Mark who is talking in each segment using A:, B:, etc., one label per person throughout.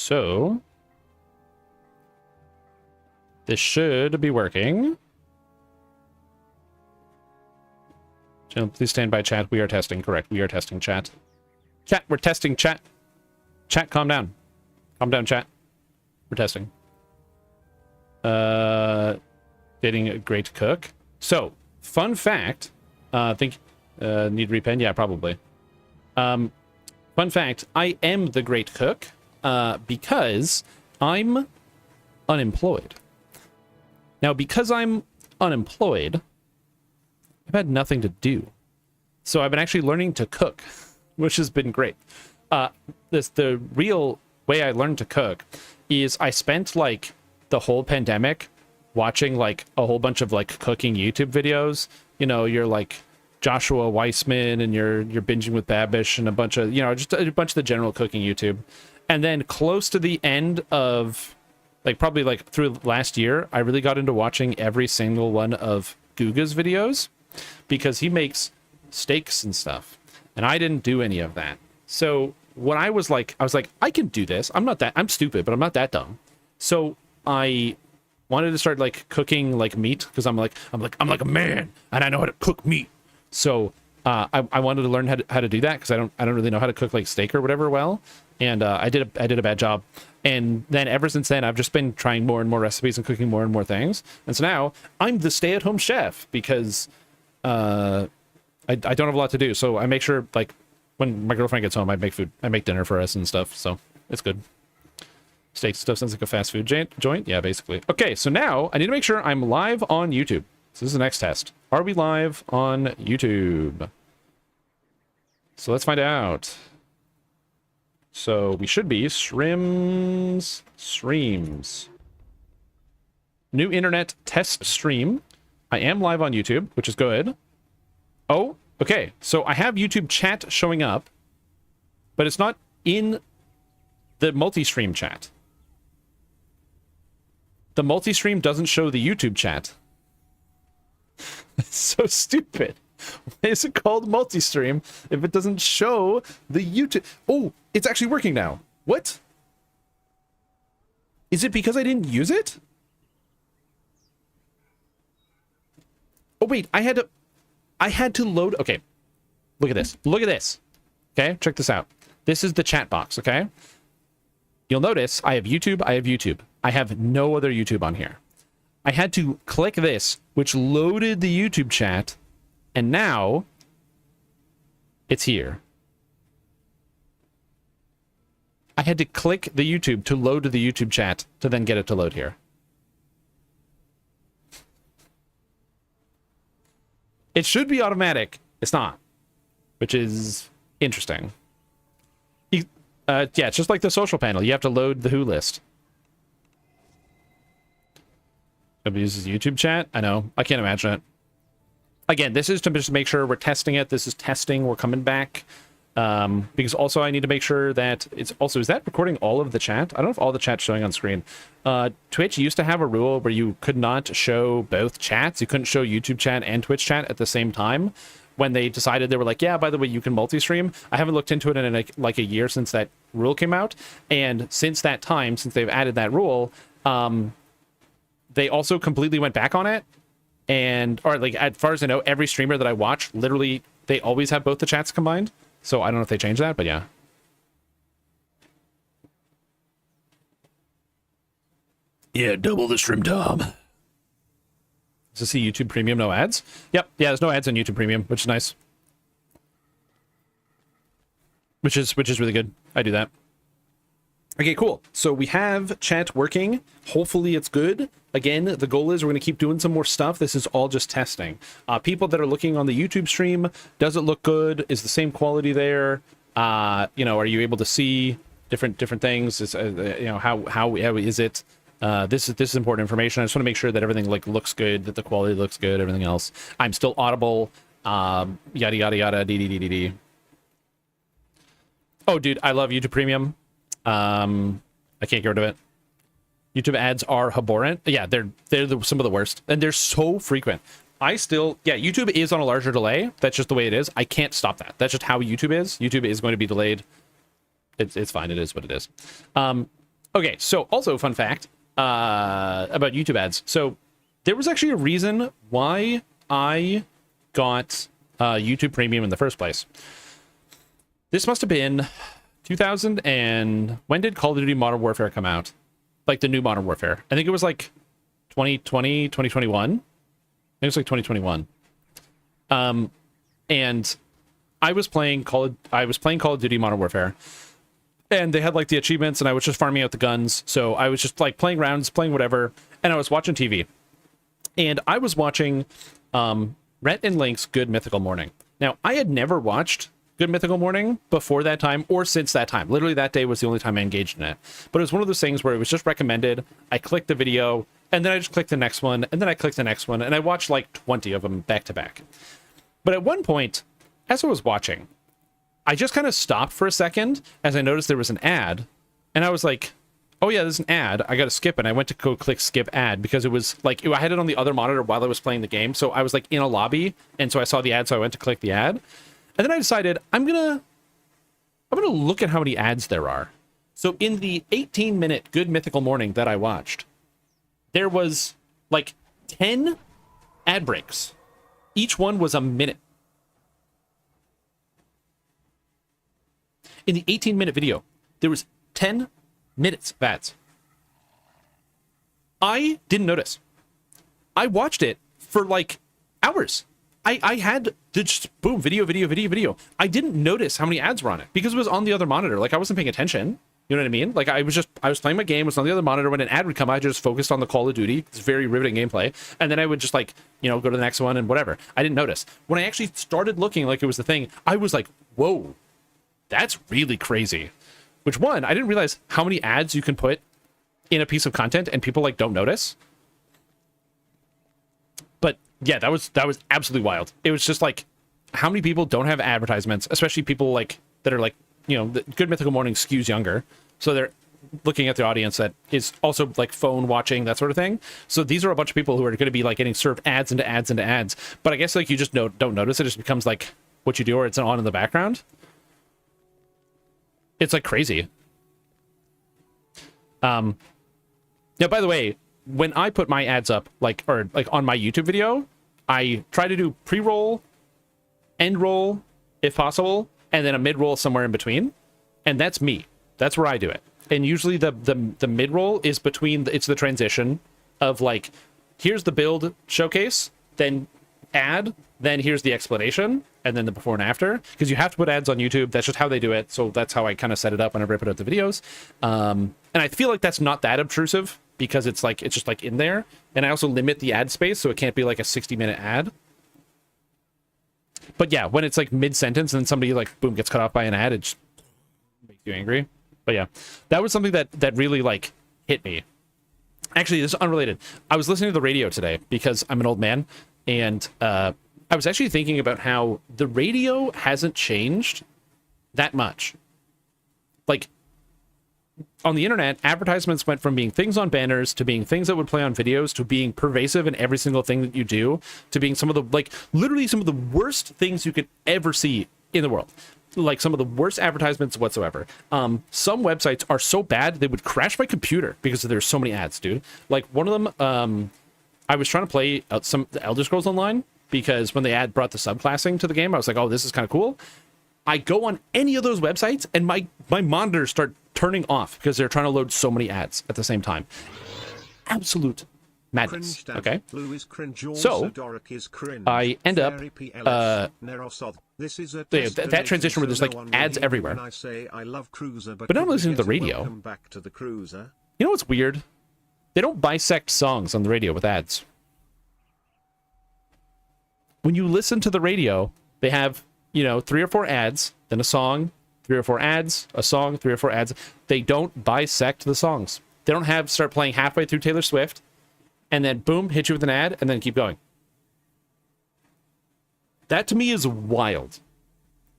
A: So this should be working. Channel, please stand by, chat. We are testing. Correct. We are testing, chat. Chat, we're testing, chat. Chat, calm down. Calm down, chat. We're testing. Dating a great cook. So, fun fact. Need repen? Yeah, probably. Fun fact. I am the great cook because I'm unemployed. Now, because I'm unemployed, I've had nothing to do. So I've been actually learning to cook, which has been great. The real way I learned to cook is I spent like the whole pandemic watching like a whole bunch of like cooking YouTube videos. You know, you're like Joshua Weissman and you're binging with Babish and a bunch of, you know, just a bunch of the general cooking YouTube. And then close to the end of like probably like through last year, I really got into watching every single one of Guga's videos because he makes steaks and stuff. And I didn't do any of that. So what I was like, I can do this. I'm stupid, but I'm not that dumb. So I wanted to start like cooking like meat because I'm like a man and I know how to cook meat. So I wanted to learn how to do that because I don't really know how to cook like steak or whatever well. And I did a bad job. And then ever since then, I've just been trying more and more recipes and cooking more and more things. And so now I'm the stay-at-home chef because I don't have a lot to do. So I make sure like when my girlfriend gets home, I make food. I make dinner for us and stuff. So it's good. Steak stuff sounds like a fast food joint. Yeah, basically. Okay, so now I need to make sure I'm live on YouTube. So this is the next test. Are we live on YouTube? So let's find out. So we should be streams. New internet test stream. I am live on YouTube, which is good. Oh, okay. So I have YouTube chat showing up, but it's not in the multi-stream chat. The multi-stream doesn't show the YouTube chat. It's so stupid. Why is it called multi-stream if it doesn't show the YouTube? Oh, it's actually working now. What? Is it because I didn't use it? Oh, wait, I had to load. Okay, look at this. Look at this. Okay, check this out. This is the chat box, okay? You'll notice I have YouTube. I have no other YouTube on here. I had to click this, which loaded the YouTube chat, and now it's here. I had to click the YouTube to load the YouTube chat to then get it to load here. It should be automatic. It's not, which is interesting. Yeah, it's just like the social panel. You have to load the who list. Nobody uses YouTube chat? I know. I can't imagine it. Again, this is to just make sure we're testing it. This is testing. We're coming back. Because also I need to make sure that it's also, is that recording all of the chat? I don't know if all the chat's showing on screen. Twitch used to have a rule where you could not show both chats. You couldn't show YouTube chat and Twitch chat at the same time. When they decided, they were like, yeah, by the way, you can multi-stream. I haven't looked into it in like a year since that rule came out. And since that time, since they've added that rule, they also completely went back on it. And, or like, as far as I know, every streamer that I watch, literally, they always have both the chats combined. So I don't know if they changed that, but yeah. Yeah, double the stream, Tom. Does this see YouTube Premium, no ads? Yep, yeah, there's no ads on YouTube Premium, which is nice. Which is really good. I do that. Okay, cool. So we have chat working. Hopefully it's good. Again, the goal is we're going to keep doing some more stuff. This is all just testing. People that are looking on the YouTube stream, does it look good? Is the same quality there? You know, are you able to see different things? Is, you know, how is it? This is important information. I just want to make sure that everything like looks good, that the quality looks good, everything else. I'm still audible. Yada yada yada. D. Oh, dude, I love YouTube Premium. I can't get rid of it. YouTube ads are abhorrent. Yeah, they're some of the worst, and they're so frequent. YouTube is on a larger delay. That's just the way it is. I can't stop that. That's just how YouTube is. YouTube is going to be delayed. It's fine. It is what it is. Okay, so also fun fact about YouTube ads. So there was actually a reason why I got YouTube Premium in the first place. This must have been 2000 and when did Call of Duty Modern Warfare come out? Like the new Modern Warfare. I think it was like 2020, 2021. I think it was like 2021. And I was playing Call of Duty Modern Warfare. And they had like the achievements and I was just farming out the guns. So I was just like playing rounds, playing whatever, and I was watching TV. And I was watching Rhett and Link's Good Mythical Morning. Now, I had never watched Good Mythical Morning before that time or since that time. Literally that day was the only time I engaged in it. But it was one of those things where it was just recommended. I clicked the video and then I just clicked the next one and then I clicked the next one and I watched like 20 of them back to back. But at one point, as I was watching, I just kind of stopped for a second as I noticed there was an ad and I was like, oh yeah, there's an ad. I got to skip it. And I went to go click skip ad because it was like, I had it on the other monitor while I was playing the game. So I was like in a lobby. And so I saw the ad. So I went to click the ad. And then I decided I'm going to look at how many ads there are. So in the 18-minute Good Mythical Morning that I watched, there was like 10 ad breaks. Each one was a minute. In the 18-minute video, there was 10 minutes of ads. I didn't notice. I watched it for like hours. I had to just boom, video. I didn't notice how many ads were on it because it was on the other monitor. Like I wasn't paying attention. You know what I mean? Like I was playing my game, it was on the other monitor. When an ad would come, I just focused on the Call of Duty. It's very riveting gameplay. And then I would just like, go to the next one and whatever. I didn't notice. When I actually started looking like it was the thing, I was like, whoa, that's really crazy. Which one, I didn't realize how many ads you can put in a piece of content and people like don't notice. But yeah, that was absolutely wild. It was just like, how many people don't have advertisements, especially people like that are like, the Good Mythical Morning skews younger. So they're looking at the audience that is also like phone watching, that sort of thing. So these are a bunch of people who are going to be like getting served ads into ads into ads. But I guess like you just don't notice it. It just becomes like what you do or it's on in the background. It's like crazy. Now, by the way, when I put my ads up, like on my YouTube video, I try to do pre-roll, end roll, if possible, and then a mid-roll somewhere in between. And that's me. That's where I do it. And usually the mid-roll is between, it's the transition of like, here's the build showcase, then ad, then here's the explanation, and then the before and after. Because you have to put ads on YouTube. That's just how they do it. So that's how I kind of set it up whenever I put out the videos. And I feel like that's not that obtrusive because it's just like in there. And I also limit the ad space so it can't be like a 60-minute ad. But yeah, when it's like mid-sentence and then somebody like, boom, gets cut off by an ad, it just makes you angry. But yeah, that was something that really like hit me. Actually, this is unrelated. I was listening to the radio today because I'm an old man. And I was actually thinking about how the radio hasn't changed that much. Like, on the internet, advertisements went from being things on banners to being things that would play on videos to being pervasive in every single thing that you do to being some of the, like, literally some of the worst things you could ever see in the world. Like, some of the worst advertisements whatsoever. Some websites are so bad, they would crash my computer because there's so many ads, dude. Like, one of them, I was trying to play some Elder Scrolls Online because when they brought the subclassing to the game, I was like, oh, this is kind of cool. I go on any of those websites and my monitors start turning off because they're trying to load so many ads at the same time. Absolute madness. Okay. So I end up that transition where there's like ads everywhere. But now I'm listening to the radio. You know what's weird? They don't bisect songs on the radio with ads. When you listen to the radio, they have, 3 or 4 ads, then a song, 3 or 4 ads, a song, 3 or 4 ads. They don't bisect the songs. They don't start playing halfway through Taylor Swift, and then boom, hit you with an ad, and then keep going. That to me is wild.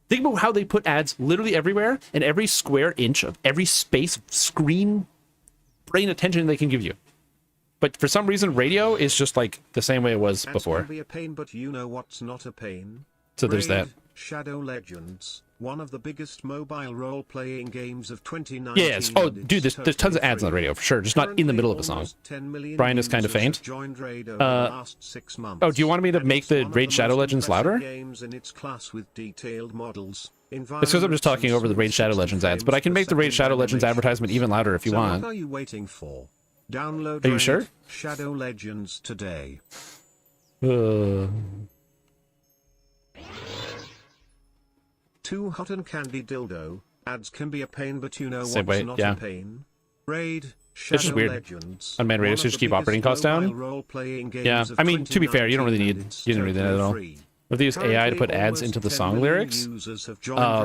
A: Think about how they put ads literally everywhere, and every square inch of every space of screen brain attention they can give you. But for some reason, radio is just like the same way it was before.
B: Be a pain, but you know what's not a pain?
A: So there's that.
B: Shadow Legends. one of the biggest mobile role-playing games of 2019.
A: Yes. Oh, dude, there's tons of ads on the radio for sure. Just not in the middle of a song. Brian is kind of faint. Oh, do you want me to make the Raid Shadow Legends louder? It's because I'm just talking over the Raid Shadow Legends ads, but I can make the Raid Shadow Legends advertisement even louder if you want.
B: What are you waiting for? Download
A: Are you sure?
B: Shadow Legends today. Too hot and candy dildo. Ads can be a pain, but you know what's not a pain? Raid Shadow Legends.
A: Unmanned radio should just keep operating costs down. Yeah, I mean, to be fair, you didn't really need that at all. If they use AI to put ads into the song lyrics,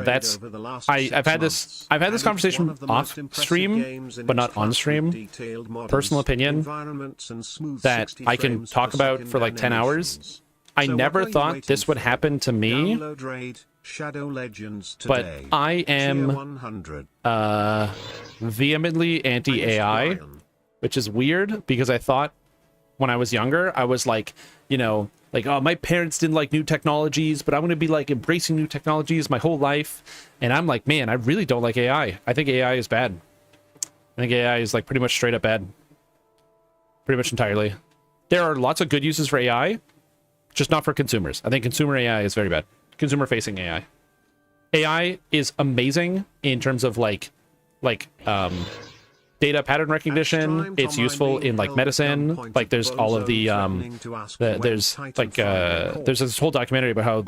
A: that's I've had this conversation off stream, but not on stream. Personal opinion that I can talk about for like 10 hours. I never thought this would happen to me, but I am vehemently anti-AI, which is weird because I thought when I was younger, I was like, you know, like, oh, my parents didn't like new technologies, but I'm going to be like embracing new technologies my whole life. And I'm like, man, I really don't like AI. I think AI is bad. I think AI is like pretty much straight up bad. Pretty much entirely. There are lots of good uses for AI, just not for consumers. I think consumer AI is very bad. Consumer facing AI. AI is amazing in terms of like data pattern recognition. It's useful in like medicine. Like there's all of there's this whole documentary about how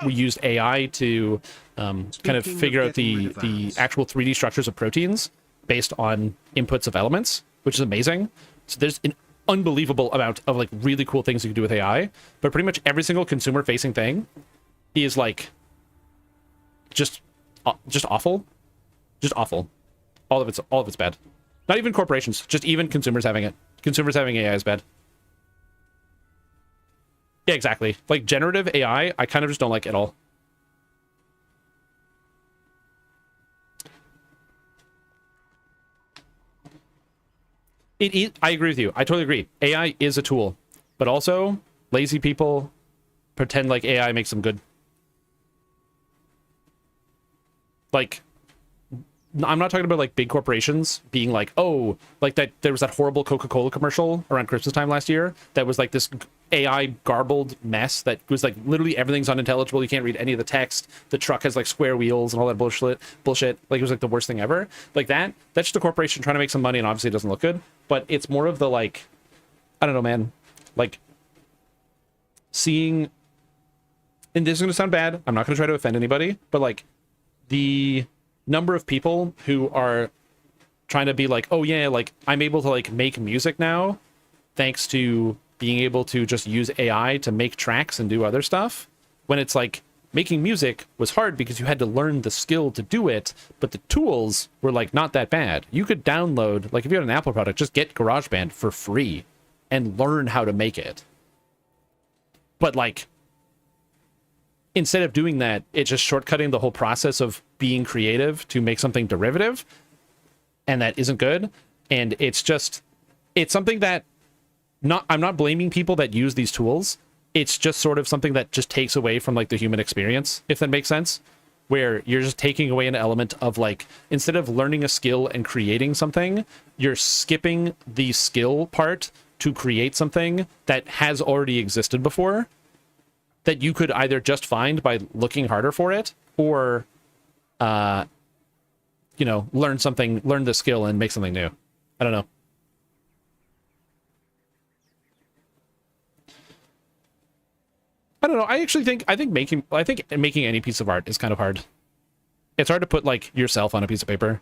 A: we used AI to kind of figure out the actual 3D structures of proteins based on inputs of elements, which is amazing. So there's an unbelievable amount of like really cool things you can do with AI, but pretty much every single consumer facing thing is like just awful. Just awful. All of it's bad. Not even corporations, just even consumers having it. Consumers having AI is bad. Yeah, exactly. Like generative AI, I kind of just don't like at all. I agree with you. I totally agree. AI is a tool, but also lazy people pretend like AI makes them good. Like, I'm not talking about like big corporations being like, oh, like that there was that horrible Coca-Cola commercial around Christmas time last year that was like this AI garbled mess that was like literally everything's unintelligible. You can't read any of the text. The truck has like square wheels and all that bullshit. Like it was like the worst thing ever. Like that's just a corporation trying to make some money, and obviously it doesn't look good. But it's more of the like, I don't know, man. Like seeing, and this is gonna sound bad. I'm not gonna try to offend anybody, but like the number of people who are trying to be like, oh yeah, like I'm able to like make music now thanks to being able to just use AI to make tracks and do other stuff, when it's like making music was hard because you had to learn the skill to do it, but the tools were like not that bad. You could download, like if you had an Apple product, just get GarageBand for free and learn how to make it. But like instead of doing that, it's just shortcutting the whole process of being creative to make something derivative, and that isn't good. And it's something that I'm not blaming people that use these tools. It's just sort of something that just takes away from like the human experience, if that makes sense, where you're just taking away an element of like, instead of learning a skill and creating something, you're skipping the skill part to create something that has already existed before, that you could either just find by looking harder for it, or, you know, learn the skill and make something new. I don't know. I don't know. I think making any piece of art is kind of hard. It's hard to put like yourself on a piece of paper.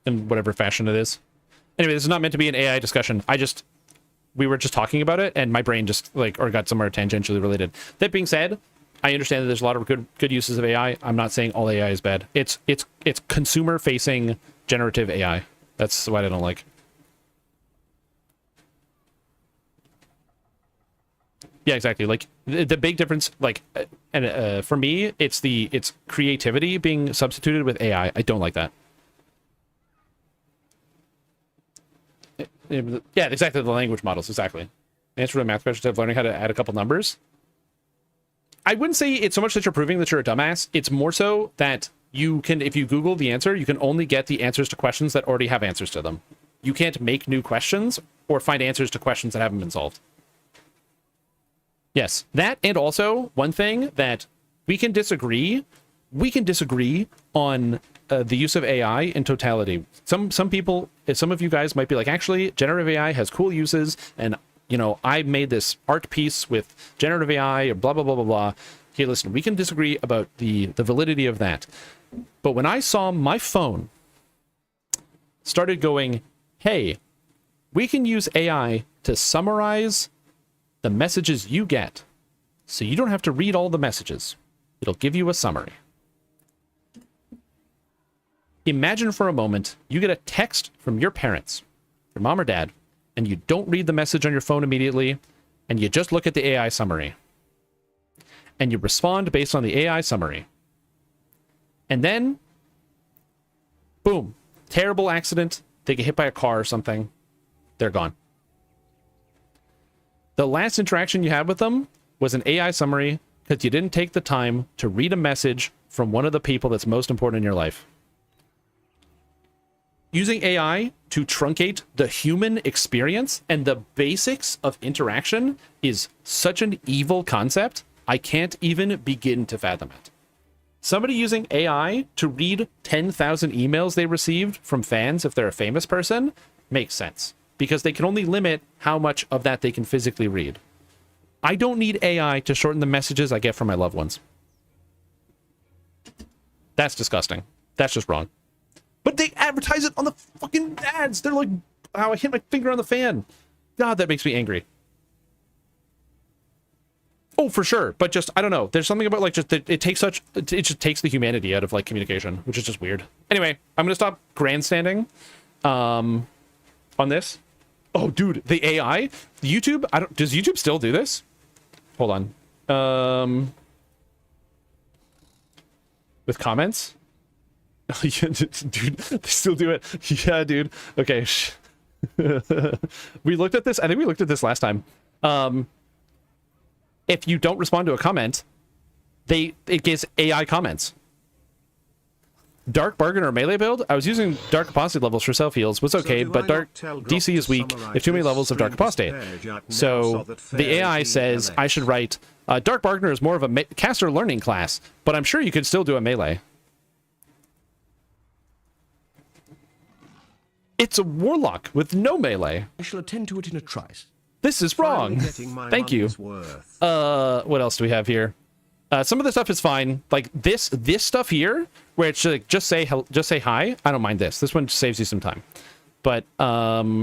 A: In whatever fashion it is. Anyway, this is not meant to be an AI discussion. We were just talking about it, and my brain just like, or got somewhere tangentially related. That being said, I understand that there's a lot of good uses of AI. I'm not saying all AI is bad. It's consumer facing generative AI. That's what I don't like. Yeah, exactly. Like the big difference, like, and for me, it's creativity being substituted with AI. I don't like that. Yeah, exactly. The language models, exactly. The answer to the math question of learning how to add a couple numbers. I wouldn't say it's so much that you're proving that you're a dumbass. It's more so that you can, if you Google the answer, you can only get the answers to questions that already have answers to them. You can't make new questions or find answers to questions that haven't been solved. Yes, that, and also one thing that we can disagree on the use of AI in totality. Some people, some of you guys might be like, actually, generative AI has cool uses, and you know, I made this art piece with generative AI or blah blah blah blah blah. Okay, listen, we can disagree about the validity of that. But when I saw my phone started going, hey, we can use AI to summarize the messages you get, so you don't have to read all the messages. It'll give you a summary. Imagine for a moment you get a text from your parents, your mom or dad, and you don't read the message on your phone immediately, and you just look at the AI summary. And you respond based on the AI summary. And then, boom, terrible accident, they get hit by a car or something, they're gone. The last interaction you had with them was an AI summary because you didn't take the time to read a message from one of the people that's most important in your life. Using AI to truncate the human experience and the basics of interaction is such an evil concept, I can't even begin to fathom it. Somebody using AI to read 10,000 emails they received from fans, if they're a famous person, makes sense, because they can only limit how much of that they can physically read. I don't need AI to shorten the messages I get from my loved ones. That's disgusting. That's just wrong. But they advertise it on the fucking ads. They're like, how I hit my finger on the fan. God, that makes me angry. Oh, for sure. But just, I don't know. There's something about like just, it just takes the humanity out of like communication, which is just weird. Anyway, I'm going to stop grandstanding on this. Oh, dude, the AI, YouTube, does YouTube still do this? Hold on. With comments? Yeah, dude, they still do it. Yeah, dude. Okay. We looked at this. I think we looked at this last time. If you don't respond to a comment, it gives AI comments. Dark Bargain or Melee build? I was using Dark Apostate levels for self-heals. Was okay, but Dark DC is weak if too many levels of Dark Apostate. So the AI says I should write, Dark Bargainer is more of a caster learning class, but I'm sure you could still do a melee. It's a warlock with no melee. I shall attend to it in a trice. This is wrong. Thank you. What else do we have here? Some of the stuff is fine. Like this stuff here, where it's like just say hi. I don't mind this. This one saves you some time. But what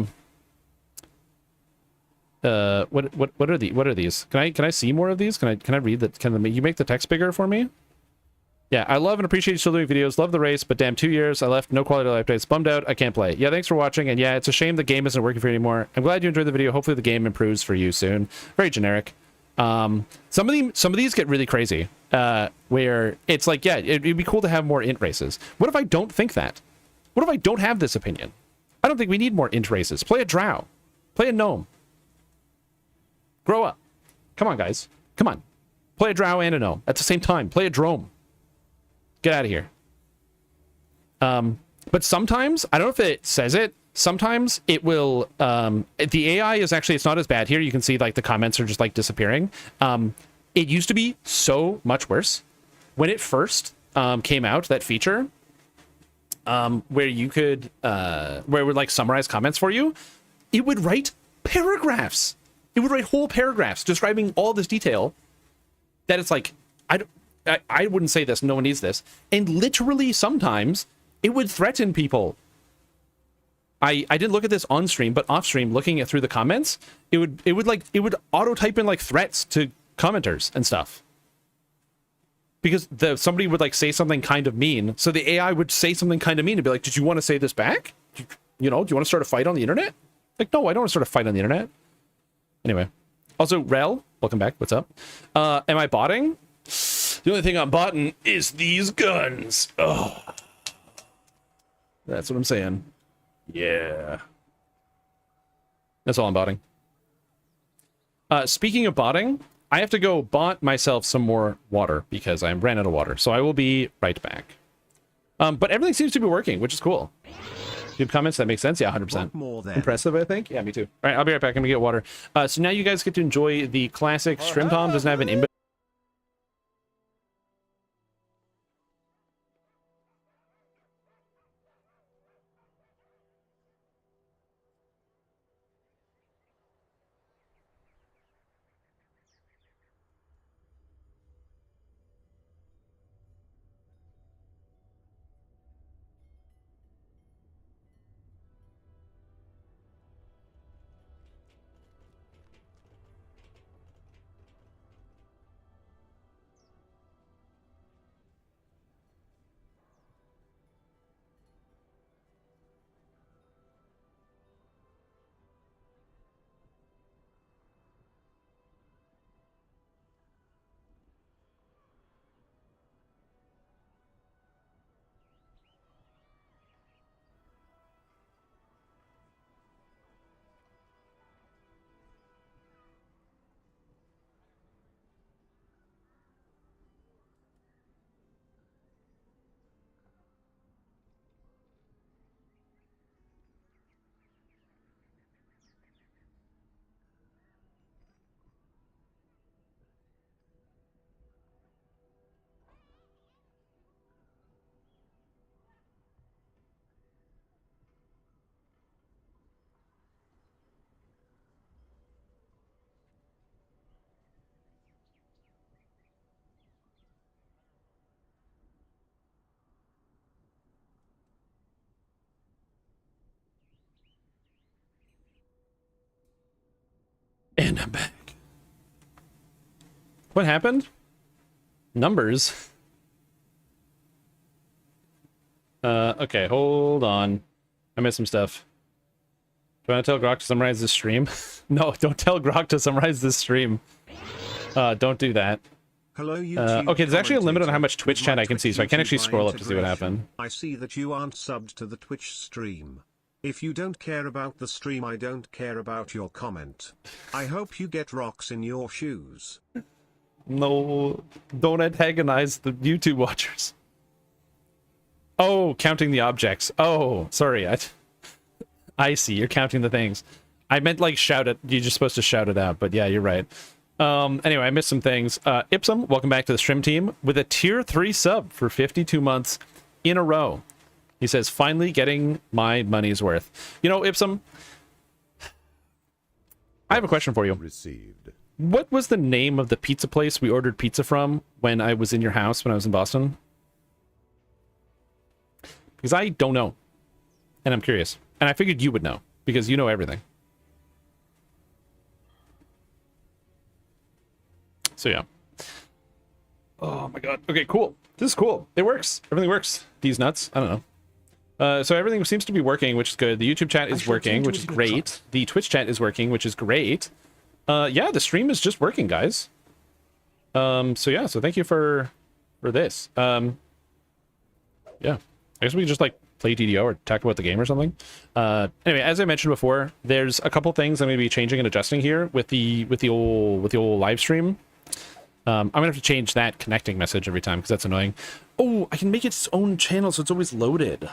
A: are these? Can I see more of these? Can I read that? Can you make the text bigger for me? Yeah, I love and appreciate you still doing videos. Love the race, but damn, 2 years. I left, no quality life updates. Bummed out. I can't play. Yeah, thanks for watching. And yeah, it's a shame the game isn't working for you anymore. I'm glad you enjoyed the video. Hopefully the game improves for you soon. Very generic. Some of these get really crazy. Where it's like, yeah, it'd be cool to have more int races. What if I don't think that? What if I don't have this opinion? I don't think we need more int races. Play a drow. Play a gnome. Grow up. Come on, guys. Come on. Play a drow and a gnome at the same time. Play a drome. Get out of here. But sometimes, I don't know if it says it, sometimes it will, the AI is actually, it's not as bad here. You can see like the comments are just like disappearing. It used to be so much worse. When it first came out, that feature, where you could, where it would like summarize comments for you, it would write paragraphs. It would write whole paragraphs describing all this detail that it's like, I wouldn't say this, no one needs this. And literally sometimes it would threaten people. I didn't look at this on stream, but off stream, looking at through the comments, it would auto type in like threats to commenters and stuff. Because somebody would like say something kind of mean. So the AI would say something kind of mean and be like, did you want to say this back? Do you want to start a fight on the internet? Like, no, I don't want to start a fight on the internet. Anyway. Also, Rel, welcome back. What's up? Am I botting? The only thing I'm botting is these guns. Oh. That's what I'm saying. Yeah. That's all I'm botting. Speaking of botting, I have to go bought myself some more water because I ran out of water. So I will be right back. But everything seems to be working, which is cool. Good comments. That makes sense. Yeah, 100%. Impressive, I think. Yeah, me too. All right, I'll be right back. I'm going to get water. So now you guys get to enjoy the classic Shrimp Tom. Doesn't have an input. And I'm back. What happened? Numbers. Okay, hold on. I missed some stuff. Do I want to tell Grok to summarize this stream? No, don't tell Grok to summarize this stream. Don't do that.
B: Hello, YouTube.
A: Okay, there's actually a limit on how much Twitch chat I can see, so I can't actually scroll up to see what happened.
B: I see that you aren't subbed to the Twitch stream. If you don't care about the stream, I don't care about your comment. I hope you get rocks in your shoes.
A: No, don't antagonize the YouTube watchers. Oh, counting the objects. Oh, sorry. I see. You're counting the things. I meant like shout it. You're just supposed to shout it out, but yeah, you're right. Anyway, I missed some things. Ipsum, welcome back to the stream team with a tier 3 sub for 52 months in a row. He says, finally getting my money's worth. You know, Ipsum, I have a question for you.
C: Received.
A: What was the name of the pizza place we ordered pizza from when I was in your house when I was in Boston? Because I don't know. And I'm curious. And I figured you would know, because you know everything. So yeah. Oh my god. Okay, cool. This is cool. It works. Everything works. These nuts. I don't know. So everything seems to be working, which is good. The YouTube chat is working, which is great. The Twitch chat is working, which is great. Yeah, the stream is just working, guys. So yeah, so thank you for this. Yeah. I guess we can just like play DDO or talk about the game or something. Anyway, as I mentioned before, there's a couple things I'm going to be changing and adjusting here with the old live stream. I'm gonna have to change that connecting message every time because that's annoying. Oh, I can make its own channel so it's always loaded.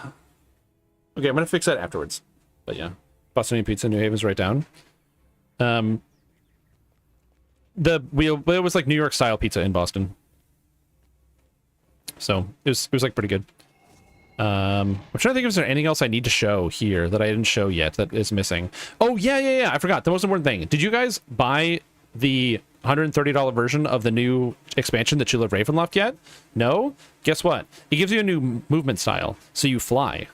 A: Okay, I'm gonna fix that afterwards. But yeah, Bostonian Pizza, New Haven's right down. It was like New York style pizza in Boston, so it was like pretty good. I'm trying to think if there's anything else I need to show here that I didn't show yet that is missing. Oh yeah, I forgot the most important thing. Did you guys buy the $130 version of the new expansion, the Chill of Ravenloft, yet? No? Guess what? It gives you a new movement style, so you fly.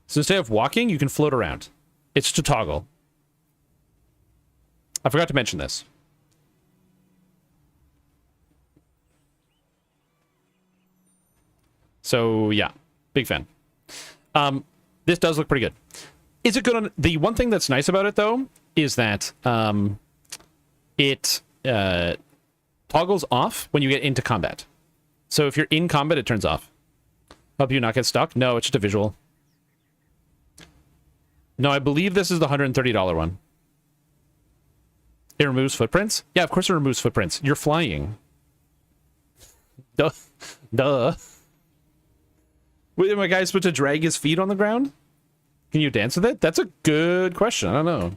A: So instead of walking, you can float around. It's to toggle. I forgot to mention this. So yeah, big fan. This does look pretty good. Is it good on the one thing that's nice about it though is that it toggles off when you get into combat. So if you're in combat, it turns off. Help you not get stuck? No, it's just a visual. No, I believe this is the $130 one. It removes footprints? Yeah, of course it removes footprints. You're flying. Duh. Duh. Wait, am I guy supposed to drag his feet on the ground? Can you dance with it? That's a good question. I don't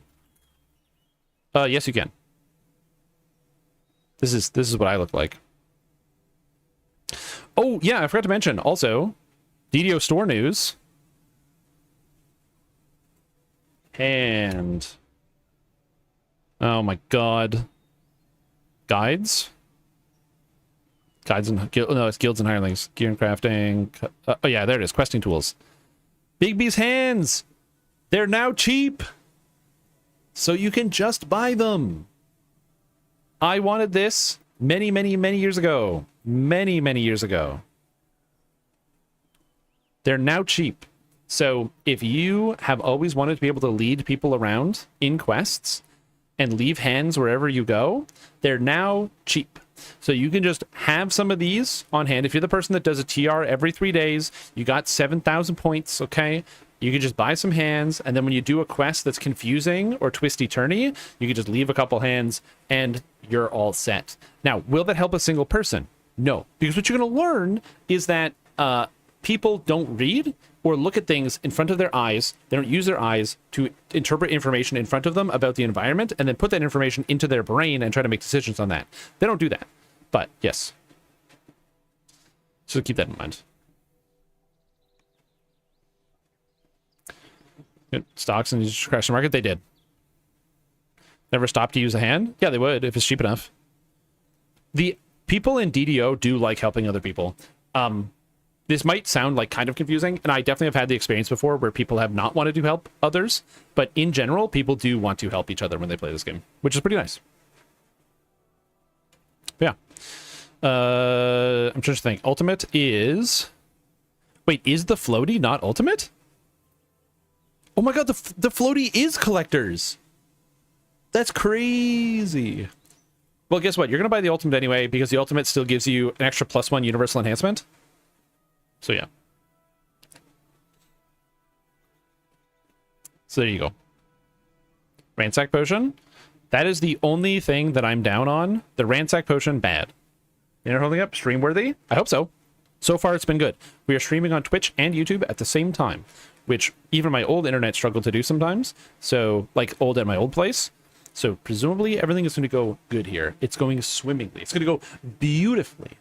A: know. Yes, you can. This is what I look like. Oh, yeah, I forgot to mention. Also, DDO store news. And... oh my god. Guides? Guides and... no, it's guilds and hirelings. Gear and crafting. Oh yeah, there it is. Questing tools. Bigby's hands! They're now cheap! So you can just buy them. I wanted this many, many, many years ago. Many, many years ago. They're now cheap. So if you have always wanted to be able to lead people around in quests and leave hands wherever you go, they're now cheap. So you can just have some of these on hand. If you're the person that does a TR every 3 days, you got 7,000 points, okay? You can just buy some hands, and then when you do a quest that's confusing or twisty-turny, you can just leave a couple hands, and you're all set. Now, will that help a single person? No. Because what you're going to learn is that people don't read or look at things in front of their eyes. They don't use their eyes to interpret information in front of them about the environment and then put that information into their brain and try to make decisions on that. They don't do that. But, yes. So keep that in mind. Stocks and just crash the market? They did. Never stop to use a hand? Yeah, they would if it's cheap enough. The people in DDO do like helping other people. This might sound like kind of confusing, and I definitely have had the experience before where people have not wanted to help others, but in general, people do want to help each other when they play this game, which is pretty nice. But yeah. I'm trying to think. Ultimate is... wait, is the floaty not ultimate? Oh my god, the floaty is collectors! That's crazy! Well, guess what? You're going to buy the ultimate anyway, because the ultimate still gives you an extra +1 universal enhancement. So yeah. So there you go. Ransack Potion. That is the only thing that I'm down on. The Ransack Potion, bad. You're holding up? Stream worthy? I hope so. So far, it's been good. We are streaming on Twitch and YouTube at the same time, which even my old internet struggled to do sometimes. So, like old at my old place. So presumably everything is going to go good here. It's going swimmingly. It's going to go beautifully.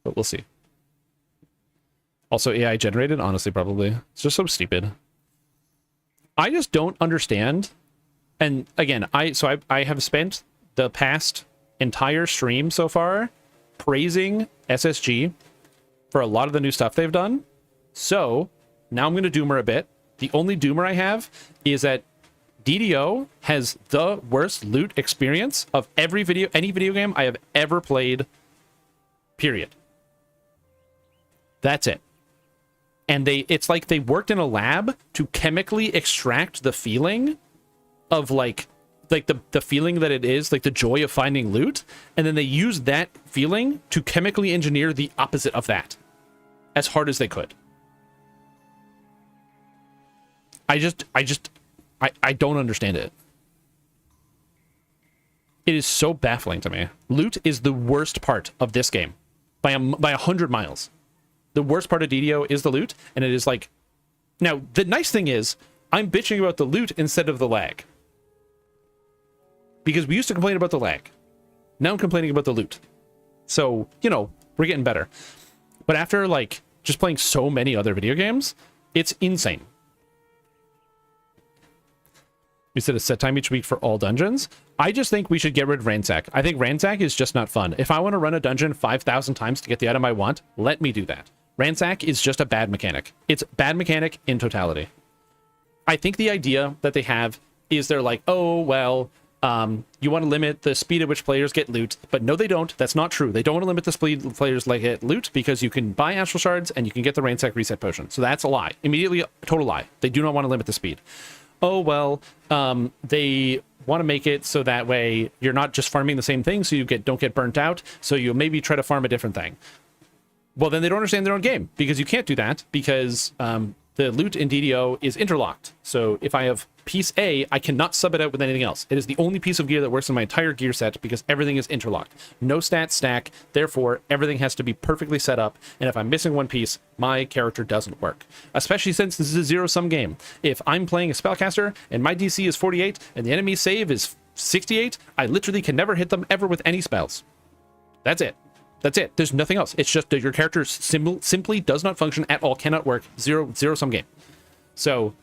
A: But we'll see. Also AI generated? Honestly, probably. It's just so stupid. I just don't understand. And again, I have spent the past entire stream so far praising SSG for a lot of the new stuff they've done. So now I'm going to doomer a bit. The only doomer I have is that DDO has the worst loot experience of any video game I have ever played. Period. That's it. And it's like they worked in a lab to chemically extract the feeling of like the feeling that it is, like the joy of finding loot, and then they used that feeling to chemically engineer the opposite of that as hard as they could. I don't understand it. It is so baffling to me. Loot is the worst part of this game by 100 miles. The worst part of DDO is the loot, and it is like... Now, the nice thing is, I'm bitching about the loot instead of the lag. Because we used to complain about the lag. Now I'm complaining about the loot. So, you know, we're getting better. But after, like, just playing so many other video games, it's insane. We said a set time each week for all dungeons. I just think we should get rid of Ransack. I think Ransack is just not fun. If I want to run a dungeon 5,000 times to get the item I want, let me do that. Ransack is just a bad mechanic. It's bad mechanic in totality. I think the idea that they have is they're like, oh, well, you want to limit the speed at which players get loot. But no, they don't. That's not true. They don't want to limit the speed players like get loot because you can buy Astral Shards and you can get the Ransack Reset Potion. So that's a lie. Immediately, a total lie. They do not want to limit the speed. Oh, well, they want to make it so that way you're not just farming the same thing, so you don't get burnt out, so you maybe try to farm a different thing. Well, then they don't understand their own game, because you can't do that, because The loot in DDO is interlocked. So if I have piece A, I cannot sub it out with anything else. It is the only piece of gear that works in my entire gear set because everything is interlocked. No stats stack, therefore everything has to be perfectly set up, and if I'm missing one piece, my character doesn't work. Especially since this is a zero-sum game. If I'm playing a spellcaster and my DC is 48 and the enemy save is 68, I literally can never hit them ever with any spells. That's it. That's it. There's nothing else. It's just that your character simply does not function at all, cannot work. Zero-sum game. So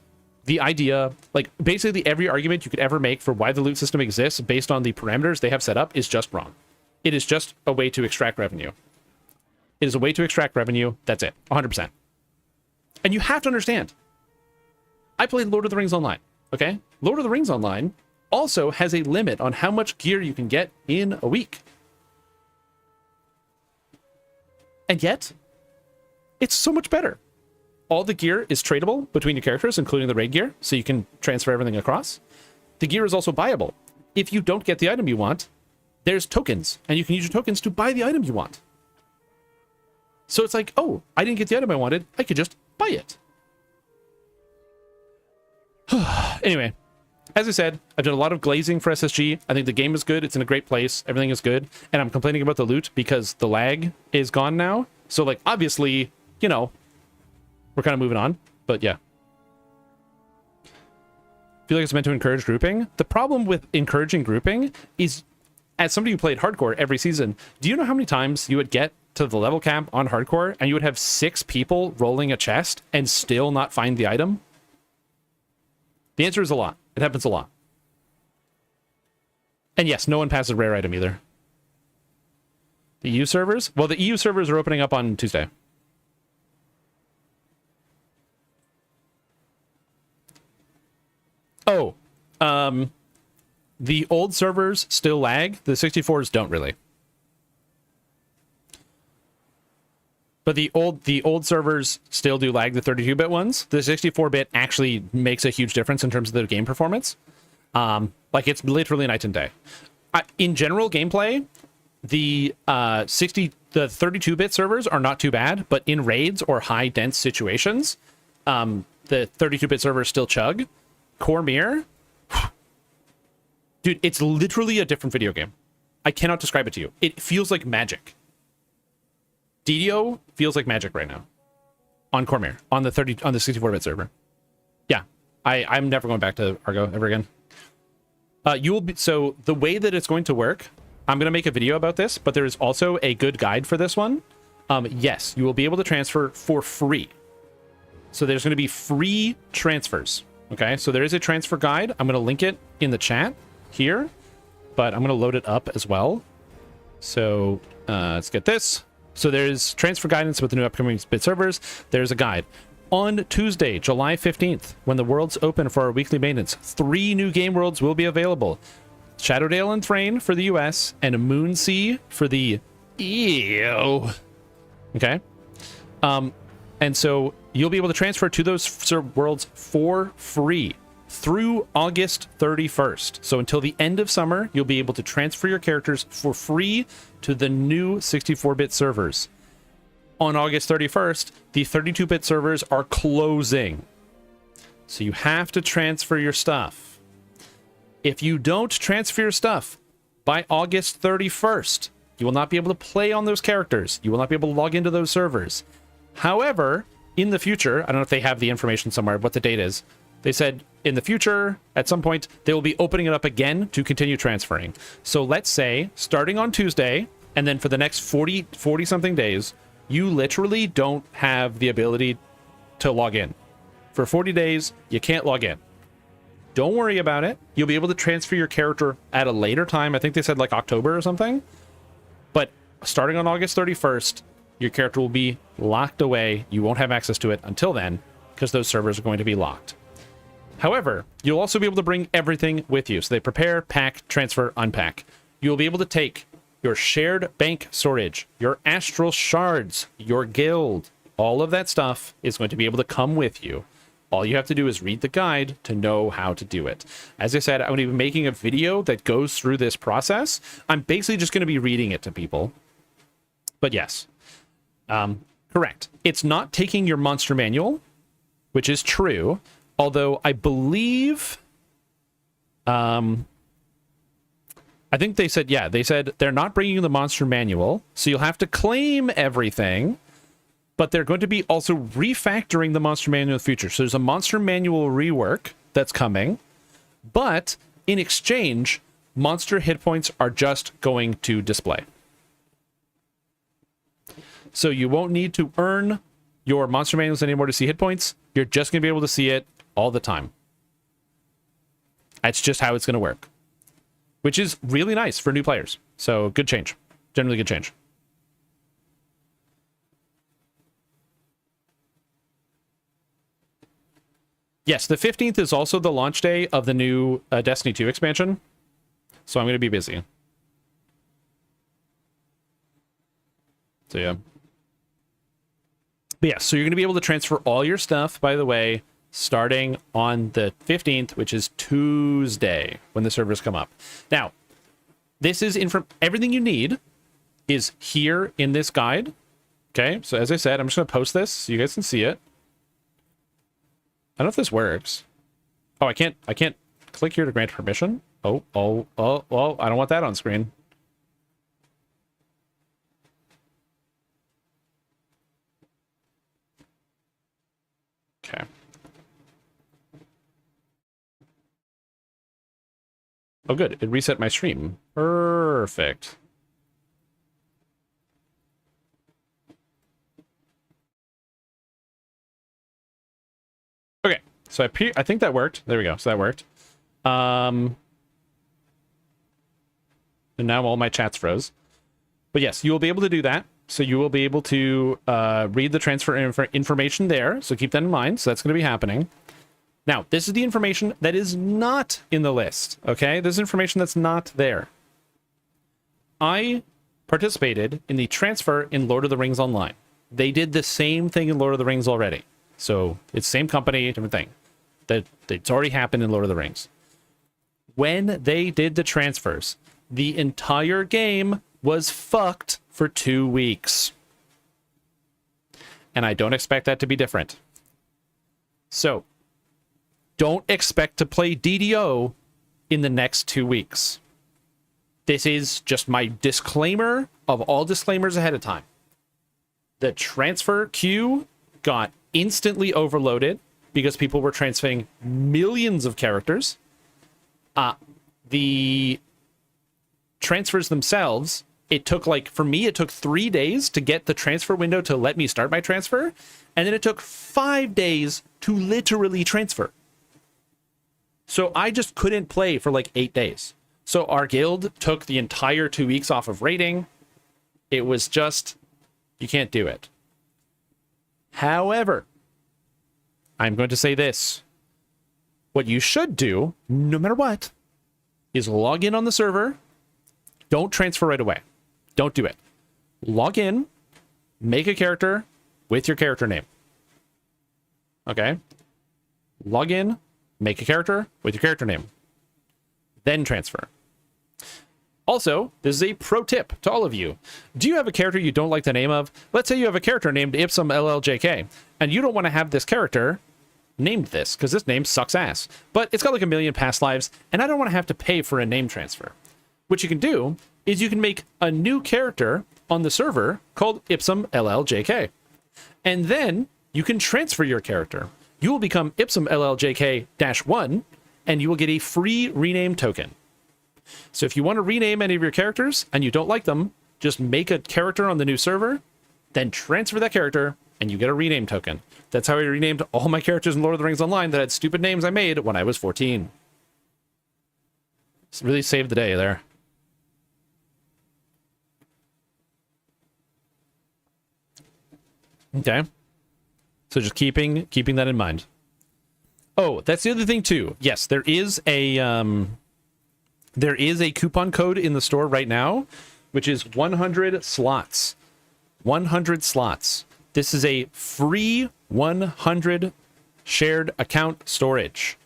A: the idea, like basically every argument you could ever make for why the loot system exists based on the parameters they have set up is just wrong. It is just a way to extract revenue. It is a way to extract revenue. That's it. 100%. And you have to understand, I played Lord of the Rings Online, okay? Lord of the Rings Online also has a limit on how much gear you can get in a week. And yet, it's so much better. All the gear is tradable between your characters, including the raid gear, so you can transfer everything across. The gear is also buyable. If you don't get the item you want, there's tokens, and you can use your tokens to buy the item you want. So it's like, oh, I didn't get the item I wanted, I could just buy it. Anyway, as I said, I've done a lot of glazing for SSG. I think the game is good. It's in a great place. Everything is good. And I'm complaining about the loot because the lag is gone now. So, like, obviously, you know, we're kind of moving on. But, yeah. I feel like it's meant to encourage grouping. The problem with encouraging grouping is, as somebody who played hardcore every season, do you know how many times you would get to the level cap on hardcore and you would have 6 people rolling a chest and still not find the item? The answer is a lot. It happens a lot. And yes, no one passes a rare item either. The EU servers? Well, the EU servers are opening up on Tuesday. Oh, the old servers still lag. The 64s don't really. But the old servers still do lag, the 32-bit ones. The 64-bit actually makes a huge difference in terms of the game performance. Like, it's literally night and day. In general gameplay, the 32-bit servers are not too bad, but in raids or high dense situations, the 32-bit servers still chug. Cormyr, dude, it's literally a different video game. I cannot describe it to you. It feels like magic. DDO feels like magic right now on Cormyr, on the 64-bit server. Yeah, I'm never going back to Argo ever again. You will be, so the way that it's going to work, I'm going to make a video about this, but there is also a good guide for this one. Yes, you will be able to transfer for free. So there's going to be free transfers. Okay, so there is a transfer guide. I'm going to link it in the chat here, but I'm going to load it up as well. So let's get this. So there's transfer guidance with the new upcoming bit servers. There's a guide. On Tuesday, July 15th, when the worlds open for our weekly maintenance, 3 new game worlds will be available. Shadowdale and Thrain for the US, and Moonsea for the EU. Okay? And so you'll be able to transfer to those worlds for free through August 31st. So until the end of summer, you'll be able to transfer your characters for free to the new 64-bit servers. On August 31st, the 32-bit servers are closing. So you have to transfer your stuff. If you don't transfer your stuff by August 31st, you will not be able to play on those characters. You will not be able to log into those servers. However, in the future, I don't know if they have the information somewhere, what the date is. They said in the future, at some point, they will be opening it up again to continue transferring. So let's say, starting on Tuesday, and then for the next 40-something days, you literally don't have the ability to log in. For 40 days, you can't log in. Don't worry about it. You'll be able to transfer your character at a later time. I think they said like October or something. But starting on August 31st, your character will be locked away. You won't have access to it until then, because those servers are going to be locked. However, you'll also be able to bring everything with you. So they prepare, pack, transfer, unpack. You'll be able to take your shared bank storage, your astral shards, your guild. All of that stuff is going to be able to come with you. All you have to do is read the guide to know how to do it. As I said, I'm going to be making a video that goes through this process. I'm basically just going to be reading it to people. But yes, correct. It's not taking your monster manual which is true. Although I believe, I think they said, yeah, they said they're not bringing you the monster manual, so you'll have to claim everything, but they're going to be also refactoring the monster manual in the future. So there's a monster manual rework that's coming, but in exchange, monster hit points are just going to display. So you won't need to earn your monster manuals anymore to see hit points. You're just going to be able to see it all the time. That's just how it's going to work, which is really nice for new players. So good change. Generally good change. Yes, the 15th is also the launch day of the new Destiny 2 expansion. So I'm going to be busy. So yeah. But yeah, so you're going to be able to transfer all your stuff, by the way, starting on the 15th, which is Tuesday, when the servers come up. Now, this is everything you need is here in this guide. Okay, so as I said, I'm just going to post this so you guys can see it. I don't know if this works. Oh, I can't click here to grant permission. Oh, I don't want that on screen. Okay. Oh, good. It reset my stream. Perfect. Okay. So I think that worked. There we go. So that worked. And now all my chats froze. But yes, you will be able to do that. So you will be able to read the transfer information there. So keep that in mind. So that's going to be happening. Now, this is the information that is not in the list. Okay? This is information that's not there. I participated in the transfer in Lord of the Rings Online. They did the same thing in Lord of the Rings already. So it's same company, different thing. It's already happened in Lord of the Rings. When they did the transfers, the entire game was fucked for 2 weeks. And I don't expect that to be different. So, don't expect to play DDO in the next 2 weeks. This is just my disclaimer of all disclaimers ahead of time. The transfer queue got instantly overloaded because people were transferring millions of characters. The transfers themselves, it took for me, it took 3 days to get the transfer window to let me start my transfer. And then it took 5 days to literally transfer. So I just couldn't play for 8 days. So our guild took the entire 2 weeks off of raiding. It was just, you can't do it. However, I'm going to say this. What you should do, no matter what, is log in on the server. Don't transfer right away. Don't do it. Log in, make a character with your character name. Okay? Log in, make a character with your character name. Then transfer. Also, this is a pro tip to all of you. Do you have a character you don't like the name of? Let's say you have a character named Ipsum LLJK, and you don't want to have this character named this, because this name sucks ass. But it's got 1 million past lives, and I don't want to have to pay for a name transfer. What you can do is you can make a new character on the server called Ipsum LLJK. And then you can transfer your character. You will become Ipsum LLJK-1, and you will get a free rename token. So if you want to rename any of your characters and you don't like them, just make a character on the new server, then transfer that character, and you get a rename token. That's how I renamed all my characters in Lord of the Rings Online that had stupid names I made when I was 14. It's really saved the day there. Okay. So just keeping that in mind. Oh, that's the other thing too. Yes, there is a coupon code in the store right now, which is 100 slots. 100 slots. This is a free 100 shared account storage.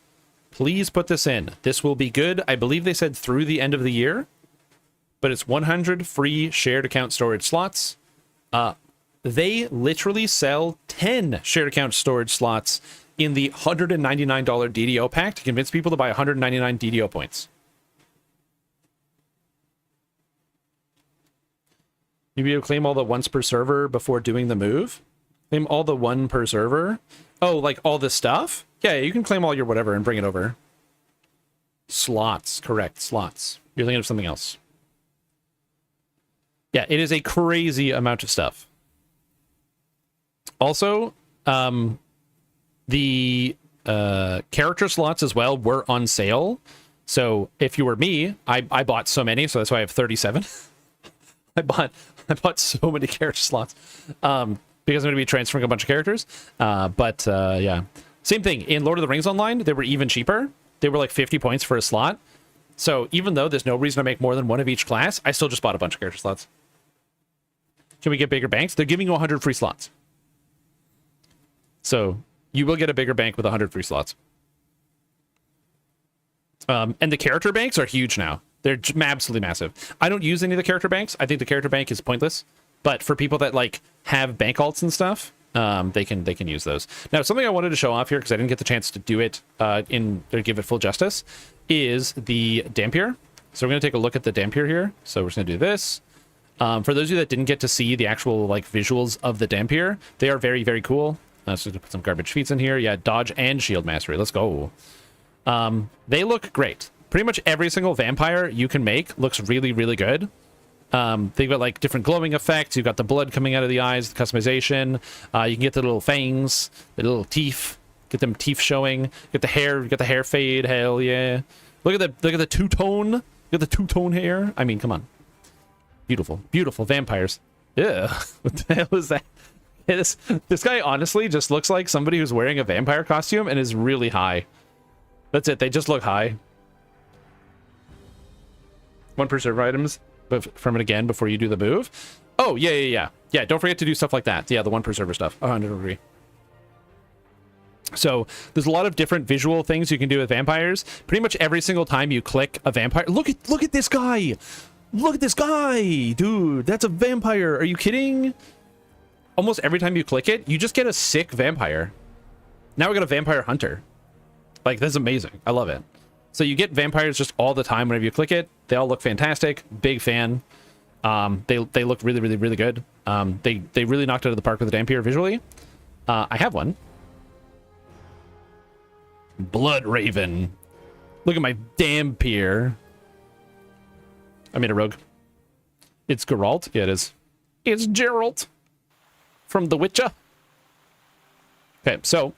A: Please put this in. This will be good. I believe they said through the end of the year, but it's 100 free shared account storage slots. They literally sell 10 shared account storage slots in the $199 DDO pack to convince people to buy 199 DDO points. You'll be able to claim all the once per server before doing the move? Claim all the one per server? Oh, like all this stuff? Yeah, you can claim all your whatever and bring it over. Slots, correct, slots. You're thinking of something else. Yeah, it is a crazy amount of stuff. Also, the character slots as well were on sale. So if you were me, I bought so many, so that's why I have 37. I bought so many character slots because I'm going to be transferring a bunch of characters. Yeah, same thing in Lord of the Rings Online. They were even cheaper. They were like 50 points for a slot. So even though there's no reason to make more than one of each class, I still just bought a bunch of character slots. Can we get bigger banks? They're giving you 100 free slots. So you will get a bigger bank with 100 free slots. And the character banks are huge now. They're absolutely massive. I don't use any of the character banks. I think the character bank is pointless. But for people that like have bank alts and stuff, they can use those. Now, something I wanted to show off here because I didn't get the chance to do it or give it full justice is the Dampier. So we're going to take a look at the Dampier here. So we're just going to do this. For those of you that didn't get to see the actual like visuals of the Dampier, they are very, very cool. So I'm going to put some garbage feats in here. Yeah, dodge and shield mastery. Let's go. They look great. Pretty much every single vampire you can make looks really, really good. They've got like different glowing effects. You've got the blood coming out of the eyes, the customization. You can get the little fangs, the little teeth. Get them teeth showing. Get the hair fade. Hell yeah! Look at the two-tone. Look at the two-tone hair. I mean, come on. Beautiful, beautiful vampires. Yeah, what the hell is that? Hey, this guy honestly just looks like somebody who's wearing a vampire costume and is really high. That's it. They just look high. One per server items from it again before you do the move. Oh, yeah. Don't forget to do stuff like that. Yeah, the one per server stuff. 100 agree. So there's a lot of different visual things you can do with vampires. Pretty much every single time you click a vampire. Look at this guy. Look at this guy, dude. That's a vampire. Are you kidding? Almost every time you click it, you just get a sick vampire. Now we got a vampire hunter. Like, that's amazing. I love it. So you get vampires just all the time whenever you click it. They all look fantastic. Big fan. They look really, really, really good. They really knocked it out of the park with the Dampier visually. I have one. Blood Raven. Look at my Dampier. I made a rogue. It's Geralt. Yeah, it is. It's Geralt from The Witcher. Okay, so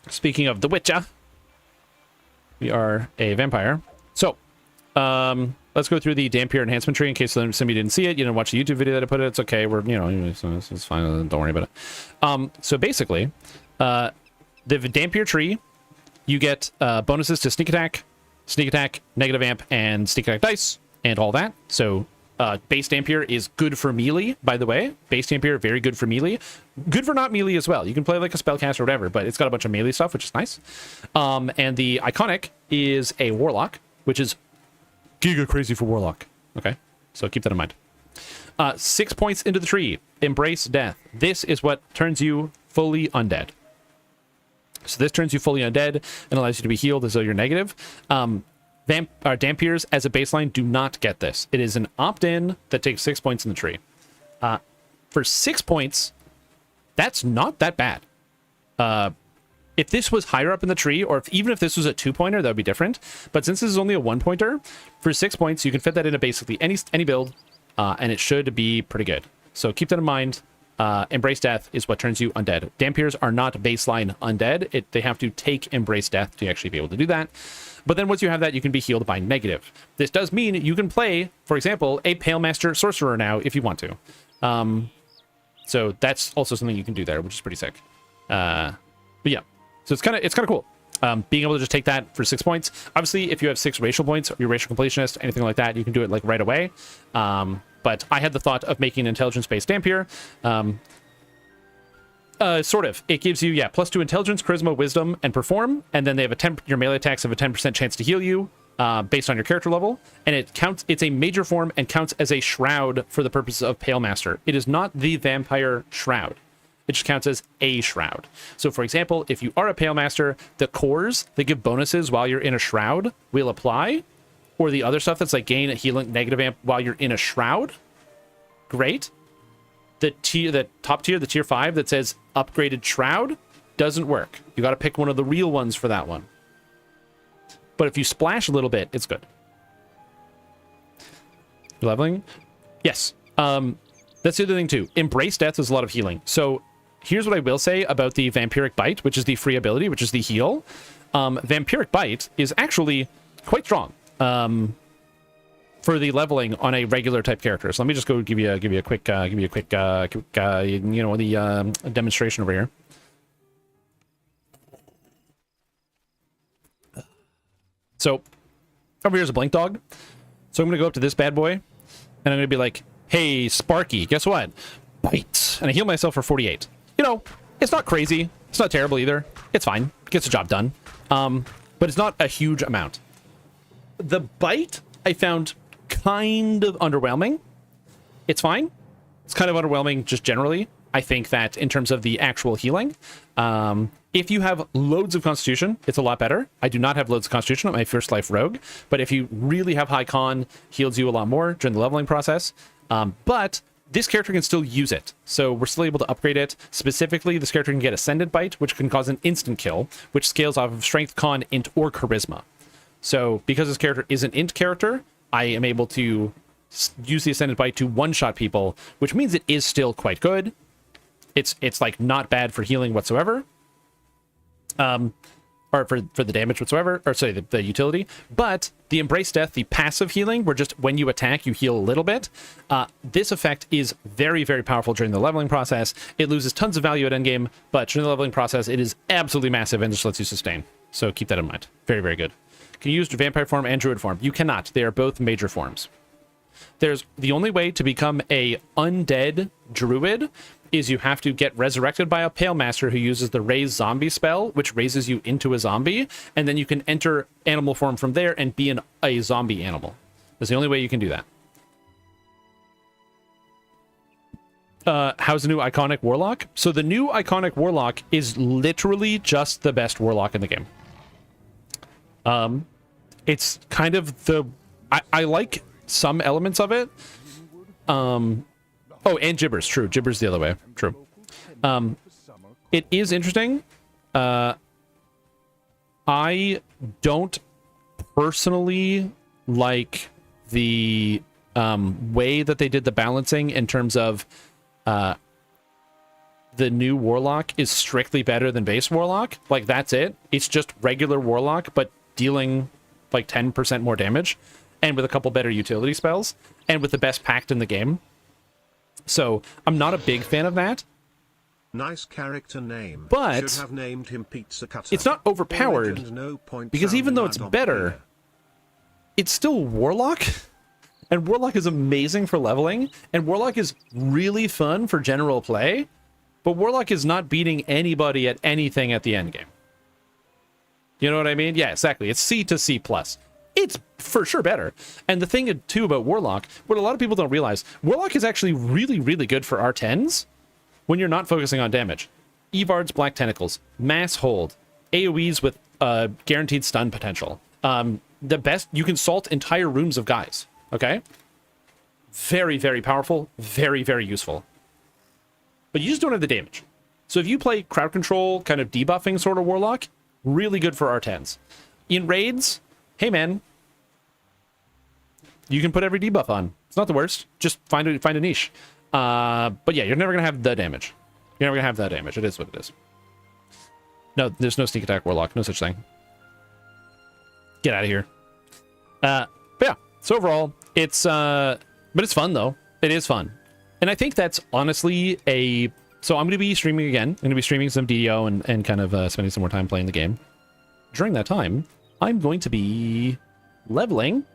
A: speaking of The Witcher, we are a vampire. So let's go through the Dampier enhancement tree in case somebody didn't see it. You didn't watch the YouTube video that I put it. It's okay. We're, it's fine. Don't worry about it. So basically, the Dampier tree, you get bonuses to sneak attack, negative amp, and sneak attack dice, and all that. So base Dampier is good for melee, by the way. Base Dampier, very good for melee. Good for not melee as well. You can play like a spellcaster or whatever, but it's got a bunch of melee stuff, which is nice. And the iconic is a warlock, which is giga crazy for warlock. Okay, so keep that in mind. 6 points into the tree. Embrace death. This is what turns you fully undead. So this turns you fully undead and allows you to be healed as though you're negative. Dampiers as a baseline do not get this. It is an opt-in that takes 6 points in the tree. For 6 points, that's not that bad. If this was higher up in the tree, or even if this was a 2-pointer, that would be different. But since this is only a 1-pointer, for 6 points, you can fit that into basically any build, and it should be pretty good. So keep that in mind. Embrace Death is what turns you undead. Dampiers are not baseline undead. They have to take Embrace Death to actually be able to do that. But then once you have that, you can be healed by negative. This does mean you can play, for example, a Pale Master Sorcerer now if you want to. So that's also something you can do there, which is pretty sick. But yeah, so it's kind of cool. Being able to just take that for 6 points. Obviously, if you have 6 racial points, you're racial completionist, anything like that, you can do it like right away. But I had the thought of making an intelligence-based Dampier. Sort of. It gives you, +2 intelligence, charisma, wisdom, and perform. And then they have your melee attacks have a 10% chance to heal you based on your character level. And it's a major form and counts as a shroud for the purposes of Pale Master. It is not the vampire shroud. It just counts as a shroud. So for example, if you are a Pale Master, the cores that give bonuses while you're in a shroud will apply, or the other stuff that's like gain a healing negative amp while you're in a shroud, great. The top tier, the tier 5 that says upgraded shroud, doesn't work. You got to pick one of the real ones for that one. But if you splash a little bit, it's good. Leveling? Yes. That's the other thing too. Embrace Death is a lot of healing. So here's what I will say about the Vampiric Bite, which is the free ability, which is the heal. Vampiric Bite is actually quite strong for the leveling on a regular type character. So let me just go give you a quick demonstration over here. So over here's a Blink Dog. So I'm gonna go up to this bad boy, and I'm gonna be like, "Hey, Sparky, guess what? Bite." And I heal myself for 48. You know, it's not crazy. It's not terrible either. It's fine. Gets the job done. But it's not a huge amount. The Bite I found kind of underwhelming. It's fine. It's kind of underwhelming just generally. I think that in terms of the actual healing, if you have loads of Constitution, it's a lot better. I do not have loads of Constitution at my first life rogue, but if you really have high con, heals you a lot more during the leveling process. But this character can still use it, so we're still able to upgrade it. Specifically, this character can get Ascendant Bite, which can cause an instant kill, which scales off of Strength, Con, Int, or Charisma. So because this character is an Int character, I am able to use the Ascendant Bite to one-shot people, which means it is still quite good. It's like not bad for healing whatsoever, or for the damage whatsoever, or sorry, the utility. But the Embrace Death, the passive healing, where just when you attack, you heal a little bit. This effect is very, very powerful during the leveling process. It loses tons of value at endgame, but during the leveling process, it is absolutely massive and just lets you sustain. So keep that in mind. Very, very good. Can you use Vampire form and Druid form? You cannot. They are both major forms. There's the only way to become a undead druid is you have to get resurrected by a Pale Master who uses the Raise Zombie spell, which raises you into a zombie, and then you can enter animal form from there and be a zombie animal. That's the only way you can do that. How's the new Iconic Warlock? So the new Iconic Warlock is literally just the best Warlock in the game. It's kind of the... I like some elements of it. Oh, and Gibbers. True. Gibbers the other way. True. It is interesting. I don't personally like the way that they did the balancing in terms of the new Warlock is strictly better than base Warlock. Like, that's it. It's just regular Warlock, but dealing like 10% more damage, and with a couple better utility spells, and with the best pact in the game. So I'm not a big fan of that.
B: Nice character name.
A: But
B: should have named him Pizza Cutter.
A: It's not overpowered, because even though it's better, it's still Warlock. And Warlock is amazing for leveling, and Warlock is really fun for general play, but Warlock is not beating anybody at anything at the end game. You know what I mean? Yeah, exactly. It's C to C+. It's for sure better. And the thing, too, about Warlock, what a lot of people don't realize, Warlock is actually really, really good for R10s when you're not focusing on damage. Evard's Black Tentacles, Mass Hold, AoEs with guaranteed stun potential. The best, you can salt entire rooms of guys, okay? Very, very powerful, very, very useful. But you just don't have the damage. So if you play crowd control, kind of debuffing sort of Warlock, really good for R10s. In raids, hey man, you can put every debuff on. It's not the worst. Just find a niche. But yeah, you're never gonna have the damage. You're never gonna have that damage. It is what it is. No, there's no sneak attack Warlock. No such thing. Get out of here. But yeah. So overall, it's but it's fun though. It is fun, and I think that's honestly a. So I'm going to be streaming again. I'm going to be streaming some DDO and kind of spending some more time playing the game. During that time, I'm going to be leveling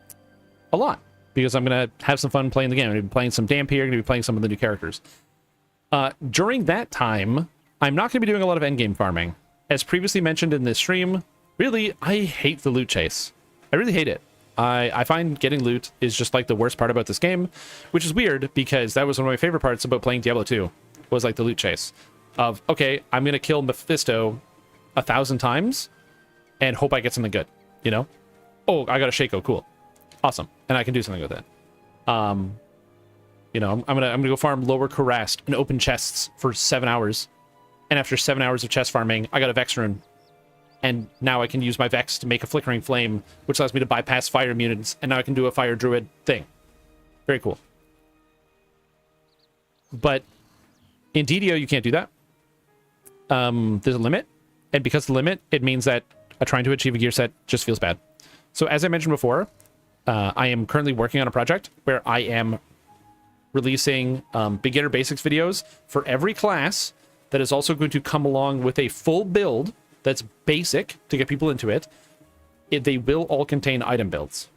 A: a lot because I'm going to have some fun playing the game. I'm going to be playing some Dhampir, I'm going to be playing some of the new characters. During that time, I'm not going to be doing a lot of endgame farming. As previously mentioned in this stream, really, I hate the loot chase. I really hate it. I find getting loot is just like the worst part about this game, which is weird because that was one of my favorite parts about playing Diablo 2. Was like the loot chase. of, okay, I'm going to kill Mephisto 1,000 times and hope I get something good, you know? Oh, I got a Shaco, cool. Awesome. And I can do something with it. You know, I'm gonna go farm lower Kurast and open chests for 7 hours. And after 7 hours of chest farming, I got a Vex rune. And now I can use my Vex to make a Flickering Flame, which allows me to bypass fire immunities. And now I can do a Fire Druid thing. Very cool. But in DDO, you can't do that. There's a limit. And because of the limit, it means that trying to achieve a gear set just feels bad. So as I mentioned before, I am currently working on a project where I am releasing beginner basics videos for every class that is also going to come along with a full build that's basic to get people into it. They will all contain item builds,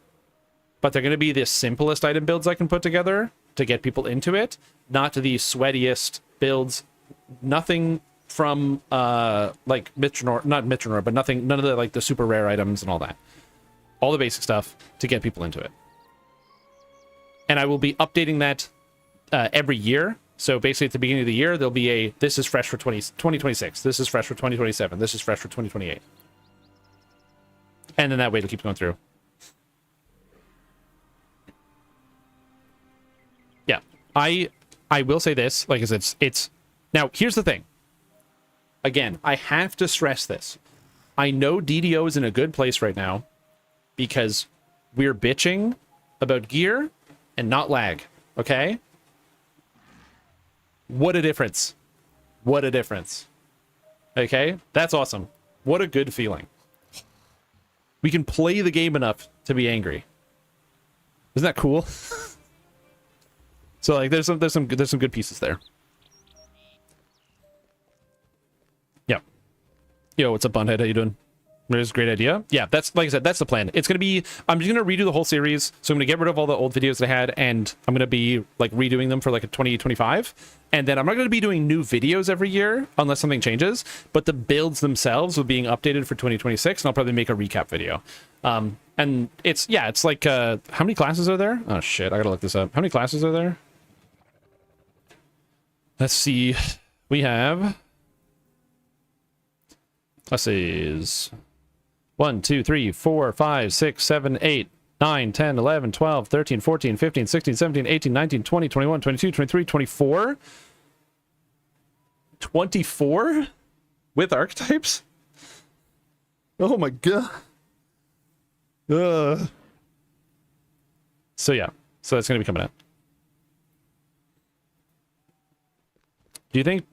A: but they're going to be the simplest item builds I can put together to get people into it, not the sweatiest builds. Nothing from like Mitronor, not Mitronor, but none of the like the super rare items and all that. All the basic stuff to get people into it. And I will be updating that every year. So basically at the beginning of the year, there'll be this is fresh for 2026. This is fresh for 2027. This is fresh for 2028. And then that way it'll keep going through. Yeah. I will say this, like I said, it's now here's the thing. Again, I have to stress this. I know DDO is in a good place right now because we're bitching about gear and not lag, okay? What a difference. What a difference. Okay? That's awesome. What a good feeling. We can play the game enough to be angry. Isn't that cool? So like there's some good pieces there. Yeah. Yo, what's up, Bunhead? How you doing? There's a great idea. Yeah, that's like I said, that's the plan. It's gonna be I'm just gonna redo the whole series. So I'm gonna get rid of all the old videos that I had, and I'm gonna be like redoing them for like a 2025. And then I'm not gonna be doing new videos every year unless something changes. But the builds themselves will being updated for 2026, and I'll probably make a recap video. And it's like how many classes are there? Oh shit, I gotta look this up. How many classes are there? Let's see. We have. Let's see. Is 1, 2, 3, 4, 5, 6, 7, 8, 9, 10, 11, 12, 13, 14, 15, 16, 17, 18, 19, 20, 21, 22, 23, 24. 24 with archetypes? Oh my god. So yeah. So that's going to be coming out. Do you think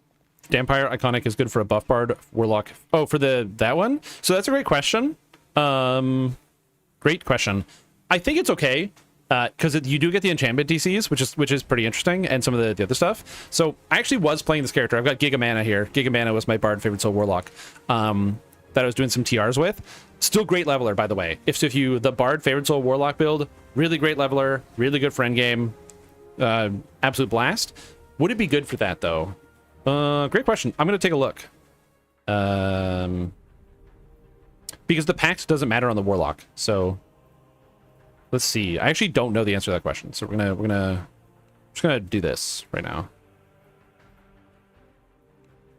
A: Dampire Iconic is good for a buff bard warlock? Oh, for that one? So that's a great question. Great question. I think it's okay because you do get the enchantment DCs, which is pretty interesting, and some of the other stuff. So I actually was playing this character. I've got Giga Mana here. Giga Mana was my bard favorite soul warlock that I was doing some TRs with. Still great leveler, by the way. If you the bard favorite soul warlock build, really great leveler, really good friend game, absolute blast. Would it be good for that though? Great question. I'm gonna take a look. Because the pact doesn't matter on the warlock. So let's see. I actually don't know the answer to that question. So we're just gonna do this right now.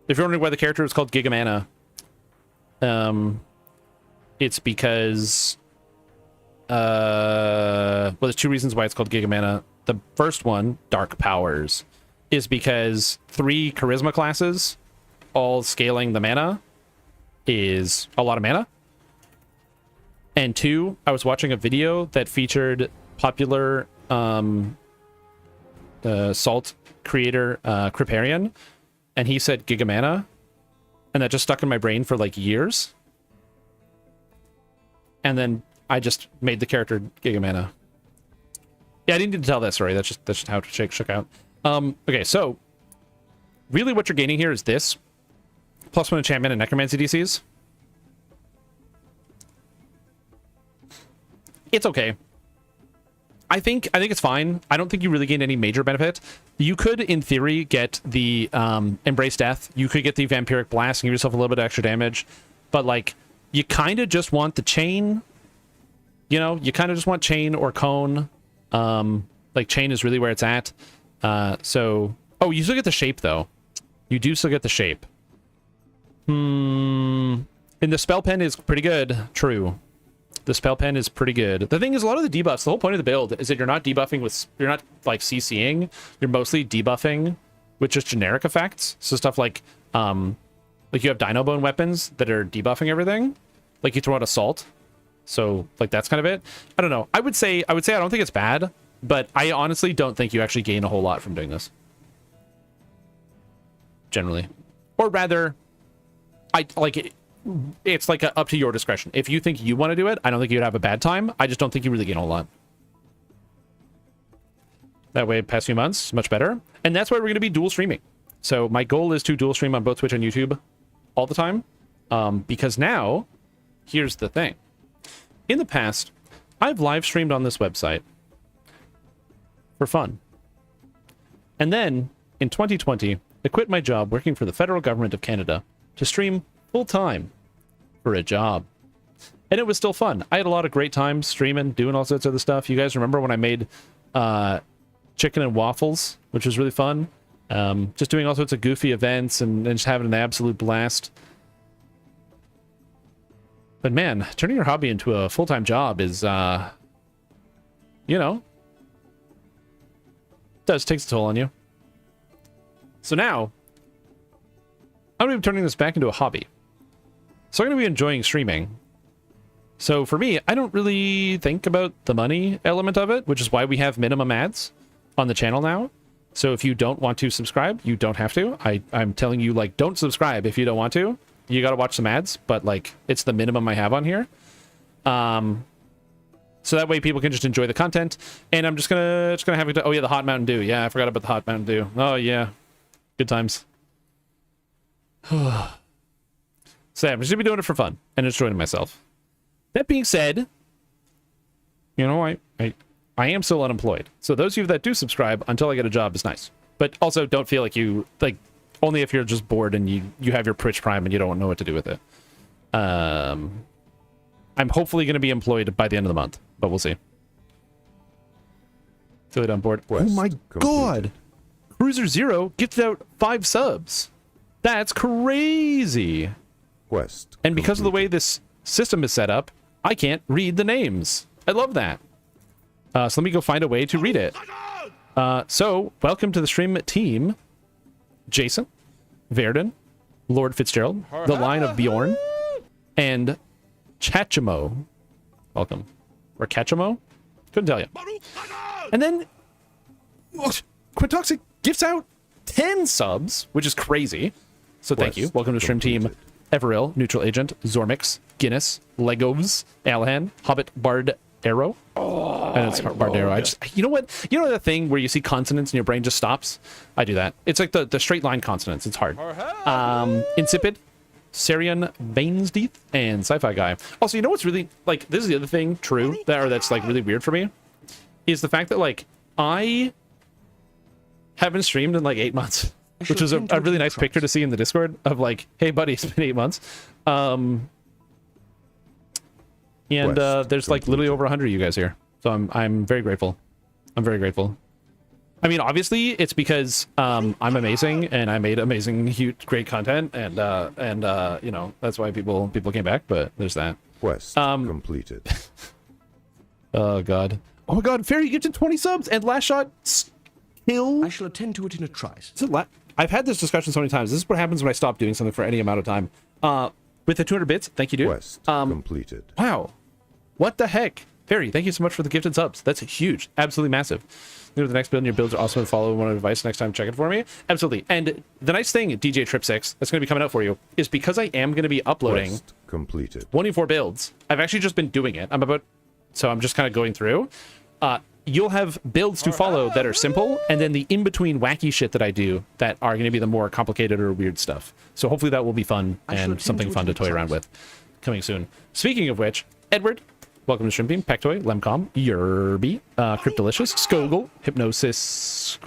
A: If you're wondering why the character is called Giga Mana, it's because well, there's two reasons why it's called Giga Mana. The first one, Dark Powers, is because 3 charisma classes all scaling the mana is a lot of mana. And 2, I was watching a video that featured popular Salt creator Kriparian, and he said Giga Mana, and that just stuck in my brain for like years. And then I just made the character Giga Mana. Yeah, I didn't need to tell that story. That's just how it shook out. Okay, so really what you're gaining here is this +1 enchantment and necromancy DCs. It's okay. I think it's fine. I don't think you really gain any major benefit. You could, in theory, get the Embrace Death. You could get the Vampiric Blast and give yourself a little bit of extra damage. But, like, you kind of just want the Chain. You know, you kind of just want Chain or Cone. Like, Chain is really where it's at. So... Oh, you still get the Shape, though. You do still get the shape. And the spell pen is pretty good. True. The spell pen is pretty good. The thing is, a lot of the debuffs, the whole point of the build is that you're not debuffing with, you're not like CCing. You're mostly debuffing with just generic effects. So stuff like you have Dino Bone weapons that are debuffing everything. Like you throw out Assault. So like that's kind of it. I don't know. I would say I don't think it's bad, but I honestly don't think you actually gain a whole lot from doing this. Generally. Or rather, it's like up to your discretion. If you think you want to do it, I don't think you'd have a bad time. I just don't think you really gain a whole lot. That way, past few months, much better. And that's why we're going to be dual streaming. So my goal is to dual stream on both Twitch and YouTube all the time. Because now, here's the thing. In the past, I've live streamed on this website for fun. And then, in 2020, I quit my job working for the federal government of Canada to stream full-time for a job. And it was still fun. I had a lot of great times streaming, doing all sorts of other stuff. You guys remember when I made chicken and waffles, which was really fun? Just doing all sorts of goofy events and just having an absolute blast. But man, turning your hobby into a full-time job is, takes a toll on you. So now, I'm going to be turning this back into a hobby. So I'm going to be enjoying streaming. So for me, I don't really think about the money element of it, which is why we have minimum ads on the channel now. So if you don't want to subscribe, you don't have to. I'm telling you, like, don't subscribe if you don't want to. You got to watch some ads, but like it's the minimum I have on here. So that way people can just enjoy the content. And I'm just gonna have it. Oh yeah, the hot Mountain Dew. Yeah, I forgot about the hot Mountain Dew. Oh yeah, good times. So yeah, I'm just gonna be doing it for fun and enjoying myself. That being said, you know, I am still unemployed. So those of you that do subscribe until I get a job is nice. But also don't feel like you like. Only if you're just bored and you have your Twitch Prime and you don't know what to do with it. I'm hopefully going to be employed by the end of the month, but we'll see. Feel it on board. Oh my god! Cruiser Zero gifted out 5 subs. That's crazy.
C: Quest.
A: And because of the way this system is set up, I can't read the names. I love that. So let me go find a way to read it. So welcome to the stream team. Jason, Verdun, Lord Fitzgerald, the line of Bjorn, and Chachimo. Welcome. Or Chachimo? Couldn't tell you. And then Quintoxic gifts out 10 subs, which is crazy. So thank you. Welcome to the stream team. Everil, Neutral Agent, Zormix, Guinness, Legos, Alahan, Hobbit, Bard, Arrow. And it's Bard Arrow. I just, you know what? You know that thing where you see consonants and your brain just stops? I do that. It's like the straight line consonants. It's hard. Insipid, Sarian, Bainsdeath, and Sci-Fi Guy. Also, you know what's really, like, this is the other thing, true, that's, like, really weird for me, is the fact that, like, I haven't streamed in, like, 8 months, which was a really nice picture to see in the Discord of, like, hey, buddy, it's been 8 months. And there's like literally over 100 of you guys here, so I'm very grateful. I'm very grateful. I mean, obviously it's because I'm amazing and I made amazing, huge, great content, and you know, that's why people came back. But there's that.
C: Quest completed.
A: Oh god. Oh my god. Fairy gets 20 subs and last shot skill.
D: I shall attend to it in a trice.
A: I've had this discussion so many times. This is what happens when I stop doing something for any amount of time. With the 200 bits, thank you, dude.
C: Quest completed.
A: Wow. What the heck? Fairy, thank you so much for the gifted subs. That's huge. Absolutely massive. You know, the next build in your builds are awesome, and follow one advice next time. Check it for me. Absolutely. And the nice thing, DJ Trip 6, that's going to be coming out for you, is because I am going to be uploading
C: Quest completed.
A: 24 builds. I've actually just been doing it. So I'm just kind of going through. You'll have builds to follow that are simple, and then the in-between wacky shit that I do that are going to be the more complicated or weird stuff. So hopefully that will be fun and something fun to toy around with coming soon. Speaking of which, Edward, welcome to Shrimpy, Pectoy, Lemcom, Yerby, Cryptolicious, Skogel, Hypnosis,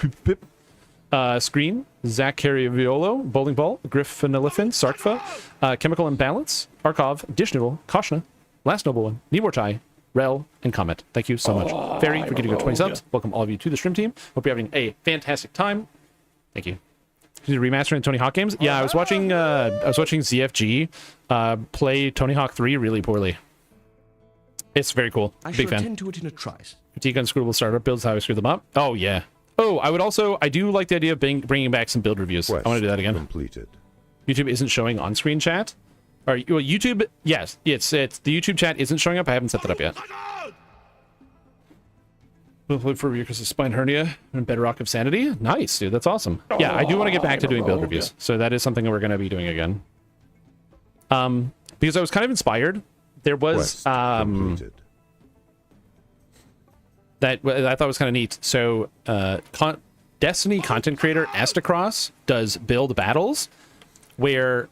A: Screen, Zach Carriviolo, Bowling Ball, Griffin Elephant, Sarkfa, Chemical Imbalance, Arkov, Dish Noodle, Koshna, Last Noble One, Nemortai, Rel, and Comet. Thank you so much. Fairy, for getting your 20 subs. Welcome all of you to the stream team. Hope you're having a fantastic time. Thank you. Remastering Tony Hawk games? Yeah, I was watching ZFG play Tony Hawk 3 really poorly. It's very cool. Big fan.
D: Attend to it in a trice.
A: Critique unscrewable startup builds, how I screw them up. Oh yeah. Oh, I do like the idea of bringing back some build reviews.
C: Quest
A: I want to do that again.
C: completed.
A: YouTube isn't showing on-screen chat. Or well, YouTube, yes, it's the YouTube chat isn't showing up. I haven't set that up yet. Look for Chris' spine hernia and Bedrock of Sanity. Nice, dude. That's awesome. Yeah, I do want to get back to doing build reviews. So that is something that we're going to be doing again. Because I was kind of inspired. There was
C: Quest completed.
A: that I thought was kind of neat. So Destiny content creator Astacross does build battles where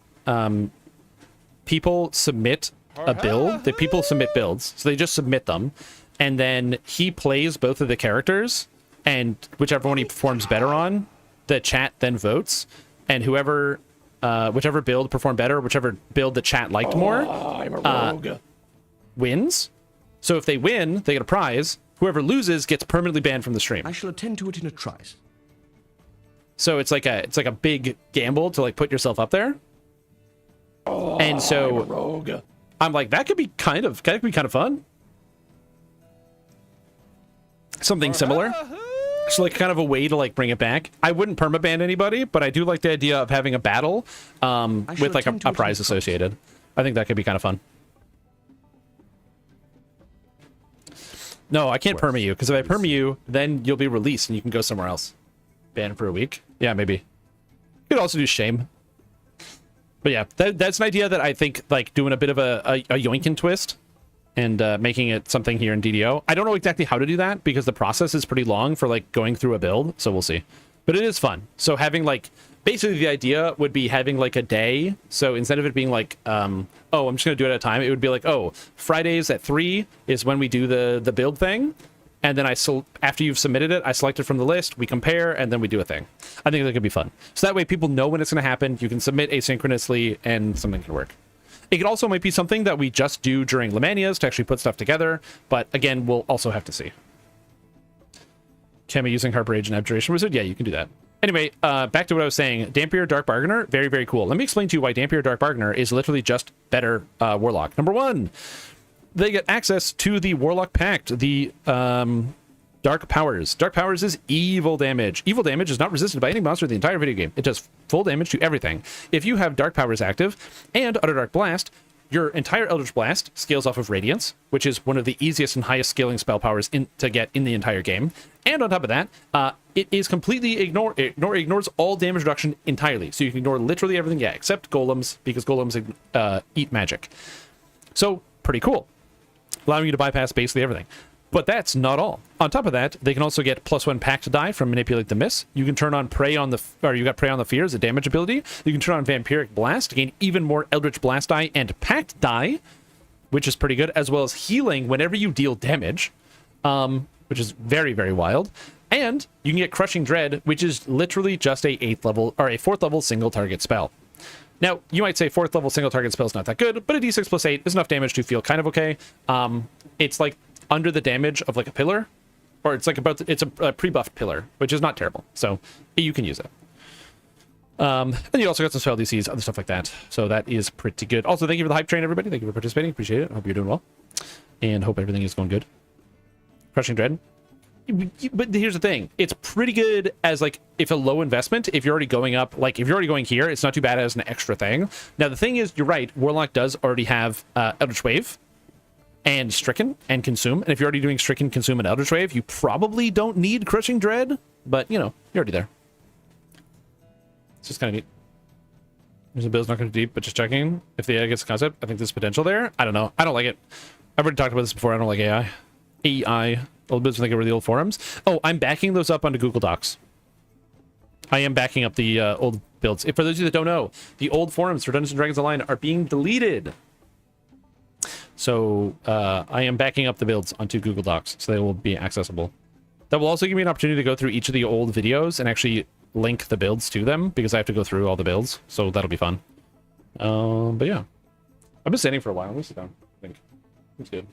A: people submit a build. That people submit builds, so they just submit them, and then he plays both of the characters, and whichever one he performs better on, the chat then votes, and whichever build performed better, whichever build the chat liked more,
D: I'm a rogue.
A: wins. So if they win, they get a prize. Whoever loses gets permanently banned from the stream.
D: I shall attend to it in a trice.
A: So it's like a big gamble to like put yourself up there. And so
D: Rogue.
A: I'm like, that could be kind of fun. Something similar. So like kind of a way to like bring it back. I wouldn't permaban anybody, but I do like the idea of having a battle with like a prize associated. I think that could be kind of fun. No, I can't perma you, because if I perma you, then you'll be released and you can go somewhere else. Banned for a week. Yeah, maybe. You could also do shame. But yeah, that's an idea that I think like doing a bit of a yoinkin twist and making it something here in DDO. I don't know exactly how to do that because the process is pretty long for like going through a build, so we'll see. But it is fun. So having like basically the idea would be having like a day. So instead of it being like oh, I'm just gonna do it at a time, it would be like, oh, Fridays at 3 is when we do the build thing, and then after you've submitted it, I select it from the list, we compare, and then we do a thing. I think that could be fun. So that way people know when it's gonna happen. You can submit asynchronously and something can work. It could also might be something that we just do during Lemanias to actually put stuff together, but again, we'll also have to see. Can we using Harper Age and Abjuration Wizard? Yeah, you can do that. Anyway, back to what I was saying. Dhampir Dark Bargainer, very, very cool. Let me explain to you why Dhampir Dark Bargainer is literally just better Warlock. Number one, they get access to the Warlock Pact, the Dark Powers. Dark Powers is evil damage. Evil damage is not resisted by any monster in the entire video game. It does full damage to everything. If you have Dark Powers active and Underdark Blast, your entire Eldritch Blast scales off of Radiance, which is one of the easiest and highest scaling spell powers to get in the entire game. And on top of that, it is completely ignores all damage reduction entirely. So you can ignore literally everything, yeah, except golems, because golems eat magic. So pretty cool, allowing you to bypass basically everything. But that's not all. On top of that, they can also get +1 Pact die from Manipulate the Miss. You can turn on Prey on you got Prey on the Fear as a damage ability. You can turn on Vampiric Blast to gain even more Eldritch Blast die and Pact die, which is pretty good, as well as healing whenever you deal damage, which is very, very wild. And you can get Crushing Dread, which is literally just a 4th level single target spell. Now, you might say 4th level single target spell is not that good, but a d6 + 8 is enough damage to feel kind of okay. It's like under the damage of like a pillar, or it's like it's a pre-buffed pillar, which is not terrible. So you can use it. And you also got some spell DCs, other stuff like that. So that is pretty good. Also, thank you for the hype train, everybody. Thank you for participating. Appreciate it. I hope you're doing well, and hope everything is going good. Crushing Dread. But here's the thing, it's pretty good as like if a low investment, if you're already going up, like if you're already going here, it's not too bad as an extra thing. Now the thing is, you're right, Warlock does already have Eldritch Wave and Stricken and Consume, and if you're already doing Stricken, Consume, and Eldritch Wave, you probably don't need Crushing Dread, but you know, you're already there. It's just kind of neat. There's a build's not going to deep, but just checking if the AI gets the concept. I think there's potential there. I don't know. I don't like it. I've already talked about this before. I don't like AI. Old builds think over the old forums. Oh, I'm backing those up onto Google Docs. I am backing up the old builds. For those of you that don't know, the old forums for Dungeons & Dragons Online are being deleted. So I am backing up the builds onto Google Docs, so they will be accessible. That will also give me an opportunity to go through each of the old videos and actually link the builds to them, because I have to go through all the builds, so that'll be fun. But yeah. I've been standing for a while. Let me sit down, I think. It's good.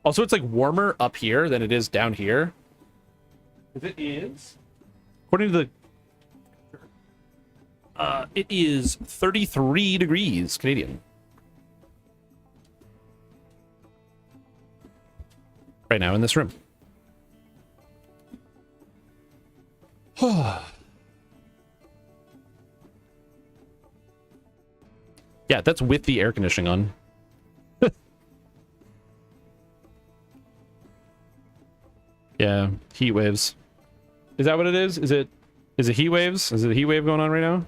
A: Also, it's like warmer up here than it is down here. If it is, according to the It is 33 degrees Canadian. Right now in this room. Yeah, that's with the air conditioning on. Yeah, heat waves. Is that what it is? Is it heat waves? Is it a heat wave going on right now?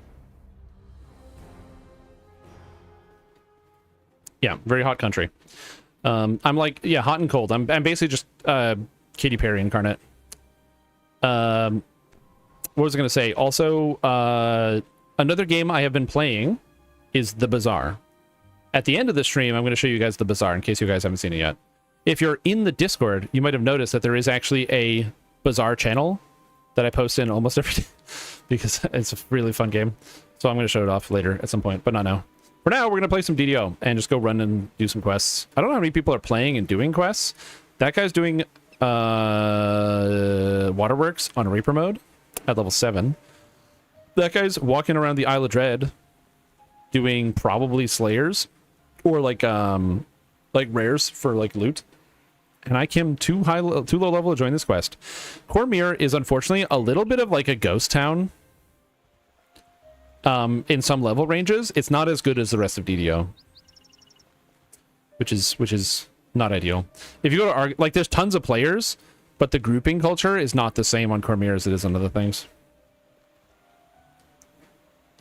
A: Yeah, very hot country. I'm like, yeah, hot and cold. I'm basically just Katy Perry incarnate. What was I going to say? Also, another game I have been playing is The Bazaar. At the end of the stream, I'm going to show you guys The Bazaar in case you guys haven't seen it yet. If you're in the Discord, you might have noticed that there is actually a Bazaar channel that I post in almost every day because it's a really fun game. So I'm going to show it off later at some point, but not now. For now, we're going to play some DDO and just go run and do some quests. I don't know how many people are playing and doing quests. That guy's doing Waterworks on Reaper mode at level 7. That guy's walking around the Isle of Dread doing probably Slayers or like rares for like loot. And I came too low level to join this quest. Cormyr is unfortunately a little bit of like a ghost town. In some level ranges, it's not as good as the rest of DDO, which is not ideal. If you go to like, there's tons of players, but the grouping culture is not the same on Cormyr as it is on other things.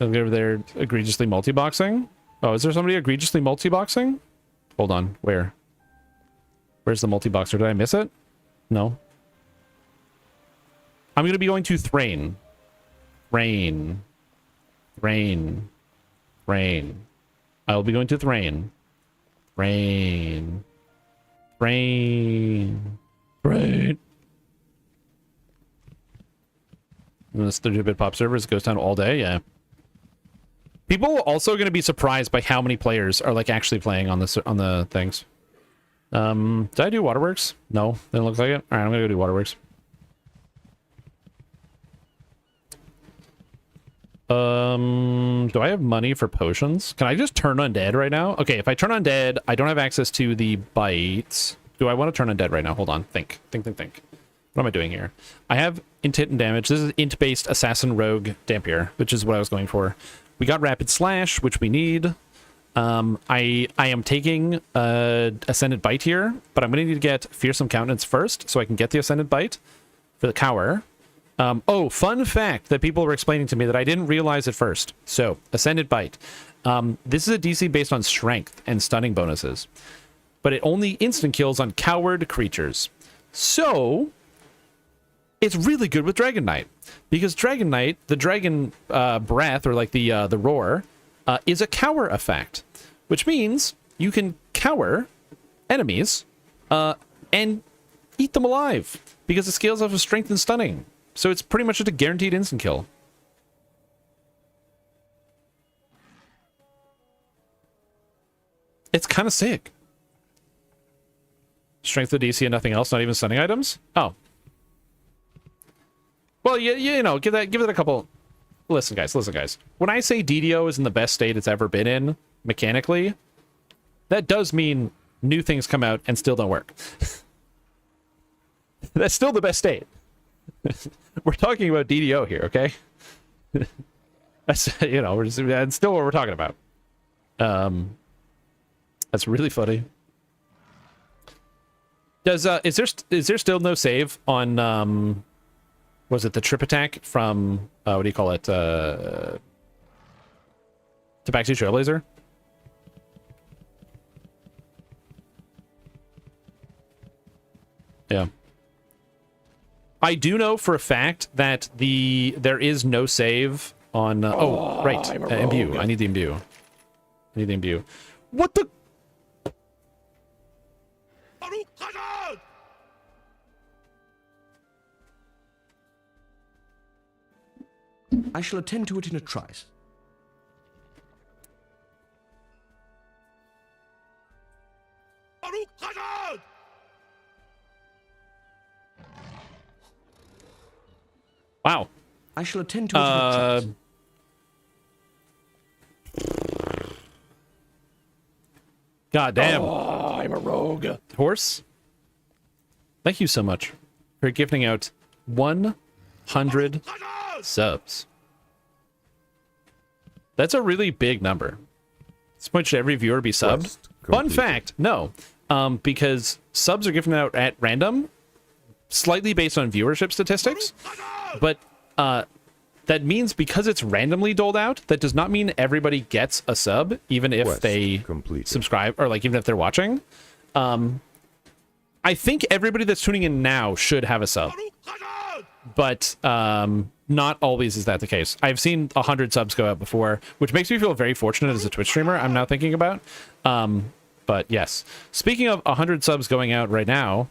A: Over there, egregiously multi-boxing. Oh, is there somebody egregiously multi-boxing? Hold on, where's the multi-boxer? Did I miss it? No. I'm gonna be going to Thrain. Thrain. I will be going to Thrain. Thrain. This 32-bit pop servers goes down all day, yeah. People are also going to be surprised by how many players are like actually playing on the things. Did I do Waterworks? No, didn't look like it. All right, I'm gonna go do Waterworks. Do I have money for potions? Can I just turn undead right now? Okay, if I turn undead, I don't have access to the bites. Do I want to turn undead right now? Hold on. Think. What am I doing here? I have int hit and damage. This is int-based assassin rogue Dampier, which is what I was going for. We got rapid slash, which we need. I am taking ascended bite here, but I'm going to need to get fearsome countenance first, so I can get the ascended bite for the cower. Oh, fun fact that people were explaining to me that I didn't realize at first. So, Ascended Bite. This is a DC based on strength and stunning bonuses, but it only instant kills on coward creatures. So, it's really good with Dragon Knight, because Dragon Knight, the dragon breath, or like the roar, is a cower effect, which means you can cower enemies and eat them alive, because it scales off of strength and stunning. So it's pretty much just a guaranteed instant kill. It's kind of sick. Strength of DC and nothing else, not even stunning items? Oh. Well, you know, give it a couple... Listen, guys. When I say DDO is in the best state it's ever been in, mechanically, that does mean new things come out and still don't work. That's still the best state. We're talking about DDO here, okay? That's, you know, that's still what we're talking about. That's really funny. Does is there still no save on was it the trip attack from what do you call it? Tabaxi Trailblazer? Yeah. I do know for a fact that there is no save on... imbue. I need the imbue. What the...
D: I shall attend to it in a trice.
A: Wow.
D: I shall attend to it in a trice.
A: God damn.
D: I'm a rogue.
A: Horse, thank you so much for gifting out 100 subs. That's a really big number. At this point, should every viewer be subbed?
C: Quest
A: Fun
C: completed.
A: fact, no. Because subs are given out at random, slightly based on viewership statistics. But that means because it's randomly doled out, that does not mean everybody gets a sub, even if
C: Quest
A: they
C: completed.
A: subscribe, or like even if they're watching. I think everybody that's tuning in now should have a sub. But not always is that the case. I've seen 100 subs go out before, which makes me feel very fortunate as a Twitch streamer, I'm now thinking about. But yes. Speaking of 100 subs going out right now,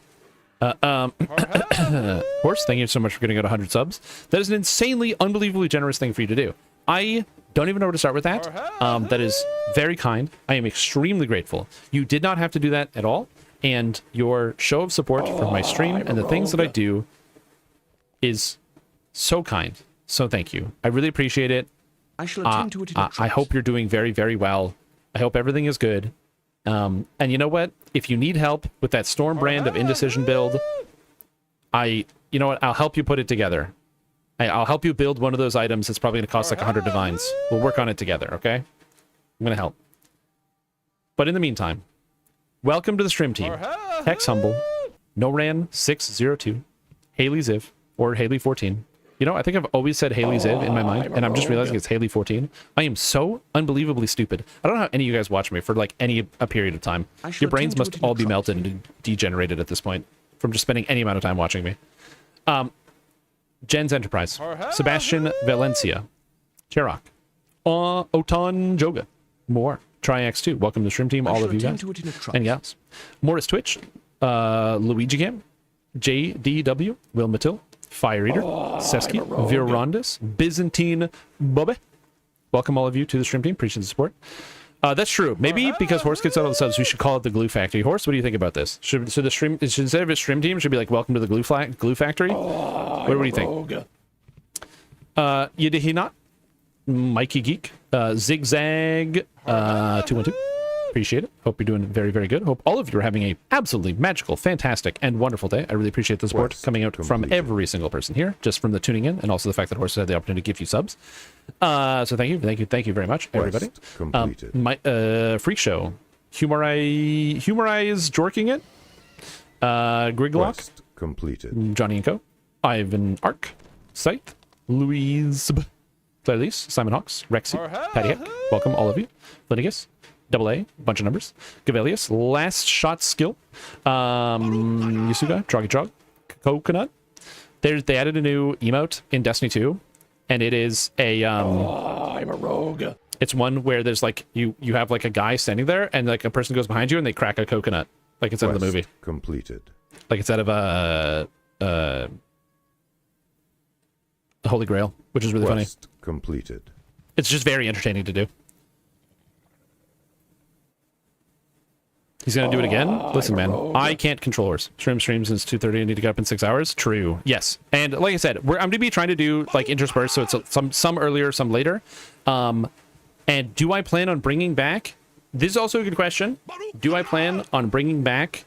A: Horse, thank you so much for getting out 100 subs. That is an insanely, unbelievably generous thing for you to do. I don't even know where to start with that. That is very kind. I am extremely grateful. You did not have to do that at all. And your show of support for my stream and the things that I do is so kind. So thank you. I really appreciate it.
D: I shall attend to it in a trice.
A: I hope you're doing very, very well. I hope everything is good. And you know what? If you need help with that Storm brand of Indecision build, you know what? I'll help you put it together. I'll help you build one of those items. It's probably going to cost like 100 divines. We'll work on it together, okay? I'm going to help. But in the meantime, welcome to the stream team. Hex Humble, Noran602, Haley Ziv, or Haley14. You know, I think I've always said Haley Ziv in my mind, and I'm just realizing it's Haley14. I am so unbelievably stupid. I don't know how any of you guys watch me for like a period of time. Your brains must all be melted and degenerated at this point from just spending any amount of time watching me. Jen's Enterprise, Sebastian Valencia, Cherok, Otan Joga, more, Triax2. Welcome to the stream team, all of you guys. And yes, Morris Twitch, Luigi Gam, JDW, Will Matil, Fire Eater, Seski, Virondis, Byzantine Bobbe. Welcome all of you to the stream team. Appreciate the support. That's true. Maybe because Horse gets out all the subs, we should call it the Glue Factory. Horse, what do you think about this? So the stream, instead of a stream team, should be like, welcome to the Glue Factory? What do you think? Yedehinat, Mikey Geek, Zigzag, 212. Appreciate it. Hope you're doing very, very good. Hope all of you are having a absolutely magical, fantastic, and wonderful day. I really appreciate the support
C: Quest
A: coming out from
C: completed.
A: every single person here, just from the tuning in, and also the fact that Horse had the opportunity to give you subs. So thank you very much, everybody.
C: Quest completed.
A: My Freak Show, Humorize Jorking it, Griglock,
C: Quest completed.
A: Johnny and Co, Ivan Ark, Scythe, Louise, Clarice, Simon Hawks, Rexy, Patty Heck, welcome all of you, Linigus, Double A, bunch of numbers, Gavelius, Last Shot Skill, Yusuga, Droggy Drog, Coconut. They added a new emote in Destiny 2, and it is a
D: I'm a rogue.
A: it's one where there's like you have like a guy standing there, and like a person goes behind you and they crack a coconut, like it's out of the movie,
C: Completed.
A: like it's out of the Holy Grail, which is really funny.
C: Quest completed.
A: It's just very entertaining to do. He's gonna do it again? Listen, man, I can't control Horse. Stream since 2:30. I need to get up in 6 hours. True. Yes. And like I said, I'm gonna be trying to do like interspersed, so it's some earlier, some later. And do I plan on bringing back? This is also a good question. Do I plan on bringing back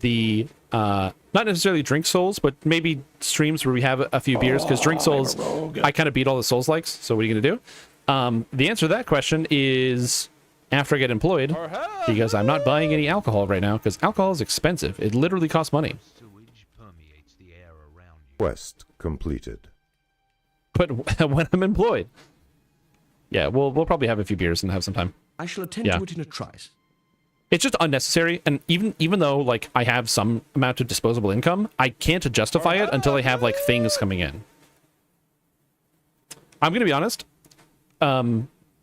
A: the not necessarily Drink Souls, but maybe streams where we have a few beers? Because Drink Souls, I kind of beat all the Souls likes. So what are you gonna do? The answer to that question is after I get employed, because I'm not buying any alcohol right now, because alcohol is expensive. It literally costs money.
E: Sewage permeates the air around you.
C: Quest completed.
A: But when I'm employed, yeah, we'll probably have a few beers and have some time.
D: I shall attend
A: Yeah.
D: to it in a trice.
A: It's just unnecessary, and even though like I have some amount of disposable income, I can't justify it until I have like things coming in. I'm gonna be honest.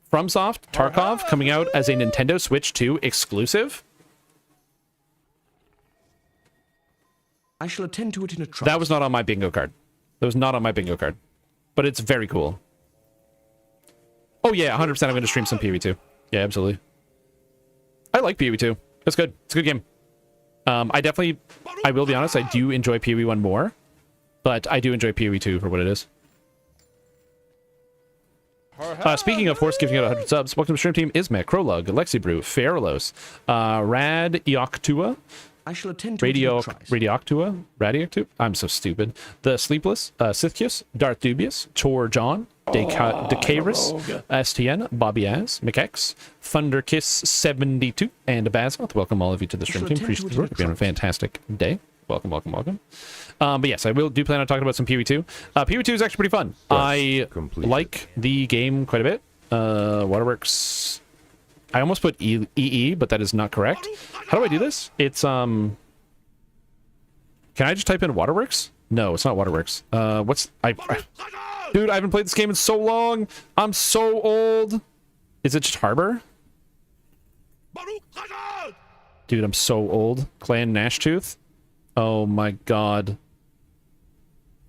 A: FromSoft Tarkov coming out as a Nintendo Switch 2 exclusive.
D: I shall attend to it in a trice.
A: That was not on my bingo card. That was not on my bingo card. But it's very cool. Oh yeah, 100% I'm going to stream some PoE2. Yeah, absolutely. I like PoE2. That's good. It's a good game. I will be honest, I do enjoy PoE1 more. But I do enjoy PoE2 for what it is. Speaking of Horse giving out 100 subs, welcome to the stream team Ismet, Krolug, Alexibrew, Fairlos, Rad Ioctua,
D: I shall attend to it in a trice.
A: Radioactua? I'm so stupid. The Sleepless, Sithkius, Darth Dubious, Tor John, Decaris, STN, Bobby Az, McX, Thunderkiss 72, and Bazoth. Welcome all of you to the stream team. Appreciate the work. It's been a fantastic day. Welcome, welcome, welcome. But yes, I do plan on talking about some PoE2. PoE2 is actually pretty fun. I like the game quite a bit. Waterworks. I almost put EE, but that is not correct. How do I do this? It's Can I just type in Waterworks? No, it's not Waterworks. Dude, I haven't played this game in so long. I'm so old. Is it just Harbor? Dude, I'm so old. Clan Gnashtooth. Oh my god.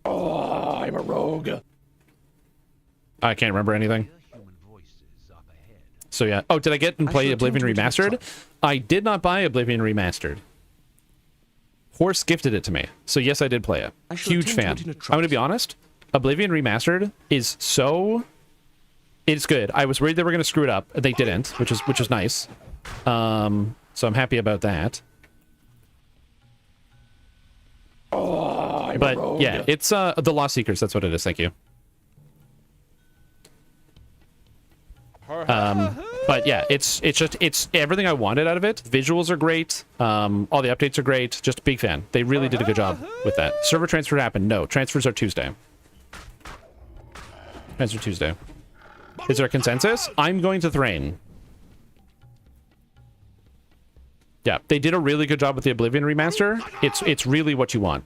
D: Oh, I'm a rogue.
A: I can't remember anything.
E: Your human voice is up ahead.
A: So yeah. Oh, did I get and play
D: shall
A: Oblivion
D: attend to it in a
A: Remastered?
D: trice.
A: I did not buy Oblivion Remastered. Horse gifted it to me. So yes, I did play it.
D: I shall
A: Huge fan.
D: attend to it in a
A: I'm going to
D: trice.
A: be honest. Oblivion Remastered is so... It's good. I was worried they were going to screw it up. They didn't, which is nice. So I'm happy about that. But yeah, it's The Lost Seekers. That's what it is. Thank you. But yeah, it's everything I wanted out of it. Visuals are great. All the updates are great. Just a big fan. They really did a good job with that. Server transfer happened. No, transfers are Tuesday. Transfer Tuesday. Is there a consensus? I'm going to Thrain. Yeah, they did a really good job with the Oblivion remaster. It's really what you want.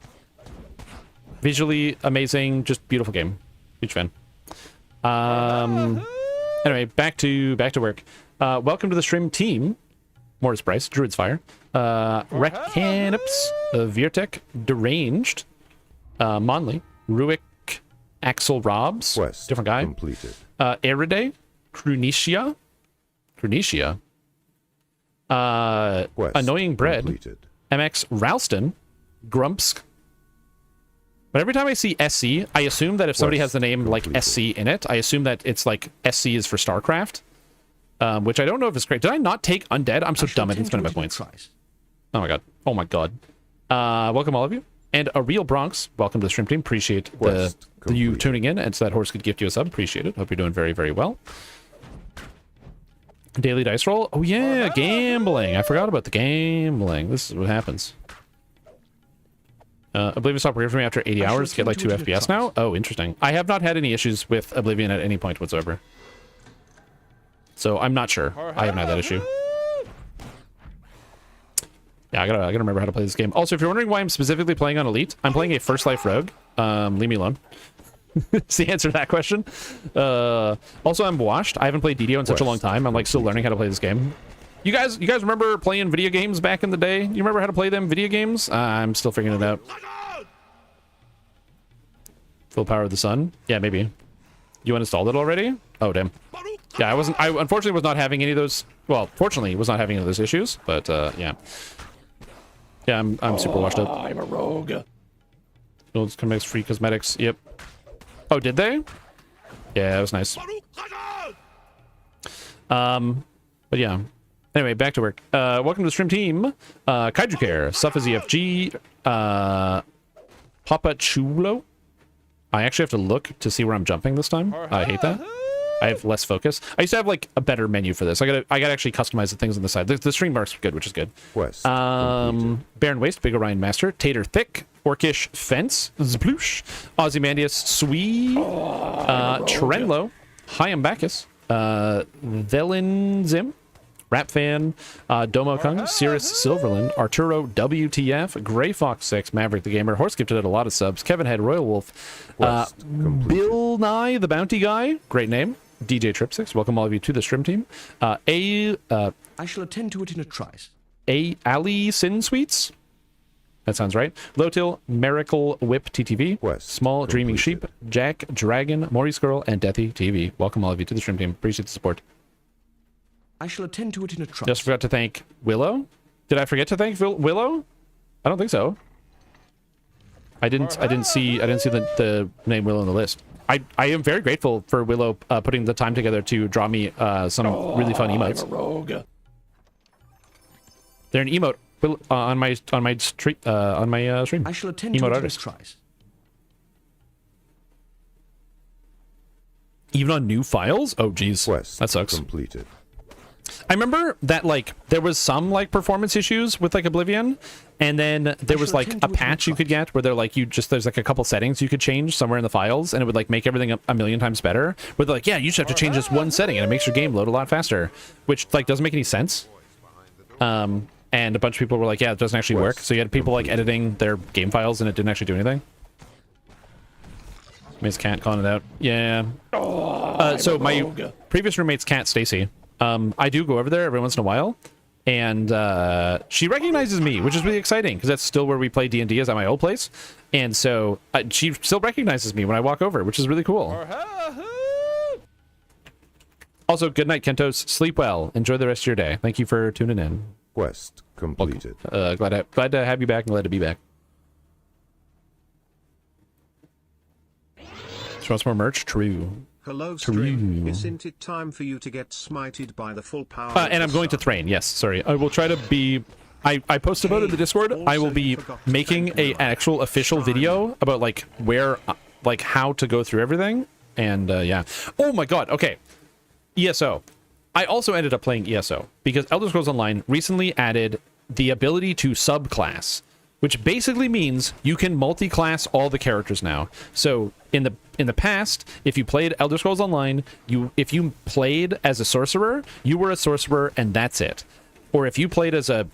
A: Visually amazing, just beautiful game. Huge fan. Anyway, back to work. Welcome to the stream team. Mortis Bryce, Druid's Fire, Recanips, Virtek, Deranged, Monley, Ruick, Axel Robs,
C: Quest
A: different guy.
C: completed.
A: Eriday, Crunicia,
C: Quest
A: Annoying Bread,
C: completed.
A: MX Ralston, Grumpsk. But every time I see SC, I assume that if somebody has the name like
C: completed.
A: SC in it, I assume that it's like SC is for StarCraft, which I don't know if it's great. Did I not take Undead? I'm so dumb I didn't spend my points. Oh my god. Oh my god. Welcome all of you. And a real Bronx, welcome to the stream team. Appreciate you
C: completed.
A: tuning in, and so that horse could gift you a sub. Appreciate it. Hope you're doing very, very well. Daily dice roll. Oh yeah, gambling. I forgot about the gambling. This is what happens. Oblivion stopped working for me after 80 hours. Get like 2 FPS now. Oh, interesting. I have not had any issues with Oblivion at any point whatsoever. So I'm not sure. I haven't had that issue. Yeah, I gotta remember how to play this game. Also, if you're wondering why I'm specifically playing on Elite, I'm playing a First Life Rogue. Leave me alone. It's the answer to that question. Also, I'm washed. I haven't played DDO in such a long time. I'm like still learning how to play this game. You guys remember playing video games back in the day? You remember how to play them video games? I'm still figuring it out. Full Power of the Sun? Yeah, maybe. You uninstalled it already? Oh, damn. Yeah, I unfortunately was not having any of those. Well, fortunately, was not having any of those issues, but yeah. Yeah, I'm super washed up.
D: I'm a rogue.
A: Builds commits free cosmetics. Yep. Oh, did they? Yeah, that was nice. But yeah. Anyway, back to work. Welcome to the stream team. Kaiju Care, Suffaz EFG, Papa Chulo. I actually have to look to see where I'm jumping this time. I hate that. I have less focus. I used to have like a better menu for this. I gotta actually customize the things on the side. The string marks are good, which is good.
C: Quest completed.
A: Baron Waste, Big Orion Master, Tater Thick, Orcish Fence, Zploosh, Ozymandias Swee, Trenlo, Hyambacus, Velinzim, Rapfan, Domo Kung, Cirrus Silverland, Arturo WTF, Grey Fox 6, Maverick the Gamer, Horse gifted at a lot of subs, Kevin Head, Royal Wolf,
C: Quest completed.
A: Bill Nye the Bounty Guy, great name, DJ Trip 6, welcome all of you to the stream team,
D: I shall attend to it in a trice.
A: Ali Sin Sweets, that sounds right, Lotil, Miracle Whip TTV,
C: Quest
A: Small Dreaming
C: completed.
A: Sheep, Jack Dragon, Maurice Girl, and Deathy TV. Welcome all of you to the stream team. Appreciate the support.
D: I shall attend to it in a trice.
A: Just forgot to thank Willow. Did I forget to thank Willow? I don't think so. I didn't see the name Willow on the list. I am very grateful for Willow putting the time together to draw me some really fun emotes.
D: I'm a rogue.
A: They're an emote on my stream.
D: I shall attend to
A: Emote
D: it in
A: artist.
D: its tries.
A: Even on new files? Oh, geez.
C: Quest
A: That sucks.
C: completed.
A: I remember that, like, there was some, like, performance issues with, like, Oblivion, and then there was,
D: shall
A: like,
D: attend
A: a
D: to it in
A: patch you could
D: trust.
A: get where they're, like, there's, like, a couple settings you could change somewhere in the files, and it would, like, make everything a million times better. Where they're like, yeah, you just have to change this one setting, and it makes your game load a lot faster, which, like, doesn't make any sense. And a bunch of people were like, yeah, it doesn't actually work. So you had people, like, editing their game files, and it didn't actually do anything. Miss Cat calling it out. Yeah. So my previous roommate's cat, Stacy, I do go over there every once in a while, and she recognizes me, which is really exciting because that's still where we play D&D is at my old place, and so she still recognizes me when I walk over, which is really cool. Also, good night, Kentos. Sleep well. Enjoy the rest of your day. Thank you for tuning in.
C: Quest completed.
A: Glad to have you back and glad to be back. She wants more merch? True.
B: Hello, stream. Isn't it time for you to get smited by the full power? of
A: And
B: the
A: I'm going to
B: sun?
A: Thrain, yes, sorry. I will try to be... I posted about it in the Discord. I will be making an actual official video about, like, where, like, how to go through everything. And, yeah. Oh my god, okay. ESO. I also ended up playing ESO, because Elder Scrolls Online recently added the ability to subclass, which basically means you can multi-class all the characters now. So in the past, if you played Elder Scrolls Online, if you played as a sorcerer, you were a sorcerer and that's it. Or if you played as a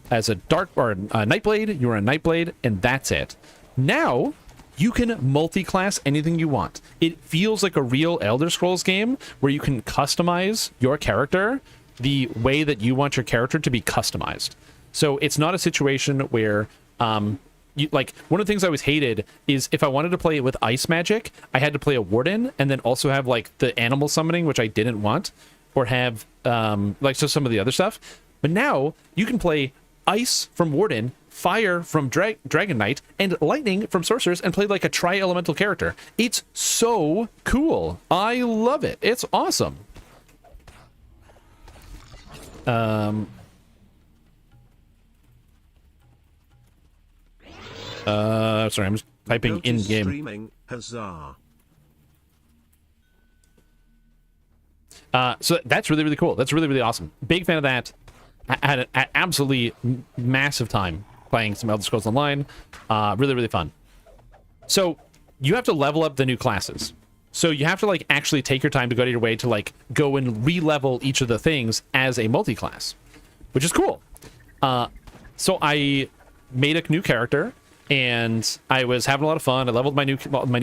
A: dark or a Nightblade, you were a Nightblade and that's it. Now you can multi-class anything you want. It feels like a real Elder Scrolls game where you can customize your character the way that you want your character to be customized. So it's not a situation where like, one of the things I always hated is if I wanted to play it with ice magic, I had to play a warden and then also have, like, the animal summoning, which I didn't want, or have like, so some of the other stuff. But now you can play ice from warden, fire from dragon knight, and lightning from sorcerers, and play like a tri-elemental character. It's so cool. I love it. It's awesome. Sorry, I'm just typing in
B: Notice
A: game.
B: Streaming, huzzah.
A: So that's really, really cool. That's really, really awesome. Big fan of that. I had an absolutely massive time playing some Elder Scrolls Online. Really, really fun. So you have to level up the new classes. So you have to, like, actually take your time to go to your way to, like, go and re-level each of the things as a multi-class, which is cool. So I made a new character, and I was having a lot of fun. I leveled my new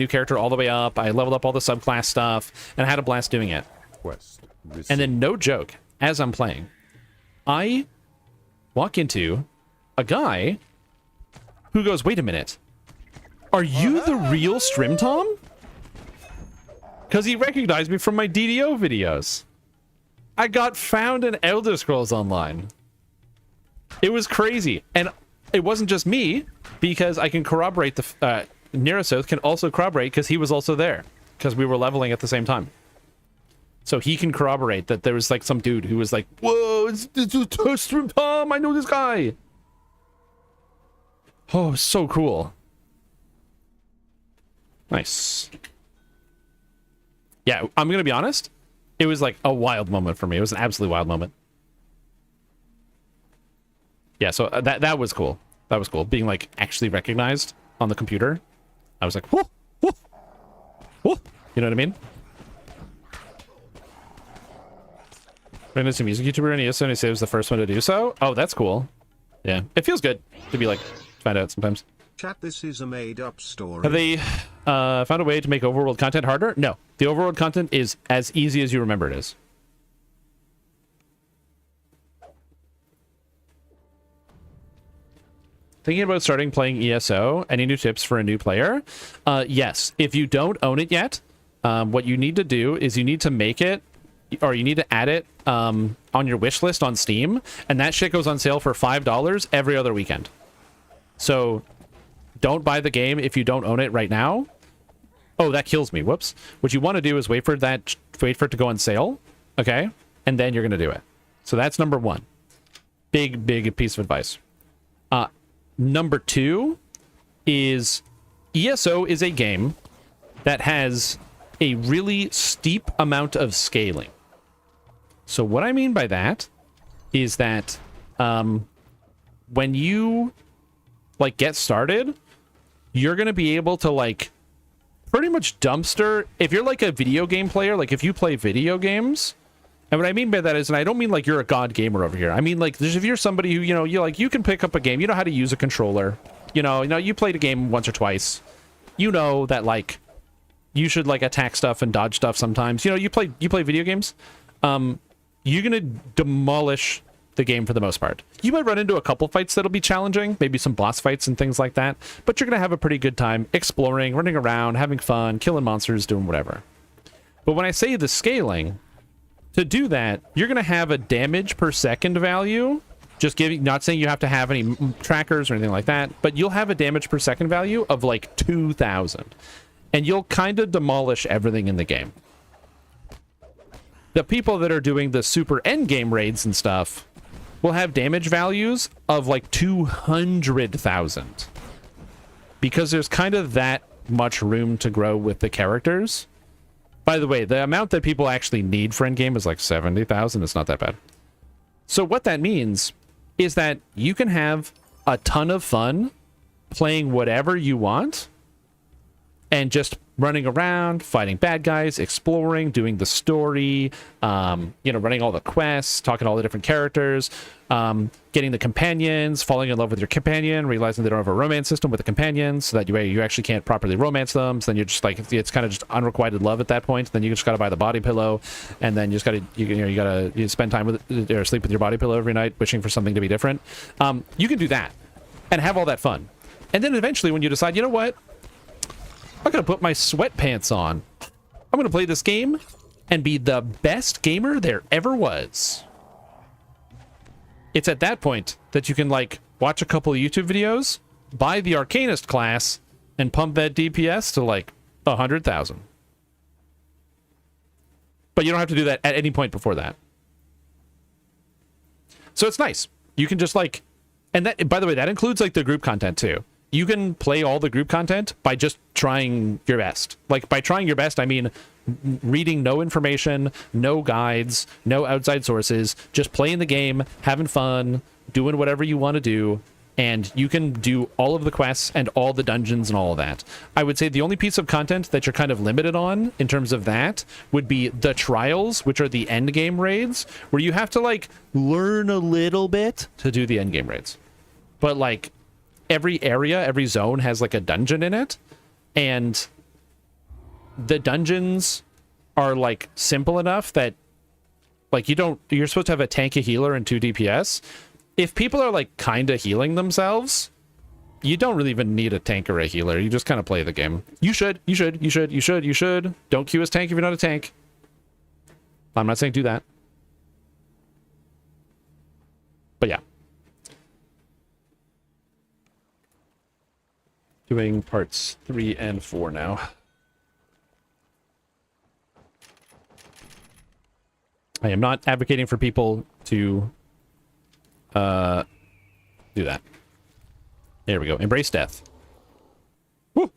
A: character all the way up. I leveled up all the subclass stuff, and I had a blast doing it.
C: Quest received.
A: And then, no joke, as I'm playing, I walk into a guy who goes, wait a minute, are you the real Strimtom? Because he recognized me from my DDO videos. I got found in Elder Scrolls Online. It was crazy. And it wasn't just me, because I can corroborate the... Nerosoth can also corroborate because he was also there. Because we were leveling at the same time. So he can corroborate that there was, like, some dude who was like, whoa, it's Strimtom, I know this guy. Oh, so cool. Nice. Yeah, I'm gonna be honest. It was like a wild moment for me. It was an absolutely wild moment. Yeah, so that was cool. That was cool. Being, like, actually recognized on the computer. I was like, whoa, whoa, whoa. You know what I mean? There's a music YouTuber in ESO, and he said he was the first one to do so. Oh, that's cool. Yeah, it feels good to be, like, find out sometimes.
B: Chat, this is a made-up story.
A: Have they found a way to make overworld content harder? No. The overworld content is as easy as you remember it is. Thinking about starting playing ESO? Any new tips for a new player? Yes. If you don't own it yet, what you need to do is you need to make it, or you need to add it on your wish list on Steam, and that shit goes on sale for $5 every other weekend. So don't buy the game if you don't own it right now. Oh, that kills me. Whoops. What you want to do is wait for it to go on sale, okay? And then you're going to do it. So that's number one. Big piece of advice. Number two is ESO is a game that has a really steep amount of scaling. So what I mean by that is that when you like get started, you're going to be able to like pretty much dumpster. If you're like a video game player, like if you play video games, and what I mean by that is, and I don't mean like you're a god gamer over here. I mean like if you're somebody who, you know, you can pick up a game, you know how to use a controller, you know, you played a game once or twice, you know that like you should like attack stuff and dodge stuff sometimes. You know, you play video games. You're gonna demolish the game for the most part. You might run into a couple fights that'll be challenging, maybe some boss fights and things like that, but you're gonna have a pretty good time exploring, running around, having fun, killing monsters, doing whatever. But when I say the scaling, to do that, you're gonna have a damage per second value. Just giving, not saying you have to have any trackers or anything like that, but you'll have a damage per second value of like 2,000, and you'll kind of demolish everything in the game. The people that are doing the super end game raids and stuff will have damage values of like 200,000, because there's kind of that much room to grow with the characters. By the way, the amount that people actually need for endgame is like 70,000. It's not that bad. So what that means is that you can have a ton of fun playing whatever you want and just running around, fighting bad guys, exploring, doing the story, you know, running all the quests, talking to all the different characters, getting the companions, falling in love with your companion, realizing they don't have a romance system with the companions, so that you actually can't properly romance them. So then you're just like, it's kind of just unrequited love at that point. Then you just got to buy the body pillow, and then you just got to, you got to spend time with it, or sleep with your body pillow every night, wishing for something to be different. You can do that and have all that fun. And then eventually when you decide, you know what? I'm gonna put my sweatpants on. I'm gonna play this game and be the best gamer there ever was. It's at that point that you can like watch a couple of YouTube videos, buy the Arcanist class, and pump that DPS to like 100,000. But you don't have to do that at any point before that. So it's nice. You can just like, and that, by the way, that includes like the group content too. You can play all the group content by just trying your best. Like, by trying your best, I mean reading no information, no guides, no outside sources, just playing the game, having fun, doing whatever you want to do, and you can do all of the quests and all the dungeons and all of that. I would say the only piece of content that you're kind of limited on in terms of that would be the trials, which are the end game raids, where you have to, like, learn a little bit to do the end game raids. But, like, every area, every zone has like a dungeon in it, and the dungeons are like simple enough that like you're supposed to have a tank, a healer, and 2 DPS. If people are like kind of healing themselves, you don't really even need a tank or a healer. You just kind of play the game. You should. Don't queue as tank if you're not a tank. I'm not saying do that. But yeah. Doing parts 3 and 4 now. I am not advocating for people to do that. There we go. Embrace death. Woo!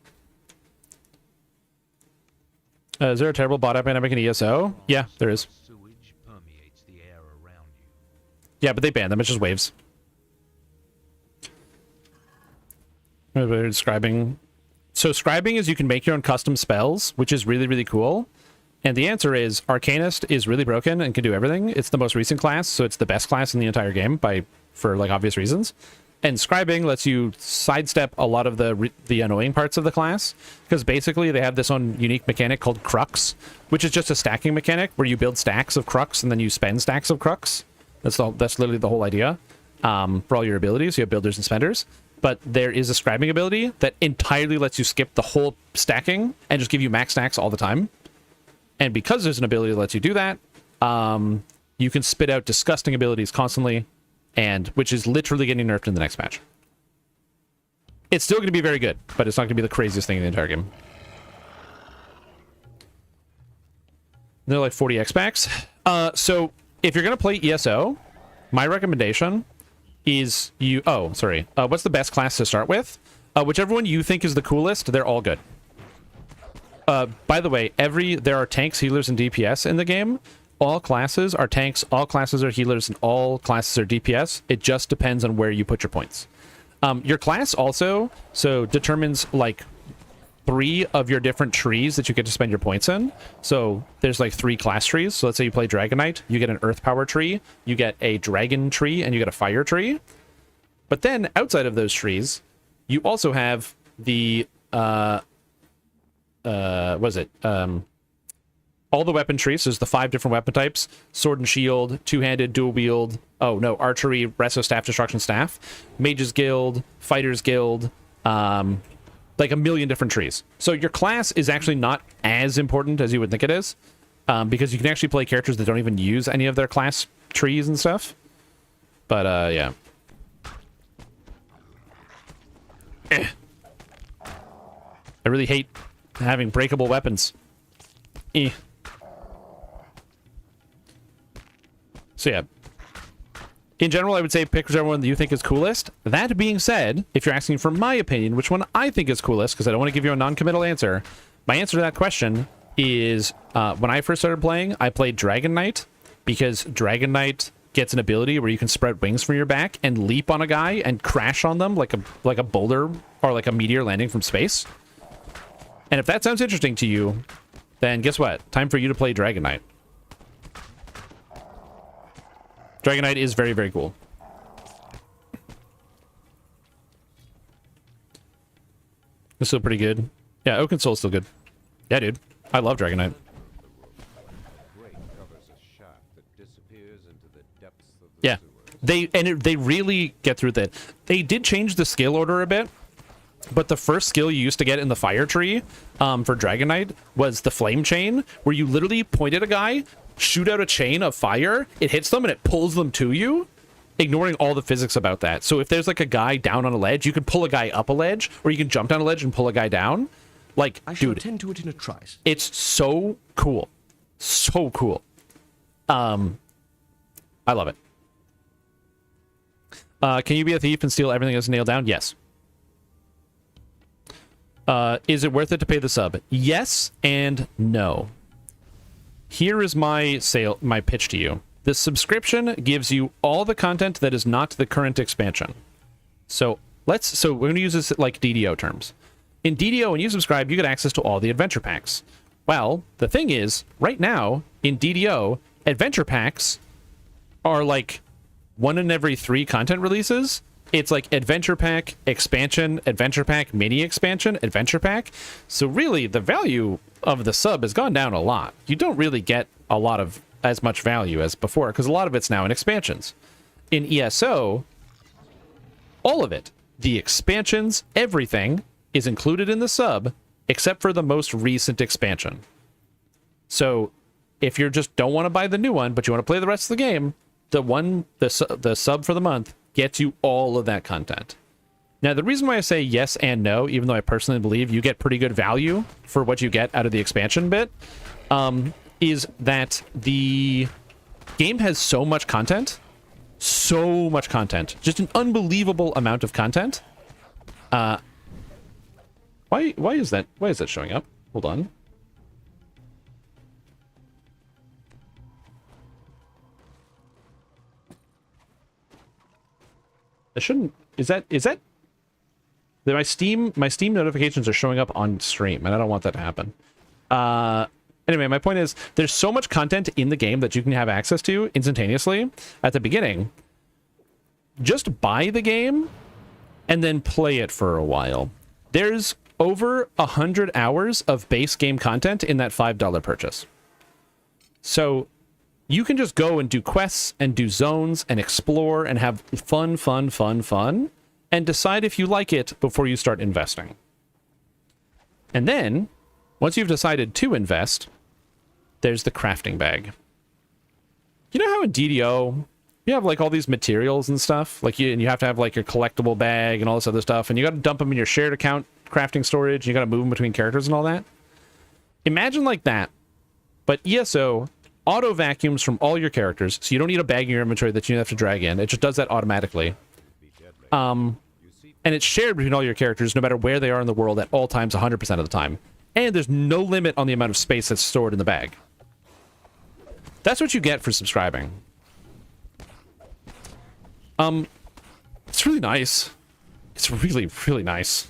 A: Is there a terrible bot epidemic in ESO? Yeah, there is.
E: Sewage permeates the air around you.
A: Yeah, but they ban them. It's just waves. Scribing. So scribing is you can make your own custom spells, which is really, really cool. And the answer is Arcanist is really broken and can do everything. It's the most recent class, so it's the best class in the entire game for like obvious reasons. And scribing lets you sidestep a lot of the annoying parts of the class, because basically they have this own unique mechanic called Crux, which is just a stacking mechanic where you build stacks of Crux and then you spend stacks of Crux. That's literally the whole idea for all your abilities. You have builders and spenders. But there is a scribing ability that entirely lets you skip the whole stacking and just give you max stacks all the time. And because there's an ability that lets you do that, you can spit out disgusting abilities constantly, and which is literally getting nerfed in the next patch. It's still going to be very good, but it's not going to be the craziest thing in the entire game. They're like 40x packs. So if you're gonna play ESO, my recommendation is you. Oh, sorry. What's the best class to start with? Whichever one you think is the coolest. They're all good. By the way, there are tanks, healers, and DPS in the game. All classes are tanks, all classes are healers, and all classes are DPS. It just depends on where you put your points. Your class also determines like 3 of your different trees that you get to spend your points in. So there's like 3 class trees. So let's say you play Dragon Knight, you get an Earth Power tree, you get a Dragon tree, and you get a Fire tree. But then outside of those trees, you also have the what is it? All the weapon trees. So there's the 5 different weapon types: sword and shield, two-handed, dual wield. Oh no, archery, resto staff, destruction staff, mages guild, fighters guild, like a million different trees. So your class is actually not as important as you would think it is, because you can actually play characters that don't even use any of their class trees and stuff. But yeah. I really hate having breakable weapons. So yeah. In general, I would say pick whichever one that you think is coolest. That being said, if you're asking for my opinion, which one I think is coolest, because I don't want to give you a non-committal answer, my answer to that question is when I first started playing, I played Dragon Knight, because Dragon Knight gets an ability where you can spread wings from your back and leap on a guy and crash on them like a boulder or like a meteor landing from space. And if that sounds interesting to you, then guess what? Time for you to play Dragon Knight. Dragon Knight is very, very cool. It's still pretty good. Yeah, Oaken Soul's still good. Yeah, dude. I love Dragon Knight. Yeah. They really get through that. They did change the skill order a bit, but the first skill you used to get in the fire tree for Dragon Knight was the flame chain, where you literally point at a guy, shoot out a chain of fire, it hits them and it pulls them to you, ignoring all the physics about that. So if there's like a guy down on a ledge, you can pull a guy up a ledge, or you can jump down a ledge and pull a guy down. Like,
D: I shall
A: dude,
D: attend to it in a trice.
A: it's so cool. So cool. I love it. Can you be a thief and steal everything that's nailed down? Yes. Is it worth it to pay the sub? Yes and no. Here is my pitch to you. The subscription gives you all the content that is not the current expansion. So we're going to use this like DDO terms. In DDO, when you subscribe, you get access to all the adventure packs. Well, the thing is, right now in DDO, adventure packs are like 1 in every 3 content releases. It's like adventure pack, expansion, adventure pack, mini expansion, adventure pack. So really, the value of the sub has gone down a lot. You don't really get a lot of as much value as before, because a lot of it's now in expansions. In ESO, all of it, the expansions, everything is included in the sub, except for the most recent expansion. So if you just don't want to buy the new one, but you want to play the rest of the game, the sub for the month gets you all of that content. Now, the reason why I say yes and no, even though I personally believe you get pretty good value for what you get out of the expansion bit, is that the game has so much content, just an unbelievable amount of content. Why is that showing up? Hold on. I shouldn't. Is that my Steam notifications are showing up on stream, and I don't want that to happen. Anyway, my point is, there's so much content in the game that you can have access to instantaneously at the beginning. Just buy the game and then play it for a while. There's over 100 hours of base game content in that $5 purchase. So you can just go and do quests and do zones and explore and have fun, and decide if you like it before you start investing. And then, once you've decided to invest, there's the crafting bag. You know how in DDO, you have like all these materials and stuff? Like you have to have like your collectible bag and all this other stuff, and you got to dump them in your shared account crafting storage, and you got to move them between characters and all that? Imagine like that, But ESO auto vacuums from all your characters, so you don't need a bag in your inventory that you have to drag in. It just does that automatically. And it's shared between all your characters no matter where they are in the world at all times 100% of the time. And there's no limit on the amount of space that's stored in the bag. That's what you get for subscribing. It's really nice. It's really, really nice.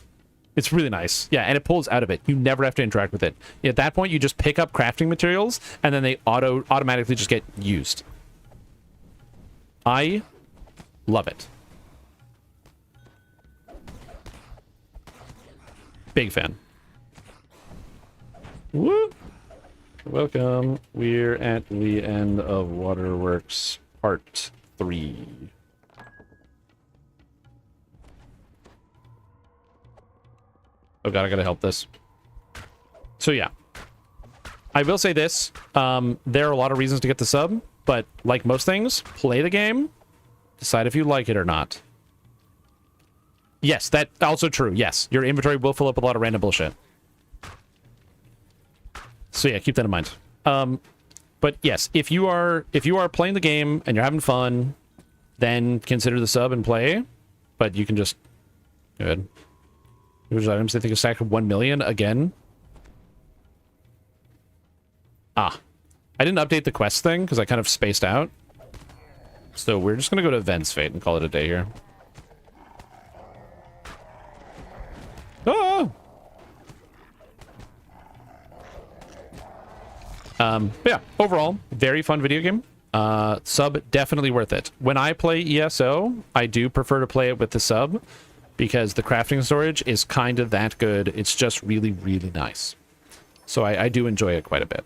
A: It's really nice. Yeah, and it pulls out of it. You never have to interact with it. At that point, you just pick up crafting materials, and then they automatically just get used. I love it. Big fan. Woo! Welcome. We're at the end of Waterworks Part 3. Oh god, I gotta help this. So yeah. I will say this. There are a lot of reasons to get the sub, but like most things, play the game, decide if you like it or not. Yes, that's also true. Yes, your inventory will fill up with a lot of random bullshit. So yeah, keep that in mind. But yes, if you are playing the game and you're having fun, then consider the sub and play. But you can just go ahead. Which items they think a stack of 1 million again? Ah, I didn't update the quest thing because I kind of spaced out. So we're just gonna go to Events Fate and call it a day here. Oh! But yeah, overall, very fun video game. Sub, definitely worth it. When I play ESO, I do prefer to play it with the sub because the crafting storage is kind of that good. It's just really, really nice. So I do enjoy it quite a bit.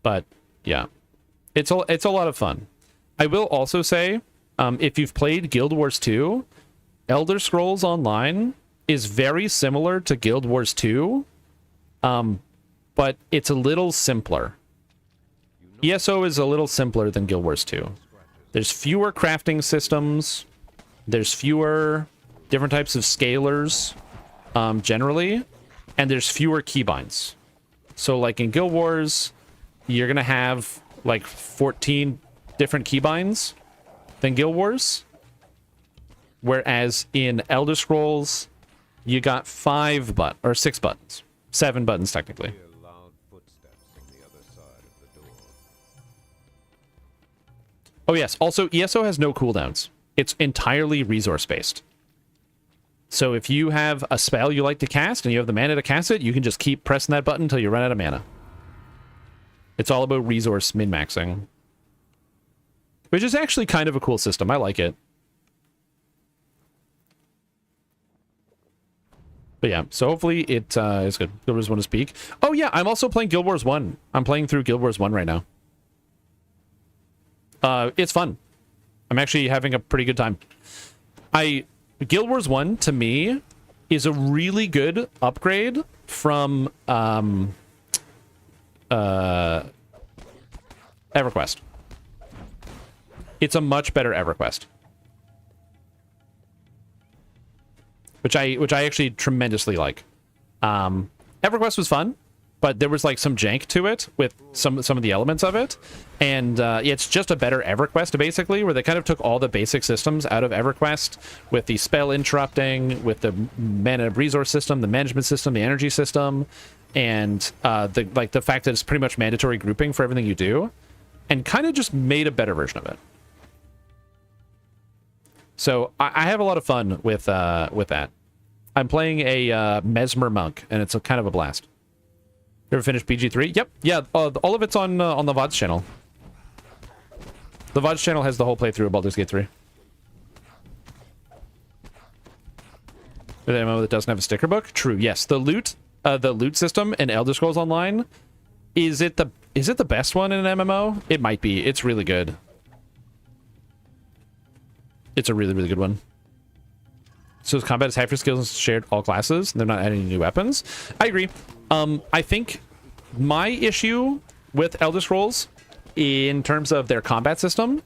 A: But yeah, it's a lot of fun. I will also say, if you've played Guild Wars 2, Elder Scrolls Online is very similar to Guild Wars 2, but it's a little simpler. ESO is a little simpler than Guild Wars 2. There's fewer crafting systems. There's fewer different types of scalars, generally, and there's fewer keybinds. So like in Guild Wars, you're gonna have like 14 different keybinds than Guild Wars, whereas in Elder Scrolls, you got 6 buttons, 7 buttons technically. Oh yes, also ESO has no cooldowns. It's entirely resource based. So if you have a spell you like to cast and you have the mana to cast it, you can just keep pressing that button until you run out of mana. It's all about resource min-maxing. Which is actually kind of a cool system. I like it. But yeah, so hopefully it is good. Guild Wars 1 to speak. Oh yeah, I'm also playing Guild Wars 1. I'm playing through Guild Wars 1 right now. It's fun. I'm actually having a pretty good time. Guild Wars 1, to me, is a really good upgrade from EverQuest. It's a much better EverQuest. Which I actually tremendously like. EverQuest was fun, but there was like some jank to it with some of the elements of it. And it's just a better EverQuest, basically, where they kind of took all the basic systems out of EverQuest with the spell interrupting, with the mana resource system, the management system, the energy system, and the fact that it's pretty much mandatory grouping for everything you do, and kind of just made a better version of it. So I have a lot of fun with that. I'm playing a Mesmer Monk, and it's kind of a blast. You ever finished BG3? Yep. Yeah, all of it's on the VODs channel. The VODs channel has the whole playthrough of Baldur's Gate 3. The MMO that doesn't have a sticker book? True, yes. The loot system in Elder Scrolls Online, is it the best one in an MMO? It might be. It's really good. It's a really, really good one. So combat is half your skills and shared all classes. They're not adding new weapons. I agree. I think my issue with Elder Scrolls in terms of their combat system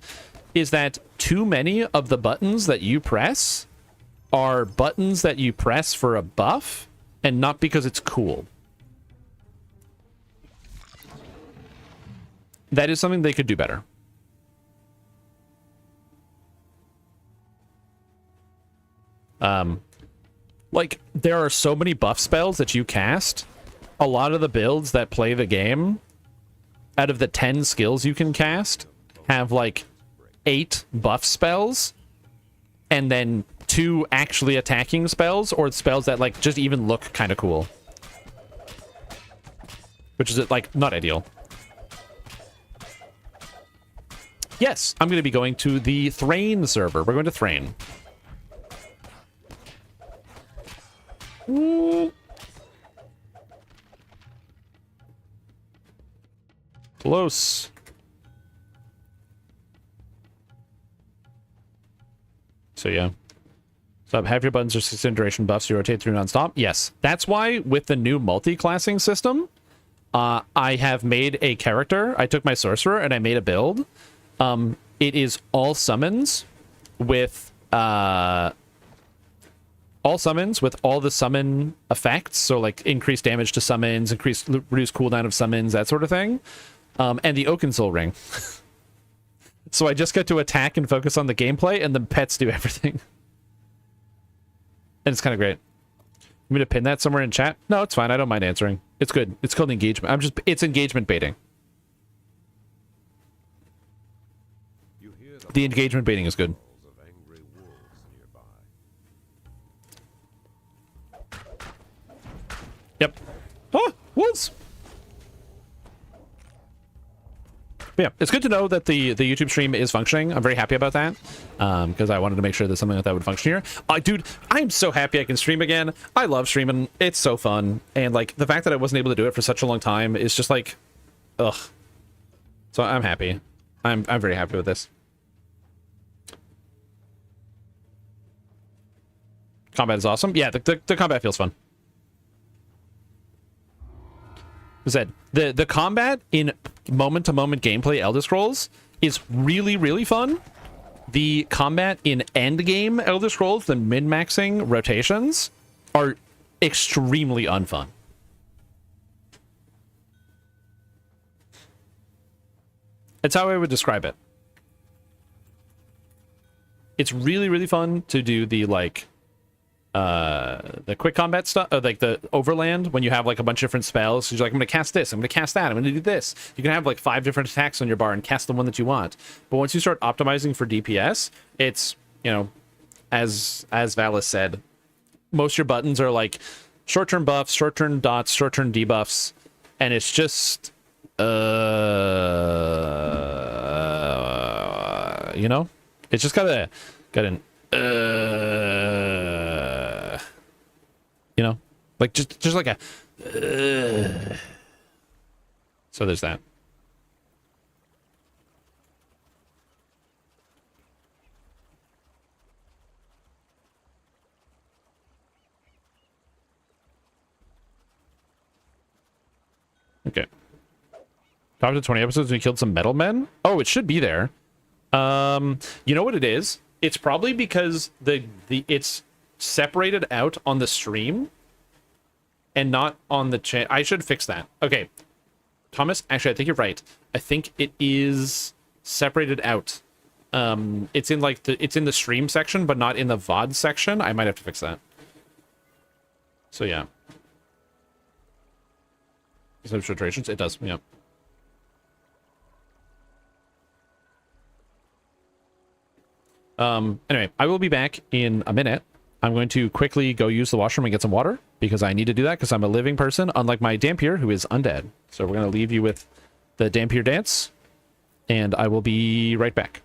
A: is that too many of the buttons that you press are buttons that you press for a buff and not because it's cool. That is something they could do better. Like, there are so many buff spells that you cast. A lot of the builds that play the game, out of the 10 skills you can cast, have like 8 buff spells, and then 2 actually attacking spells, or spells that like just even look kind of cool. Which is like not ideal. Yes, I'm going to be going to the Thrain server. We're going to Thrain. Ooh. Close. So yeah. So have your buttons or 6 duration buffs you rotate through nonstop. Yes, that's why with the new multi-classing system, I have made a character. I took my sorcerer and I made a build. It is all summons with all the summon effects. So like increased damage to summons, reduce cooldown of summons, that sort of thing. And the Oakensoul ring. So I just get to attack and focus on the gameplay, and the pets do everything. And it's kind of great. You want me to pin that somewhere in chat? No, it's fine. I don't mind answering. It's good. It's called engagement. It's engagement baiting. The engagement baiting is good. Yep. Oh, wolves! But yeah, it's good to know that the YouTube stream is functioning. I'm very happy about that, because I wanted to make sure that something like that would function here. Dude, I'm so happy I can stream again. I love streaming. It's so fun. And like the fact that I wasn't able to do it for such a long time is just like, ugh. So I'm happy. I'm very happy with this. Combat is awesome. Yeah, the combat feels fun. Said the combat in moment-to-moment gameplay Elder Scrolls is really, really fun. The combat in endgame Elder Scrolls, the min-maxing rotations, are extremely unfun. That's how I would describe it. It's really, really fun to do the like the quick combat stuff, like the overland, when you have like a bunch of different spells. So you're like, I'm gonna cast this, I'm gonna cast that, I'm gonna do this. You can have like 5 different attacks on your bar and cast the one that you want. But once you start optimizing for DPS, it's, you know, as Valis said, most of your buttons are like short-term buffs, short-term dots, short-term debuffs, and it's just you know, it's just got an you know, like just like a so there's that. Okay. Top to 20 episodes, we killed some metal men. Oh, it should be there. You know what it is? It's probably because it's separated out on the stream and not on the chat. I should fix that. Okay, Thomas, actually, I think you're right. I think it is separated out. It's in like it's in the stream section, but not in the VOD section. I might have to fix that. So yeah. Filtrations, it does. Yeah. Anyway, I will be back in a minute. I'm going to quickly go use the washroom and get some water, because I need to do that because I'm a living person, unlike my Dampier, who is undead. So we're going to leave you with the Dampier dance, and I will be right back.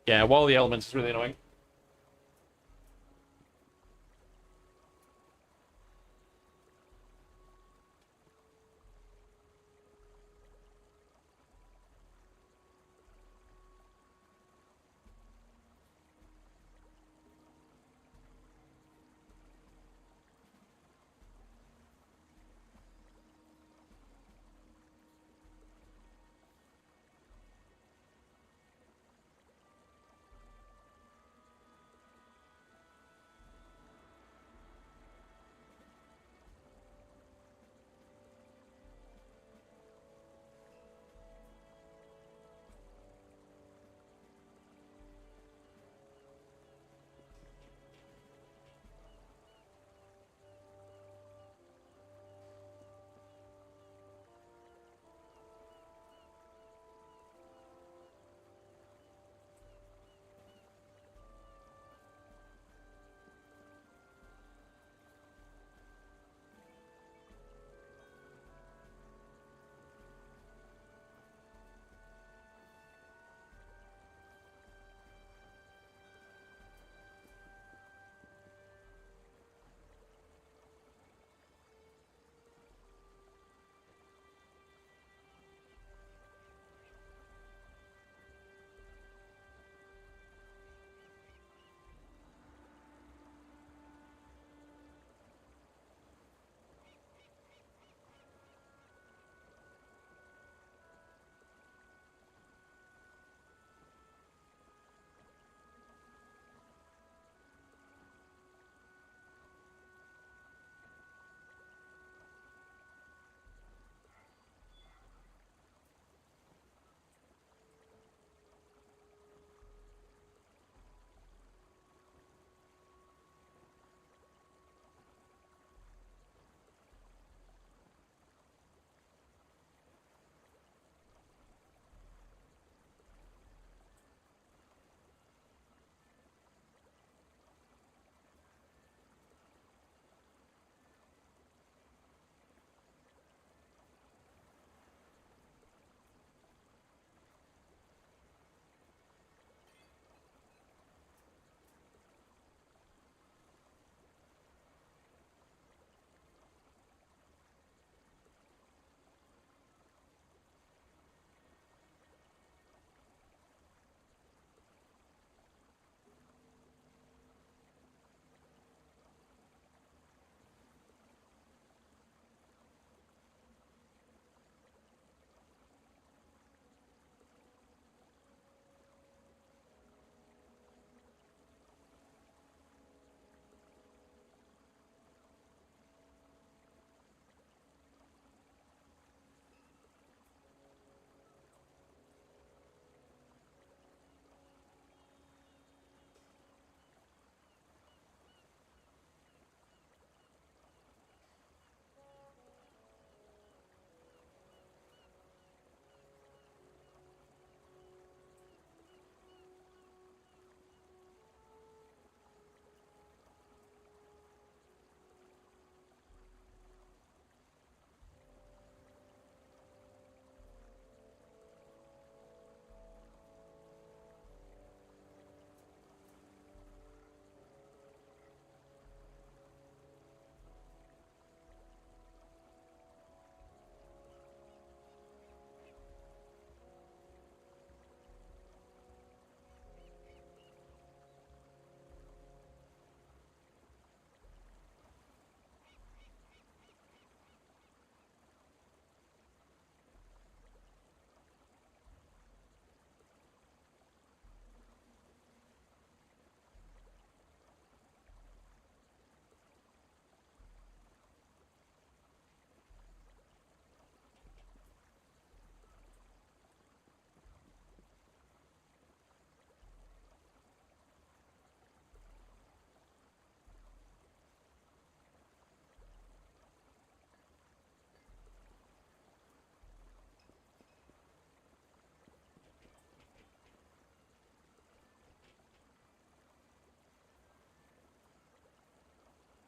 A: Yeah, Wall of the Elements is really annoying.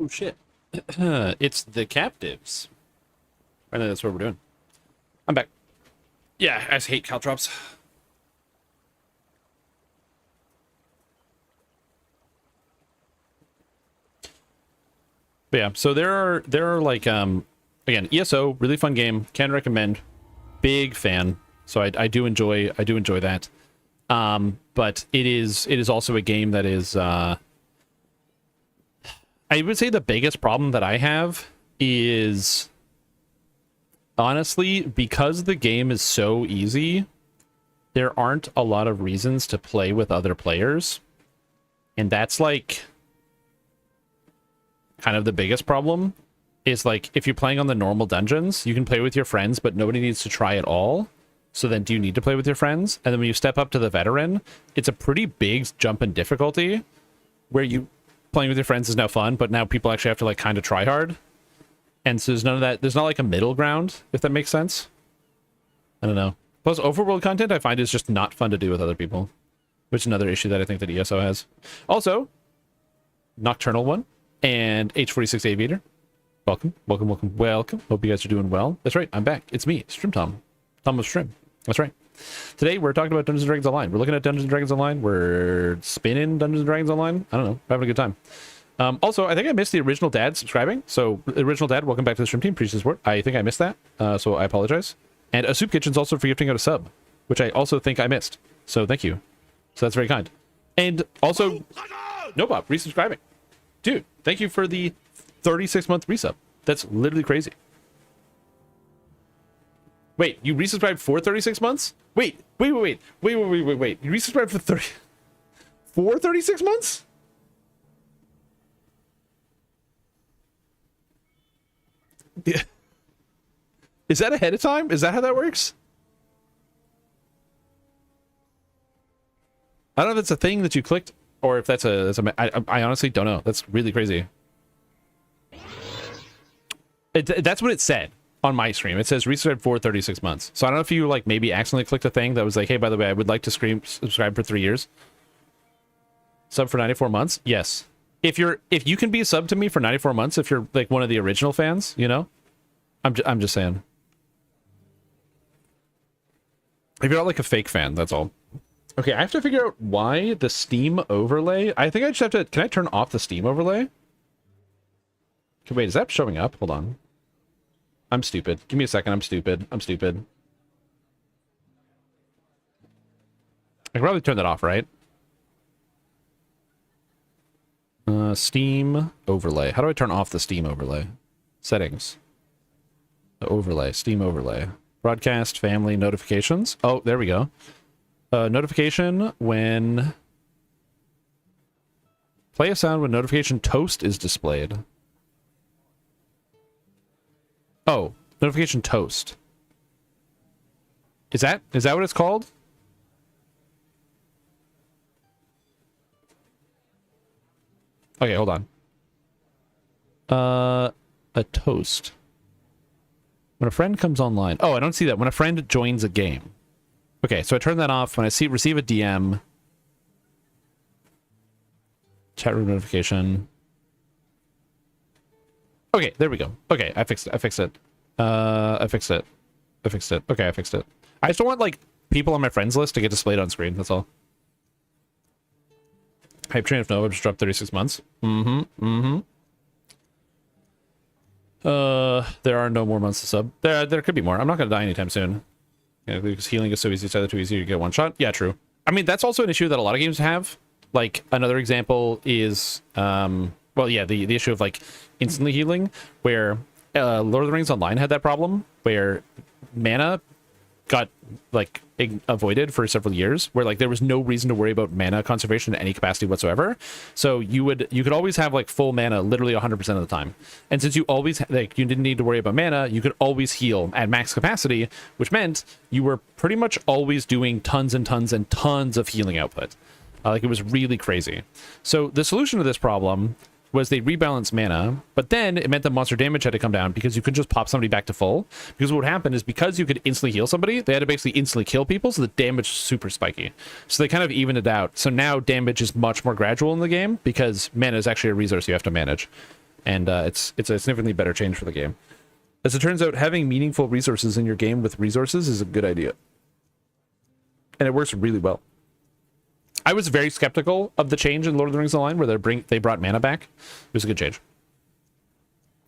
A: Oh shit. It's the captives. I think that's what we're doing. I'm back. Yeah, I just hate caltrops. But yeah, so there are like again, ESO, really fun game, can recommend. Big fan. So I do enjoy that. But it is also a game that is I would say the biggest problem that I have is honestly, because the game is so easy, there aren't a lot of reasons to play with other players. And that's like kind of the biggest problem is like if you're playing on the normal dungeons, you can play with your friends, but nobody needs to try at all. So then do you need to play with your friends? And then when you step up to the veteran, it's a pretty big jump in difficulty where you playing with your friends is now fun, but now people actually have to like kind of try hard. And so there's none of that. There's not like a middle ground, if that makes sense. I don't know. Plus overworld content I find is just not fun to do with other people, which is another issue that I think that ESO has. Also, Nocturnal One and H46 Aviator. Welcome. Hope you guys are doing well. That's right, I'm back. It's me, Strim Tom. Tom of Strim. That's right. Today we're talking about Dungeons & Dragons Online. We're looking at Dungeons & Dragons Online. We're spinning Dungeons & Dragons Online. I don't know. We're having a good time. Also, I think I missed the original dad subscribing. So, original dad, welcome back to the stream team. Appreciate the support. I think I missed that. So, I apologize. And A Soup Kitchen's also for gifting out a sub, which I also think I missed. So, thank you. So, that's very kind. And also, Nobop, resubscribing. Dude, thank you for the 36-month resub. That's literally crazy. Wait, you resubscribed for 36 months? Wait. You resubscribed for 36 months? Yeah. Is that ahead of time? Is that how that works? I don't know if it's a thing that you clicked or if that's I honestly don't know. That's really crazy. That's what it said on my stream. It says resubscribe for 36 months. So I don't know if you like maybe accidentally clicked a thing that was like, hey, by the way, I would like to subscribe for 3 years. Sub for 94 months? Yes. If you can be a sub to me for 94 months, if you're like one of the original fans, you know, I'm just saying. If you're not like a fake fan, that's all. Okay, I have to figure out why the Steam overlay. I think I just have to. Can I turn off the Steam overlay? Okay, wait, is that showing up? Hold on. I'm stupid. Give me a second. I'm stupid. I can probably turn that off, right? Steam overlay. How do I turn off the Steam overlay? Settings. The overlay. Steam overlay. Broadcast, family, notifications. Oh, there we go. Notification when... Play a sound when notification toast is displayed. Oh, notification toast. Is that what it's called? Okay, hold on. A toast. When a friend comes online. Oh, I don't see that. When a friend joins a game. Okay, so I turn that off when I receive a DM. Chat room notification. Okay, there we go. Okay, I fixed it. I fixed it. Okay, I fixed it. I just don't want, like, people on my friends list to get displayed on screen. That's all. Hype Train of Nova just dropped 36 months. There are no more months to sub. There could be more. I'm not going to die anytime soon. Yeah, because healing is so easy. It's either too easy to get one shot. Yeah, true. I mean, that's also an issue that a lot of games have. Like, another example is, well, yeah, the issue of, like, instantly healing, where Lord of the Rings Online had that problem, where mana got, like, avoided for several years, where, like, there was no reason to worry about mana conservation in any capacity whatsoever. So you could always have, like, full mana literally 100% of the time. And since you always, like, you didn't need to worry about mana, you could always heal at max capacity, which meant you were pretty much always doing tons and tons and tons of healing output. Like, it was really crazy. So the solution to this problem was they rebalanced mana, but then it meant that monster damage had to come down because you couldn't just pop somebody back to full. Because what would happen is because you could instantly heal somebody, they had to basically instantly kill people, so the damage is super spiky. So they kind of evened it out. So now damage is much more gradual in the game because mana is actually a resource you have to manage. and it's a significantly better change for the game. As it turns out, having meaningful resources in your game with resources is a good idea, and it works really well. I was very skeptical of the change in Lord of the Rings Online where they brought mana back. It was a good change.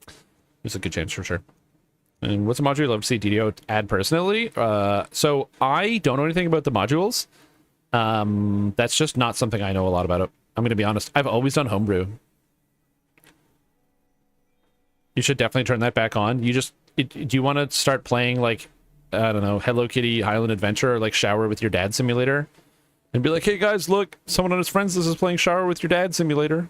A: It was a good change for sure. And what's a module you'd love to see DDO add personally? So I don't know anything about the modules. That's just not something I know a lot about it. I'm going to be honest. I've always done homebrew. You should definitely turn that back on. Do you want to start playing like, I don't know, Hello Kitty Highland Adventure, or like Shower with Your Dad Simulator? And be like, hey guys, look, someone on his friends list is playing Shower with Your Dad Simulator.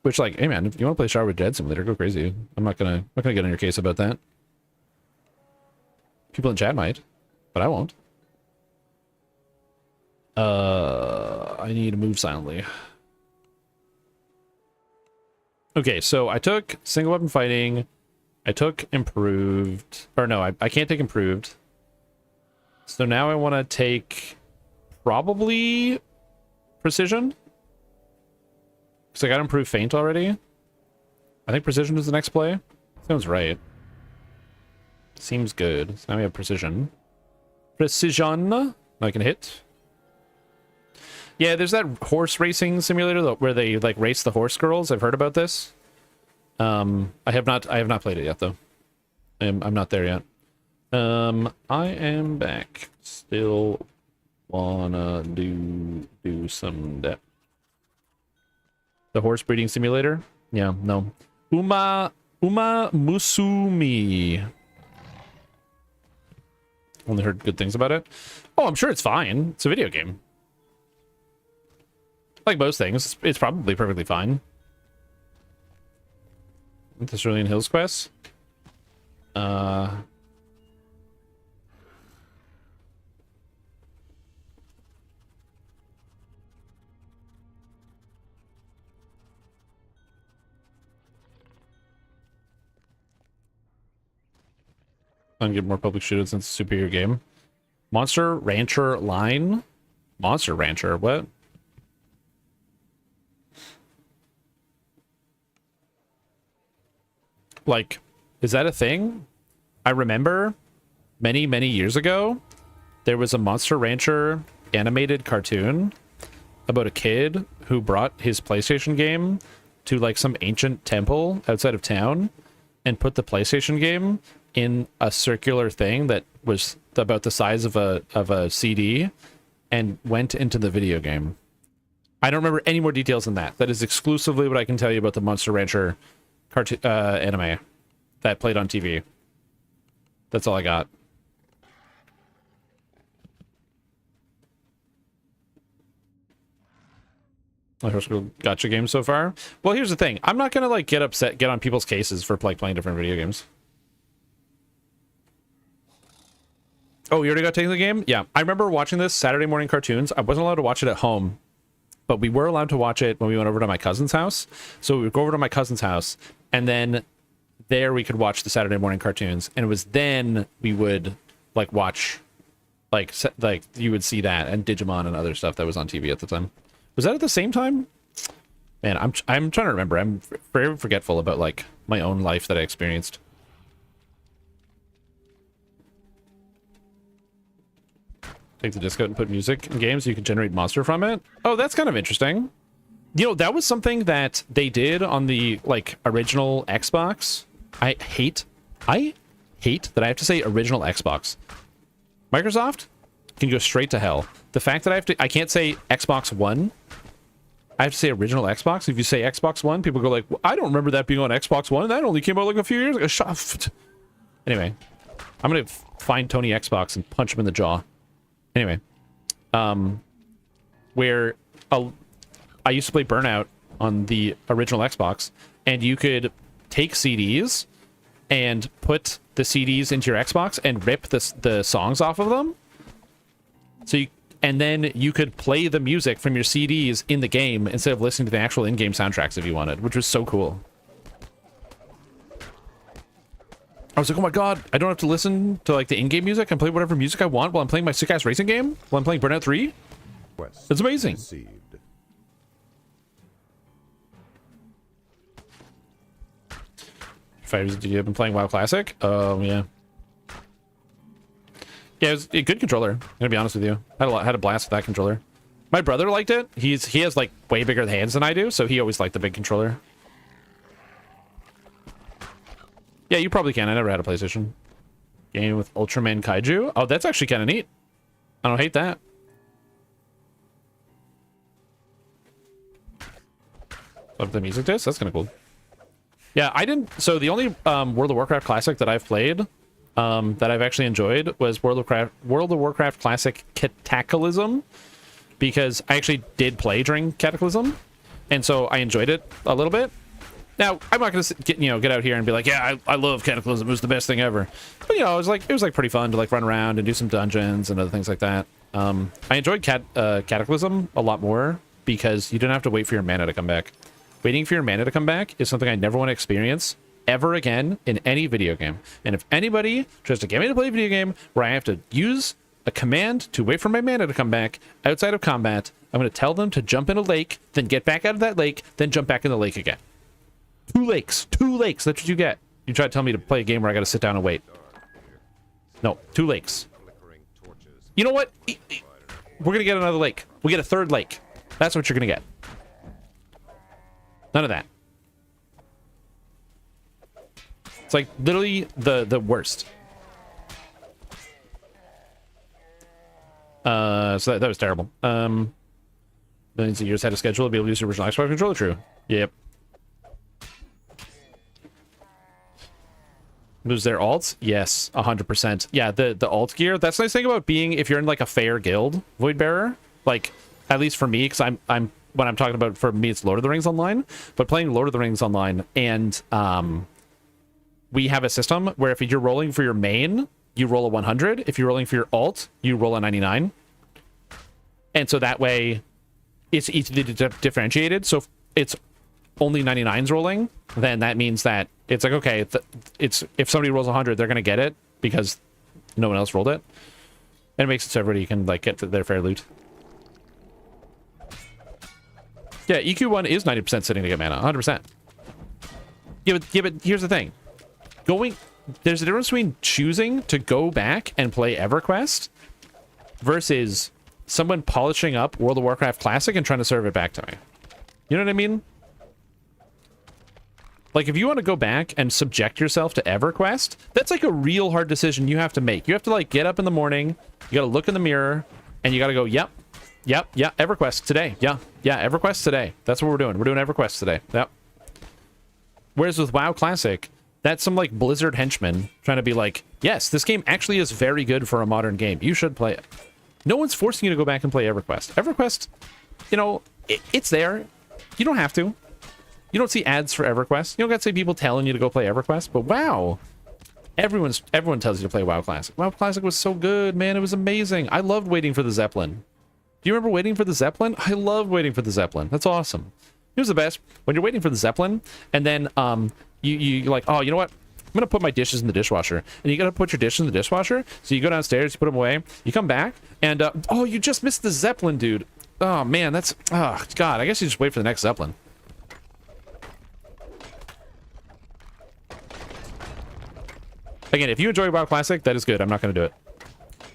A: Which, like, hey man, if you want to play Shower with Dad Simulator, go crazy. I'm not gonna get on your case about that. People in chat might, but I won't. I need to move silently. Okay, so I took single weapon fighting. I took improved, or no, I can't take improved. So now I want to take probably precision. Because I got improved feint already. I think precision is the next play. Sounds right. Seems good. So now we have precision. Precision. I can hit. Yeah, there's that horse racing simulator where they like race the horse girls. I've heard about this. I have not played it yet though. I'm not there yet. I am back. Still wanna do some depth. The horse breeding simulator? Yeah, no. Uma Musumi. Only heard good things about it. Oh, I'm sure it's fine. It's a video game. Like most things, it's probably perfectly fine. The Cerulean Hills quest. I'm get more public shootouts since it's a superior game. Monster Rancher line? Monster Rancher, what? Like, is that a thing? I remember many, many years ago, there was a Monster Rancher animated cartoon about a kid who brought his PlayStation game to like some ancient temple outside of town and put the PlayStation game in a circular thing that was about the size of a CD and went into the video game. I don't remember any more details than that. That is exclusively what I can tell you about the Monster Rancher cartoon anime that played on TV. That's all I got. Gotcha game so far. Well, here's the thing. I'm not gonna like get on people's cases for like playing different video games. Oh, you already got taken the game? Yeah. I remember watching this Saturday morning cartoons. I wasn't allowed to watch it at home, but we were allowed to watch it when we went over to my cousin's house. So we would go over to my cousin's house, and then there we could watch the Saturday morning cartoons. And it was then we would like watch, like you would see that and Digimon and other stuff that was on TV at the time. Was that at the same time? Man, I'm trying to remember. I'm very forgetful about like my own life that I experienced. Take the disc out and put music in games so you can generate monster from it. Oh, that's kind of interesting. You know, that was something that they did on the like original Xbox. I hate that I have to say original Xbox. Microsoft can go straight to hell. The fact that I can't say Xbox One. I have to say original Xbox. If you say Xbox One, people go like, well, I don't remember that being on Xbox One. That only came out like a few years ago. Anyway, I'm gonna find Tony Xbox and punch him in the jaw. Anyway, where I used to play Burnout on the original Xbox, and you could take CDs and put the CDs into your Xbox and rip the songs off of them. And then you could play the music from your CDs in the game instead of listening to the actual in-game soundtracks if you wanted, which was so cool. I was like, oh my god, I don't have to listen to like the in-game music and play whatever music I want while I'm playing my sick-ass racing game? While I'm playing Burnout 3?
C: Quest
A: It's amazing.
C: received.
A: Did you have been playing WoW Classic? Yeah. Yeah, it was a good controller. I'm gonna be honest with you. Had a blast with that controller. My brother liked it. He has like way bigger hands than I do, so he always liked the big controller. Yeah, you probably can. I never had a PlayStation. Game with Ultraman Kaiju. Oh, that's actually kind of neat. I don't hate that. Love the music disc. That's kind of cool. Yeah, I didn't. So the only World of Warcraft Classic that I've played that I've actually enjoyed was World of Warcraft Classic Cataclysm, because I actually did play during Cataclysm, and so I enjoyed it a little bit. Now I'm not gonna get out here and be like, yeah, I love Cataclysm. It was the best thing ever. But it was like pretty fun to like run around and do some dungeons and other things like that. I enjoyed Cataclysm a lot more because you didn't have to wait for your mana to come back. Waiting for your mana to come back is something I never want to experience ever again in any video game. And if anybody tries to get me to play a video game where I have to use a command to wait for my mana to come back outside of combat, I'm going to tell them to jump in a lake, then get back out of that lake, then jump back in the lake again. Two lakes. That's what you get. You try to tell me to play a game where I got to sit down and wait. No, 2 lakes. You know what? We're going to get another lake. We get a 3rd lake. That's what you're going to get. None of that. It's like literally the worst. So that was terrible. Millions of years had a schedule to be able to use the original Xbox controller. True. Yep. Was there alts? Yes, 100%. Yeah, the alt gear. That's the nice thing about being, if you're in like a fair guild, Voidbearer. Like, at least for me, because I'm when I'm talking about, for me, it's Lord of the Rings Online. But playing Lord of the Rings Online, and we have a system where if you're rolling for your main, you roll a 100. If you're rolling for your alt, you roll a 99. And so that way, it's easily differentiated. So if it's only 99s rolling, then that means that it's like, okay, it's if somebody rolls 100, they're going to get it because no one else rolled it. And it makes it so everybody can like get their fair loot. Yeah, EQ1 is 90% sitting to get mana, 100%. Yeah, but here's the thing. There's a difference between choosing to go back and play EverQuest versus someone polishing up World of Warcraft Classic and trying to serve it back to me. You know what I mean? Like, if you want to go back and subject yourself to EverQuest, that's like a real hard decision you have to make. You have to like get up in the morning, you got to look in the mirror, and you got to go, yep, EverQuest today. Yeah, EverQuest today. That's what we're doing. We're doing EverQuest today. Yep. Whereas with WoW Classic, that's some like Blizzard henchman trying to be like, yes, this game actually is very good for a modern game. You should play it. No one's forcing you to go back and play EverQuest. EverQuest, it's there. You don't have to. You don't see ads for EverQuest. You don't got to see people telling you to go play EverQuest. But WoW, everyone tells you to play WoW Classic. WoW Classic was so good, man. It was amazing. I loved waiting for the Zeppelin. Do you remember waiting for the Zeppelin? I loved waiting for the Zeppelin. That's awesome. It was the best when you're waiting for the Zeppelin, and then you're like, oh, you know what? I'm gonna put my dishes in the dishwasher, and you gotta put your dishes in the dishwasher. So you go downstairs, you put them away, you come back, and oh, you just missed the Zeppelin, dude. Oh man, God. I guess you just wait for the next Zeppelin. Again, if you enjoy WoW Classic, that is good. I'm not gonna do it,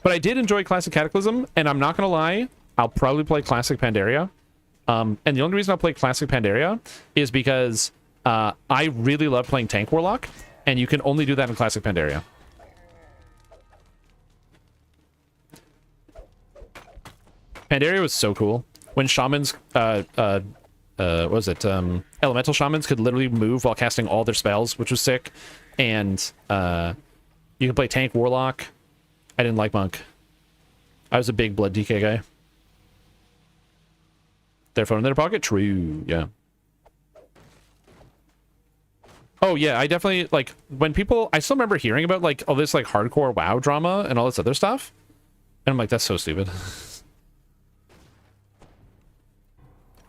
A: but I did enjoy Classic Cataclysm, and I'm not gonna lie. I'll probably play Classic Pandaria. And the only reason I'll play Classic Pandaria is because I really love playing Tank Warlock, and you can only do that in Classic Pandaria. Pandaria was so cool. When shamans, what was it? Elemental shamans could literally move while casting all their spells, which was sick. And you can play Tank Warlock. I didn't like Monk. I was a big Blood DK guy. Their phone in their pocket? True, yeah. Oh, yeah, I definitely, like, when people... I still remember hearing about, like, all this, like, hardcore WoW drama and all this other stuff. And I'm like, that's so stupid.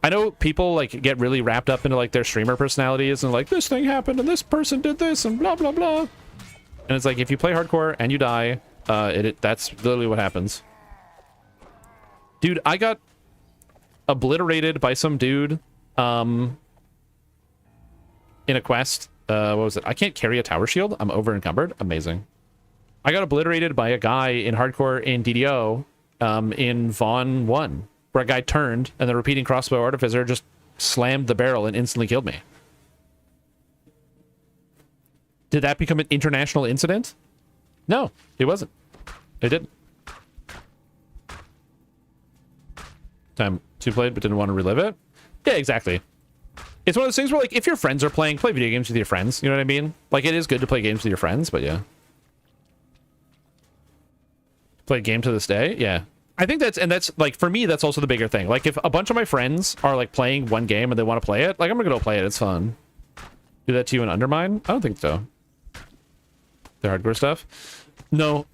A: I know people, like, get really wrapped up into, like, their streamer personalities and, like, this thing happened and this person did this and blah, blah, blah. And it's like, if you play hardcore and you die, that's literally what happens. Dude, I got obliterated by some dude in a quest. What was it? I can't carry a tower shield. I'm over encumbered. Amazing. I got obliterated by a guy in hardcore in DDO in Vaughn 1, where a guy turned and the repeating crossbow artificer just slammed the barrel and instantly killed me. Did that become an international incident? No, it wasn't. It didn't. Time to play it, but didn't want to relive it. Yeah, exactly. It's one of those things where, like, if your friends are playing, play video games with your friends. You know what I mean? Like, it is good to play games with your friends, but yeah. Play a game to this day? Yeah. I think that's, and that's, like, for me, that's also the bigger thing. Like, if a bunch of my friends are, like, playing one game and they want to play it, like, I'm gonna go play it. It's fun. Do that to you in Undermine? I don't think so. The hardcore stuff? No.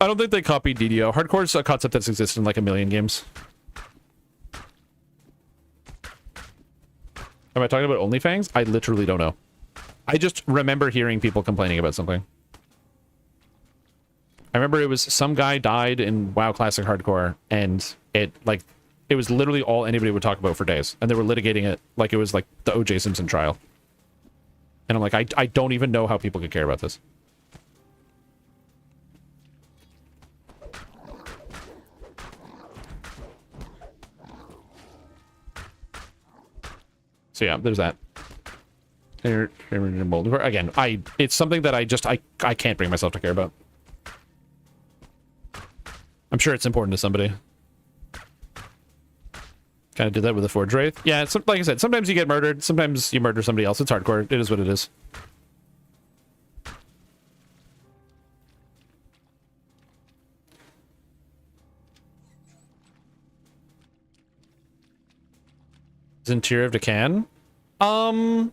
A: I don't think they copied DDO. Hardcore is a concept that's existed in, like, a million games. Am I talking about OnlyFans? I literally don't know. I just remember hearing people complaining about something. I remember it was some guy died in WoW Classic Hardcore, and it was literally all anybody would talk about for days, and they were litigating it like it was like the O.J. Simpson trial. And I'm like, I don't even know how people could care about this. So yeah, there's that. Again, it's something that I can't bring myself to care about. I'm sure it's important to somebody. Kind of did that with the Forge Wraith. Yeah, it's, like I said, sometimes you get murdered, sometimes you murder somebody else. It's hardcore. It is what it is. Tear of Deccan. The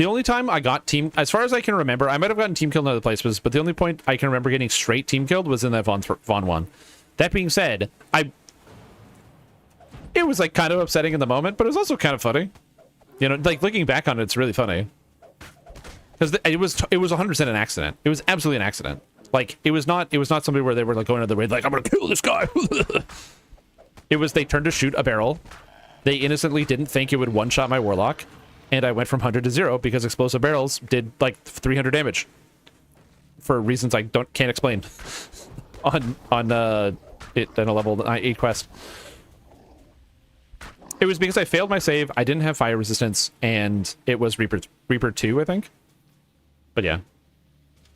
A: only time I got team, as far as I can remember, I might have gotten team killed in other places, but the only point I can remember getting straight team killed was in that Vaughn one. That being said, it was like kind of upsetting in the moment, but it was also kind of funny. You know, like looking back on it, it's really funny. Because it was 100% an accident. It was absolutely an accident. Like it was not somebody where they were like going out of the way like, I'm gonna kill this guy. It was they turned to shoot a barrel. They innocently didn't think it would one-shot my Warlock, and I went from 100 to 0 because explosive barrels did like 300 damage for reasons I can't explain on it in a level 8 quest. It was because I failed my save, I didn't have fire resistance, and it was Reaper 2, I think. But yeah.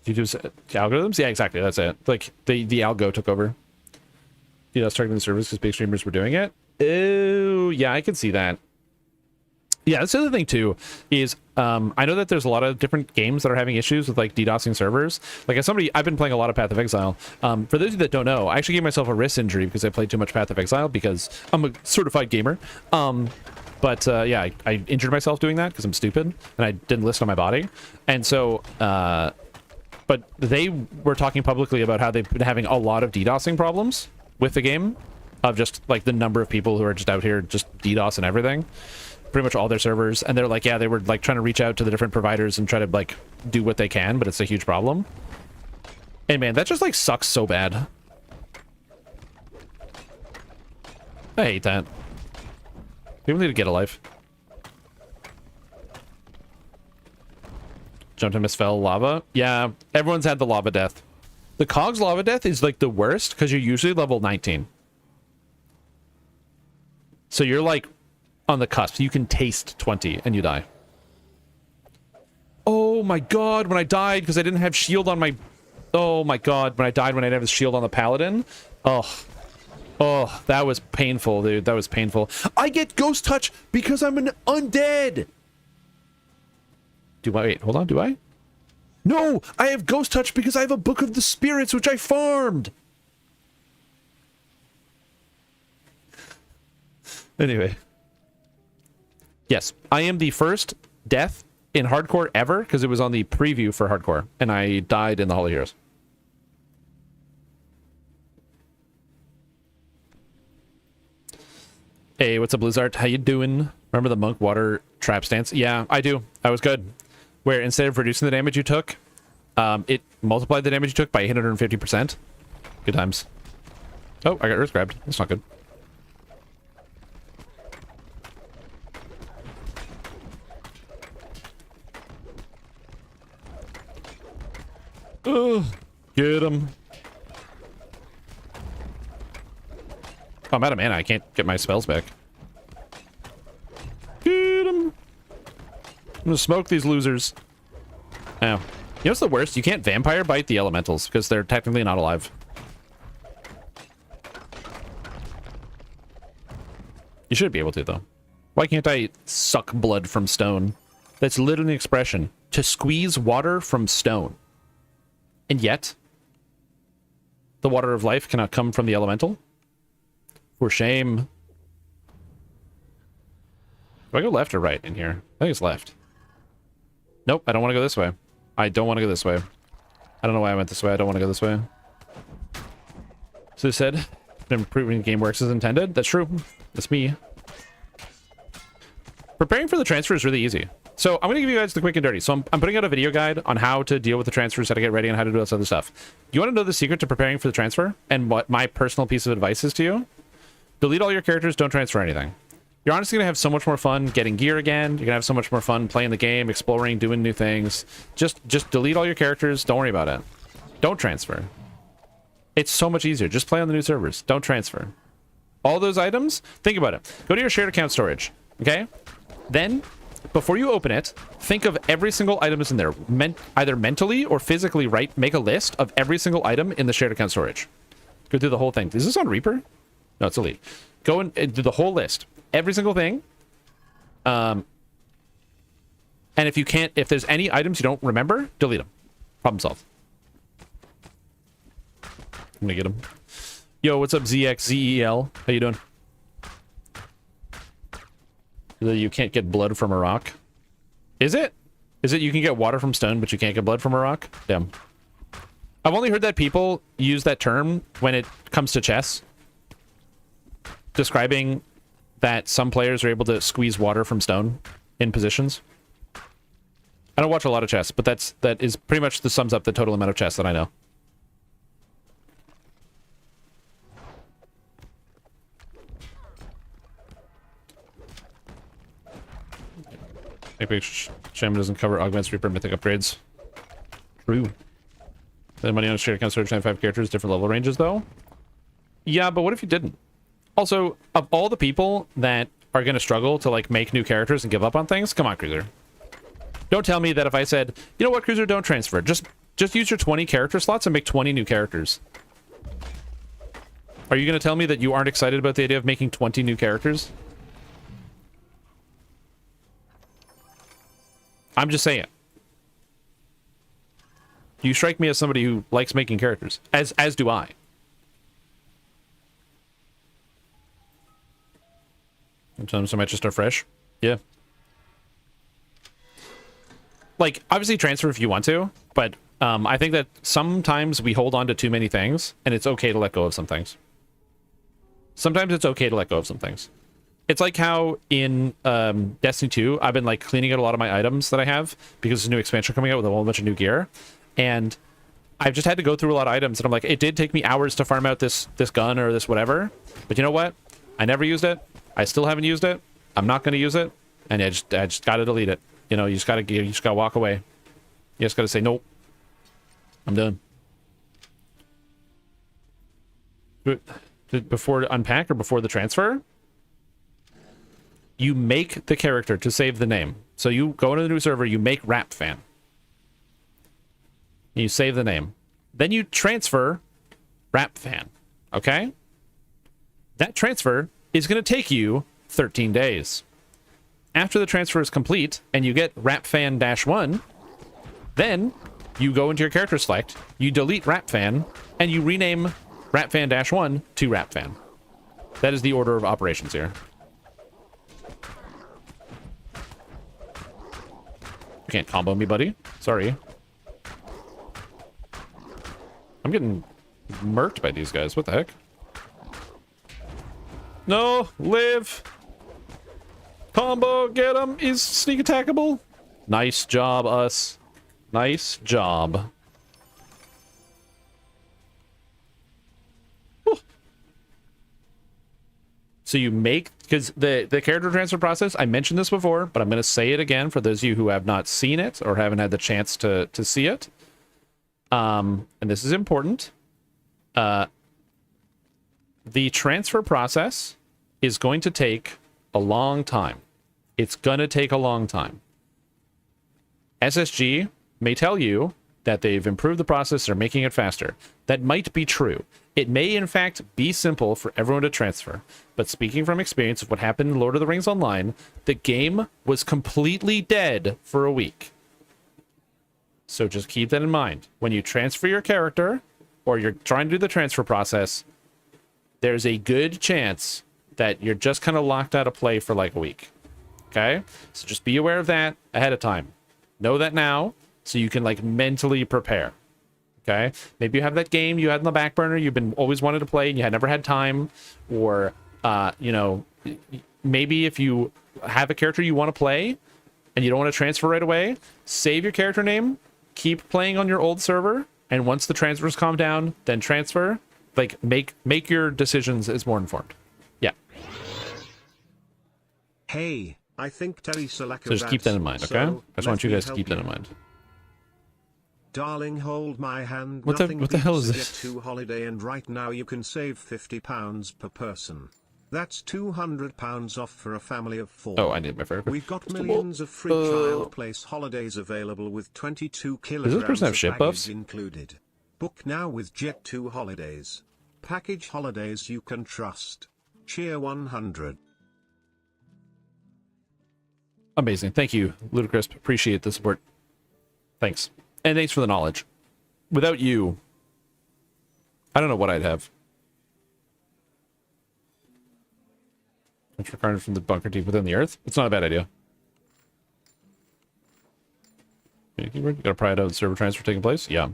A: YouTube's algorithms? Yeah, exactly, that's it. Like, the algo took over. You know, starting the service because big streamers were doing it. Oh, yeah, I can see that. Yeah, that's the other thing, too, is I know that there's a lot of different games that are having issues with, like, DDoSing servers. Like, as somebody, I've been playing a lot of Path of Exile. For those of you that don't know, I actually gave myself a wrist injury because I played too much Path of Exile because I'm a certified gamer. Yeah, I injured myself doing that because I'm stupid, and I didn't list on my body. And so, but they were talking publicly about how they've been having a lot of DDoSing problems with the game, of just, like, the number of people who are just out here just DDoS and everything. Pretty much all their servers. And they're like, yeah, they were, like, trying to reach out to the different providers and try to, like, do what they can, but it's a huge problem. And, man, that just, like, sucks so bad. I hate that. People need to get a life. Jumped and misfell lava. Yeah, everyone's had the lava death. The Cogs lava death is, like, the worst because you're usually level 19. So you're, like, on the cusp. You can taste 20 and you die. Oh my god, when I died because I didn't have shield on my... Oh my god, when I died when I didn't have shield on the paladin. Oh. Oh, that was painful, dude. That was painful. I get ghost touch because I'm an undead! Do I... Wait, hold on, do I? No! I have ghost touch because I have a Book of the Spirits, which I farmed! Anyway. Yes, I am the first death in hardcore ever because it was on the preview for hardcore, and I died in the Hall of Heroes. Hey, what's up, Blizzard? How you doing? Remember the monk water trap stance? Yeah, I do. That was good. Where instead of reducing the damage you took, it multiplied the damage you took by 850%. Good times. Oh, I got earth grabbed. That's not good. Ugh. Get him. Oh, I'm out of mana. I can't get my spells back. Get him. I'm gonna smoke these losers. Ow. You know what's the worst? You can't vampire bite the elementals because they're technically not alive. You should be able to, though. Why can't I suck blood from stone? That's literally an expression. To squeeze water from stone. And yet, the water of life cannot come from the elemental? For shame. Do I go left or right in here? I think it's left. Nope, I don't want to go this way. I don't want to go this way. I don't know why I went this way. I don't want to go this way. So they said, improving the game works as intended. That's true. That's me. Preparing for the transfer is really easy. So I'm going to give you guys the quick and dirty. So I'm putting out a video guide on how to deal with the transfers, how to get ready, and how to do all this other stuff. You want to know the secret to preparing for the transfer? And what my personal piece of advice is to you? Delete all your characters, don't transfer anything. You're honestly going to have so much more fun getting gear again. You're going to have so much more fun playing the game, exploring, doing new things. Just delete all your characters. Don't worry about it. Don't transfer. It's so much easier. Just play on the new servers. Don't transfer. All those items, think about it. Go to your shared account storage, okay? Then, before you open it, think of every single item that's in there. Either mentally or physically, right? Make a list of every single item in the shared account storage. Go through the whole thing. Is this on Reaper? No, it's Elite. Go and do the whole list. Every single thing. And if you can't, if there's any items you don't remember, delete them. Problem solved. I'm gonna get them. Yo, what's up, ZXZEL? How you doing? You can't get blood from a rock. Is it? Is it you can get water from stone, but you can't get blood from a rock? Damn. I've only heard that people use that term when it comes to chess. Describing that some players are able to squeeze water from stone in positions. I don't watch a lot of chess, but that is pretty much the sums up the total amount of chess that I know. Epic Shaman doesn't cover Augments, Reaper, Mythic upgrades. True. The money on a shared account storage 95 characters, different level ranges though. Yeah, but what if you didn't? Also, of all the people that are going to struggle to like make new characters and give up on things, come on, Cruiser. Don't tell me that if I said, you know what, Cruiser, don't transfer. Just use your 20 character slots and make 20 new characters. Are you going to tell me that you aren't excited about the idea of making 20 new characters? I'm just saying. You strike me as somebody who likes making characters, as do I. Sometimes I might just start fresh. Yeah. Like, obviously transfer if you want to, but I think that sometimes we hold on to too many things, and it's okay to let go of some things. Sometimes it's okay to let go of some things. It's like how in Destiny 2, I've been like cleaning out a lot of my items that I have because there's a new expansion coming out with a whole bunch of new gear. And I've just had to go through a lot of items, and I'm like, it did take me hours to farm out this gun or this whatever. But you know what? I never used it. I still haven't used it. I'm not going to use it. And I just got to delete it. You know, you just got to walk away. You just got to say, nope. I'm done. Before unpack or before the transfer? You make the character to save the name. So you go into the new server, you make Rapfan. You save the name. Then you transfer Rapfan. Okay? That transfer is going to take you 13 days. After the transfer is complete and you get Rapfan-1, then you go into your character select, you delete Rapfan, and you rename Rapfan-1 to Rapfan. That is the order of operations here. You can't combo me, buddy. Sorry. I'm getting murked by these guys. What the heck? No, live. Combo, get him. Is sneak attackable? Nice job, us. Nice job. Whew. So you make, because the character transfer process, I mentioned this before, but I'm going to say it again for those of you who have not seen it or haven't had the chance to see it. And this is important. The transfer process is going to take a long time. It's gonna take a long time. SSG may tell you that they've improved the process, they're making it faster. That might be true. It may, in fact, be simple for everyone to transfer. But speaking from experience of what happened in Lord of the Rings Online, the game was completely dead for a week. So just keep that in mind. When you transfer your character, or you're trying to do the transfer process, there's a good chance that you're just kind of locked out of play for like a week. Okay? So just be aware of that ahead of time. Know that now, so you can like mentally prepare. Okay? Maybe you have that game you had in the back burner you've been always wanted to play and you had never had time, or you know, maybe if you have a character you want to play and you don't want to transfer right away, save your character name, keep playing on your old server, and once the transfers calm down, then transfer. Like make your decisions as more informed. Yeah.
B: Hey, I think Terry Selaka.
A: So just keep that in mind, okay? I just want you guys to keep that in mind.
B: Darling, hold my hand.
A: What the hell is this?
B: Jet2 holiday, and right now you can save £50 per person. That's £200 off for a family of 4.
A: Oh, I need my favorite.
B: We've got millions of free child place holidays available with 22 kilograms
A: Does this person have ship
B: of
A: buffs?
B: baggage included. Book now with Jet2 holidays. Package holidays you can trust. Cheer 100.
A: Amazing. Thank you, Ludacris. Appreciate the support. Thanks. And thanks for the knowledge. Without you, I don't know what I'd have. Transfer card from the bunker deep within the earth? It's not a bad idea. You gotta pry it out of the server transfer taking place? Yeah.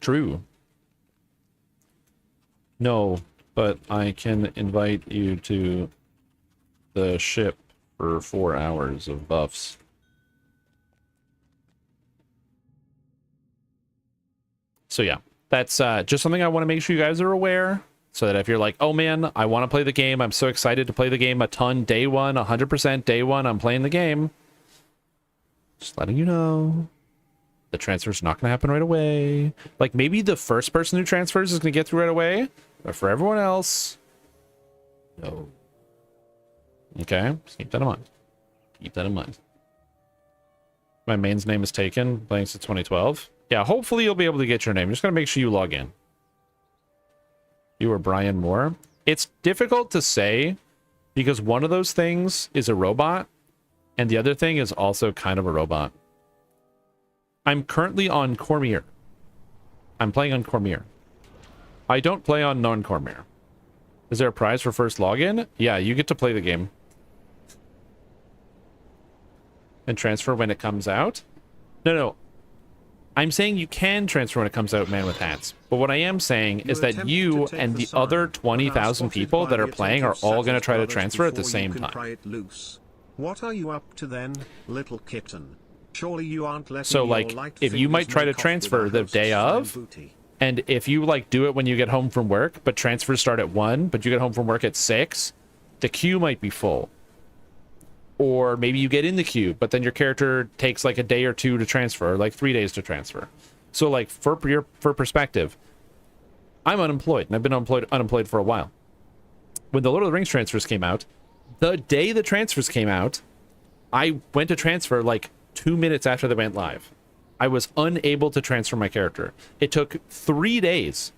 A: True. No, but I can invite you to the ship for 4 hours of buffs. So yeah, that's just something I want to make sure you guys are aware, so that if you're like, oh man, I want to play the game, I'm so excited to play the game a ton, day one, 100% day one, I'm playing the game. Just letting you know, the transfer's not going to happen right away. Like, maybe the first person who transfers is going to get through right away, but for everyone else, no. Okay, just keep that in mind. Keep that in mind. My main's name is taken, playing since 2012. Yeah, hopefully you'll be able to get your name. Just gotta make sure you log in. You are Brian Moore. It's difficult to say because one of those things is a robot and the other thing is also kind of a robot. I'm currently on Cormier. I'm playing on Cormier. I don't play on non-Cormier. Is there a prize for first login? Yeah, you get to play the game. And transfer when it comes out? No. I'm saying you can transfer when it comes out, Man with Hats. But what I am saying is that you and the other 20,000 people that are playing are all going to try to transfer at the same time.
B: What are you up to then, little kitten? Surely you aren't letting
A: so, like, if you might try to transfer the day of, and if you, like, do it when you get home from work, but transfers start at 1, but you get home from work at 6, the queue might be full. Or maybe you get in the queue, but then your character takes like a day or 2 to transfer, or like 3 days to transfer. So like for perspective, I'm unemployed, and I've been unemployed for a while. When the Lord of the Rings transfers came out, the day the transfers came out, I went to transfer like 2 minutes after they went live. I was unable to transfer my character. It took 3 days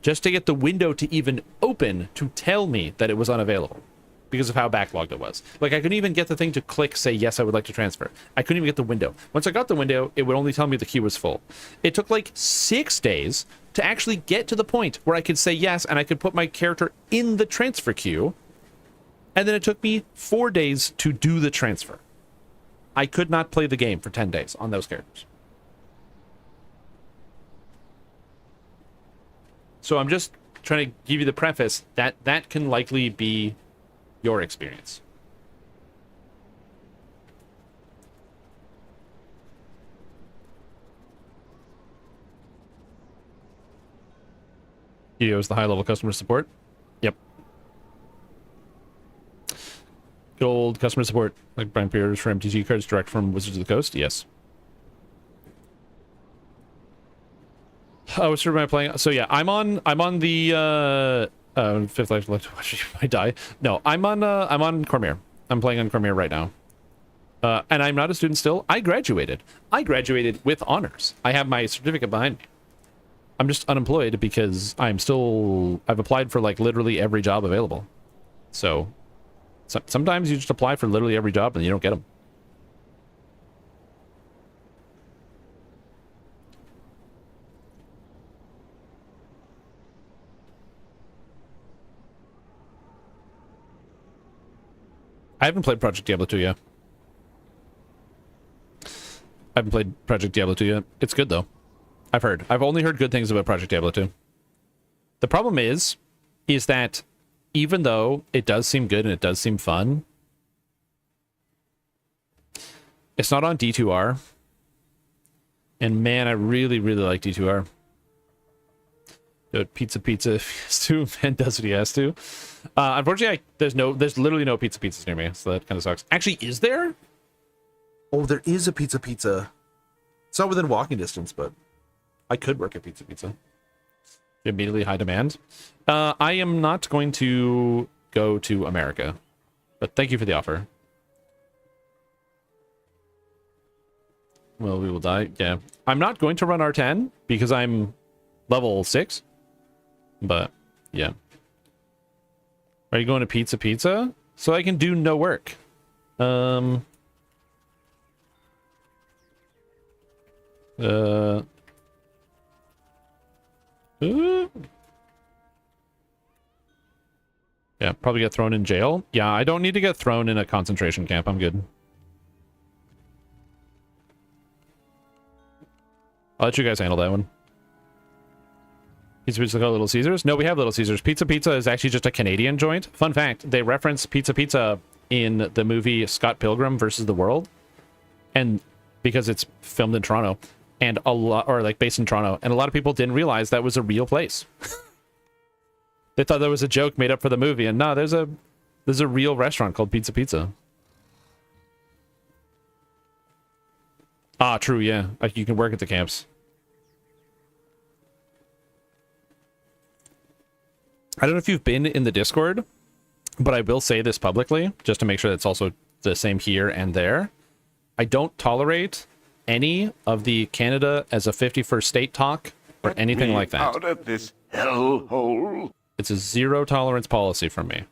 A: just to get the window to even open to tell me that it was unavailable, because of how backlogged it was. Like, I couldn't even get the thing to click, say, yes, I would like to transfer. I couldn't even get the window. Once I got the window, it would only tell me the queue was full. It took like 6 days to actually get to the point where I could say yes, and I could put my character in the transfer queue. And then it took me 4 days to do the transfer. I could not play the game for 10 days on those characters. So I'm just trying to give you the preface that that can likely be your experience. EO is the high-level customer support. Yep. Good old customer support, like Brian Peters for MTG cards direct from Wizards of the Coast. Yes. Oh, what stream am I playing? So yeah, I'm on the fifth life left to watch I die. No, I'm on Cormier. I'm playing on Cormier right now. And I'm not a student still. I graduated. I graduated with honors. I have my certificate behind me. I'm just unemployed because I've applied for like literally every job available. So sometimes you just apply for literally every job and you don't get them. I haven't played Project Diablo 2 yet. I haven't played Project Diablo 2 yet. It's good though. I've heard. I've only heard good things about Project Diablo 2. The problem is that even though it does seem good and it does seem fun, it's not on D2R. And man, I really, really like D2R. Dude, pizza if he has to, man does what he has to. Unfortunately, there's literally no pizzas near me, so that kind of sucks. Actually, is there?
F: Oh, there is a pizza. It's not within walking distance, but
A: I could work at pizza. Immediately high demand. I am not going to go to America, but thank you for the offer. Well, we will die. Yeah. I'm not going to run R10 because I'm level 6. But, yeah. Are you going to pizza? So I can do no work. Yeah, probably get thrown in jail. Yeah, I don't need to get thrown in a concentration camp. I'm good. I'll let you guys handle that one. Pizza called Little Caesars? No, we have Little Caesars. Pizza is actually just a Canadian joint. Fun fact, they reference Pizza in the movie Scott Pilgrim versus the World. And because it's filmed in Toronto and based in Toronto, and a lot of people didn't realize that was a real place. They thought that was a joke made up for the movie, and no, there's a real restaurant called Pizza. Ah, true, yeah. Like you can work at the camps. I don't know if you've been in the Discord, but I will say this publicly, just to make sure that's also the same here and there. I don't tolerate any of the Canada as a 51st state talk or anything like that.
G: Out of this hellhole.
A: It's a zero tolerance policy from me.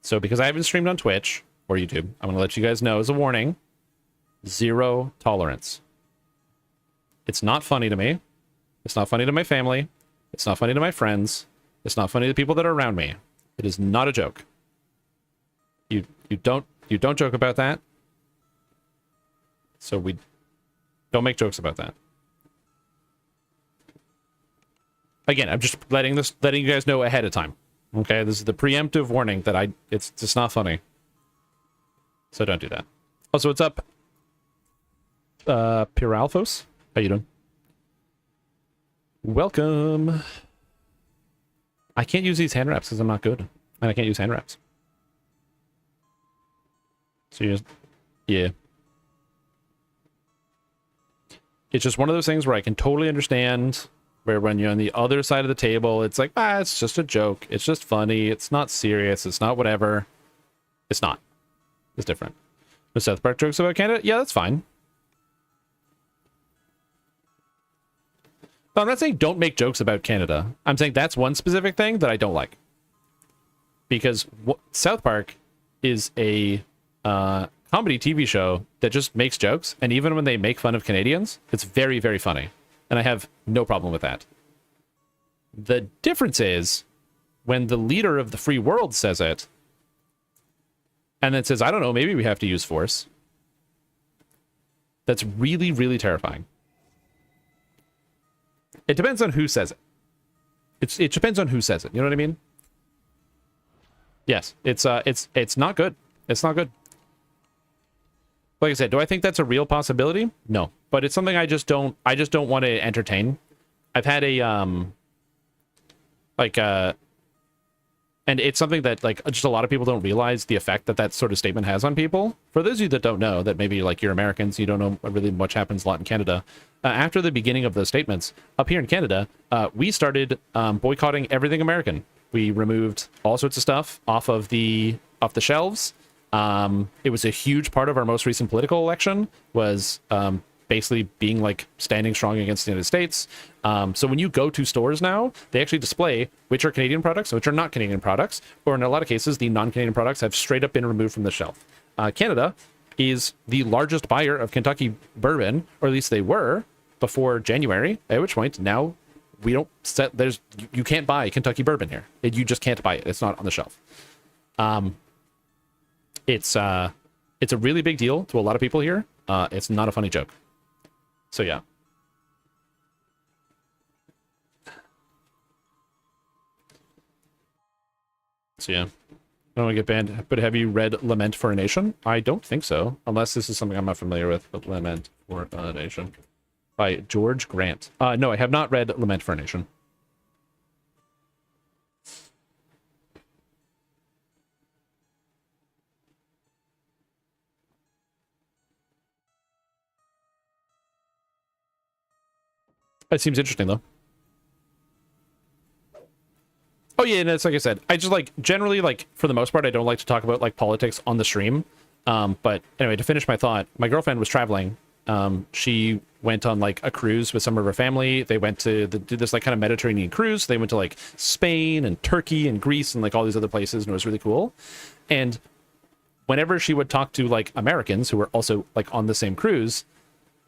A: So because I haven't streamed on Twitch or YouTube, I'm going to let you guys know as a warning, zero tolerance. It's not funny to me. It's not funny to my family. It's not funny to my friends. It's not funny to the people that are around me. It is not a joke. You don't joke about that. So we don't make jokes about that. Again, I'm just letting you guys know ahead of time. Okay, this is the preemptive warning that it's just not funny. So don't do that. Also, what's up? Piralphos? How you doing? Welcome. I can't use these hand wraps because I'm not good. And I can't use hand wraps. So you just... Yeah. It's just one of those things where I can totally understand where when you're on the other side of the table, it's like, it's just a joke. It's just funny. It's not serious. It's not whatever. It's not. It's different. The South Park jokes about Canada? Yeah, that's fine. No, I'm not saying don't make jokes about Canada. I'm saying that's one specific thing that I don't like. Because South Park is a comedy TV show that just makes jokes, and even when they make fun of Canadians, it's very, very funny. And I have no problem with that. The difference is when the leader of the free world says it, and then says, I don't know, maybe we have to use force. That's really, really terrifying. It depends on who says it. It depends on who says it. You know what I mean? Yes, it's not good. It's not good. Like I said, do I think that's a real possibility? No, but it's something I just don't want to entertain. I've had a And it's something that like just a lot of people don't realize the effect that that sort of statement has on people. For those of you that don't know, that maybe like you're Americans, you don't know really much happens a lot in Canada. After the beginning of those statements, up here in Canada, we started boycotting everything American. We removed all sorts of stuff off the shelves. It was a huge part of our most recent political election, was basically being like standing strong against the United States. So when you go to stores now, they actually display which are Canadian products, which are not Canadian products, or in a lot of cases, the non-Canadian products have straight up been removed from the shelf. Canada is the largest buyer of Kentucky bourbon, or at least they were before January, at which point now we don't set, you can't buy Kentucky bourbon here. You just can't buy it. It's not on the shelf. It's a really big deal to a lot of people here. It's not a funny joke. So yeah. So yeah. I don't want to get banned, but have you read Lament for a Nation? I don't think so, unless this is something I'm not familiar with, but Lament for a Nation by George Grant. No, I have not read Lament for a Nation. It seems interesting, though. Oh, yeah, and it's like I said, I just, like, generally, like, for the most part, I don't like to talk about, like, politics on the stream. But anyway, to finish my thought, my girlfriend was traveling. She went on, like, a cruise with some of her family. They went to did this, like, kind of Mediterranean cruise. They went to, like, Spain and Turkey and Greece and, like, all these other places, and it was really cool. And whenever she would talk to, like, Americans who were also, like, on the same cruise,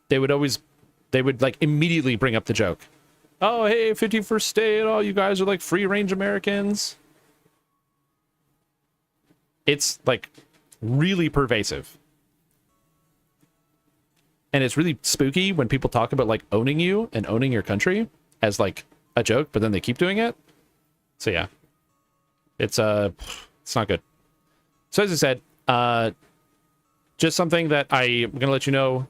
A: they would like immediately bring up the joke. Oh, hey, 51st state. Oh, you guys are like free range Americans. It's like really pervasive. And it's really spooky when people talk about like owning you and owning your country as like a joke, but then they keep doing it. So yeah, it's not good. So as I said, just something that I'm going to let you know,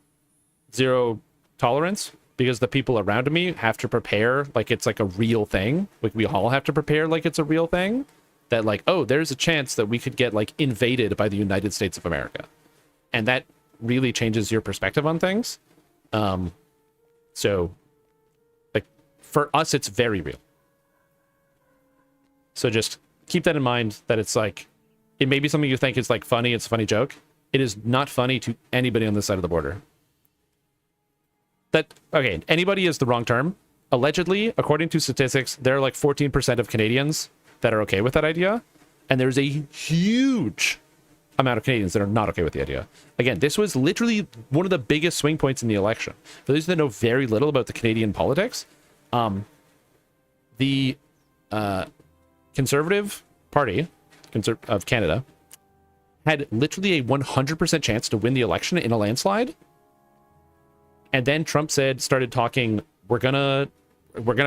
A: zero tolerance, because the people around me have to prepare like it's like a real thing. Like we all have to prepare like it's a real thing, that like, oh, there's a chance that we could get like invaded by the United States of America. And that really changes your perspective on things. So like for us, it's very real. So just keep that in mind, that it's like, it may be something you think is like funny. It's a funny joke. It is not funny to anybody on this side of the border. That, okay, anybody is the wrong term. Allegedly, according to statistics, there are like 14% of Canadians that are okay with that idea. And there's a huge amount of Canadians that are not okay with the idea. Again, this was literally one of the biggest swing points in the election. For those that know very little about the Canadian politics, the Conservative Party of Canada had literally a 100% chance to win the election in a landslide. And then Trump started talking, we're gonna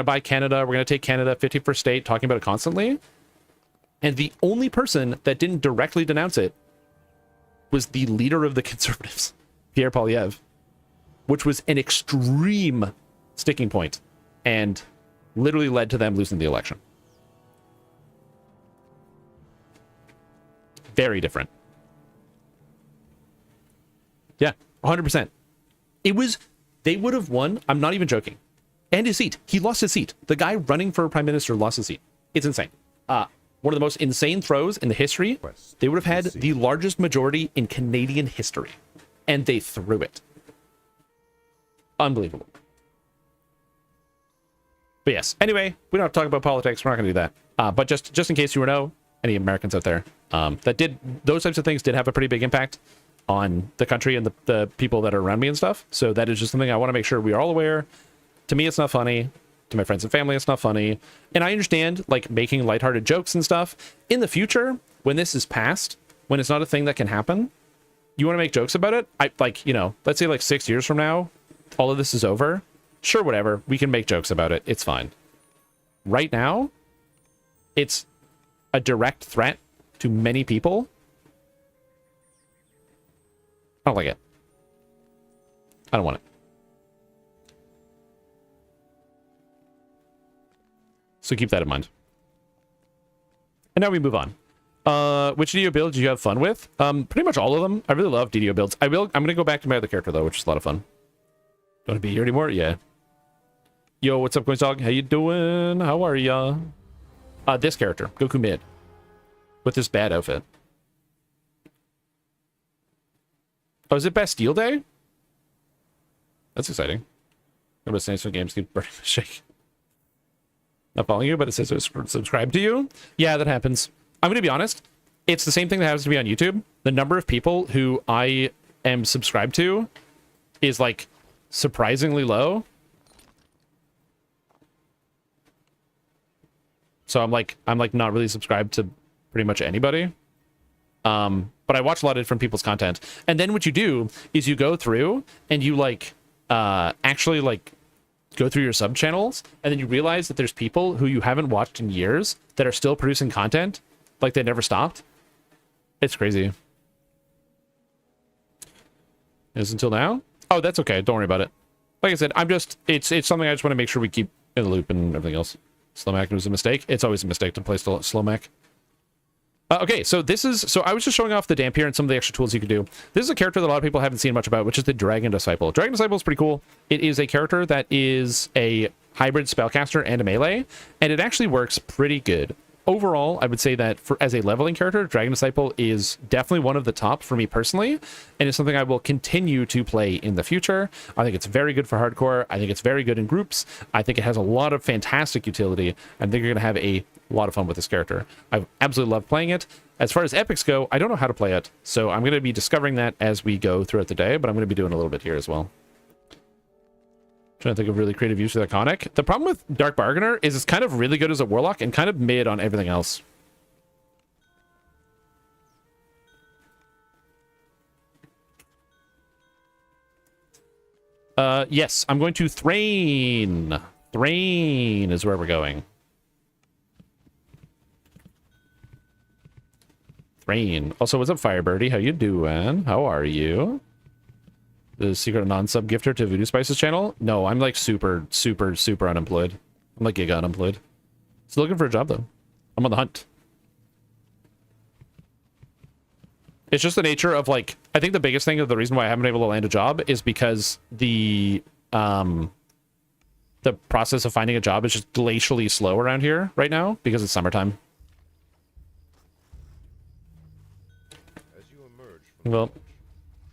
A: buy Canada, we're gonna take Canada, 51st state, talking about it constantly. And the only person that didn't directly denounce it was the leader of the Conservatives, Pierre Poilievre, which was an extreme sticking point and literally led to them losing the election. Very different. Yeah, 100%. They would have won. I'm not even joking. And his seat. He lost his seat. The guy running for prime minister lost his seat. It's insane. One of the most insane throws in the history. They would have had the largest majority in Canadian history. And they threw it. Unbelievable. But yes. Anyway, we don't have to talk about politics. We're not going to do that. But just in case you know, any Americans out there, those types of things did have a pretty big impact on the country and the people that are around me and stuff. So that is just something I want to make sure we are all aware. To me, it's not funny. To my friends and family, it's not funny. And I understand like making lighthearted jokes and stuff. In the future, when this is past, when it's not a thing that can happen, you want to make jokes about it. Let's say like 6 years from now, all of this is over. Sure, whatever. We can make jokes about it. It's fine. Right now, it's a direct threat to many people. I don't like it. I don't want it. So keep that in mind. And now we move on. Which DDO builds do you have fun with? Pretty much all of them. I really love DDO builds. I'm gonna go back to my other character though, which is a lot of fun. Don't want to be here anymore? Yeah. Yo, what's up, Coins Dog? How you doing? How are ya? This character, Goku mid, with this bad outfit. Oh, is it Bastille Day? That's exciting. I'm saying some games keep burning the shake. Not following you, but it says subscribe to you. Yeah, that happens. I'm going to be honest. It's the same thing that happens to me on YouTube. The number of people who I am subscribed to is like surprisingly low. So I'm like not really subscribed to pretty much anybody. But I watch a lot of different people's content. And then what you do is you go through and you like actually like go through your sub channels, and then you realize that there's people who you haven't watched in years that are still producing content like they never stopped. It's crazy. Is until now? Oh, that's okay. Don't worry about it. Like I said, it's something I just want to make sure we keep in the loop and everything else. Slow Mac was a mistake. It's always a mistake to play Slow Mac. Okay, so I was just showing off the Dampier and some of the extra tools you can do. This is a character that a lot of people haven't seen much about, which is the Dragon Disciple. Dragon Disciple is pretty cool. It is a character that is a hybrid spellcaster and a melee, and it actually works pretty good. Overall, I would say that as a leveling character, Dragon Disciple is definitely one of the top for me personally, and it's something I will continue to play in the future. I think it's very good for hardcore. I think it's very good in groups. I think it has a lot of fantastic utility. I think you're going to have a lot of fun with this character. I absolutely love playing it. As far as epics go, I don't know how to play it, so I'm going to be discovering that as we go throughout the day, but I'm going to be doing a little bit here as well. Trying to think of really creative use of the Iconic. The problem with Dark Bargainer is it's kind of really good as a Warlock and kind of mid on everything else. Yes, I'm going to Thrain. Thrain is where we're going. Thrain. Also, what's up, Firebirdie? How you doing? How are you? The secret non-sub gifter to Voodoo Spice's channel? No, I'm like super unemployed. I'm like giga unemployed. Still looking for a job though. I'm on the hunt. It's just the nature of like, I think the biggest thing of the reason why I haven't been able to land a job is because the process of finding a job is just glacially slow around here right now because it's summertime.
C: As you emerge from
A: Well,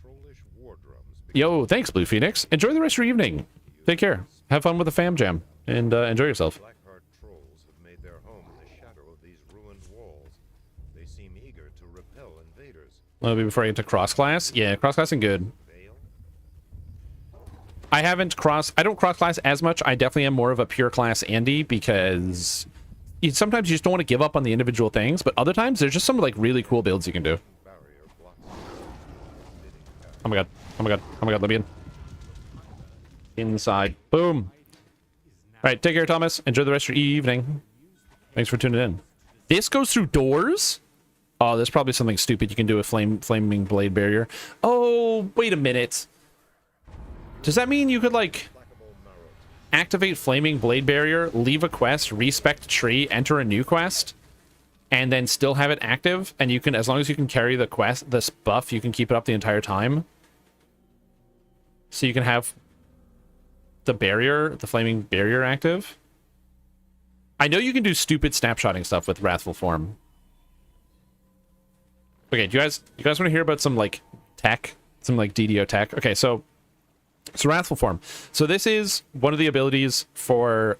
C: trollish war drums
A: yo, thanks, Blue Phoenix. Enjoy the rest of your evening. Take care. Have fun with the fam jam and enjoy yourself.
C: Blackheart trolls have made their home in the shadow of these ruined walls. They seem eager to repel invaders.
A: Maybe before I get to cross class. Yeah, cross classing good.
C: Veil?
A: I don't cross class as much. I definitely am more of a pure class Andy because sometimes you just don't want to give up on the individual things, but other times there's just some like really cool builds you can do.
C: Barrier blocks.
A: Oh my god. Oh my god. Oh my god, let me in. Inside. Boom. Alright, take care, Thomas. Enjoy the rest of your evening. Thanks for tuning in. This goes through doors? Oh, there's probably something stupid you can do with flaming blade barrier. Oh, wait a minute. Does that mean you could, like, activate flaming blade barrier, leave a quest, respect tree, enter a new quest, and then still have it active? And you can, as long as you can carry the quest, this buff, you can keep it up the entire time? So you can have the barrier, the flaming barrier active? I know you can do stupid snapshotting stuff with Wrathful Form. Okay, do you guys want to hear about some like tech, some like DDO tech? Okay, so Wrathful Form. So this is one of the abilities for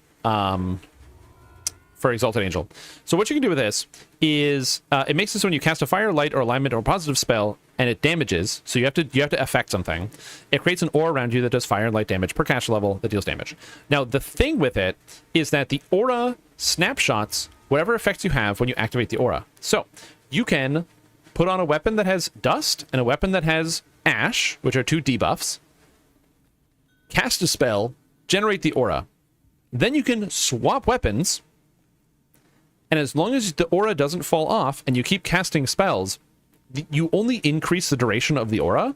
A: Exalted Angel. So what you can do with this is it makes this when you cast a fire, light, or alignment or positive spell and it damages. So you have to affect something. It creates an aura around you that does fire and light damage per caster level that deals damage. Now the thing with it is that the aura snapshots whatever effects you have when you activate the aura. So you can put on a weapon that has dust and a weapon that has ash, which are two debuffs. Cast a spell, generate the aura. Then you can swap weapons. And as long as the aura doesn't fall off and you keep casting spells, you only increase the duration of the aura.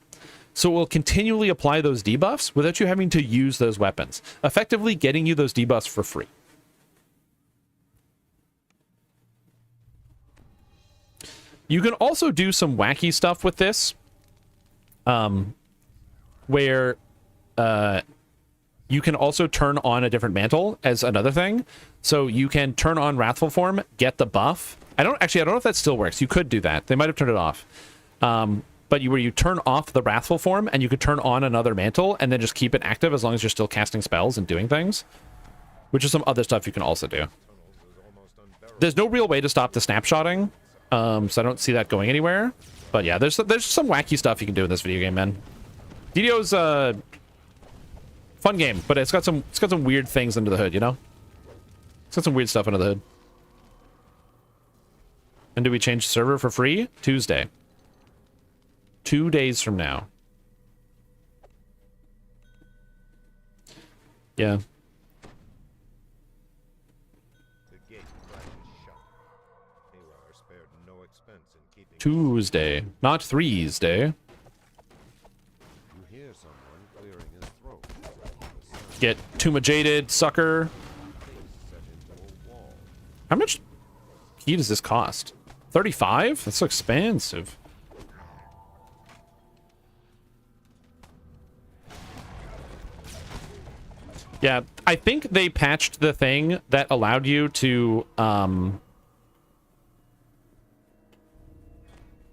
A: So it will continually apply those debuffs without you having to use those weapons, effectively getting you those debuffs for free. You can also do some wacky stuff with this, where you can also turn on a different mantle as another thing. So you can turn on Wrathful Form, get the buff. I don't know if that still works. You could do that. They might have turned it off. But where you turn off the Wrathful Form and you could turn on another mantle and then just keep it active as long as you're still casting spells and doing things, which is some other stuff you can also do. There's no real way to stop the snapshotting, so I don't see that going anywhere. But yeah, there's some wacky stuff you can do in this video game, man. DDO's fun game, but it's got some weird things under the hood, you know? It's got some weird stuff under the hood. And do we change the server for free? Tuesday. 2 days from now. Yeah.
C: The gate clashes shut. Haywire spared no expense in keeping.
A: Tuesday, not Threes Day.
C: You hear someone clearing his throat. The sun
A: Get Tuma Jaded, sucker.
C: set into a wall.
A: How much key does this cost? 35? That's so expensive. Yeah, I think they patched the thing that allowed you to,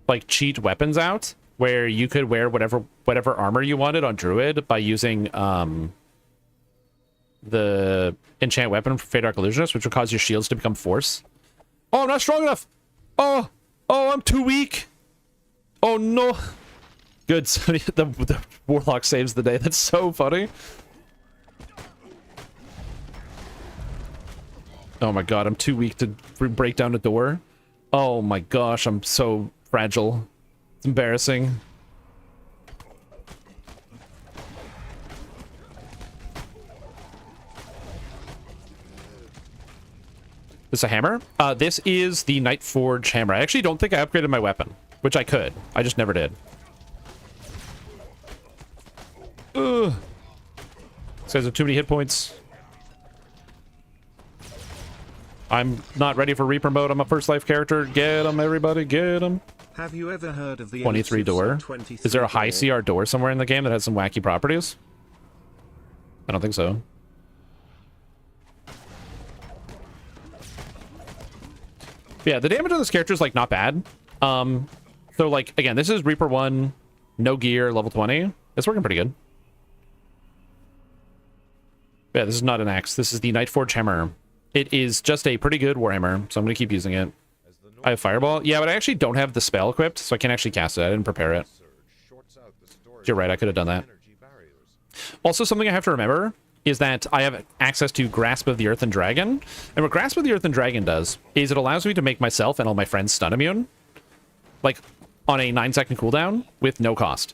A: like, cheat weapons out, where you could wear whatever armor you wanted on Druid by using, the enchant weapon for Fate Arc Illusionist, which would cause your shields to become force. Oh, I'm not strong enough! Oh, I'm too weak! Oh, no! Good, the Warlock saves the day. That's so funny. Oh my god, I'm too weak to break down a door. Oh my gosh, I'm so fragile. It's embarrassing. This is a hammer? This is the Nightforge hammer. I actually don't think I upgraded my weapon, which I could. I just never did. Ugh. This guy's have too many hit points. I'm not ready for Reaper mode. I'm a first life character. Get him, everybody, get him.
B: Have you ever heard of the
A: 23
B: elusive
A: door.
B: 23
A: Is there a high
B: door?
A: CR door somewhere in the game that has some wacky properties? I don't think so. Yeah, the damage on this character is like not bad. So like again, this is Reaper 1, no gear, level 20. It's working pretty good. Yeah, this is not an axe. This is the Nightforge hammer. It is just a pretty good warhammer, so I'm gonna keep using it. I have Fireball. Yeah, but I actually don't have the spell equipped, so I can't actually cast it. I didn't prepare it. You're right, I could have done that. Also, something I have to remember is that I have access to Grasp of the Earth and Dragon. And what Grasp of the Earth and Dragon does is it allows me to make myself and all my friends stun immune. Like, on a 9-second cooldown with no cost.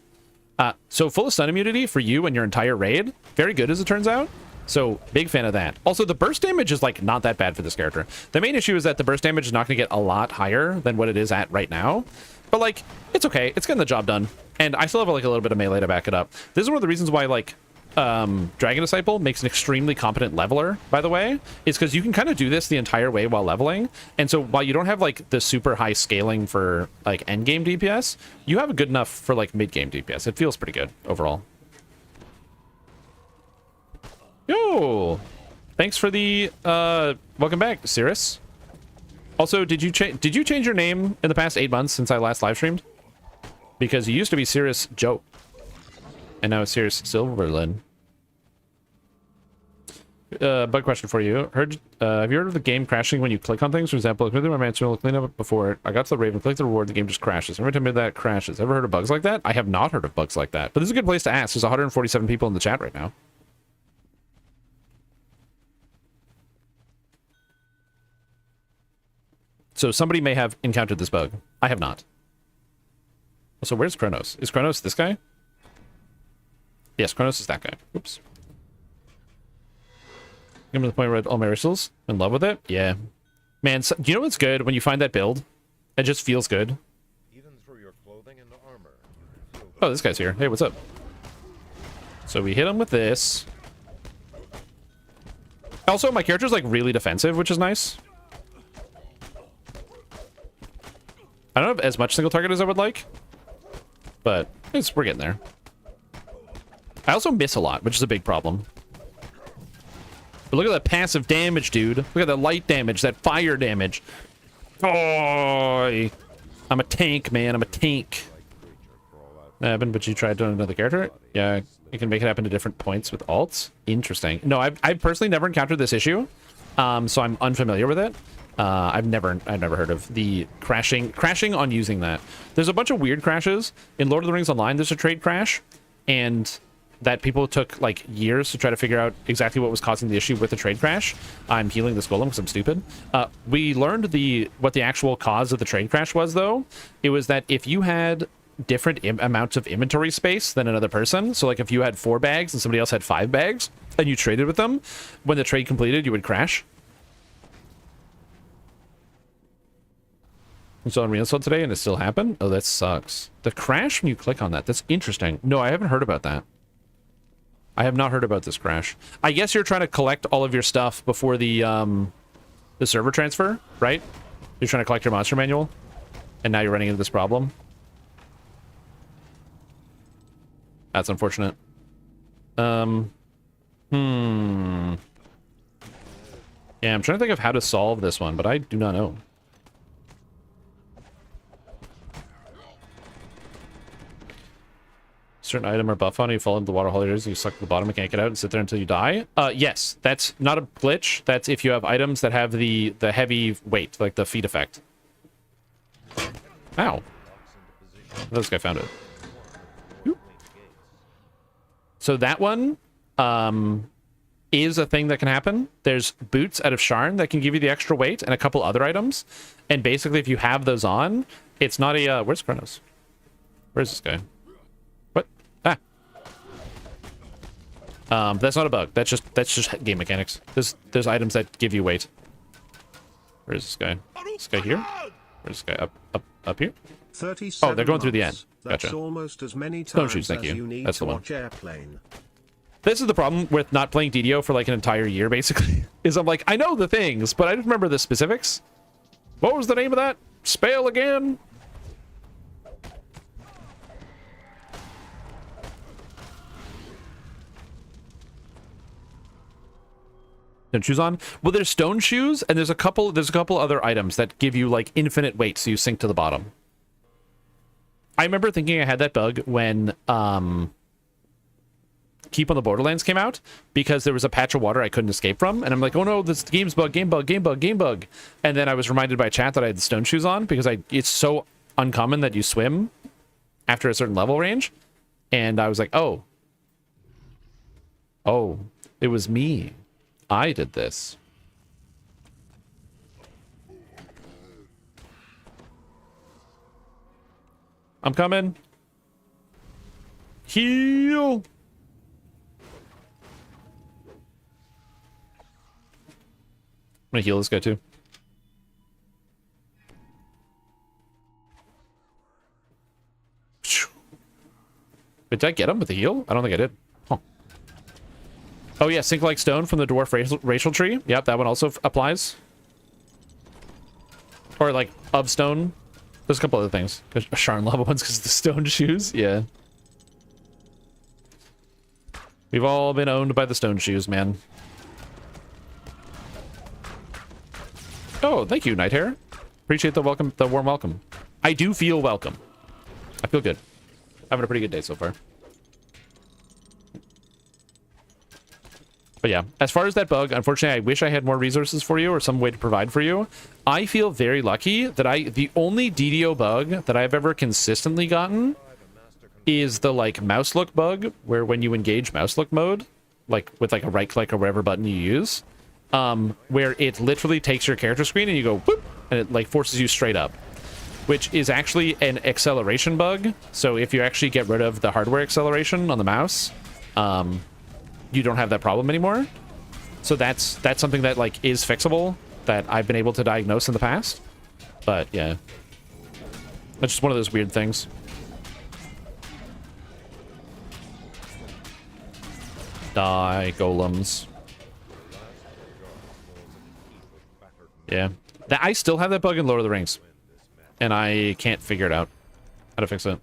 A: So full of stun immunity for you and your entire raid. Very good, as it turns out. So, big fan of that. Also, the burst damage is, like, not that bad for this character. The main issue is that the burst damage is not going to get a lot higher than what it is at right now. But, like, it's okay. It's getting the job done. And I still have, like, a little bit of melee to back it up. This is one of the reasons why, like, Dragon Disciple makes an extremely competent leveler, by the way, is because you can kind of do this the entire way while leveling. And so while you don't have like the super high scaling for like end game DPS, you have a good enough for like mid game DPS. It feels pretty good overall. Yo, thanks for the welcome back, Cirrus. Also, did you change your name in the past 8 months since I last live streamed? Because you used to be Cirrus Joe, and now it's Cirrus Silverlin. Bug question for you. Have you heard of the game crashing when you click on things? For example, I committed my manual clean up before I got to the Raven, click the reward, the game just crashes. Every time I do that, crashes. Ever heard of bugs like that? I have not heard of bugs like that. But this is a good place to ask. There's 147 people in the chat right now. So somebody may have encountered this bug. I have not. So where's Kronos? Is Kronos this guy? Yes, Kronos is that guy. Oops. I'm to the point where I read all my rituals. In love with it? Yeah. Man, so, do you know what's good? When you find that build, it just feels good.
C: Even through your clothing and armor, you feel
A: Oh, this guy's here. Hey, what's up? So we hit him with this. Also, my character's like really defensive, which is nice. I don't have as much single target as I would like, but we're getting there. I also miss a lot, which is a big problem. But look at that passive damage, dude. Look at that light damage, that fire damage. Oh, I'm a tank, man. I'm a tank. Evan, but you tried doing another character? Yeah, you can make it happen to different points with alts. Interesting. No, I've personally never encountered this issue, so I'm unfamiliar with it. I've never heard of the crashing on using that. There's a bunch of weird crashes in Lord of the Rings Online. There's a trade crash, and that people took like years to try to figure out exactly what was causing the issue with the trade crash. I'm healing this golem because I'm stupid. We learned what the actual cause of the trade crash was, though. It was that if you had different amounts of inventory space than another person, so like if you had 4 bags and somebody else had 5 bags, and you traded with them, when the trade completed, you would crash. It's on reinstalled today and it still happened? Oh, that sucks. The crash when you click on that. That's interesting. No, I haven't heard about that. I have not heard about this crash. I guess you're trying to collect all of your stuff before the server transfer, right? You're trying to collect your monster manual, and now you're running into this problem. That's unfortunate. Yeah, I'm trying to think of how to solve this one, but I do not know. Certain item or buff on you fall into the water holders, you suck to the bottom and can't get out and sit there until you die. Yes, that's not a glitch. That's if you have items that have the heavy weight, like the feet effect. Ow. This guy found it. So that one is a thing that can happen. There's boots out of Sharn that can give you the extra weight and a couple other items. And basically, if you have those on, it's not a... where's Kronos? Where's this guy? What? Ah. That's not a bug. That's just game mechanics. There's items that give you weight. Where's this guy? This guy here? Where's this guy? Up here?
B: 37
A: oh, they're going through the end.
B: That's
A: Gotcha.
B: almost as many
A: Stone
B: times
A: shoes, thank
B: as
A: you.
B: you need
A: That's
B: to
A: the one.
B: watch Airplane.
A: This is the problem with not playing DDO for like an entire year, basically. Is I'm like, I know the things, but I don't remember the specifics. What was the name of that spell again? Stone shoes on? Well, there's stone shoes, and there's a couple other items that give you like infinite weight, so you sink to the bottom. I remember thinking I had that bug when Keep on the Borderlands came out, because there was a patch of water I couldn't escape from, and I'm like, oh no, this game's bug, game bug, game bug, game bug. And then I was reminded by chat that I had the stone shoes on, because it's so uncommon that you swim after a certain level range. And I was like, oh, it was me. I did this. I'm coming. Heal. I'm gonna heal this guy too. Did I get him with the heal? I don't think I did. Huh. Oh yeah, Sink Like Stone from the Dwarf Racial Tree. Yep, that one also applies. Or like of stone. There's a couple other things. Sharn lava ones because of the stone shoes. Yeah. We've all been owned by the stone shoes, man. Oh, thank you, Nighthair. Appreciate the welcome, the warm welcome. I do feel welcome. I feel good. Having a pretty good day so far. But yeah, as far as that bug, unfortunately, I wish I had more resources for you or some way to provide for you. I feel very lucky that the only DDO bug that I've ever consistently gotten is the like mouse look bug, where when you engage mouse look mode, like with like a right click or whatever button you use, where it literally takes your character screen and you go whoop, and it like forces you straight up, which is actually an acceleration bug. So if you actually get rid of the hardware acceleration on the mouse, you don't have that problem anymore. So that's something that like is fixable, that I've been able to diagnose in the past. But yeah, that's just one of those weird things. Die, golems. Yeah, I still have that bug in Lord of the Rings. and I can't figure it out. How to fix it.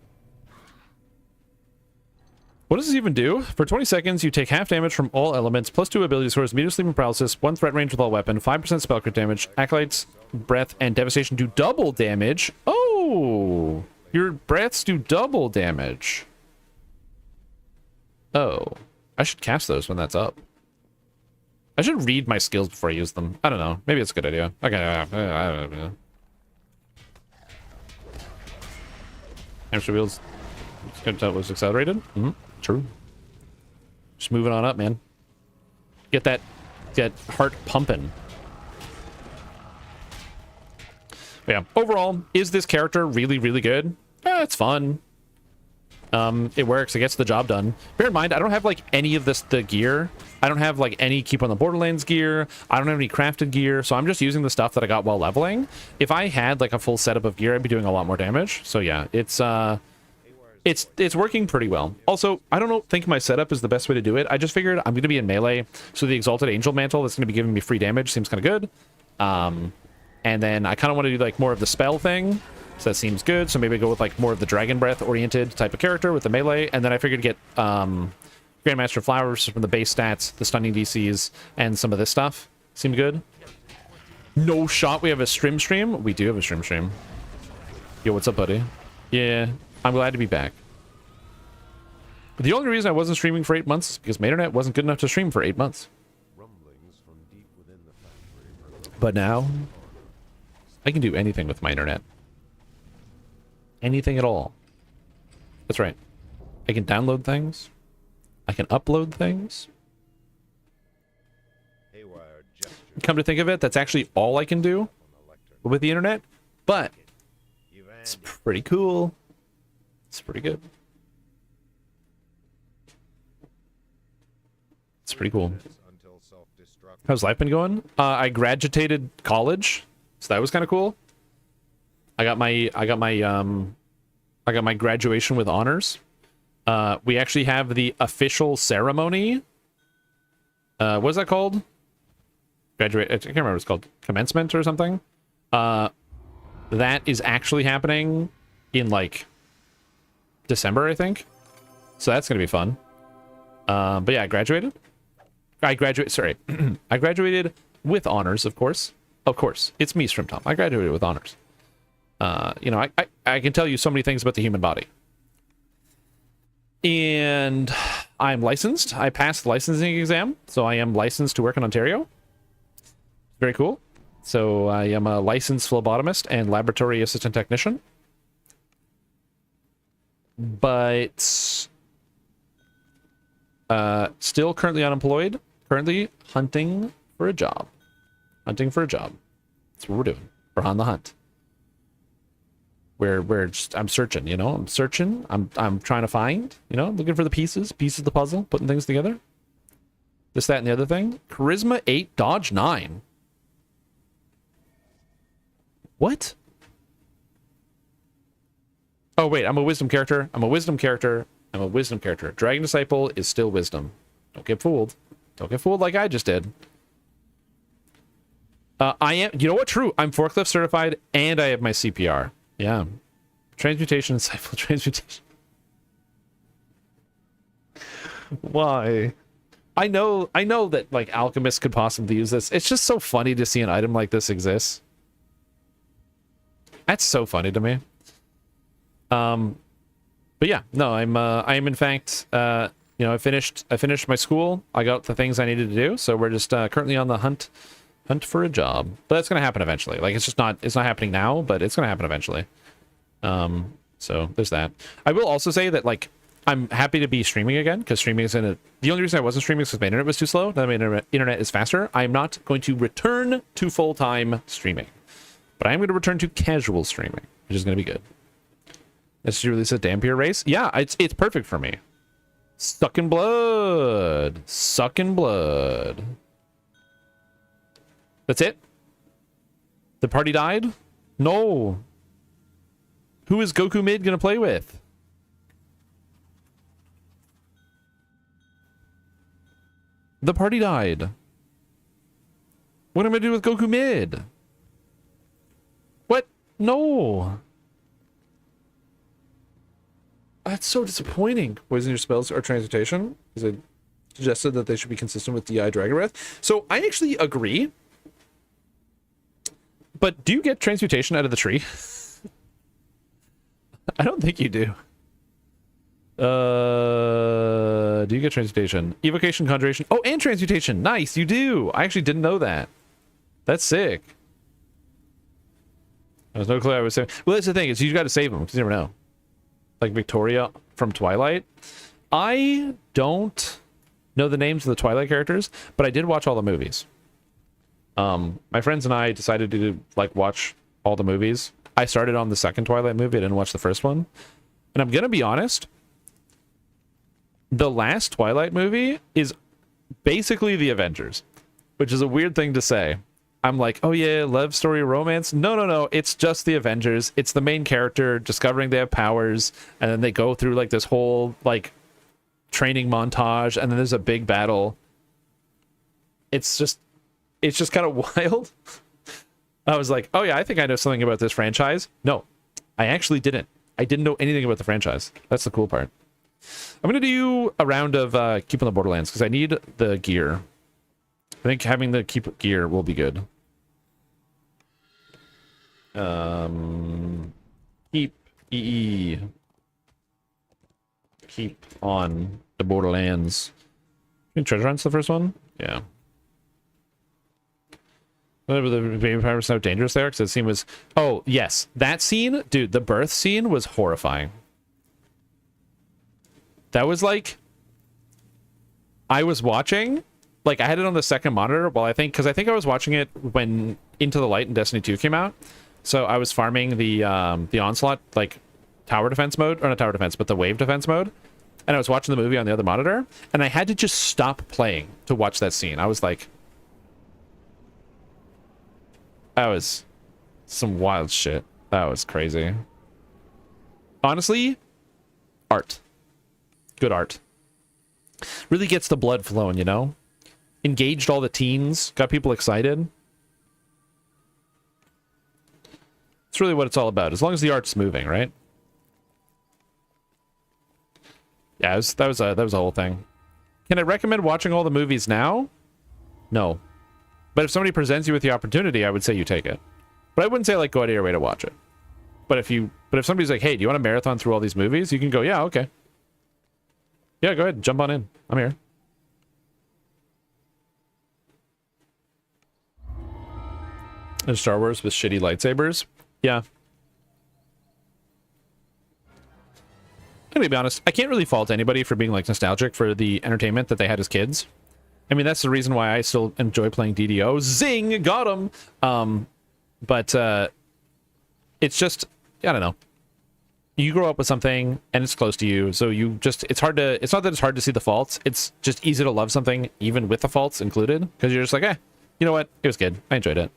A: What does this even do? For 20 seconds, you take half damage from all elements, plus 2 ability scores, immediate sleep and paralysis, 1 threat range with all weapon, 5% spell crit damage, acolytes, breath, and devastation do double damage. Oh! Your breaths do double damage. Oh. I should cast those when that's up. I should read my skills before I use them. I don't know. Maybe it's a good idea. Okay, I don't know. Hamster wheels. That was accelerated. True. Just moving on up, man. Get that heart pumping. But yeah. Overall, is this character really, really good? It's fun. It works. It gets the job done. Bear in mind, I don't have like any of the gear. I don't have like any Keep on the Borderlands gear. I don't have any crafted gear. So I'm just using the stuff that I got while leveling. If I had like a full setup of gear, I'd be doing a lot more damage. So yeah, it's working pretty well. Also, I don't think my setup is the best way to do it. I just figured I'm going to be in melee, so the Exalted Angel Mantle that's going to be giving me free damage seems kind of good. And then I kind of want to do like more of the spell thing, so that seems good. So maybe go with like more of the Dragon Breath oriented type of character with the melee. And then I figured to get Grandmaster Flowers from the base stats, the stunning DCs, and some of this stuff. Seemed good. No shot. We have a stream. We do have a stream. Yo, what's up, buddy? Yeah. I'm glad to be back. The only reason I wasn't streaming for 8 months is because my internet wasn't good enough to stream for 8 months. But now, I can do anything with my internet. Anything at all. That's right. I can download things. I can upload things. Come to think of it, that's actually all I can do with the internet. But it's pretty cool. It's pretty good. It's pretty cool. How's life been going? I graduated college, so that was kind of cool. I got my graduation with honors. We actually have the official ceremony. What is that called? Graduate. I can't remember what it's called. Commencement or something. That is actually happening in like December, I think. So that's gonna be fun. But yeah, I graduated. I graduated with honors, of course. Of course, it's me, Shrimp Tom. I graduated with honors. You know, I can tell you so many things about the human body. And I'm licensed. I passed the licensing exam, so I am licensed to work in Ontario. Very cool. So I am a licensed phlebotomist and laboratory assistant technician. But still currently unemployed. Currently hunting for a job. Hunting for a job. That's what we're doing. We're on the hunt. I'm searching, you know. I'm searching. I'm trying to find, you know, looking for the pieces of the puzzle, putting things together. This, that, and the other thing. Charisma 8, dodge 9. What? Oh, wait, I'm a wisdom character. Dragon Disciple is still wisdom. Don't get fooled. Don't get fooled like I just did. I am, you know what? True. I'm forklift certified and I have my CPR. Yeah. Transmutation, Disciple transmutation. Why? I know that like alchemists could possibly use this. It's just so funny to see an item like this exist. That's so funny to me. But yeah, no, I am in fact, you know, I finished my school. I got the things I needed to do, so we're just currently on the hunt for a job. But that's gonna happen eventually. Like it's not happening now, but it's gonna happen eventually. So there's that. I will also say that like I'm happy to be streaming again because streaming is the only reason I wasn't streaming is because my internet was too slow. Now my internet is faster. I'm not going to return to full-time streaming, but I'm going to return to casual streaming, which is going to be good. Let's release a Dampier race. Yeah, it's perfect for me. Sucking blood. That's it? The party died? No. Who is Goku Mid gonna play with? The party died. What am I gonna do with Goku Mid? What? No.
F: That's so disappointing. Poison your spells or transmutation, because it suggested that they should be consistent with DI Dragon Breath. So I actually agree. But do you get transmutation out of the tree? I don't think you do. Do you get transmutation? Evocation, conjuration. Oh, and transmutation. Nice, you do. I actually didn't know that. That's sick. There's no clue I was saying. Well, that's the thing, is you got to save them, because you never know. Like Victoria from Twilight. I don't know the names of the Twilight characters, but I did watch all the movies. My friends and I decided to like watch all the movies. I started on the second Twilight movie. I didn't watch the first one. And I'm gonna be honest, the last Twilight movie is basically the Avengers, which is a weird thing to say. I'm like, oh yeah, love story, romance. No. It's just the Avengers. It's the main character discovering they have powers, and then they go through like this whole like training montage, and then there's a big battle. It's just kind of wild. I was like, oh yeah, I think I know something about this franchise. No, I actually didn't. I didn't know anything about the franchise. That's the cool part. I'm gonna do a round of Keep on the Borderlands because I need the gear. I think having the keep gear will be good. Keep on the Borderlands. Treasure Hunt's the first one? Yeah. The baby pirate was so dangerous there because the scene was... Oh, yes. That scene, dude, the birth scene was horrifying. That was like... I was watching... Like, I had it on the second monitor, well, I think... Because I think I was watching it when Into the Light and Destiny 2 came out. So I was farming the Onslaught, like, tower defense mode. Or not tower defense, but the wave defense mode. And I was watching the movie on the other monitor. And I had to just stop playing to watch that scene. I was like... That was some wild shit. That was crazy. Honestly, art. Good art. Really gets the blood flowing, you know? Engaged all the teens, got people excited. It's really what it's all about, as long as the art's moving, right? Yeah, that was a whole thing. Can I recommend watching all the movies now? No. But if somebody presents you with the opportunity, I would say you take it. But I wouldn't say like go out of your way to watch it. But if somebody's like, hey, do you want to marathon through all these movies? You can go, yeah, okay. Yeah, go ahead, jump on in. I'm here. There's Star Wars with shitty lightsabers. Yeah. I'm gonna be honest, I can't really fault anybody for being like nostalgic for the entertainment that they had as kids. I mean, that's the reason why I still enjoy playing DDO. Zing! Got him! But it's just, I don't know. You grow up with something, and it's close to you, so you just, it's not that it's hard to see the faults, it's just easy to love something, even with the faults included, because you're just like, you know what? It was good. I enjoyed it.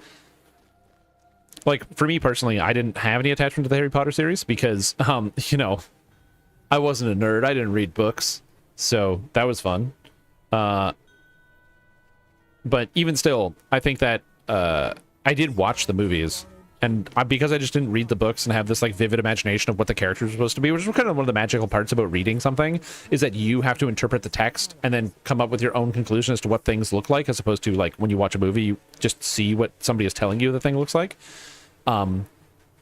F: Like, for me personally, I didn't have any attachment to the Harry Potter series, because, you know, I wasn't a nerd. I didn't read books, so that was fun. But even still, I think that I did watch the movies, and because I just didn't read the books and have this like vivid imagination of what the characters were supposed to be, which is kind of one of the magical parts about reading something, is that you have to interpret the text and then come up with your own conclusion as to what things look like, as opposed to like when you watch a movie, you just see what somebody is telling you the thing looks like. I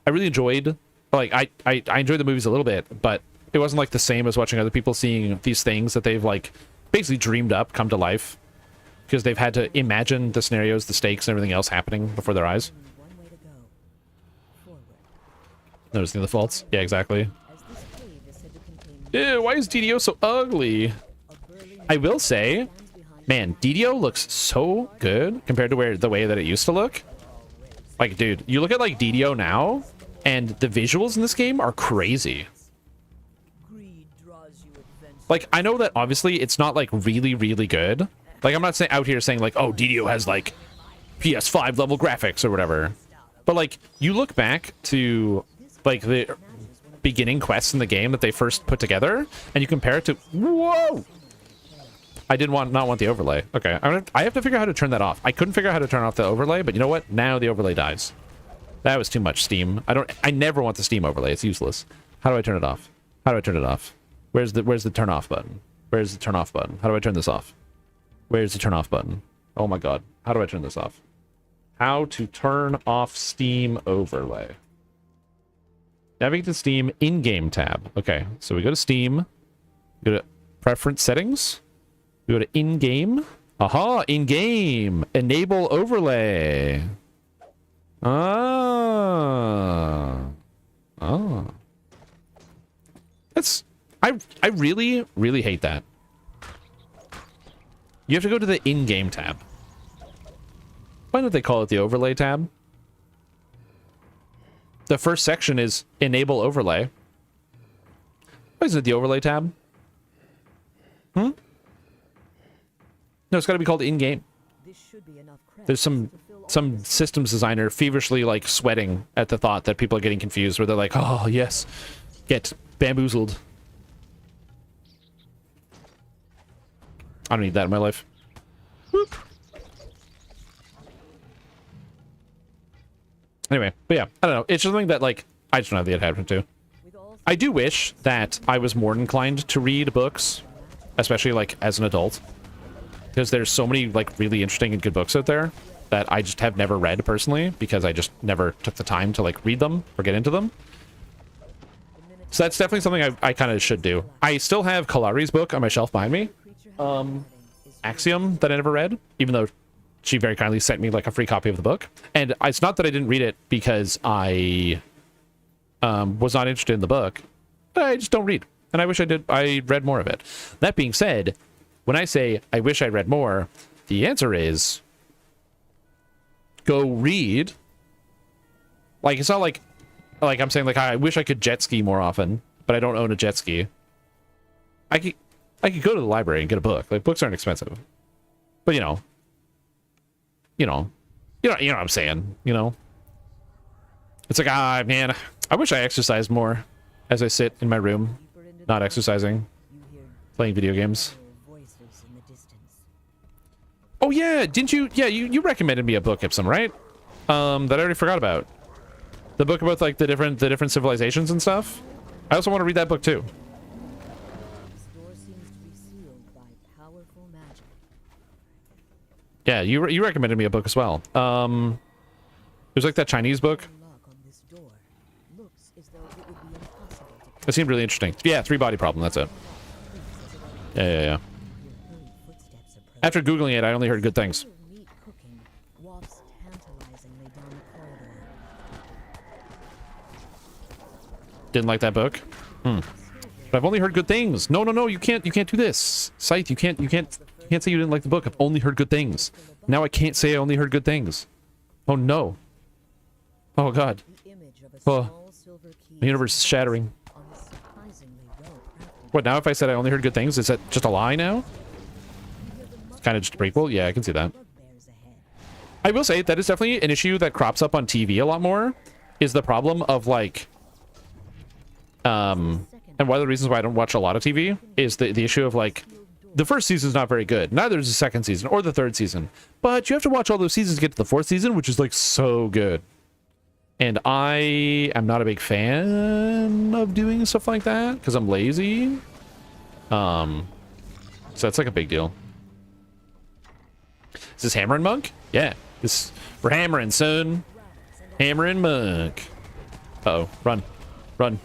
F: really enjoyed, like, I enjoyed the movies a little bit, but it wasn't like the same as watching other people seeing these things that they've like basically dreamed up come to life. Because they've had to imagine the scenarios, the stakes, and everything else happening before their eyes. Noticing the faults? Yeah, exactly. Ew, why is DDO so ugly? I will say, man, DDO looks so good compared to the way that it used to look. Like, dude, you look at like DDO now, and the visuals in this game are crazy. Like, I know that obviously it's not like really, really good. Like, I'm not out here saying, like, oh, DDO has, like, PS5 level graphics or whatever. But, like, you look back to, like, the beginning quests in the game that they first put together, and you compare it to... Whoa! I did not want the overlay. Okay, I have to figure out how to turn that off. I couldn't figure out how to turn off the overlay, but you know what? Now the overlay dies. That was too much Steam. I never want the Steam overlay. It's useless. How do I turn it off? How do I turn it off? Where's the turn off button? Where's the turn off button? How do I turn this off? Where's the turn off button? Oh my god. How do I turn this off? How to turn off Steam overlay. Navigate to Steam in-game tab. Okay, so we go to Steam. Go to Preference Settings. We go to in-game. Aha, in-game. Enable overlay. Ah. Oh. That's... I really, really hate that. You have to go to the in-game tab. Why don't they call it the overlay tab? The first section is enable overlay. Why isn't it the overlay tab? No, it's got to be called in-game. There's some systems designer feverishly like sweating at the thought that people are getting confused, where they're like, oh yes, get bamboozled. I don't need that in my life. Whoop. Anyway, but yeah, I don't know. It's just something that, like, I just don't have the attachment to. I do wish that I was more inclined to read books, especially, like, as an adult. Because there's so many, like, really interesting and good books out there that I just have never read personally, because I just never took the time to, like, read them or get into them. So that's definitely something I kind of should do. I still have Kalari's book on my shelf behind me. Axiom, that I never read, even though she very kindly sent me like a free copy of the book. And it's not that I didn't read it because I was not interested in the book. I just don't read. And I wish I read more of it. That being said, when I say I wish I read more, the answer is go read. Like, it's not like I'm saying like I wish I could jet ski more often, but I don't own a jet ski. I could go to the library and get a book. Like, books aren't expensive. But you know what I'm saying, you know? It's like, man, I wish I exercised more as I sit in my room, not exercising, playing video games. Oh yeah, didn't you? Yeah, you recommended me a book, Ipsum, right? That I already forgot about. The book about like the different civilizations and stuff. I also want to read that book too. Yeah, you recommended me a book as well. There's like that Chinese book. It seemed really interesting. Yeah, 3-body problem, that's it. Yeah. After Googling it, I only heard good things. Didn't like that book? But I've only heard good things. No, you can't do this. Scythe, you can't say you didn't like the book. I've only heard good things. Now I can't say I only heard good things. Oh no. Oh god. Oh. The universe is shattering. What, now if I said I only heard good things, is that just a lie now? It's kind of just a prequel? Yeah, I can see that. I will say that is definitely an issue that crops up on TV a lot more, is the problem of like and one of the reasons why I don't watch a lot of TV is the issue of like the first season's not very good. Neither is the second season or the third season. But you have to watch all those seasons to get to the fourth season, which is like so good. And I am not a big fan of doing stuff like that because I'm lazy. So that's like a big deal. Is this Hammering Monk? Yeah. We're hammering, son. Hammering Monk. Uh-oh. Run. Run.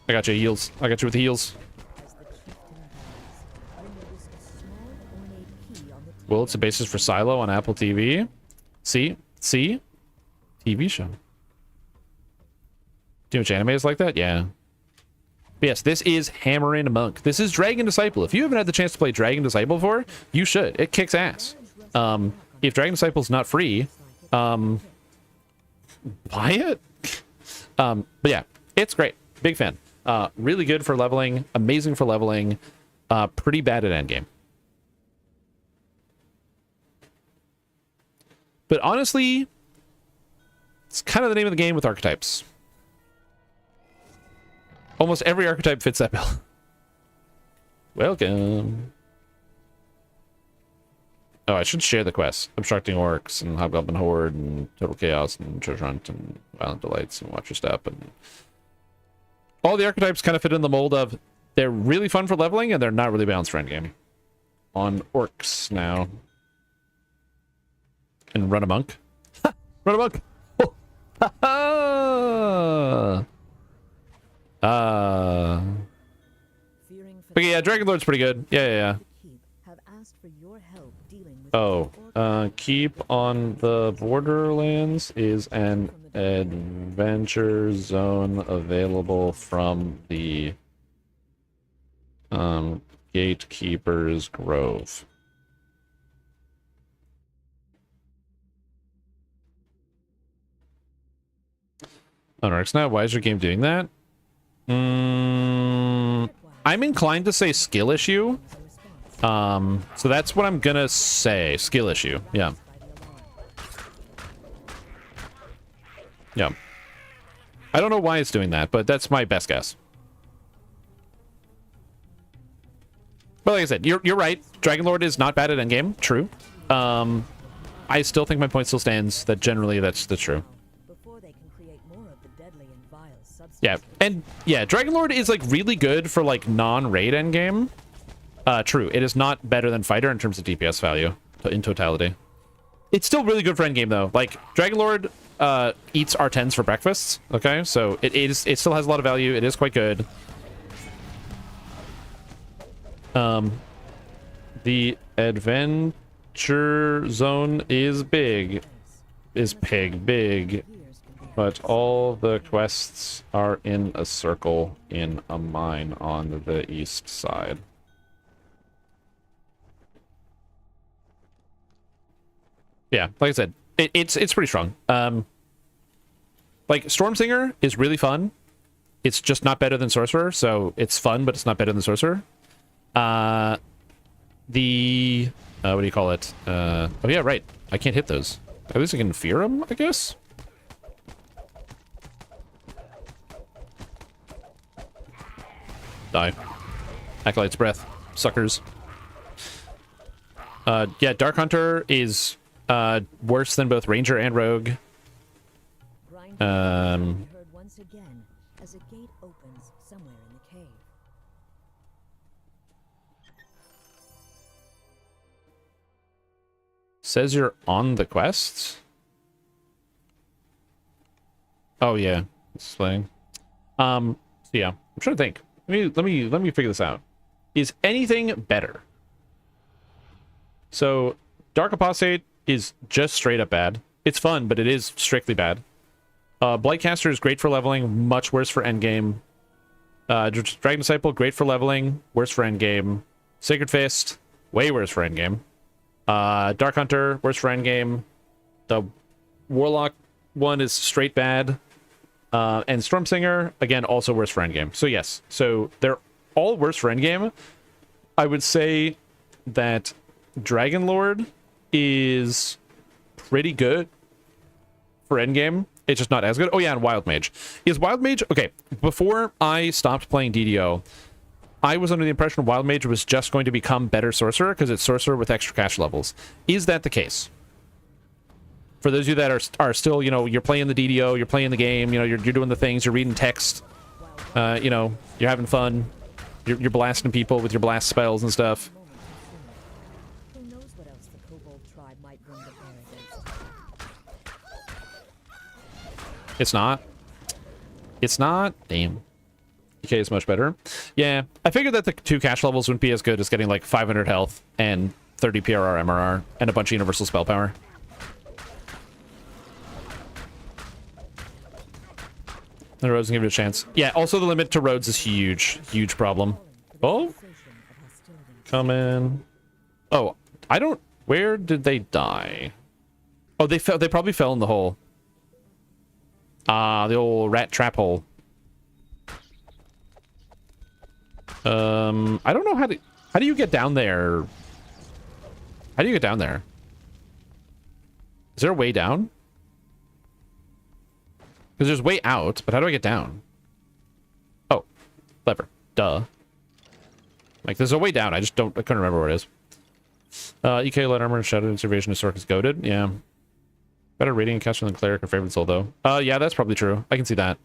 F: I got you, heals. I got you with the heals. Well, it's a basis for Silo on Apple TV. See? TV show. Do you know which anime is like that? Yeah. But yes, this is Hammering Monk. This is Dragon Disciple. If you haven't had the chance to play Dragon Disciple before, you should. It kicks ass. If Dragon Disciple is not free, buy it. But yeah, it's great. Big fan. Really good for leveling. Amazing for leveling. Pretty bad at endgame. But honestly, it's kind of the name of the game with archetypes. Almost every archetype fits that bill. Welcome. Oh, I should share the quest. Obstructing Orcs and Hobgoblin Horde and Total Chaos and Treasure Hunt and Violent Delights and Watch Your Step and all the archetypes kind of fit in the mold of they're really fun for leveling and they're not really balanced for endgame. On orcs now. And run a monk. Run a monk! Oh. Okay, yeah, Dragon Lord's pretty good. Yeah. Oh, Keep on the Borderlands is an adventure zone available from the Gatekeeper's Grove. On Arcs now, why is your game doing that? I'm inclined to say skill issue. So that's what I'm gonna say. Skill issue. Yeah. Yeah. I don't know why it's doing that, but that's my best guess. But like I said, you're right. Dragonlord is not bad at endgame. True. I still think my point still stands that generally that's true. Yeah, and yeah, Dragonlord is like really good for like non-raid endgame. True, it is not better than Fighter in terms of DPS value in totality. It's still really good for endgame though. Like Dragonlord eats R10s for breakfast. Okay, so it still has a lot of value. It is quite good. The adventure zone is big, but all the quests are in a circle in a mine on the east side. Yeah, like I said, it's pretty strong. Like Stormsinger is really fun. It's just not better than Sorcerer, so it's fun, but it's not better than Sorcerer. What do you call it? Oh yeah, right. I can't hit those. At least I can fear them, I guess. Die. Acolyte's Breath. Suckers. Yeah, Dark Hunter is worse than both Ranger and Rogue.
H: Heard once again as a gate opens somewhere in the cave.
F: Says you're on the quest? Oh yeah, it's playing. So yeah, I'm trying to think. Let me figure this out. Is anything better? So Dark Apostate is just straight up bad. It's fun, but it is strictly bad. Blightcaster is great for leveling, much worse for endgame. Dragon Disciple, great for leveling, worse for endgame. Sacred Fist, way worse for endgame. Dark Hunter, worse for endgame. The Warlock one is straight bad. And Stormsinger, again, also worse for endgame. So yes, so they're all worse for endgame. I would say that Dragonlord is pretty good for endgame. It's just not as good. Oh yeah, and Wild Mage. Is Wild Mage... Okay, before I stopped playing DDO, I was under the impression Wild Mage was just going to become better Sorcerer because it's Sorcerer with extra cash levels. Is that the case? For those of you that are still, you know, you're playing the DDO, you're playing the game, you know, you're doing the things, you're reading text, you know, you're having fun, you're blasting people with your blast spells and stuff.
H: Who knows what else the Kobold tribe might bring to bear against?
F: It's not. It's not. Damn. DK is much better. Yeah, I figured that the 2 cash levels wouldn't be as good as getting like 500 health and 30 PRR MRR and a bunch of universal spell power. The roads can give it a chance. Yeah, also the limit to roads is huge. Huge problem. Oh. Come in. Oh, I don't... Where did they die? Oh, they fell. They probably fell in the hole. The old rat trap hole. I don't know how to... How do you get down there? How do you get down there? Is there a way down? Because there's way out, but how do I get down? Oh, lever. Duh. Like, there's a way down. I couldn't remember where it is. EK, Light Armor, Shadow Observation, and Sork is goated. Yeah. Better rating and caster than Cleric or Favorite Soul, though. Yeah, that's probably true. I can see that.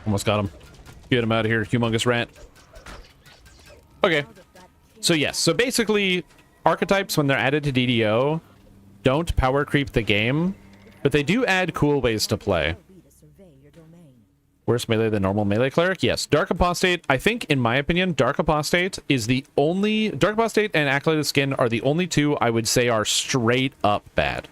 F: Almost got him. Get him out of here, humongous rat. Okay. So yes, so basically, archetypes, when they're added to DDO, don't power creep the game, but they do add cool ways to play. Worse melee than normal melee cleric? Yes. Dark Apostate, I think, in my opinion, Dark Apostate is the only... Dark Apostate and Acolyte of Skin are the only two I would say are straight up bad.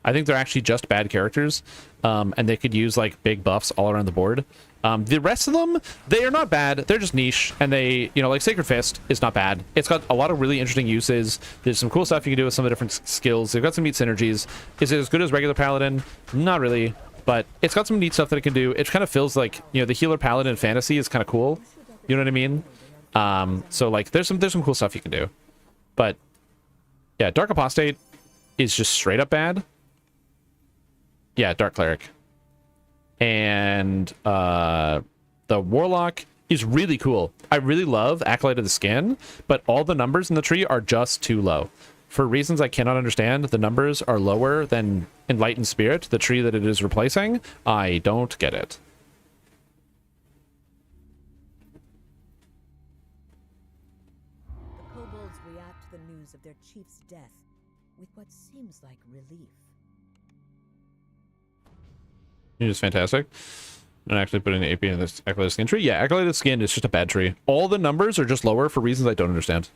F: I think they're actually just bad characters, and they could use, like, big buffs all around the board. The rest of them, they are not bad. They're just niche, and they, you know, like Sacred Fist is not bad. It's got a lot of really interesting uses. There's some cool stuff you can do with some of the different skills. They've got some neat synergies. Is it as good as regular Paladin? Not really, but it's got some neat stuff that it can do. It kind of feels like, you know, the healer Paladin in fantasy is kind of cool. You know what I mean? So, like, there's some cool stuff you can do. But, yeah, Dark Apostate is just straight up bad. Yeah, Dark Cleric. And the Warlock is really cool. I really love Acolyte of the Skin, but all the numbers in the tree are just too low. For reasons I cannot understand, the numbers are lower than Enlightened Spirit, the tree that it is replacing. I don't get it.
H: The kobolds react to the news of their chief's death with what seems like relief.
F: You're just fantastic. And actually putting an AP in this Acolyte of Skin tree. Yeah, Acolyte of Skin is just a bad tree. All the numbers are just lower for reasons I don't understand.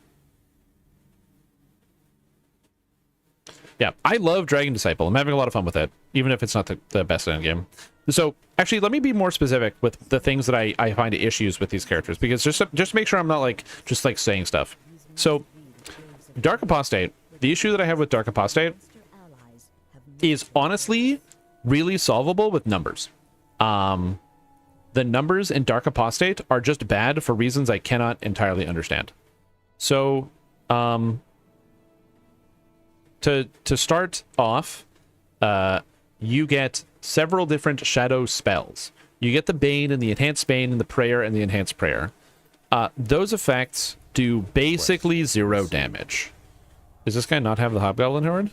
F: Yeah, I love Dragon Disciple. I'm having a lot of fun with it, even if it's not the best end game. So, actually, let me be more specific with the things that I find issues with these characters, because just to make sure I'm not just saying stuff. So, Dark Apostate, the issue that I have with Dark Apostate is honestly really solvable with numbers. The numbers in Dark Apostate are just bad for reasons I cannot entirely understand. So, to start off, you get several different shadow spells. You get the Bane and the Enhanced Bane and the Prayer and the Enhanced Prayer. Those effects do basically 0 damage. Does this guy not have the Hobgoblin Horde?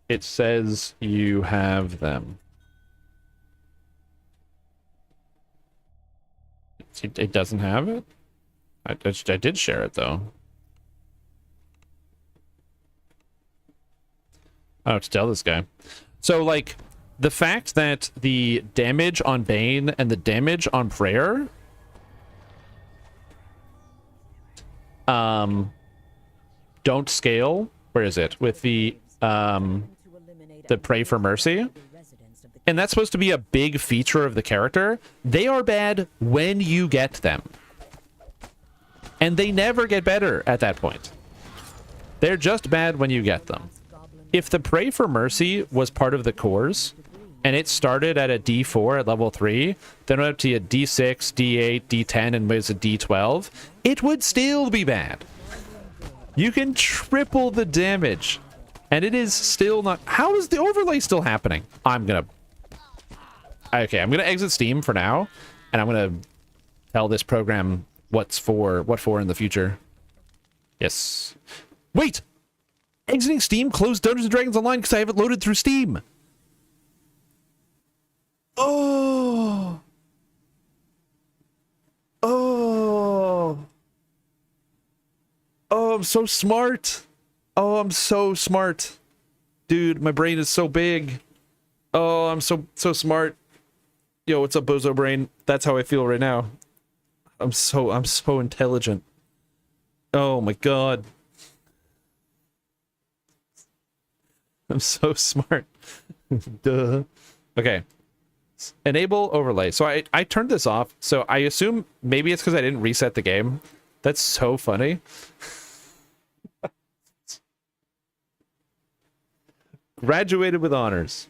F: It says you have them. It doesn't have it? I did share it, though. I don't have to tell this guy. So, like, the fact that the damage on Bane and the damage on Prayer don't scale. Where is it? With the Pray for Mercy. And that's supposed to be a big feature of the character. They are bad when you get them. And they never get better at that point. They're just bad when you get them. If the Pray for Mercy was part of the cores, and it started at a D4 at level 3, then went up to a D6, D8, D10, and was a D12, it would still be bad. You can triple the damage, and it is still not... How is the overlay still happening? Okay, I'm gonna exit Steam for now, and I'm gonna tell this program what for in the future. Yes. Wait! Exiting Steam closed Dungeons & Dragons Online because I have it loaded through Steam. Oh. Oh. Oh, I'm so smart. Oh, I'm so smart. Dude, my brain is so big. Oh, I'm so smart. Yo, what's up, Bozo Brain? That's how I feel right now. I'm so intelligent. Oh my god. I'm so smart. Duh. Okay. Enable overlay. So I turned this off. So I assume maybe it's because I didn't reset the game. That's so funny. Graduated with honors.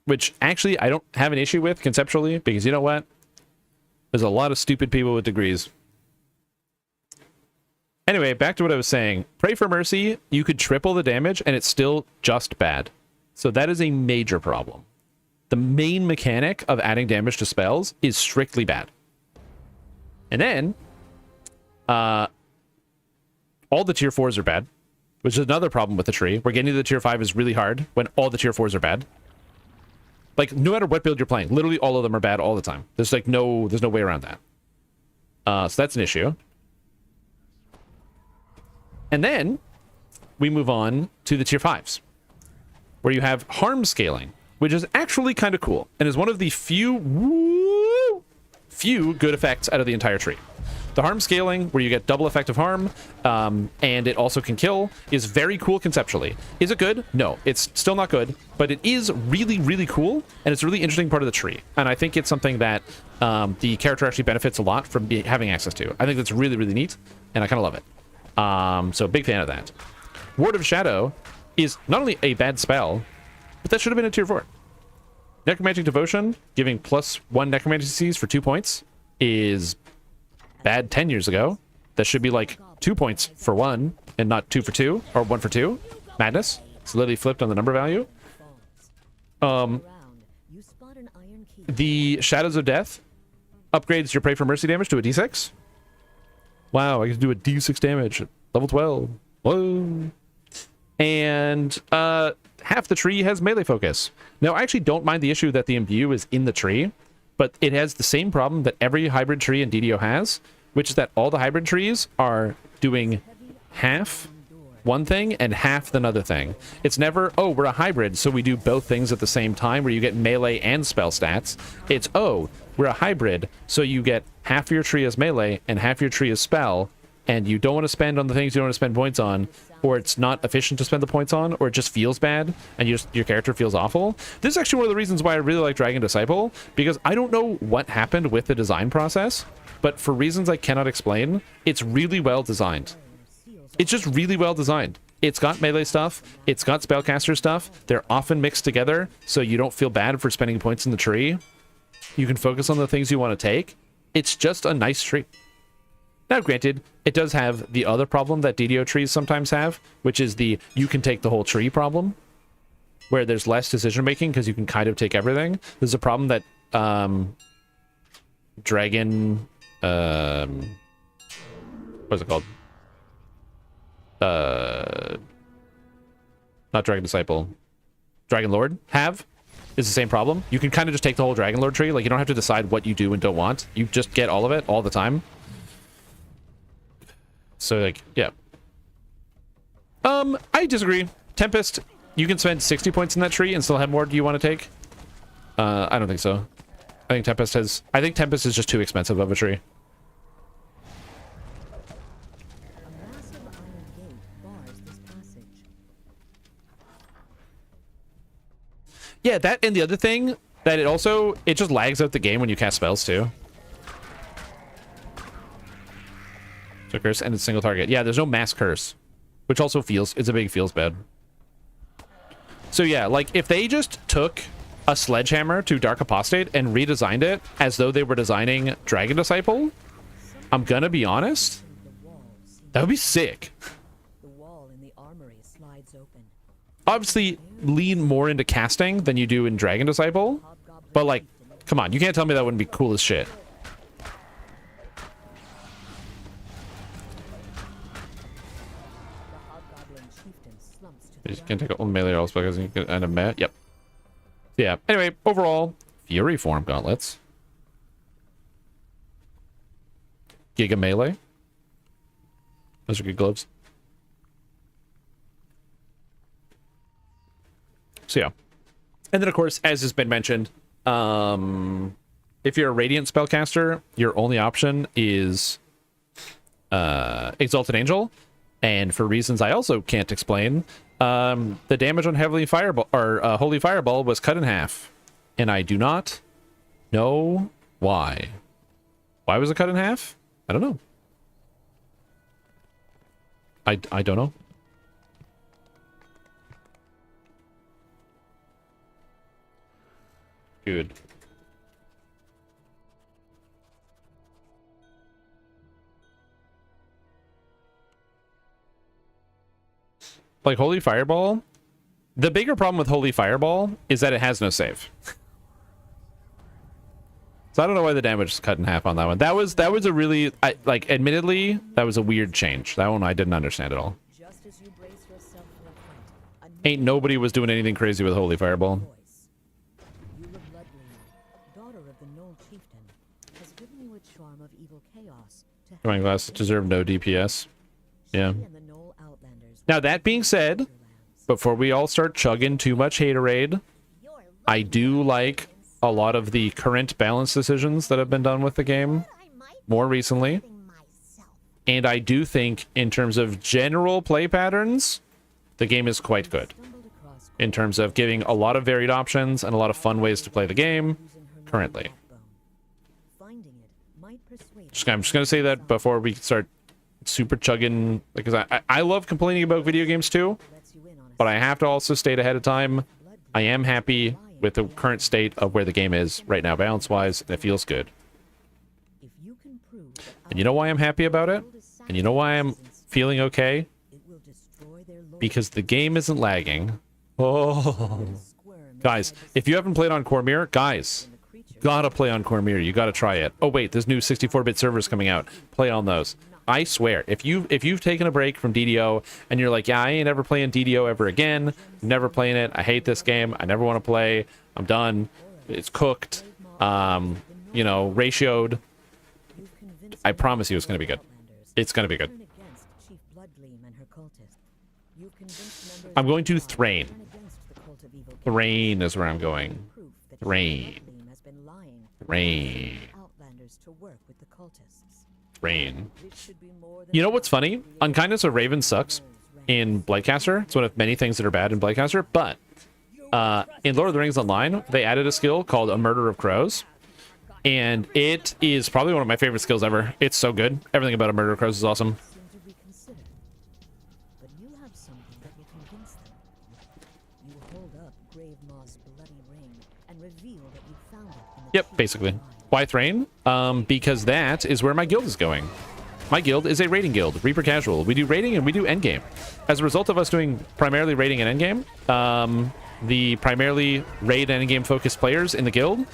F: Which actually I don't have an issue with conceptually, because you know what? There's a lot of stupid people with degrees. Anyway, back to what I was saying. Pray for Mercy, you could triple the damage and it's still just bad. So that is a major problem. The main mechanic of adding damage to spells is strictly bad. And then, all the tier 4s are bad. which is another problem with the tree, where getting to the tier 5 is really hard when all the tier 4s are bad. Like, no matter what build you're playing, literally all of them are bad all the time. There's like there's no way around that. So that's an issue. And then we move on to the tier 5s, where you have harm scaling, which is actually kind of cool and is one of the few good effects out of the entire tree. The harm scaling, where you get double effective harm, and it also can kill, is very cool conceptually. Is it good? No, it's still not good, but it is really, really cool, and it's a really interesting part of the tree. And I think it's something that the character actually benefits a lot from having access to. I think that's really, really neat, and I kind of love it. So big fan of that. Ward of Shadow is not only a bad spell, but that should have been a tier 4. Necromantic Devotion, giving +1 necromancies for 2 points, is bad 10 years ago. That should be like 2 points for 1 and not 2 for 2 or 1 for 2. Madness. It's literally flipped on the number value. The Shadows of Death upgrades your Pray for Mercy damage to a d6. Wow, I can do a d6 damage at level 12. Whoa. And half the tree has melee focus. Now, I actually don't mind the issue that the imbue is in the tree, but it has the same problem that every hybrid tree in DDO has, which is that all the hybrid trees are doing half one thing and half another thing. It's never, oh, we're a hybrid, so we do both things at the same time, where you get melee and spell stats. It's, oh, we're a hybrid, so you get half your tree as melee and half your tree as spell, and you don't want to spend on the things you don't want to spend points on, or it's not efficient to spend the points on, or it just feels bad, and your character feels awful. This is actually one of the reasons why I really like Dragon Disciple, because I don't know what happened with the design process, but for reasons I cannot explain, it's really well designed. It's just really well designed. It's got melee stuff, it's got spellcaster stuff, they're often mixed together, so you don't feel bad for spending points in the tree. You can focus on the things you want to take. It's just a nice tree. Now, granted, it does have the other problem that DDO trees sometimes have, which is the you can take the whole tree problem, where there's less decision making because you can kind of take everything. There's a problem that Dragon, what's it called? Not Dragon Disciple, Dragon Lord have, is the same problem. You can kind of just take the whole Dragon Lord tree. Like, you don't have to decide what you do and don't want. You just get all of it all the time. So, like, yeah. I disagree. Tempest, you can spend 60 points in that tree and still have more you want to take. I don't think so. I think Tempest is just too expensive of a tree.
H: A massive iron gate bars this passage.
F: Yeah, that and the other thing that it just lags out the game when you cast spells too. So curse and it's single target. Yeah, there's no mass curse, which also it's a big feels bad. So yeah, like if they just took a sledgehammer to Dark Apostate and redesigned it as though they were designing Dragon Disciple, I'm gonna be honest, that would be sick.
H: The wall in the armory slides open.
F: Obviously, lean more into casting than you do in Dragon Disciple, but like, come on, you can't tell me that wouldn't be cool as shit. You can take all melee rolls because you can end a met. Yep. Yeah. Anyway, overall, Fury Form gauntlets. Giga melee. Those are good gloves. So yeah. And then of course, as has been mentioned, if you're a Radiant spellcaster, your only option is Exalted Angel. And for reasons I also can't explain, the damage on Heavily Fireball or Holy Fireball was cut in half, and I do not know why. Why was it cut in half? I don't know. I don't know. Good. Like Holy Fireball, the bigger problem with Holy Fireball is that it has no save. So I don't know why the damage is cut in half on that one. That was a really, like, admittedly, that was a weird change. That one I didn't understand at all.
H: Just as you brace
F: Ain't nobody was doing anything crazy with Holy Fireball.
H: Voice. Eula Bloodlane, daughter of the Knoll chieftain, has given you a charm of evil chaos to help
F: Drawing glasses deserve no DPS. Yeah.
H: she and the Knoll Outlanders
F: Now, that being said,
H: lands.
F: before we all start chugging too much haterade, I do like a lot of the current balance decisions that have been done with the game more recently. And I do think, in terms of general play patterns, the game is quite good.
H: Stumbled across
F: In terms of giving a lot of varied options and a lot of fun ways to play the game
H: using her
F: currently.
H: backbone. Finding it might persuade
F: I'm just going to say that before we start super chugging, because I love complaining about video games too,
H: lets you in on a
F: but I have to also state ahead of time, I am happy with the current state of where the game is right now, balance-wise, and it feels good.
H: if you can prove that
F: And you know why I'm happy about it? And you know why I'm feeling okay?
H: it will destroy their lord
F: Because the game isn't lagging. Oh.
H: squirm
F: Guys, if you haven't played on Cormier, guys,
H: in the creature.
F: gotta play on Cormier. You gotta try it. Oh wait, there's new 64-bit servers coming out. Play on those. I swear, if you've taken a break from DDO and you're like, yeah, I ain't ever playing DDO ever again, never playing it, I hate this game, I never want to play, I'm done, it's cooked, you know, ratioed,
H: You've convinced
F: I
H: the
F: promise you it's gonna be good.
H: Outlanders
F: It's gonna be good.
H: turn against Chief Bloodgleam and her cultists. You've convinced members
F: I'm
H: of
F: going to
H: the tribe
F: Thrain.
H: turn against the cult of evil
F: Thrain is where I'm going.
H: proof that Chief
F: Thrain.
H: Bloodgleam has been lying
F: Thrain.
H: Outlanders to work with the cultists.
F: Thrain.
H: This should be more than
F: You know what's funny? Unkindness of Raven sucks in Blightcaster. It's one of many things that are bad in Blightcaster, but in Lord of the Rings Online, they added a skill called a Murder of Crows, and it is probably one of my favorite skills ever. It's so good. Everything about a Murder of Crows is awesome.
H: seem to reconsider. But you have something that will convince them. You hold up Grave Moss' bloody ring and reveal that you found it in the
F: Yep,
H: Chief's
F: basically.
H: tribe.
F: Why Thrain? Because that is where my guild is going. My guild is a raiding guild, Reaper Casual. We do raiding and we do endgame. As a result of us doing primarily raiding and endgame, the primarily raid and endgame focused players in the guild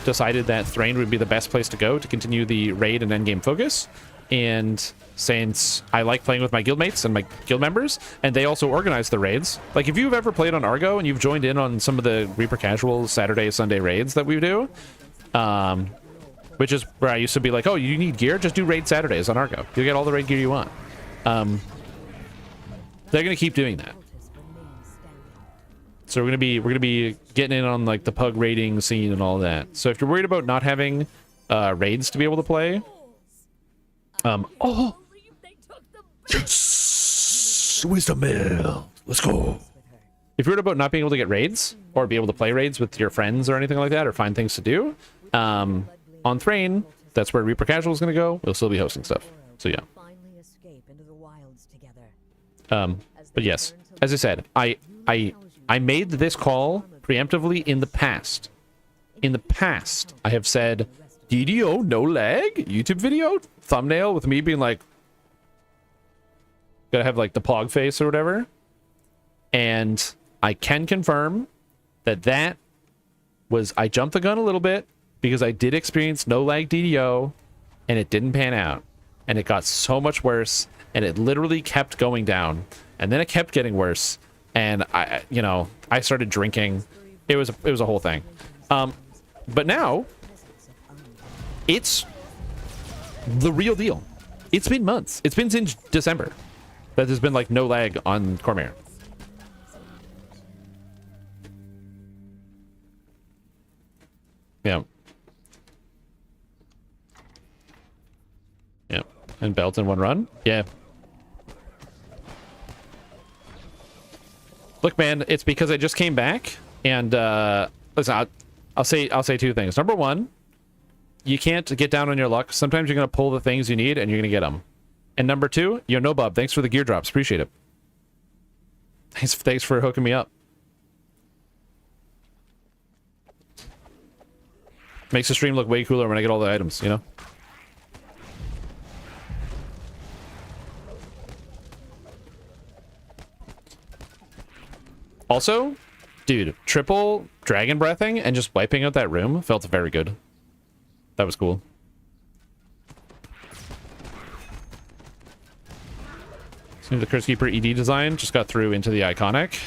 F: decided that Thrain would be the best place to go to continue the raid and endgame focus. And since I like playing with my guildmates and my guild members, and they also organize the raids. Like, if you've ever played on Argo and you've joined in on some of the Reaper Casual Saturday, Sunday raids that we do, which is where I used to be like, oh, you need gear? Just do raid Saturdays on Argo. You'll get all the raid gear you want. They're going to keep doing that.
H: Cultists remain standing.
F: So we're gonna be getting in on like the pug raiding scene and all that. So if you're worried about not having raids to be able to play, oh,
G: Wisdom Mill. Let's go.
F: if you're worried about not being able to get raids or be able to play raids with your friends or anything like that, or find things to do, on Thrain, that's where Reaper Casual is gonna go. We'll still be hosting stuff. So yeah.
H: Finally escape into the wilds together.
F: But yes, as I said, I made this call preemptively in the past. In the past, I have said, DDO no lag YouTube video thumbnail with me being like, gotta have like the pog face or whatever. And I can confirm that was, I jumped the gun a little bit because I did experience no lag DDO and it didn't pan out. And it got so much worse and it literally kept going down. And then it kept getting worse. And I started drinking. It was a whole thing. But now it's the real deal. It's been months. It's been since December that there's been like no lag on Cormier. Yeah. Yeah. And belt in one run? Yeah. Look, man, it's because I just came back and listen, I'll say two things. Number one, you can't get down on your luck. Sometimes you're going to pull the things you need and you're going to get them. And number two, no Bob, thanks for the gear drops. Appreciate it. Thanks for hooking me up. Makes the stream look way cooler when I get all the items, you know? Also, dude, triple dragon breathing and just wiping out that room felt very good. That was cool.
A: So the Curse Keeper ED design just got through into the iconic.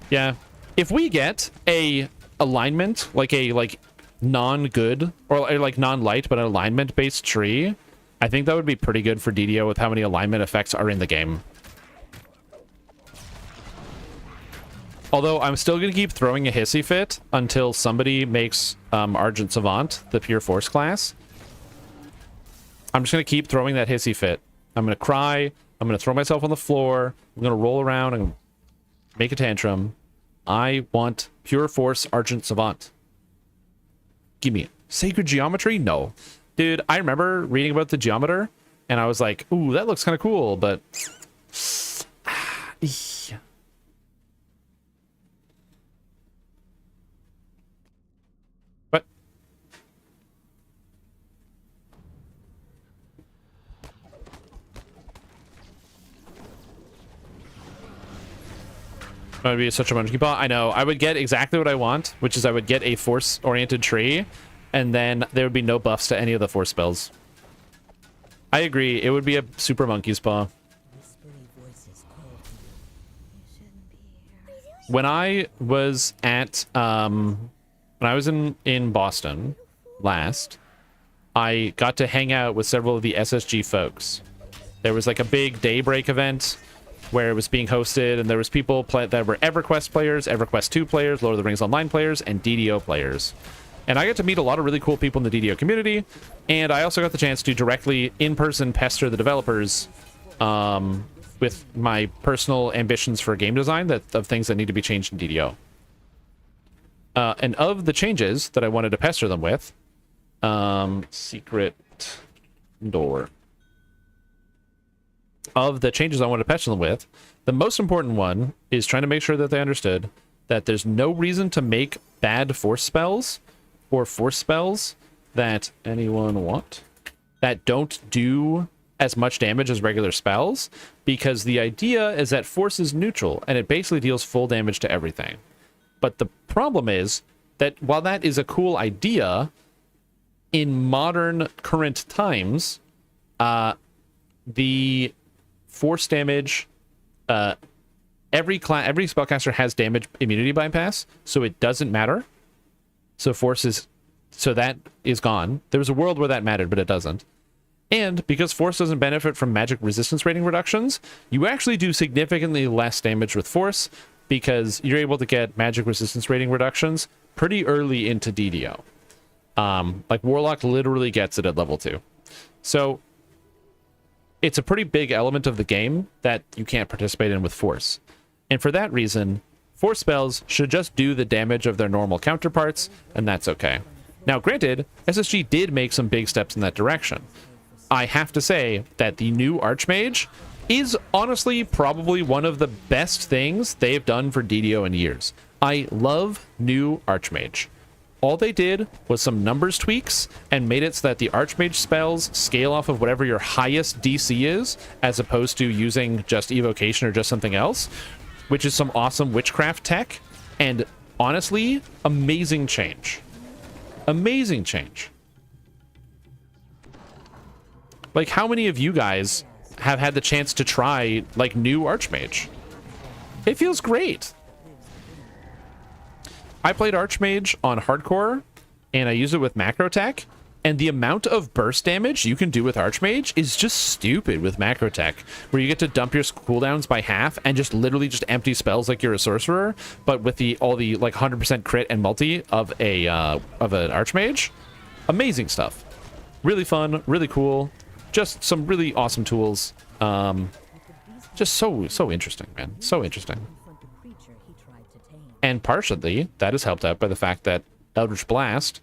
A: Yeah. If we get a alignment, like a non-good or like non-light but an alignment based tree, I think that would be pretty good for DDO with how many alignment effects are in the game. Although I'm still going to keep throwing a hissy fit until somebody makes Argent Savant the pure force class. I'm just going to keep throwing that hissy fit. I'm going to cry. I'm going to throw myself on the floor. I'm going to roll around and make a tantrum. I want pure force Argent Savant. Give me it. Sacred Geometry? No. Dude, I remember reading about the Geometer, and I was like, ooh, that looks kind of cool, but... What? That would be such a monkey paw. I know. I would get exactly what I want, which is I would get a force-oriented tree, and then there would be no buffs to any of the force spells. I agree. It would be a super monkey's paw. When I was at when I was in Boston last, I got to hang out with several of the SSG folks. There was like a big Daybreak event where it was being hosted, and there was people that were EverQuest players, EverQuest 2 players, Lord of the Rings Online players, and DDO players. And I got to meet a lot of really cool people in the DDO community, and I also got the chance to directly, in-person, pester the developers with my personal ambitions for game design of things that need to be changed in DDO. And of the changes that I wanted to pester them with, secret door. Of the changes I wanted to pester them with, the most important one is trying to make sure that they understood that there's no reason to make bad force spells or force spells that that don't do as much damage as regular spells, because the idea is that force is neutral and it basically deals full damage to everything. But the problem is that while that is a cool idea, in modern current times, the force damage, every spellcaster has damage immunity bypass, so it doesn't matter. So that is gone. There was a world where that mattered, but it doesn't. And because force doesn't benefit from magic resistance rating reductions, you actually do significantly less damage with force because you're able to get magic resistance rating reductions pretty early into DDO. Like Warlock literally gets it at level 2. So it's a pretty big element of the game that you can't participate in with force. And for that reason, force spells should just do the damage of their normal counterparts, and that's okay. Now, granted, SSG did make some big steps in that direction. I have to say that the new Archmage is honestly probably one of the best things they've done for DDO in years. I love new Archmage. All they did was some numbers tweaks and made it so that the Archmage spells scale off of whatever your highest DC is, as opposed to using just evocation or just something else, which is some awesome witchcraft tech, and honestly, amazing change. Amazing change. Like, how many of you guys have had the chance to try, like, new Archmage? It feels great. I played Archmage on hardcore, and I used it with macro tech, and the amount of burst damage you can do with Archmage is just stupid with macro tech, where you get to dump your cooldowns by half and just literally just empty spells like you're a sorcerer, but with all the like 100% crit and multi of an Archmage. Amazing stuff. Really fun, really cool. Just some really awesome tools. Just so interesting, man. So interesting. And partially, that is helped out by the fact that Eldritch Blast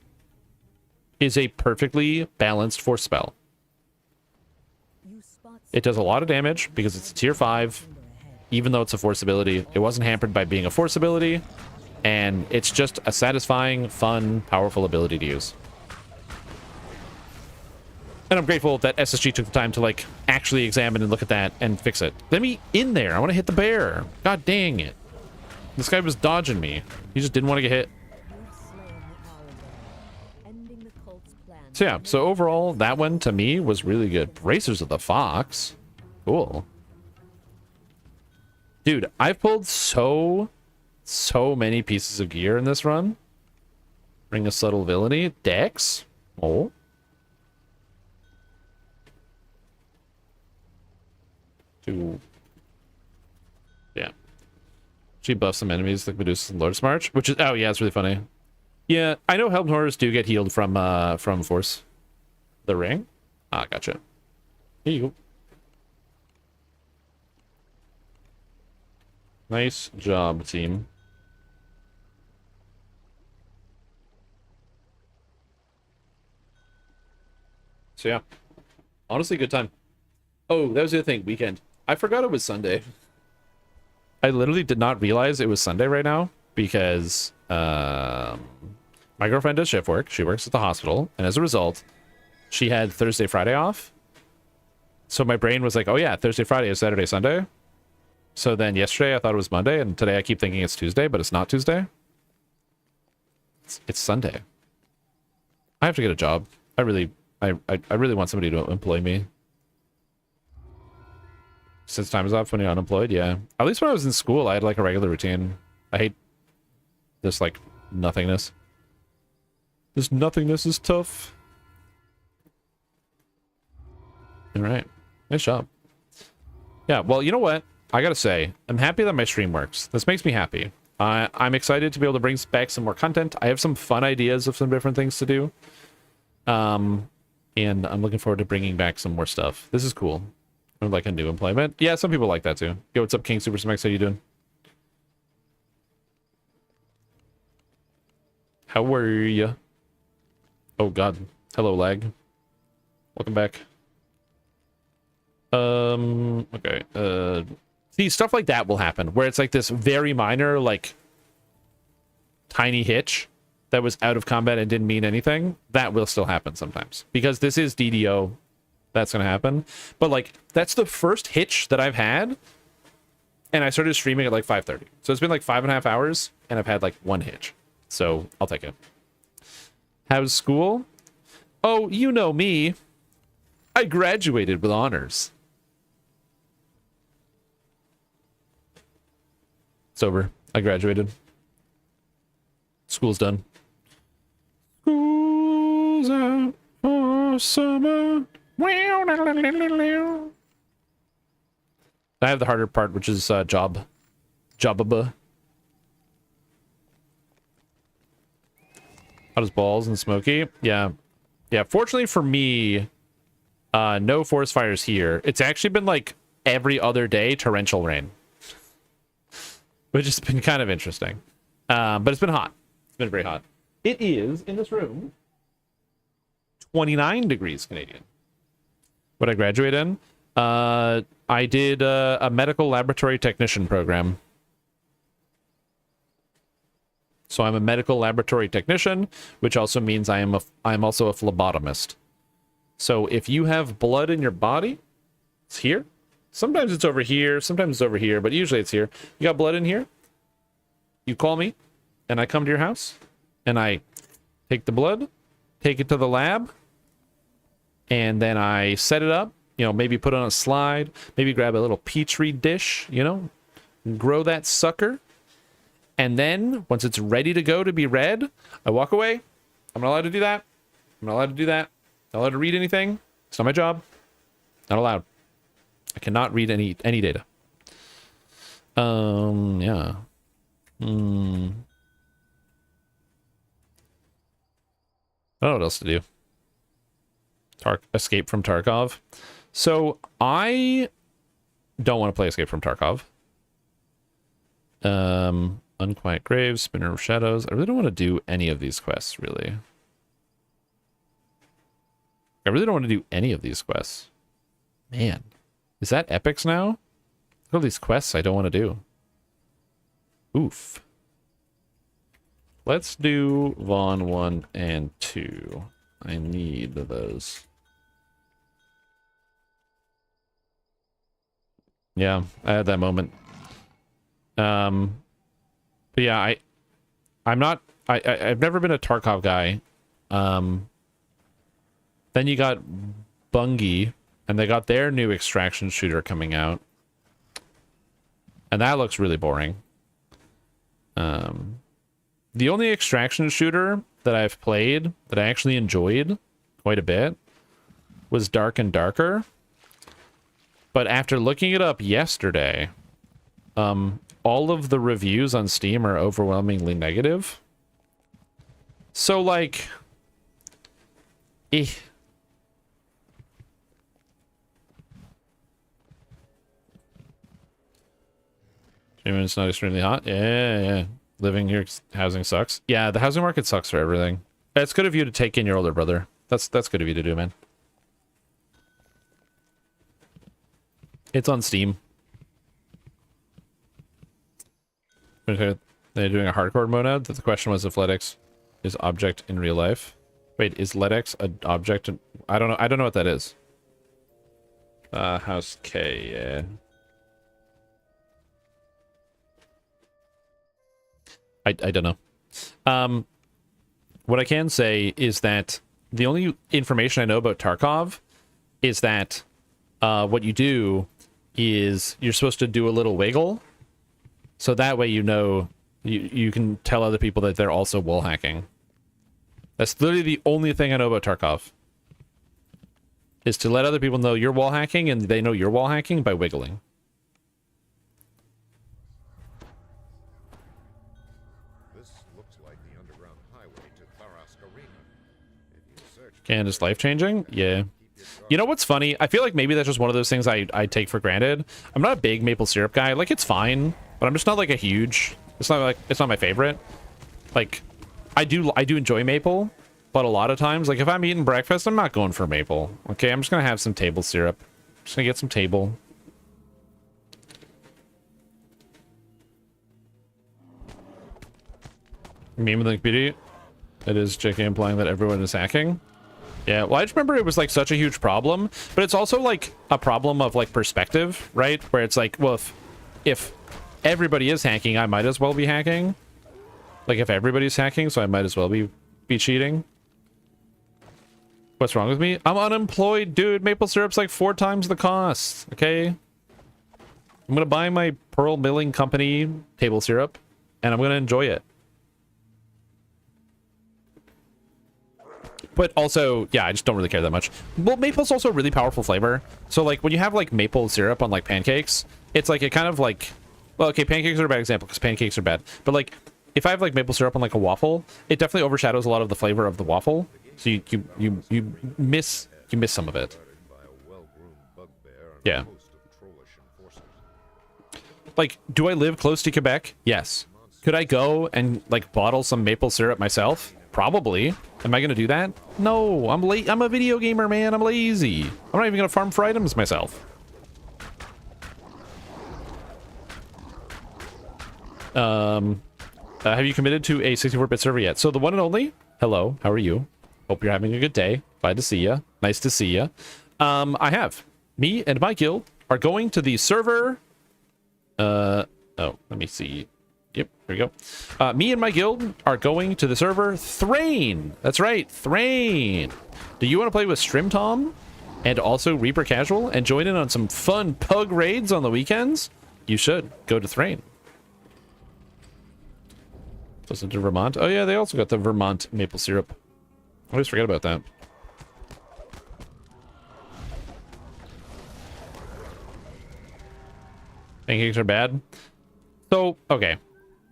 A: is a perfectly balanced force spell. It does a lot of damage because it's a tier 5, even though it's a force ability. It wasn't hampered by being a force ability, and it's just a satisfying, fun, powerful ability to use. And I'm grateful that SSG took the time to, like, actually examine and look at that and fix it. Let me in there. I want to hit the bear. God dang it. This guy was dodging me. He just didn't want to get hit. So yeah, so overall, that one to me was really good. Bracers of the Fox. Cool.
F: Dude, I've pulled so many pieces of gear in this run. Ring of Subtle Villainy. Dex. Oh. To... Yeah. She buffs some enemies like Medusa and Lord's March, which is... Oh, yeah, it's really funny. Yeah, I know Helm Horrors do get healed from Force. The ring? Ah, gotcha. Here you go. Nice job, team. So yeah, honestly, good time. Oh, that was the other thing. Weekend. I forgot it was Sunday. I literally did not realize it was Sunday right now because my girlfriend does shift work. She works at the hospital, and as a result, she had Thursday, Friday off. So my brain was like, "Oh yeah, Thursday, Friday is Saturday, Sunday." So then yesterday I thought it was Monday, and today I keep thinking it's Tuesday, but it's not Tuesday. It's Sunday. I have to get a job. I really want somebody to employ me. Since time is off when you're unemployed, yeah. At least when I was in school, I had like a regular routine. I hate this like nothingness. This nothingness is tough. All right, nice job. Yeah, well, you know what? I gotta say, I'm happy that my stream works. This makes me happy. I'm excited to be able to bring back some more content. I have some fun ideas of some different things to do. And I'm looking forward to bringing back some more stuff. This is cool. I would like a new employment. Yeah, some people like that too. Yo, what's up, King Super Smex? How you doing? How are you? Oh god. Hello, lag. Welcome back. Okay. See, stuff like that will happen, where it's like this very minor, like, tiny hitch that was out of combat and didn't mean anything. That will still happen sometimes. Because this is DDO, that's going to happen. But, like, that's the first hitch that I've had, and I started streaming at, like, 5:30. So it's been, like, 5.5 hours, and I've had, like, one hitch. So, I'll take it. How's school? Oh, you know me. I graduated with honors. It's over. I graduated. School's done. School's out for summer. I have the harder part, which is Jobaba. Hot as balls and smoky. Yeah. Yeah, fortunately for me, no forest fires here. It's actually been like every other day torrential rain. Which has been kind of interesting. But it's been hot. It's been very hot. It is, in this room, 29 degrees Canadian. What I graduate in? I did a medical laboratory technician program. So I'm a medical laboratory technician, which also means I'm also a phlebotomist. So if you have blood in your body, it's here. Sometimes it's over here, sometimes it's over here, but usually it's here. You got blood in here, you call me, and I come to your house, and I take the blood, take it to the lab, and then I set it up, you know, maybe put it on a slide, maybe grab a little petri dish, you know, grow that sucker, and then, once it's ready to go to be read, I walk away. I'm not allowed to do that. I'm not allowed to do that. Not allowed to read anything. It's not my job. Not allowed. I cannot read any data. Yeah. I don't know what else to do. Escape from Tarkov. So I don't want to play Escape from Tarkov. Unquiet Graves, Spinner of Shadows. I really don't want to do any of these quests, really. I really don't want to do any of these quests. Man. Is that epics now? Look at all these quests I don't want to do. Oof. Let's do Vaughn 1 and 2. I need those. Yeah, I had that moment. But yeah, I've never been a Tarkov guy. Then you got Bungie, and they got their new extraction shooter coming out. And that looks really boring. The only extraction shooter that I've played that I actually enjoyed quite a bit was Dark and Darker. But after looking it up yesterday, all of the reviews on Steam are overwhelmingly negative. So, like... It's not extremely hot. Yeah. Living here, housing sucks. Yeah, the housing market sucks for everything. It's good of you to take in your older brother. That's good of you to do, man. It's on Steam. Okay, they're doing a hardcore mode. The question was if LedX is object in real life. Wait, is LedX an object? I don't know. I don't know what that is. House K. Yeah. I don't know. What I can say is that the only information I know about Tarkov is that what you do is you're supposed to do a little wiggle, so that way you know you can tell other people that they're also wall hacking. That's literally the only thing I know about Tarkov. Is to let other people know you're wall hacking and they know you're wall hacking by wiggling. And it's life-changing? Yeah. You know what's funny? I feel like maybe that's just one of those things I take for granted. I'm not a big maple syrup guy. Like, it's fine, but I'm just not like a huge... It's not my favorite. Like, I do enjoy maple, but a lot of times, like, if I'm eating breakfast, I'm not going for maple. Okay, I'm just gonna have some table syrup. Just gonna get some table. Meme of the beauty. It is JK implying that everyone is hacking. Yeah, well, I just remember it was like such a huge problem, but it's also like a problem of like perspective, right? Where it's like, well, if everybody is hacking, I might as well be hacking. Like if everybody's hacking, so I might as well be cheating. What's wrong with me? I'm unemployed, dude. Maple syrup's like 4 times the cost, okay? I'm gonna buy my Pearl Milling Company table syrup, and I'm gonna enjoy it. But also, yeah, I just don't really care that much. Well, maple's also a really powerful flavor. So, like, when you have, like, maple syrup on, like, pancakes, it's, like, it kind of, like... Well, okay, pancakes are a bad example, because pancakes are bad. But, like, if I have, like, maple syrup on, like, a waffle, it definitely overshadows a lot of the flavor of the waffle. So you miss some of it. Yeah. Like, do I live close to Quebec? Yes. Could I go and, like, bottle some maple syrup myself? Probably. Am I gonna do that? No, I'm late. I'm a video gamer, man. I'm lazy. I'm not even gonna farm for items myself. Have you committed to a 64-bit server yet? So the one and only. Hello, how are you? Hope you're having a good day. Glad to see you. Nice to see you. I have. Me and my guild are going to the server. Oh, let me see. Yep, here we go. Me and my guild are going to the server Thrain. That's right, Thrain. Do you want to play with Strim Tom and also Reaper Casual and join in on some fun pug raids on the weekends? You should go to Thrain. Listen to Vermont. Oh yeah, they also got the Vermont maple syrup. I always forget about that. Pancakes are bad. So, okay.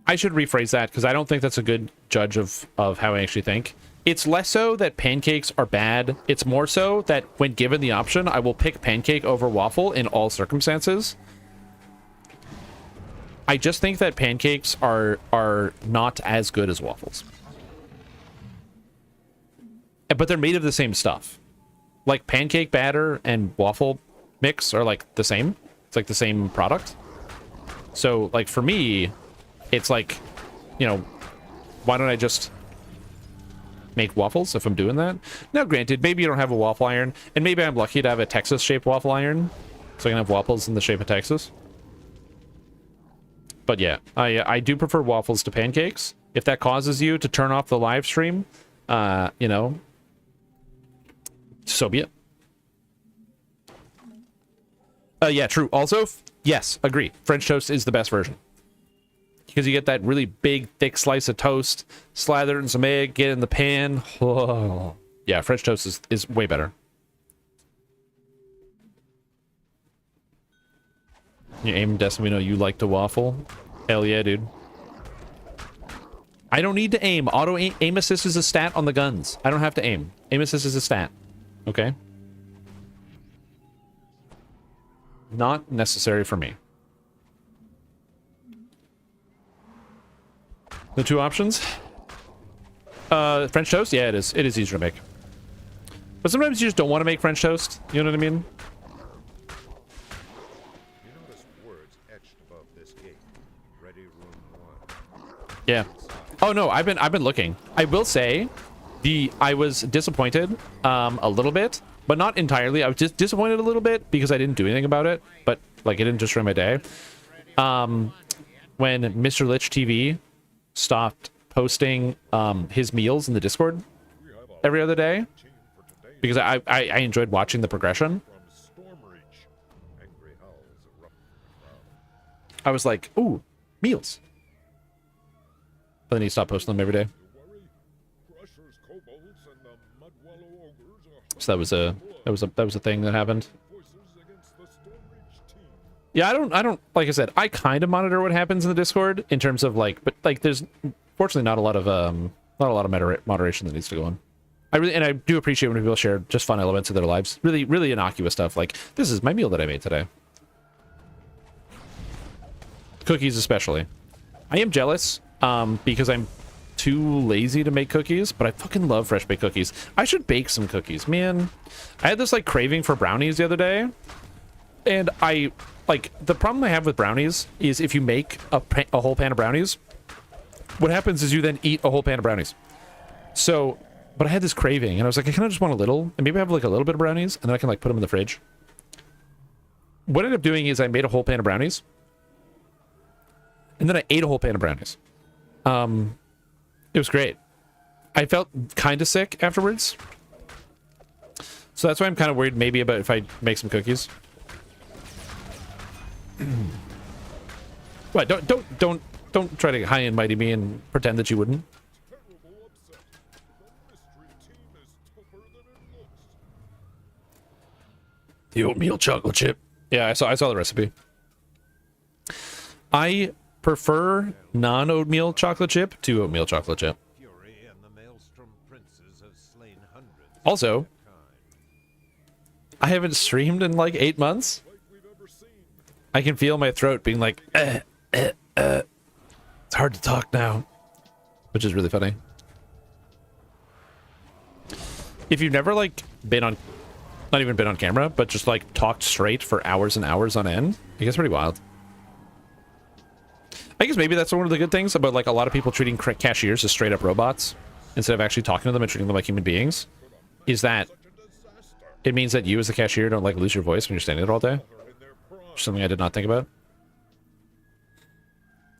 F: I should rephrase that because I don't think that's a good judge of how I actually think. It's less so that pancakes are bad. It's more so that when given the option, I will pick pancake over waffle in all circumstances. I just think that pancakes are not as good as waffles. But they're made of the same stuff. Like pancake batter and waffle mix are like the same. It's like the same product. So like for me, it's like, you know, why don't I just make waffles if I'm doing that? Now, granted, maybe you don't have a waffle iron, and maybe I'm lucky to have a Texas-shaped waffle iron, so I can have waffles in the shape of Texas. But yeah, I do prefer waffles to pancakes. If that causes you to turn off the live stream, you know, so be it. Yeah, true. Also, yes, agree. French toast is the best version. Because you get that really big, thick slice of toast, slather it in some egg, get it in the pan. Oh. Yeah, French toast is way better. You aim Destiny, know you like to waffle. Hell yeah, dude. I don't need to aim. Auto aim assist is a stat on the guns. I don't have to aim. Aim assist is a stat. Okay? Not necessary for me. The two options? French toast? Yeah, it is. It is easier to make. But sometimes you just don't want to make French toast. You know what I mean?
C: You notice words etched above this gate. Ready room 1.
F: Yeah. Oh no, I've been looking. I will say, I was disappointed a little bit, but not entirely. I was just disappointed a little bit because I didn't do anything about it. But like, it didn't destroy my day. When Mr. Lich TV stopped posting his meals in the Discord every other day, because I enjoyed watching the progression. I was like, ooh, meals. But then he stopped posting them every day. So that was a thing that happened. Yeah, I don't like I said, I kind of monitor what happens in the Discord in terms of like, but like there's fortunately not a lot of moderation that needs to go on. I do appreciate when people share just fun elements of their lives. Really, really innocuous stuff like, this is my meal that I made today. Cookies especially. I am jealous because I'm too lazy to make cookies, but I fucking love fresh baked cookies. I should bake some cookies, man. I had this like craving for brownies the other day, and the problem I have with brownies is if you make a whole pan of brownies, what happens is you then eat a whole pan of brownies. So, but I had this craving, and I was like, I kind of just want a little, and maybe I have like a little bit of brownies, and then I can like put them in the fridge. What I ended up doing is I made a whole pan of brownies, and then I ate a whole pan of brownies. It was great. I felt kind of sick afterwards. So that's why I'm kind of worried maybe about if I make some cookies. What? Don't try to high and mighty me and pretend that you wouldn't.
G: The oatmeal chocolate chip.
F: Yeah, I saw the recipe. I prefer non-oatmeal chocolate chip to oatmeal chocolate chip.
C: Fury and the Maelstrom princes have slain hundreds.
F: Also, I haven't streamed in like 8 months. I can feel my throat being like, It's hard to talk now, which is really funny. If you've never like been on, not even been on camera, but just like talked straight for hours and hours on end, it gets pretty wild. I guess maybe that's one of the good things about like a lot of people treating cashiers as straight up robots instead of actually talking to them and treating them like human beings, is that it means that you as a cashier don't like lose your voice when you're standing there all day. Something I did not think about.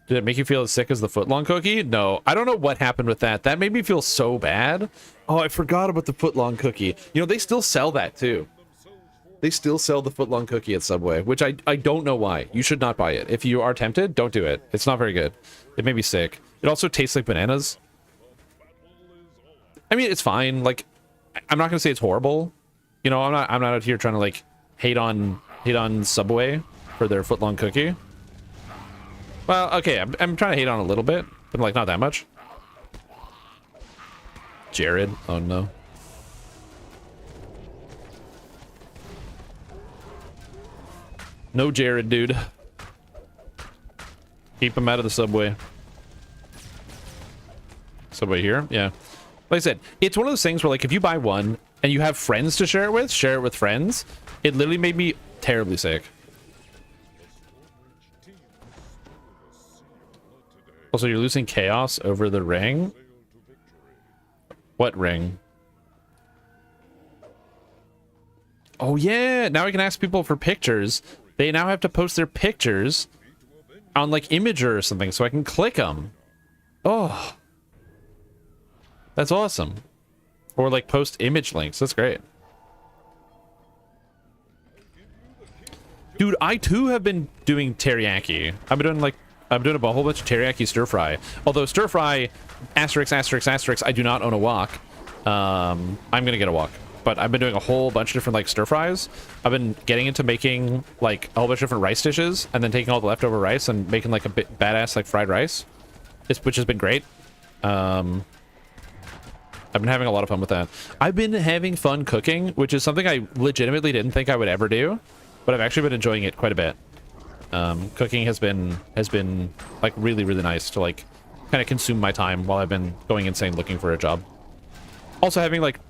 F: Did it make you feel as sick as the footlong cookie? No, I don't know what happened with that. That made me feel so bad. Oh, I forgot about the footlong cookie. You know, they still sell that too. They still sell the footlong cookie at Subway, which I don't know why. You should not buy it. If you are tempted, don't do it. It's not very good. It made me sick. It also tastes like bananas. I mean, it's fine. Like, I'm not gonna say it's horrible. You know, I'm not out here trying to like hate on Subway for their footlong cookie. Well, okay, I'm trying to hate on a little bit, but like not that much. Jared, oh no. No Jared, dude. Keep him out of the Subway. Subway here? Yeah. Like I said, it's one of those things where like if you buy one and you have friends to share it with friends. It literally made me terribly sick. Also, you're losing chaos over the ring? What ring? Oh yeah, now I can ask people for pictures. They now have to post their pictures on like Imager or something so I can click them. Oh. That's awesome. Or like post image links. That's great. Dude, I too have been doing teriyaki. I'm doing a whole bunch of teriyaki stir fry. Although stir fry, asterisk, asterisk, asterisk, I do not own a wok. I'm gonna get a wok. But I've been doing a whole bunch of different like stir fries. I've been getting into making like a whole bunch of different rice dishes and then taking all the leftover rice and making like a bit badass like fried rice, which has been great. I've been having a lot of fun with that. I've been having fun cooking, which is something I legitimately didn't think I would ever do, but I've actually been enjoying it quite a bit. Cooking has been like really, really nice to like kind of consume my time while I've been going insane looking for a job. Also having like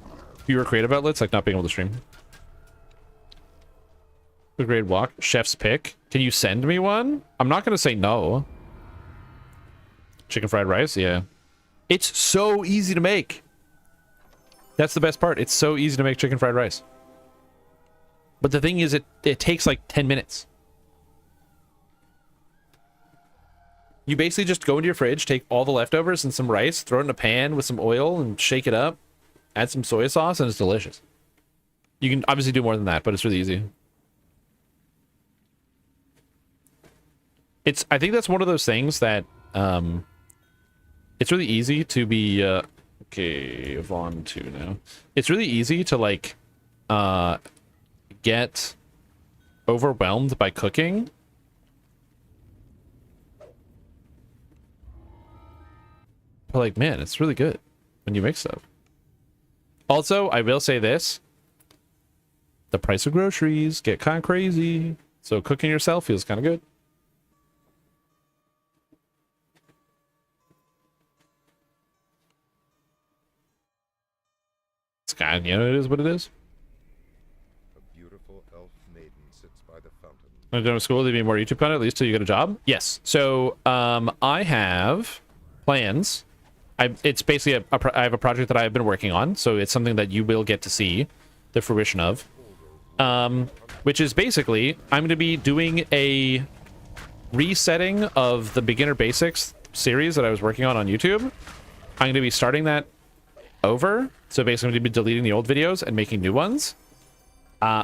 F: fewer creative outlets, like not being able to stream. A great walk. Chef's pick. Can you send me one? I'm not going to say no. Chicken fried rice? Yeah. It's so easy to make. That's the best part. It's so easy to make chicken fried rice. But the thing is, it takes like 10 minutes. You basically just go into your fridge, take all the leftovers and some rice, throw it in a pan with some oil and shake it up. Add some soy sauce and it's delicious. You can obviously do more than that, but it's really easy. I think that's one of those things that it's really easy to be okay, Vaughn 2 now. It's really easy to like get overwhelmed by cooking. But like, man, it's really good when you make stuff. Also, I will say this. The price of groceries get kind of crazy. So cooking yourself feels kind of good. It's kind of, you know, it is what it is.
C: A beautiful elf maiden sits by the fountain.
F: I'm done with school, leaving more YouTube content, at least till you get a job? Yes. So, I have plans. It's basically I have a project that I've been working on, so it's something that you will get to see the fruition of. Which is basically, I'm going to be doing a resetting of the Beginner Basics series that I was working on YouTube. I'm going to be starting that over. So basically, I'm going to be deleting the old videos and making new ones.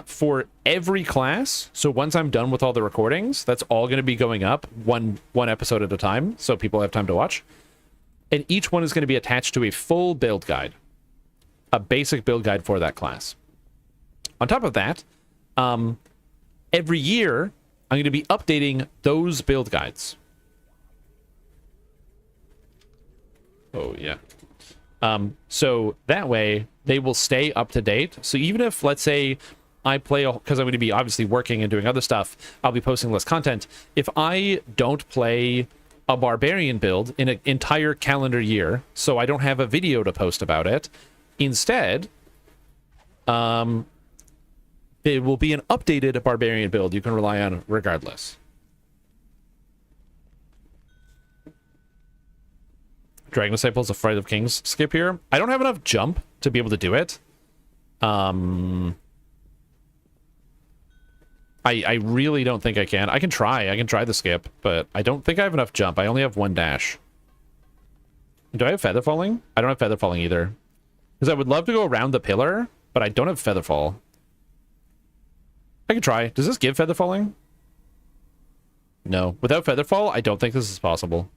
F: For every class, so once I'm done with all the recordings, that's all going to be going up one episode at a time, so people have time to watch. And each one is going to be attached to a full build guide. A basic build guide for that class. On top of that, every year, I'm going to be updating those build guides. Oh, yeah. So that way, they will stay up to date. So even if, let's say, I play, because I'm going to be obviously working and doing other stuff, I'll be posting less content. If I don't play a barbarian build in an entire calendar year, so I don't have a video to post about it, instead, it will be an updated barbarian build you can rely on regardless. Dragon Disciples of Flight of Kings skip here. I don't have enough jump to be able to do it. I really don't think I can. I can try the skip, but I don't think I have enough jump. I only have one dash. Do I have feather falling? I don't have feather falling either. Because I would love to go around the pillar, but I don't have feather fall. I can try. Does this give feather falling? No. Without feather fall, I don't think this is possible.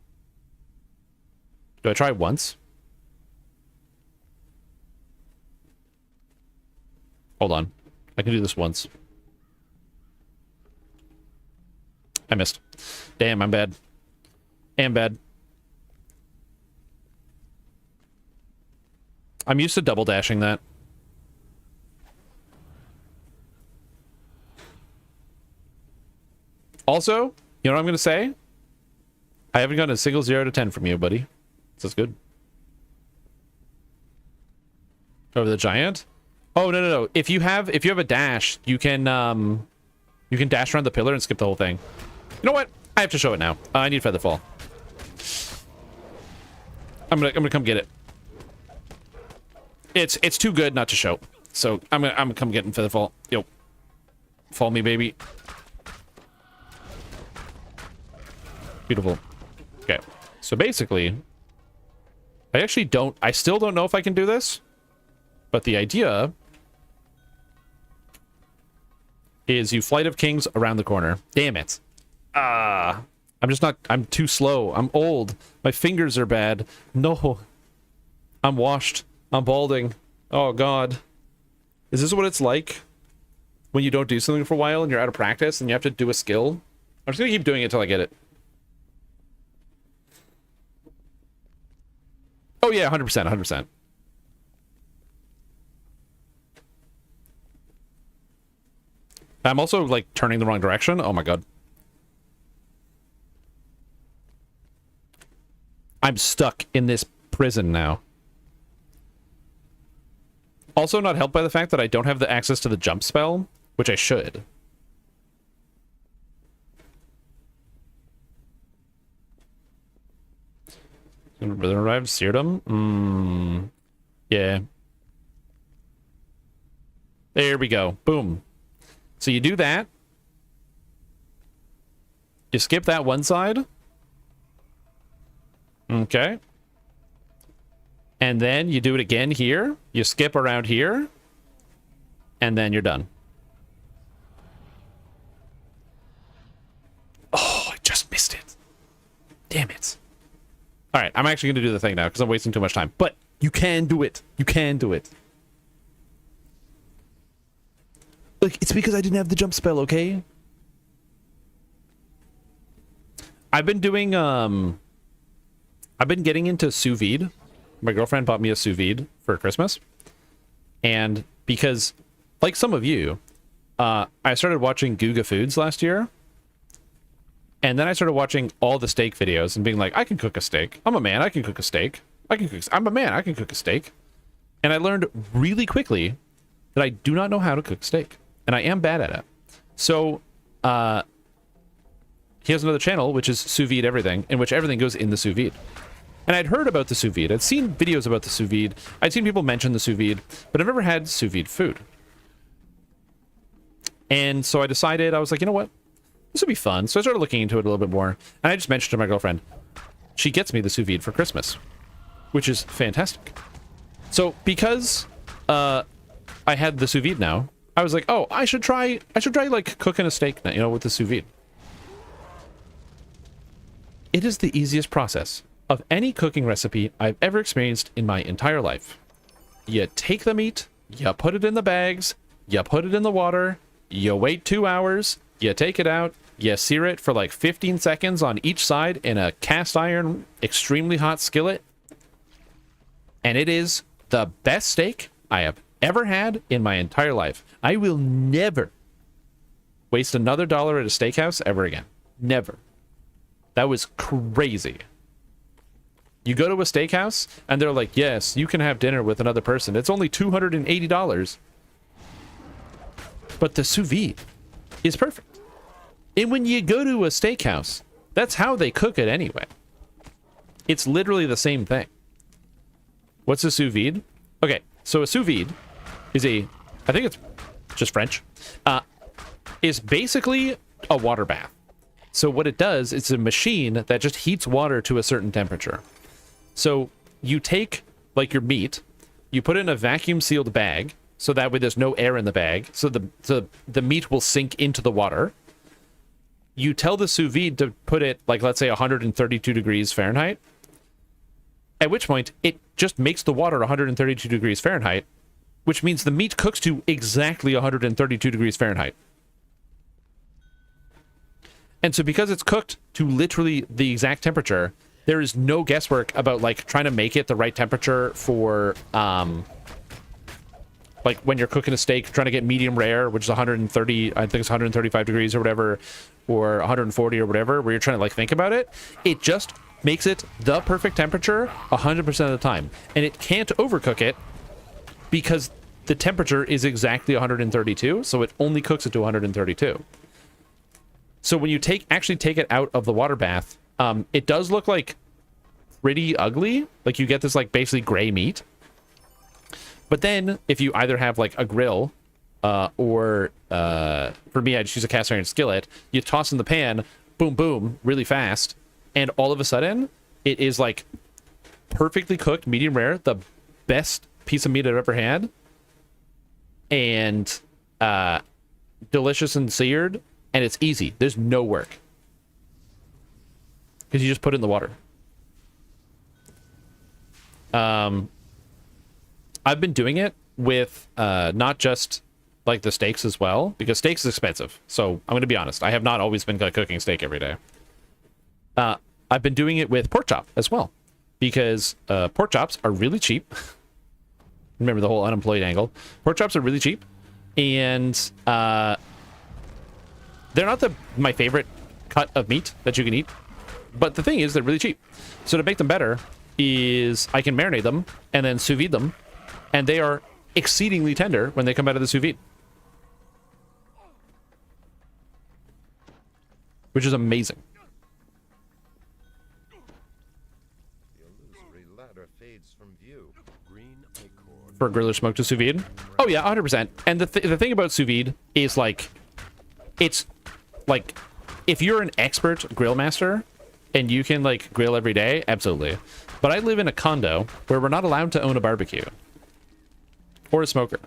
F: Do I try once? Hold on. I can do this once. I missed. Damn, I'm bad. I'm bad. I'm used to double dashing that. Also, you know what I'm going to say? I haven't gotten a single 0 to 10 from you, buddy. So that's good. Over the giant? Oh, no. If you have a dash, you can dash around the pillar and skip the whole thing. You know what? I have to show it now. I need Featherfall. I'm gonna come get it. It's too good not to show. So I'm gonna come get in Featherfall. Yo. Fall me, baby. Beautiful. Okay. So basically, I still don't know if I can do this, but the idea is you Flight of Kings around the corner. Damn it. I'm too slow. I'm old. My fingers are bad. No. I'm washed. I'm balding. Oh, God. Is this what it's like when you don't do something for a while and you're out of practice and you have to do a skill? I'm just going to keep doing it until I get it. Oh, yeah, 100%, 100%. I'm also, like, turning the wrong direction. Oh, my God. I'm stuck in this prison now. Also not helped by the fact that I don't have the access to the jump spell, which I should. Revived Seerdom? Yeah. There we go. Boom. So you do that. You skip that one side. Okay. And then you do it again here. You skip around here. And then you're done. Oh, I just missed it. Damn it. All right, I'm actually going to do the thing now because I'm wasting too much time. But you can do it. You can do it. Look, it's because I didn't have the jump spell, okay? I've been doing, I've been getting into sous vide. My girlfriend bought me a sous vide for Christmas. And because, like some of you, I started watching Guga Foods last year. And then I started watching all the steak videos and being like, I can cook a steak. I'm a man, I can cook a steak. I'm a man, I can cook a steak. And I learned really quickly that I do not know how to cook steak. And I am bad at it. So, he has another channel, which is Sous Vide Everything, in which everything goes in the sous vide. And I'd heard about the sous vide. I'd seen videos about the sous vide. I'd seen people mention the sous vide, but I've never had sous vide food. And so I decided, I was like, you know what? This would be fun. So I started looking into it a little bit more. And I just mentioned to my girlfriend, she gets me the sous vide for Christmas, which is fantastic. So because I had the sous vide now, I was like, oh, I should try like cooking a steak now, you know, with the sous vide. It is the easiest process of any cooking recipe I've ever experienced in my entire life. You take the meat, you put it in the bags, you put it in the water, you wait 2 hours, you take it out, you sear it for like 15 seconds on each side in a cast iron, extremely hot skillet. And it is the best steak I have ever had in my entire life. I will never waste another dollar at a steakhouse ever again. Never. That was crazy. You go to a steakhouse and they're like, yes, you can have dinner with another person. It's only $280. But the sous vide is perfect. And when you go to a steakhouse, that's how they cook it anyway. It's literally the same thing. What's a sous vide? Okay, so a sous vide is I think it's just French, is basically a water bath. So what it does, it's a machine that just heats water to a certain temperature. So you take, like, your meat, you put it in a vacuum sealed bag, so that way there's no air in the bag, so the meat will sink into the water. You tell the sous vide to put it, like, let's say 132 degrees Fahrenheit, at which point it just makes the water 132 degrees Fahrenheit, which means the meat cooks to exactly 132 degrees Fahrenheit. And so because it's cooked to literally the exact temperature, there is no guesswork about, like, trying to make it the right temperature for, like, when you're cooking a steak, trying to get medium rare, which is 130, I think it's 135 degrees or whatever, or 140 or whatever, where you're trying to, like, think about it. It just makes it the perfect temperature 100% of the time. And it can't overcook it because the temperature is exactly 132, so it only cooks it to 132. So when you actually take it out of the water bath, it does look like pretty ugly. Like, you get this, like, basically gray meat. But then if you either have, like, a grill or for me, I just use a cast iron skillet, you toss in the pan, boom, boom, really fast. And all of a sudden it is, like, perfectly cooked, medium rare, the best piece of meat I've ever had. And delicious and seared, and it's easy. There's no work. Because you just put it in the water. I've been doing it with not just like the steaks as well, because steaks is expensive. So I'm going to be honest. I have not always been cooking steak every day. I've been doing it with pork chop as well, because pork chops are really cheap. Remember the whole unemployed angle. Pork chops are really cheap, and they're not my favorite cut of meat that you can eat. But the thing is, they're really cheap. So to make them better is I can marinate them and then sous vide them, and they are exceedingly tender when they come out of the sous vide, which is amazing.
C: The illusory ladder fades from view. Green acorn.
F: For griller smoked to sous vide. Oh yeah, 100%. And the thing about sous vide is like, it's like, if you're an expert grill master and you can like grill every day, absolutely. But I live in a condo where we're not allowed to own a barbecue or a smoker,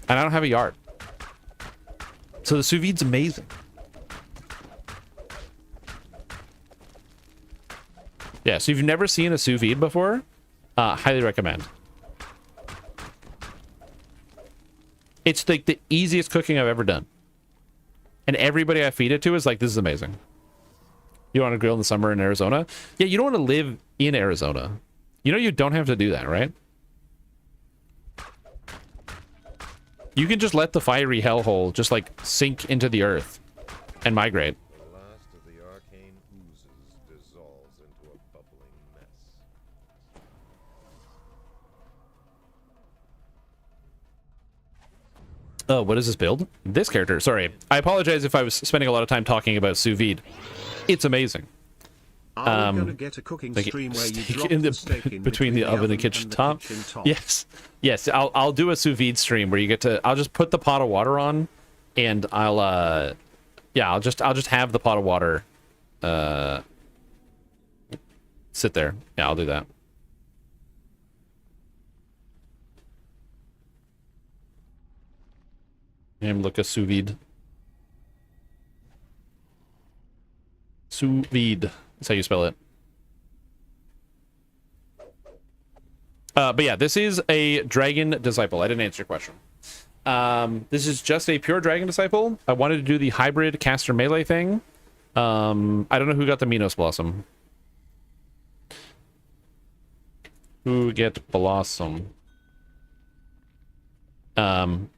F: and I don't have a yard, so the sous vide's amazing. Yeah, so if you've never seen a sous vide before, highly recommend. It's like the easiest cooking I've ever done, and everybody I feed it to is like, this is amazing. You want to grill in the summer in Arizona? Yeah, you don't want to live in Arizona. You know you don't have to do that, right? You can just let the fiery hellhole just like sink into the earth and migrate.
C: The last of the arcane oozes dissolves into a bubbling mess.
F: Oh, what is this build? This character. Sorry. I apologize if I was spending a lot of time talking about sous vide. It's amazing.
B: Are we gonna get a cooking
F: Like
B: stream where you
F: steak
B: drop
F: in
B: the steak in
F: between the oven and kitchen top? Yes. Yes, I'll do a sous vide stream where you get to, I'll just put the pot of water on, and I'll just have the pot of water sit there. Yeah, I'll do that. And look a sous vide. Sous vide. That's how you spell it. But yeah, this is a Dragon Disciple. I didn't answer your question. This is just a pure Dragon Disciple. I wanted to do the hybrid caster melee thing. I don't know who got the Minos Blossom. Who get Blossom? Someone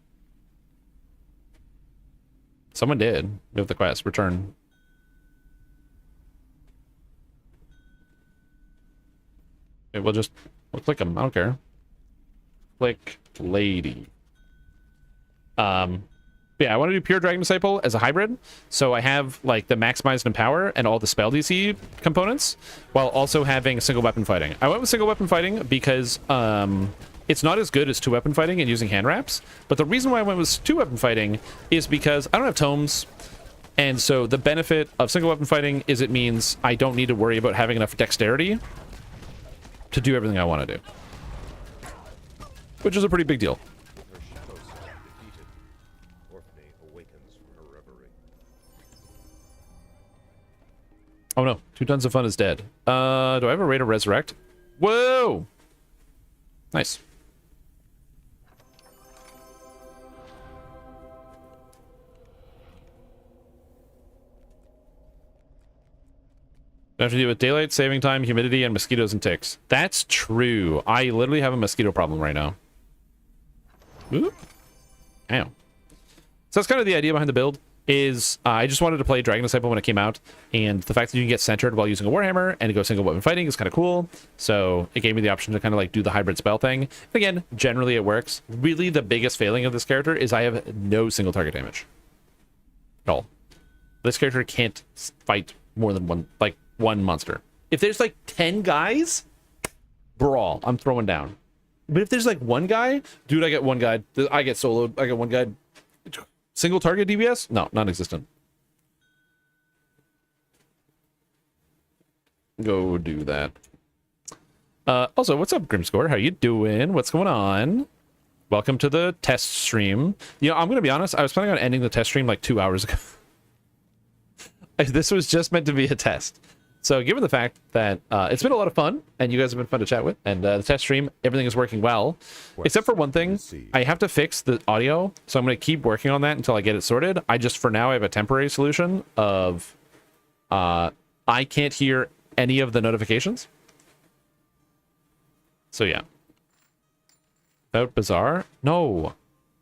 F: did. With the quest. Return. Okay, we'll click them. I don't care. Click lady. Yeah, I want to do pure Dragon Disciple as a hybrid, so I have like the maximized empower and all the spell DC components, while also having single weapon fighting. I went with single weapon fighting because it's not as good as two weapon fighting and using hand wraps, but the reason why I went with two weapon fighting is because I don't have tomes, and so the benefit of single weapon fighting is it means I don't need to worry about having enough dexterity to do everything I want to do, which is a pretty big deal.
C: Her shadow self defeated, Orphne awakens from her reverie.
F: Oh no, 2 tons of fun is dead. Do I have a way to resurrect? Whoa! Nice. I have to deal with daylight saving time, humidity, and mosquitoes and ticks. That's true. I literally have a mosquito problem right now. Oop. Ow. So that's kind of the idea behind the build. Is I just wanted to play Dragon Disciple when it came out, and the fact that you can get centered while using a Warhammer and go single weapon fighting is kind of cool. So it gave me the option to kind of like do the hybrid spell thing. And again, generally it works. Really, the biggest failing of this character is I have no single target damage at all. This character can't fight more than one monster. If there's like 10 guys, brawl, I'm throwing down. But if there's like one guy, dude, I get one guy. I get soloed. I get one guy. Single target DBS? No, non-existent. Go do that. Also, what's up, Grimscore? How you doing? What's going on? Welcome to the test stream. You know, I'm going to be honest. I was planning on ending the test stream like 2 hours ago. This was just meant to be a test. So given the fact that it's been a lot of fun, and you guys have been fun to chat with, and the test stream, everything is working well, except for one thing. I have to fix the audio, so I'm going to keep working on that until I get it sorted. For now, I have a temporary solution of I can't hear any of the notifications. So yeah. Without Bazaar? No.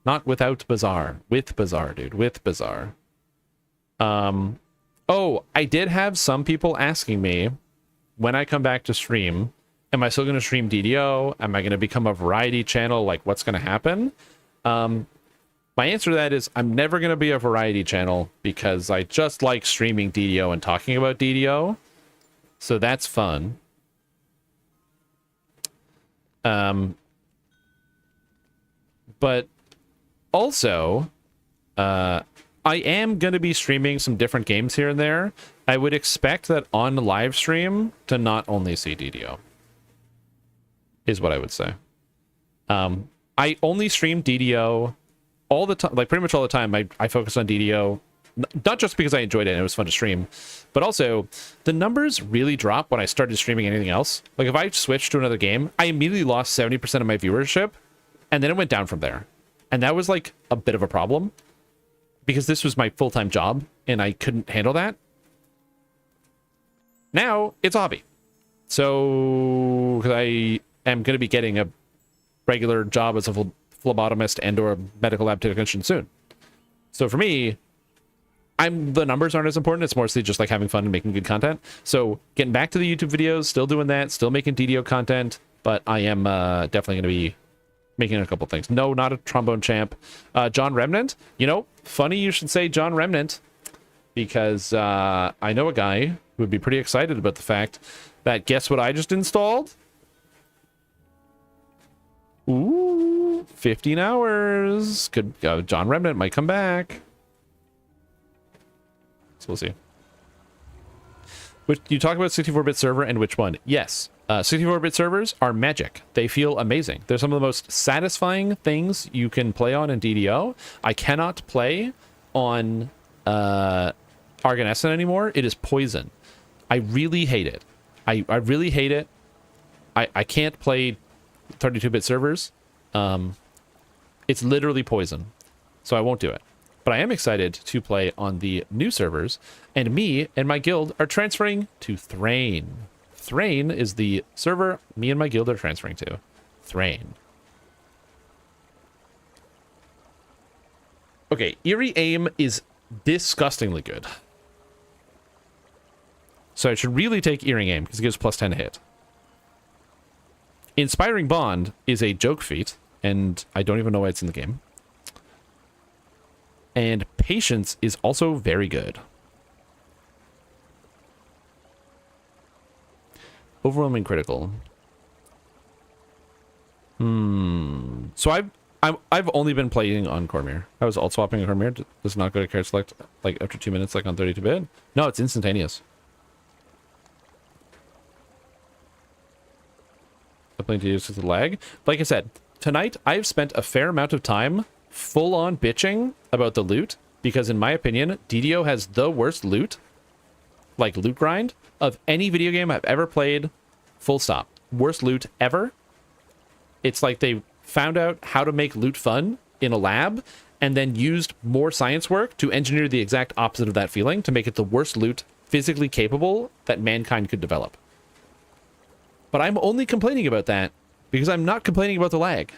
F: Not without Bazaar. With Bazaar, dude. With Bazaar. Oh, I did have some people asking me when I come back to stream, am I still going to stream DDO? Am I going to become a variety channel? Like, what's going to happen? My answer to that is I'm never going to be a variety channel because I just like streaming DDO and talking about DDO. So that's fun. But also, I am going to be streaming some different games here and there. I would expect that on live stream to not only see DDO. Is what I would say. I only stream DDO all the time, like pretty much all the time. I focus on DDO, not just because I enjoyed it and it was fun to stream, but also the numbers really drop when I started streaming anything else. Like if I switched to another game, I immediately lost 70% of my viewership, and then it went down from there. And that was like a bit of a problem, because this was my full-time job, and I couldn't handle that. Now, it's a hobby. So, because I am going to be getting a regular job as a phlebotomist and or a medical lab technician soon. So for me, the numbers aren't as important. It's mostly just like having fun and making good content. So getting back to the YouTube videos, still doing that, still making DDO content, but I am definitely going to be making a couple things. No, not a trombone champ. John Remnant. You know, funny you should say John Remnant, because I know a guy who would be pretty excited about the fact that, guess what I just installed? Ooh, 15 hours. Could John Remnant might come back. So we'll see. Which you talk about 64-bit server and which one? Yes. 64-bit servers are magic. They feel amazing. They're some of the most satisfying things you can play on in DDO. I cannot play on Argon Essen anymore. It is poison. I really hate it. I really hate it. I can't play 32-bit servers. It's literally poison. So I won't do it. But I am excited to play on the new servers. And me and my guild are transferring to Thrain. Thrain is the server me and my guild are transferring to. Thrain. Okay, Eerie Aim is disgustingly good. So I should really take Eerie Aim because it gives plus 10 to hit. Inspiring Bond is a joke feat, and I don't even know why it's in the game. And Patience is also very good. Overwhelming critical. So I've only been playing on Cormier. I was alt swapping on Cormier. Does not go to character select like after 2 minutes like on 32-bit. No, it's instantaneous. I'm playing to use the lag. Like I said, tonight I've spent a fair amount of time full on bitching about the loot, because in my opinion, DDO has the worst loot, like loot grind, of any video game I've ever played. Full stop. Worst loot ever. It's like they found out how to make loot fun in a lab and then used more science work to engineer the exact opposite of that feeling to make it the worst loot physically capable that mankind could develop. But I'm only complaining about that because I'm not complaining about the lag.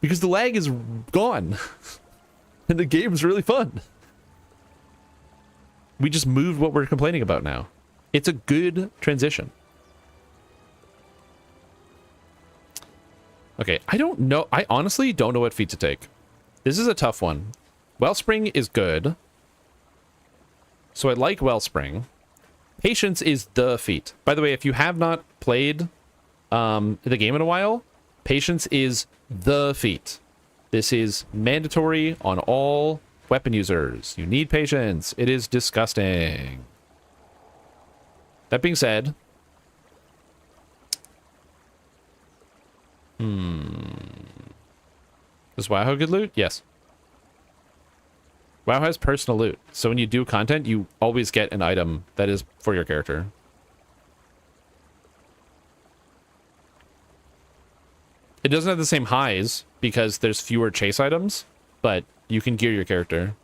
F: Because the lag is gone. And the game's really fun. We just moved what we're complaining about now. It's a good transition. Okay, I don't know. I honestly don't know what feat to take. This is a tough one. Wellspring is good. So I like Wellspring. Patience is the feat. By the way, if you have not played the game in a while, Patience is the feat. This is mandatory on all weapon users. You need patience. It is disgusting. That being said, Does WoW have good loot? Yes. WoW has personal loot. So when you do content, you always get an item that is for your character. It doesn't have the same highs because there's fewer chase items, but you can gear your character.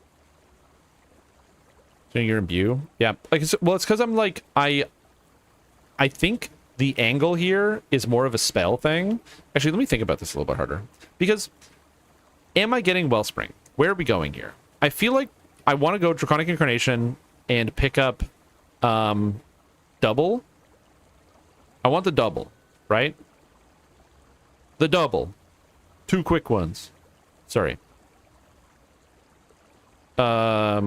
F: Doing your imbue. Yeah. Like, well, it's because I'm like, I think the angle here is more of a spell thing. Actually, let me think about this a little bit harder. Because, am I getting Wellspring? Where are we going here? I feel like I want to go Draconic Incarnation and pick up double. I want the double, right? The double. 2 quick ones. Sorry. I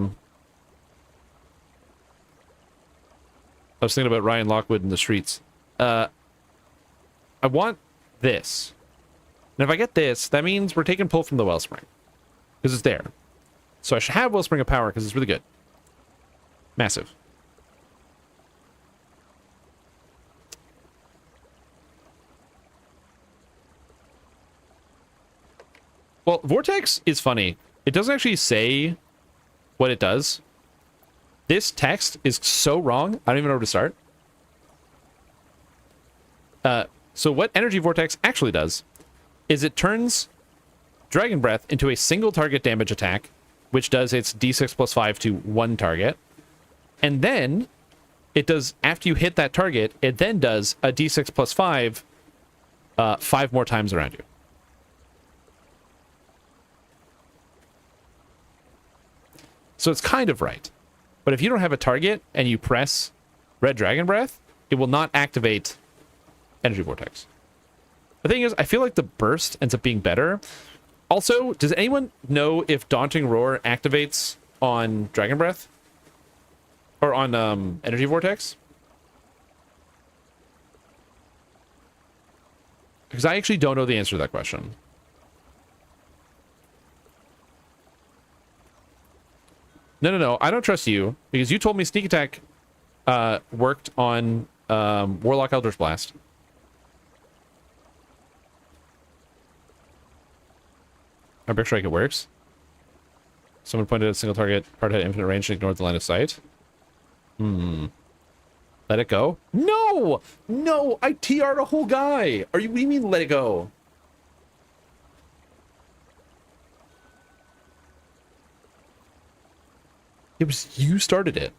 F: was thinking about Ryan Lockwood in the streets. I want this. And if I get this, that means we're taking pull from the Wellspring. Because it's there. So I should have Wellspring of Power because it's really good. Massive. Well, Vortex is funny. It doesn't actually say what it does. This text is so wrong, I don't even know where to start. So what Energy Vortex actually does is it turns Dragon Breath into a single target damage attack, which does its d6 plus 5 to 1 target. And then it does, after you hit that target, it then does a d6 plus 5 5 more times around you. So it's kind of right. But if you don't have a target and you press Red Dragon Breath, it will not activate Energy Vortex. The thing is, I feel like the burst ends up being better. Also, does anyone know if Daunting Roar activates on Dragon Breath? Or on Energy Vortex? Because I actually don't know the answer to that question. No, I don't trust you, because you told me Sneak Attack worked on Warlock Eldritch Blast. I'm pretty sure it works. Someone pointed at a single target, part had infinite range and ignored the line of sight. Let it go? No! No! I TR'd a whole guy! What do you mean let it go? It was you started it.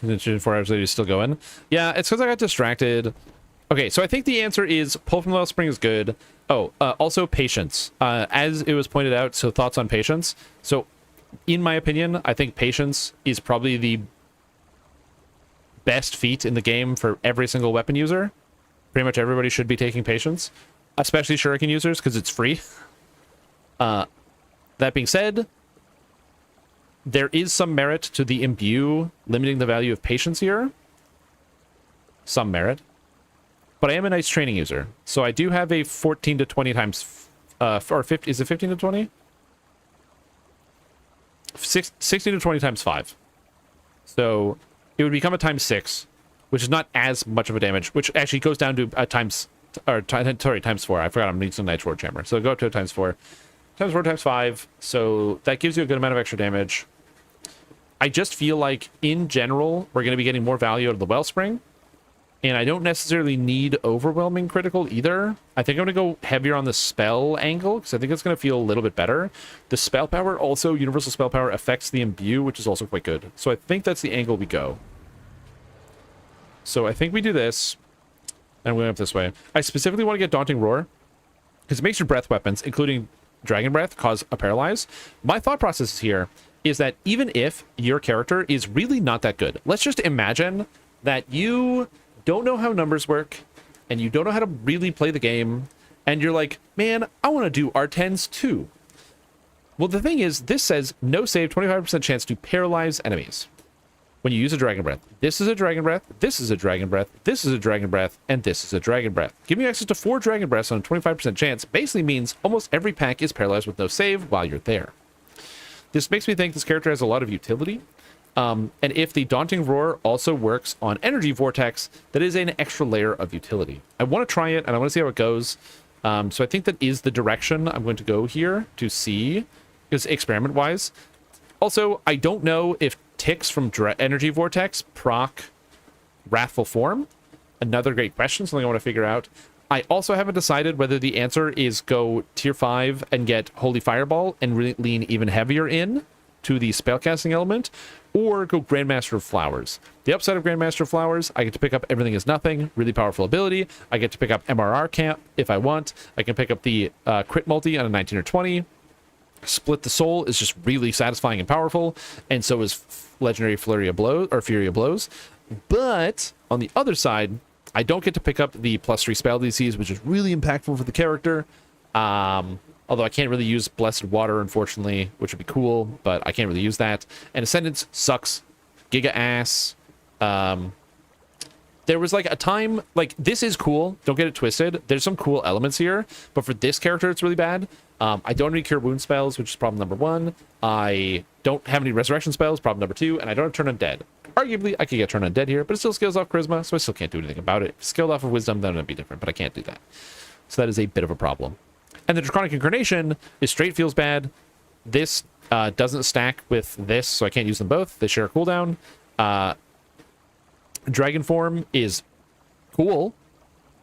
F: And 4 hours later, you're still going. Yeah, it's because I got distracted. Okay, so I think the answer is pull from the Wellspring is good. Oh, also patience. As it was pointed out, so thoughts on patience. So, in my opinion, I think patience is probably the best feat in the game for every single weapon user. Pretty much everybody should be taking patience, especially Shuriken users, because it's free. That being said, there is some merit to the imbue limiting the value of patience here. Some merit. But I am a nice training user, so I do have a 14 to 20 times, or 50, is it 15 to 20? 16 to 20 times 5. So it would become a times 6, which is not as much of a damage, which actually goes down to a times 4. I forgot I'm using Night Sword Chamber. So go up to a times 4. Times 4 times 5. So that gives you a good amount of extra damage. I just feel like, in general, we're going to be getting more value out of the Wellspring. And I don't necessarily need overwhelming critical either. I think I'm going to go heavier on the spell angle, because I think it's going to feel a little bit better. The spell power also, universal spell power, affects the imbue, which is also quite good. So I think that's the angle we go. So I think we do this. And we're going up this way. I specifically want to get Daunting Roar, because it makes your breath weapons, including Dragon Breath, cause a paralyze. My thought process here is that even if your character is really not that good, let's just imagine that you don't know how numbers work, and you don't know how to really play the game, and you're like, man, I want to do R10s too. Well, the thing is, this says no save, 25% chance to paralyze enemies when you use a Dragon Breath. This is a Dragon Breath, this is a Dragon Breath, this is a Dragon Breath, and this is a Dragon Breath. Giving you access to 4 Dragon Breaths on a 25% chance basically means almost every pack is paralyzed with no save while you're there. This makes me think this character has a lot of utility. And if the Daunting Roar also works on Energy Vortex, that is an extra layer of utility. I want to try it, and I want to see how it goes. So I think that is the direction I'm going to go here to see, because experiment-wise. Also, I don't know if ticks from Energy Vortex proc Wrathful Form. Another great question, something I want to figure out. I also haven't decided whether the answer is go tier 5 and get Holy Fireball and lean even heavier in to the spellcasting element, or go Grandmaster of Flowers. The upside of Grandmaster of Flowers, I get to pick up Everything is Nothing, really powerful ability. I get to pick up MRR Camp if I want. I can pick up the crit multi on a 19 or 20. Split the Soul is just really satisfying and powerful, and so is Legendary Flurry of Blows, or Fury of Blows. But on the other side, I don't get to pick up the +3 spell DCs, which is really impactful for the character. Although I can't really use Blessed Water, unfortunately, which would be cool, but I can't really use that. And Ascendance sucks. Giga ass. There was like a time, like, this is cool. Don't get it twisted. There's some cool elements here, but for this character, it's really bad. I don't have any Cure Wound spells, which is problem number 1. I don't have any Resurrection spells, problem number 2, and I don't have Turn Undead. Arguably, I could get Turn Undead here, but it still scales off Charisma, so I still can't do anything about it. If it scaled off of Wisdom, then it'd be different, but I can't do that. So that is a bit of a problem. And the Draconic Incarnation is straight feels bad. This doesn't stack with this, so I can't use them both. They share a cooldown. Dragon Form is cool,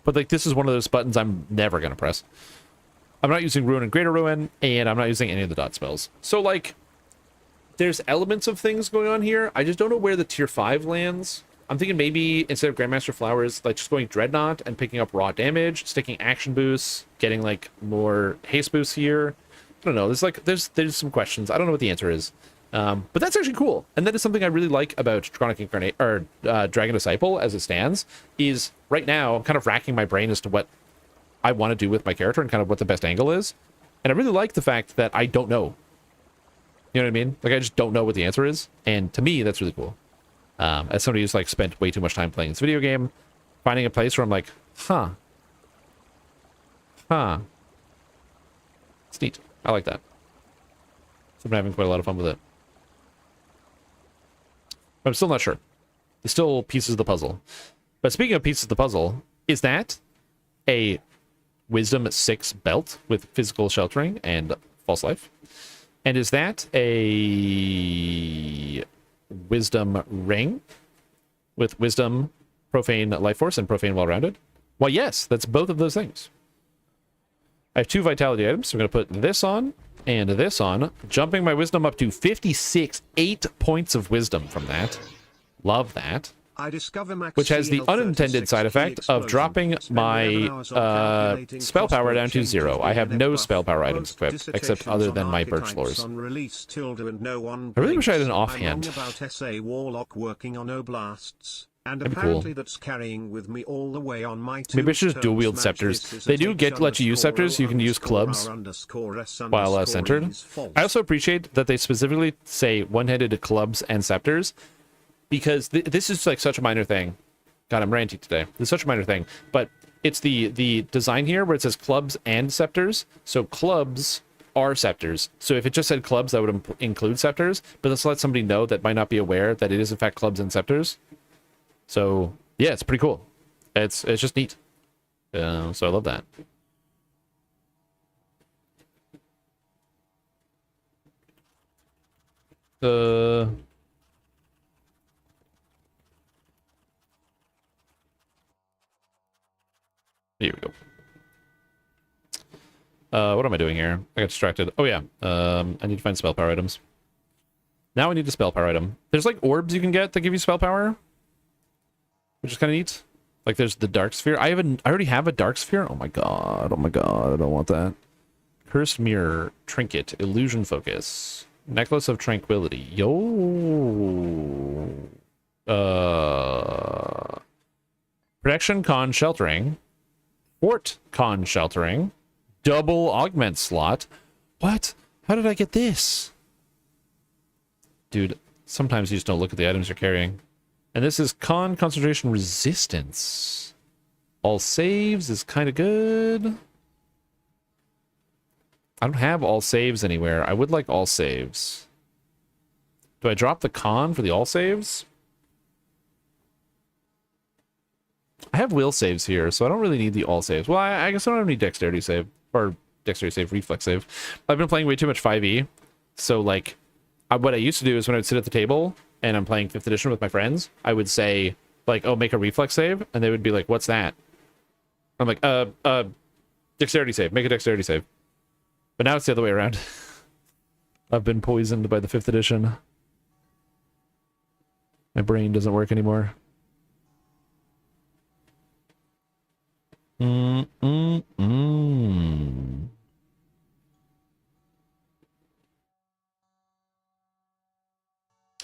F: but like this is one of those buttons I'm never going to press. I'm not using Ruin and Greater Ruin, and I'm not using any of the dot spells. So like, there's elements of things going on here. I just don't know where the tier 5 lands. I'm thinking maybe instead of Grandmaster Flowers, like just going Dreadnought and picking up raw damage, sticking action boosts, getting like more haste boosts here. I don't know. There's some questions. I don't know what the answer is. But that's actually cool. And that is something I really like about Draconic Incarnate or Dragon Disciple as it stands, is right now I'm kind of racking my brain as to what I want to do with my character and kind of what the best angle is. And I really like the fact that I don't know. You know what I mean? Like I just don't know what the answer is. And to me, that's really cool. As somebody who's like spent way too much time playing this video game, finding a place where I'm like, huh. It's neat. I like that. So I'm having quite a lot of fun with it. But I'm still not sure. There's still pieces of the puzzle. But speaking of pieces of the puzzle, is that a Wisdom 6 belt with physical sheltering and false life? And is that a Wisdom ring with Wisdom, Profane Life Force, and Profane Well-Rounded? Well, yes, that's both of those things. I have 2 vitality items, so I'm going to put this on and this on, jumping my Wisdom up to 56, 8 points of Wisdom from that. Love that.
B: I discover Max
F: Which has the unintended side effect of dropping my spell power down to 0. I have no spell power items equipped, except other than my Birch Lores. I really wish I had an offhand.
B: About SA Warlock working on Oblasts, and
F: That'd be
B: apparently
F: cool.
B: that's carrying with me all the way on my
F: Maybe I should just dual wield scepters. They do let you use scepters. You can use clubs while centered. I also appreciate that they specifically say one-handed clubs and scepters, because this is like such a minor thing. God, I'm ranting today. It's such a minor thing, but it's the design here where it says clubs and scepters. So clubs are scepters. So if it just said clubs, that would include scepters, but let's let somebody know that might not be aware that it is in fact clubs and scepters. So yeah, it's pretty cool. It's just neat. So I love that. Here we go. What am I doing here? I got distracted. Oh yeah, I need to find spell power items. Now I need a spell power item. There's like orbs you can get that give you spell power, which is kind of neat. Like there's the Dark Sphere. I already have a Dark Sphere. Oh my god, I don't want that. Cursed Mirror, Trinket, Illusion Focus, Necklace of Tranquility. Yo. Protection Con Sheltering. Fort Con Sheltering. Double Augment Slot. What? How did I get this? Dude, sometimes you just don't look at the items you're carrying. And this is Con Concentration Resistance. All saves is kind of good. I don't have all saves anywhere. I would like all saves. Do Do I drop the con for the all saves? I have will saves here, so I don't really need the all saves. Well, I guess I don't have any dexterity save, or dexterity save, reflex save. I've been playing way too much 5e, so like, what I used to do is when I would sit at the table and I'm playing 5th edition with my friends, I would say, like, oh, make a reflex save, and they would be like, what's that? I'm like, dexterity save, make a dexterity save. But now it's the other way around. I've been poisoned by the 5th edition. My brain doesn't work anymore.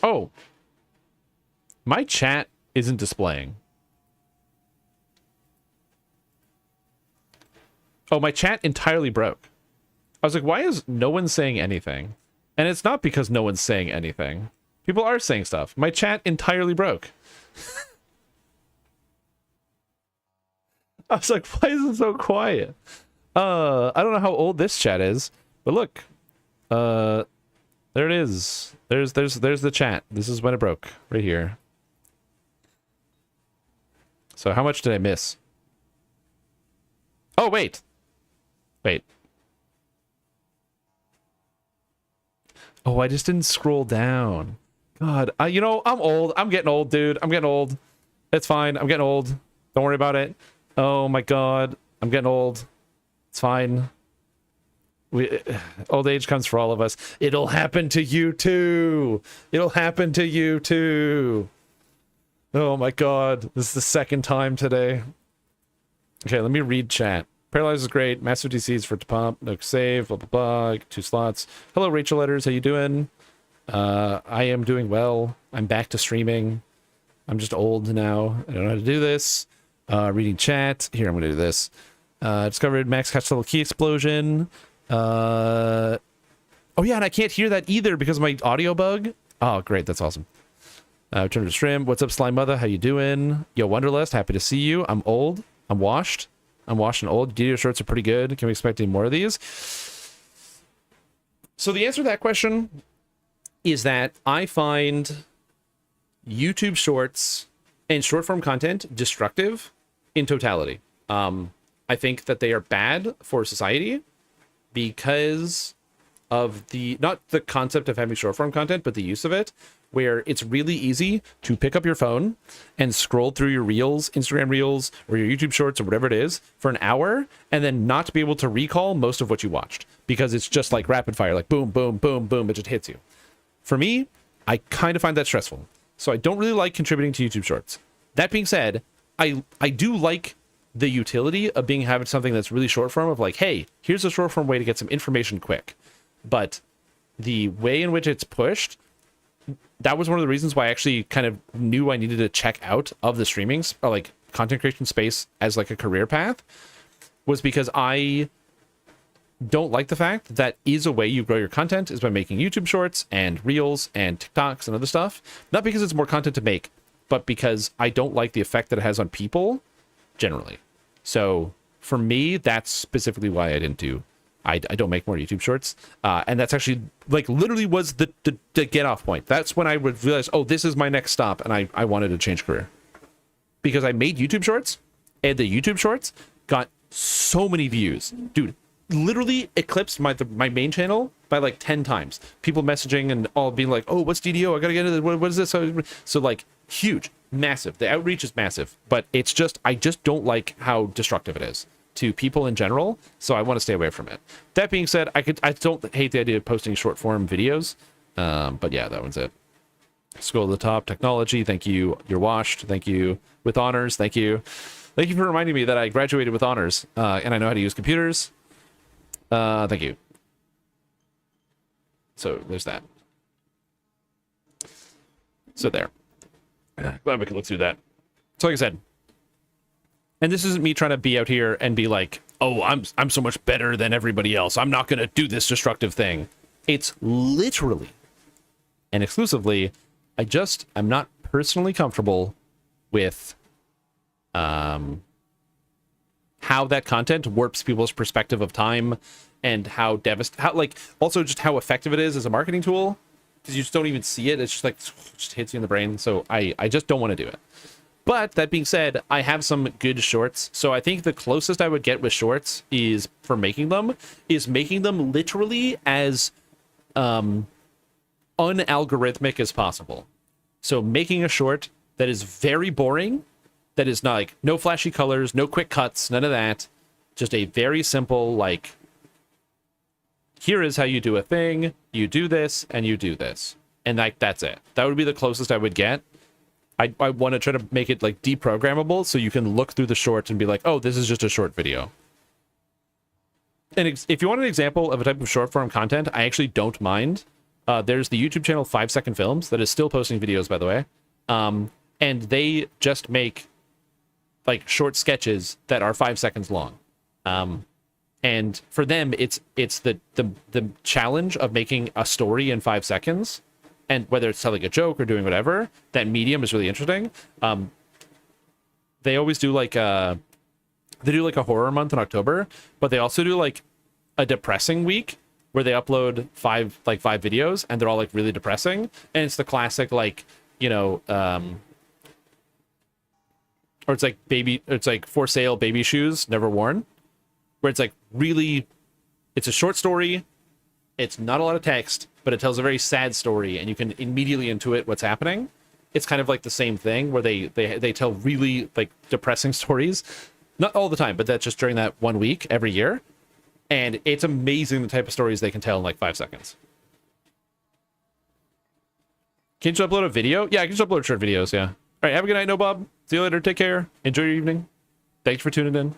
F: Oh, my chat isn't displaying. Oh, my chat entirely broke. I was like, why is no one saying anything? And it's not because no one's saying anything. People are saying stuff. My chat entirely broke. I was like, why is it so quiet? I don't know how old this chat is, but look. There it is. There's the chat. This is when it broke. Right here. So how much did I miss? Oh, wait. Wait. Oh, I just didn't scroll down. God, you know, I'm old. I'm getting old, dude. I'm getting old. It's fine. I'm getting old. Don't worry about it. Oh my God. I'm getting old. It's fine. Old age comes for all of us. It'll happen to you too. It'll happen to you too. Oh my God. This is the second time today. Okay, let me read chat. Paralyze is great. Massive DCs for to pump. No save. Blah, blah, blah. 2 slots. Hello, Rachel Letters. How you doing? I am doing well. I'm back to streaming. I'm just old now. I don't know how to do this. Reading chat. Here, I'm going to do this. Discovered Max Costello key explosion. Oh, yeah, and I can't hear that either because of my audio bug. Oh, great. That's awesome. Return to stream. What's up, Slime Mother? How you doing? Yo, Wonderlust. Happy to see you. I'm old. I'm washed. I'm washed and old. DDO shorts are pretty good. Can we expect any more of these? So the answer to that question is that I find YouTube shorts and short form content destructive in totality. I think that they are bad for society because of not the concept of having short form content, but the use of it, where it's really easy to pick up your phone and scroll through your reels, Instagram reels, or your YouTube shorts, or whatever it is, for an hour, and then not be able to recall most of what you watched because it's just like rapid fire, like boom, boom, boom, boom, it just hits you. For me, I kind of find that stressful. So I don't really like contributing to YouTube shorts. That being said, I do like the utility of having something that's really short form of like, hey, here's a short form way to get some information quick. But the way in which it's pushed, that was one of the reasons why I actually kind of knew I needed to check out of the streaming or like content creation space as like a career path, was because I don't like the fact that is a way you grow your content is by making YouTube shorts and reels and TikToks and other stuff. Not because it's more content to make, but because I don't like the effect that it has on people generally. So for me, that's specifically why I didn't do I don't make more YouTube shorts. And that's actually like literally was the get off point. That's when I would realize, oh, this is my next stop. And I wanted to change career because I made YouTube shorts and the YouTube shorts got so many views, dude, literally eclipsed my main channel by like 10 times. People messaging and all being like, oh, what's DDO? I got to get into this. What is this? So like huge, massive. The outreach is massive, but it's just, I just don't like how destructive it is to people in general, so I want to stay away from it. That being said, I don't hate the idea of posting short form videos, but yeah, that one's it. Scroll to the top. Technology, thank you. You're washed. Thank you. With honors, thank you. Thank you for reminding me that I graduated with honors, and I know how to use computers. Thank you. So there's that. So there. Glad we can look through that. So like I said, and this isn't me trying to be out here and be like, oh, I'm so much better than everybody else. I'm not going to do this destructive thing. It's literally and exclusively, I'm not personally comfortable with how that content warps people's perspective of time and how also just how effective it is as a marketing tool. because you just don't even see it. It's just like just hits you in the brain. So I just don't want to do it. But that being said, I have some good shorts. So I think the closest I would get with shorts is for making them literally as unalgorithmic as possible. So making a short that is very boring, that is not like no flashy colors, no quick cuts, none of that. Just a very simple, like, here is how you do a thing, you do this, and you do this. And like that's it. That would be the closest I would get. I want to try to make it like deprogrammable so you can look through the short and be like, oh, this is just a short video. And if you want an example of a type of short form content, I actually don't mind. There's the YouTube channel 5 Second Films that is still posting videos, by the way. And they just make like short sketches that are 5 seconds long. And for them, it's the challenge of making a story in 5 seconds. And whether it's telling a joke or doing whatever, that medium is really interesting. They always do like a horror month in October, but they also do like a depressing week where they upload five videos and they're all like really depressing. And it's the classic, like, you know, or it's like for sale baby shoes never worn, where it's like really, it's a short story. It's not a lot of text, but it tells a very sad story, and you can immediately intuit what's happening. It's kind of like the same thing where they tell really like depressing stories, not all the time, but that's just during that 1 week every year, and it's amazing the type of stories they can tell in like 5 seconds. Can you just upload a video? Yeah, I can just upload short videos. Yeah. All right. Have a good night, No Bob. See you later. Take care. Enjoy your evening. Thanks for tuning in.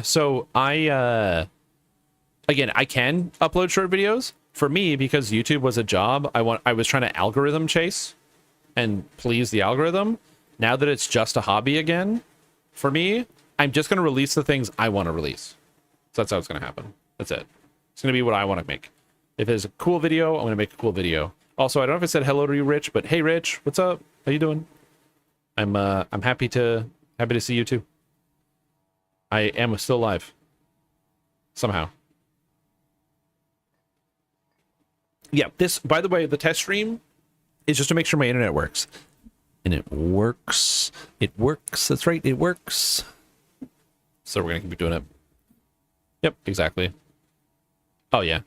F: So I can upload short videos. For me, because YouTube was a job, I was trying to algorithm chase and please the algorithm. Now that it's just a hobby again, for me, I'm just going to release the things I want to release. So that's how it's going to happen. That's it. It's going to be what I want to make. If there's a cool video, I'm going to make a cool video. Also, I don't know if I said hello to you, Rich, but hey, Rich, what's up? How you doing? I'm happy to see you too. I am still alive. Somehow. Yeah, this, by the way, the test stream is just to make sure my internet works. And it works. It works. That's right, it works. So we're going to keep doing it. Yep, exactly. Oh, yeah.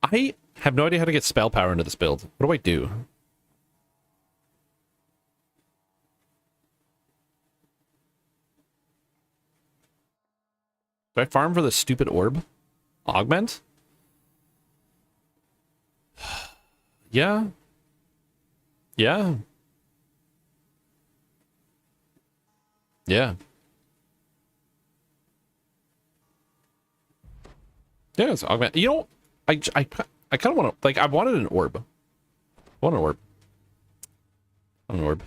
F: I have no idea how to get spell power into this build. What do I do? Do I farm for the stupid orb? Augment? Yeah. Yeah. Yeah. Yeah, it's augment. You know, I kind of want to, like, I wanted an orb. I want an orb. I want an orb.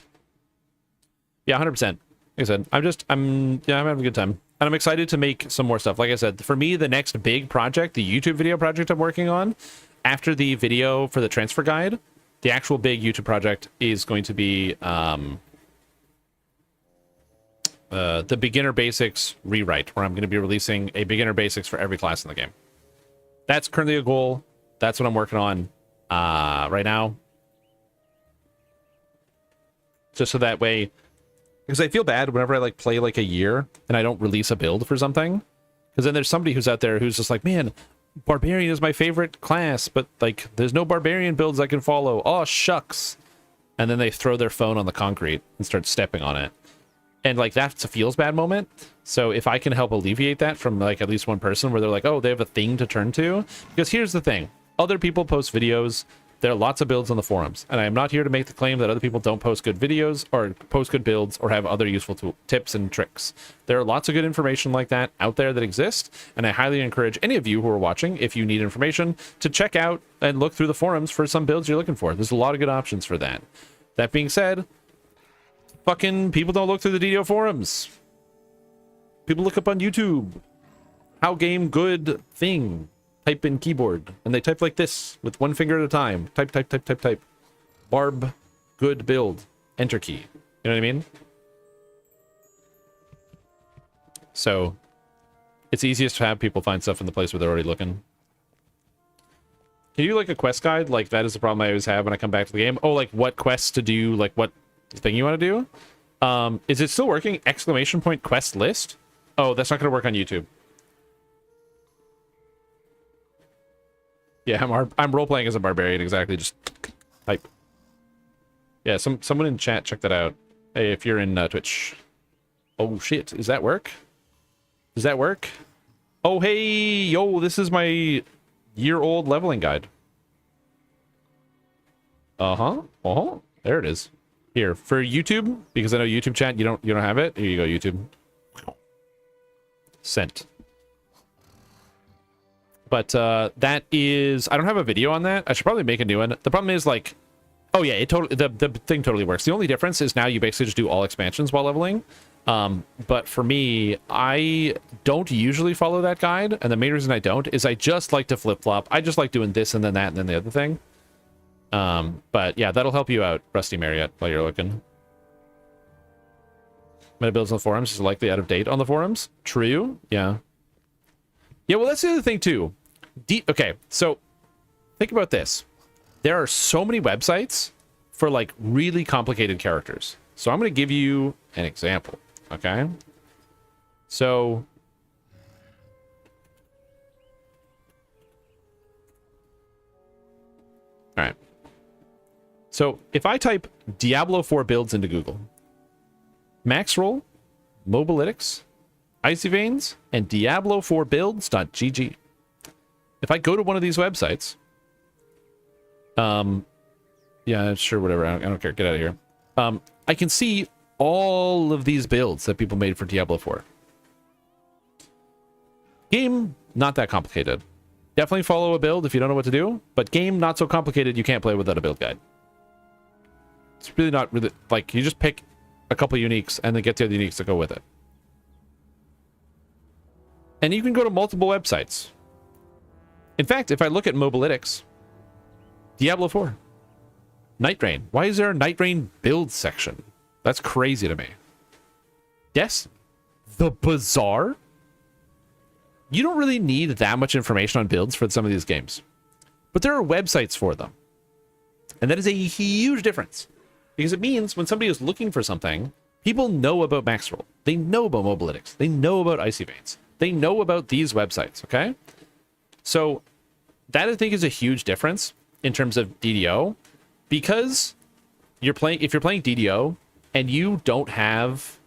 F: Yeah, 100%. Like I said, I'm having a good time. And I'm excited to make some more stuff. Like I said, for me, the next big project, the YouTube video project I'm working on, after the video for the transfer guide, the actual big YouTube project is going to be the beginner basics rewrite, where I'm going to be releasing a beginner basics for every class in the game. That's currently a goal. That's what I'm working on right now. Just so that way, because I feel bad whenever I like play like a year and I don't release a build for something, because then there's somebody who's out there who's just like, man, Barbarian is my favorite class, but like there's no Barbarian builds I can follow. Oh, shucks. And then they throw their phone on the concrete and start stepping on it. And like that's a feels bad moment. So if I can help alleviate that from like at least one person where they're like, oh, they have a thing to turn to. Because here's the thing. Other people post videos. There are lots of builds on the forums. And I am not here to make the claim that other people don't post good videos or post good builds or have other useful tips and tricks. There are lots of good information like that out there that exist. And I highly encourage any of you who are watching, if you need information, to check out and look through the forums for some builds you're looking for. There's a lot of good options for that. That being said, fucking people don't look through the DDO forums. People look up on YouTube. How game good thing. Type in keyboard. And they type like this with one finger at a time. Type, type, type, type, type. Barb good build. Enter key. You know what I mean? So it's easiest to have people find stuff in the place where they're already looking. Can you do like a quest guide? Like that is the problem I always have when I come back to the game. Oh, like what quests to do, like what thing you want to do. Is it still working? Exclamation point quest list? Oh, that's not going to work on YouTube. Yeah, I'm role playing as a barbarian. Exactly. Just type. Yeah, someone in chat, check that out. Hey, if you're in Twitch. Oh shit, does that work? Does that work? Oh hey, yo, this is my year-old leveling guide. Uh-huh. There it is. Here, for YouTube, because I know YouTube chat, you don't have it. Here you go, YouTube. Sent. But that is, I don't have a video on that. I should probably make a new one. The problem is like, oh yeah, it totally, the thing totally works. The only difference is now you basically just do all expansions while leveling. But for me, I don't usually follow that guide, and the main reason I don't is I just like to flip-flop. I just like doing this and then that and then the other thing. But yeah, that'll help you out, Rusty Marriott, while you're looking. Meta builds on the forums is likely out of date on the forums. True, yeah. Yeah, well, that's the other thing too. Okay, so think about this. There are so many websites for like really complicated characters. So I'm going to give you an example, okay? So all right. So if I type Diablo 4 builds into Google, Maxroll, Mobalytics, Icy Veins, and Diablo4builds.gg. If I go to one of these websites, yeah, sure, whatever. I don't care. Get out of here. I can see all of these builds that people made for Diablo 4. Game, not that complicated. Definitely follow a build if you don't know what to do, but game, not so complicated. You can't play without a build guide. It's really not really, like, you just pick a couple uniques and then get the other uniques to go with it. And you can go to multiple websites. In fact, if I look at Mobalytics, Diablo 4, Night Rain. Why is there a Night Rain build section? That's crazy to me. Yes, the Bazaar. You don't really need that much information on builds for some of these games, but there are websites for them. And that is a huge difference, because it means when somebody is looking for something, people know about Maxroll. They know about Mobalytics. They know about Icy Veins. They know about these websites, okay? So that, I think, is a huge difference in terms of DDO, because if you're playing DDO and you don't have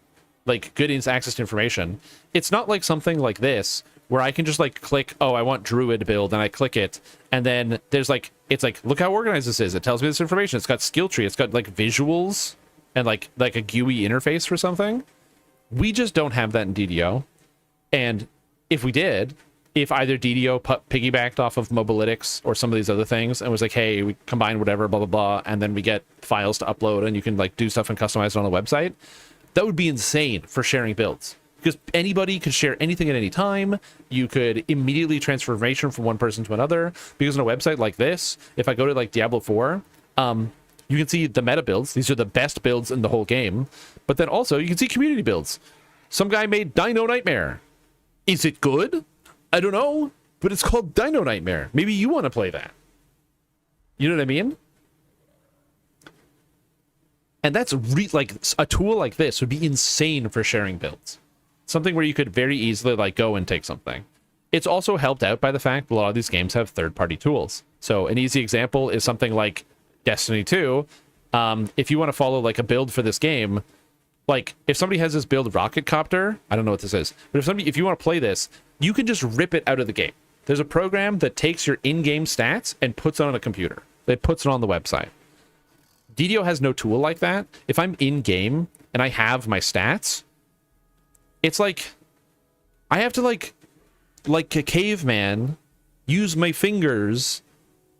F: like good access to information, it's not like something like this where I can just like click, oh, I want Druid build, and I click it, and then there's like, it's like, look how organized this is. It tells me this information. It's got skill tree. It's got like visuals and like a GUI interface for something. We just don't have that in DDO. And if we did, if either DDO piggybacked off of Mobalytics or some of these other things and was like, hey, we combine whatever, blah, blah, blah, and then we get files to upload and you can like do stuff and customize it on the website, that would be insane for sharing builds. Because anybody could share anything at any time. You could immediately transfer information from one person to another. Because on a website like this, if I go to like Diablo 4, you can see the meta builds. These are the best builds in the whole game. But then also you can see community builds. Some guy made Dino Nightmare. Is it good? I don't know, but it's called Dino Nightmare. Maybe you want to play that. You know what I mean? And that's like a tool like this would be insane for sharing builds. Something where you could very easily like go and take something. It's also helped out by the fact that a lot of these games have third-party tools. So an easy example is something like Destiny 2. If you want to follow like a build for this game, like if somebody has this build Rocket Copter, I don't know what this is, but if you want to play this, you can just rip it out of the game. There's a program that takes your in-game stats and puts it on a computer. It puts it on the website. DDO has no tool like that. If I'm in-game and I have my stats, it's like I have to like a caveman use my fingers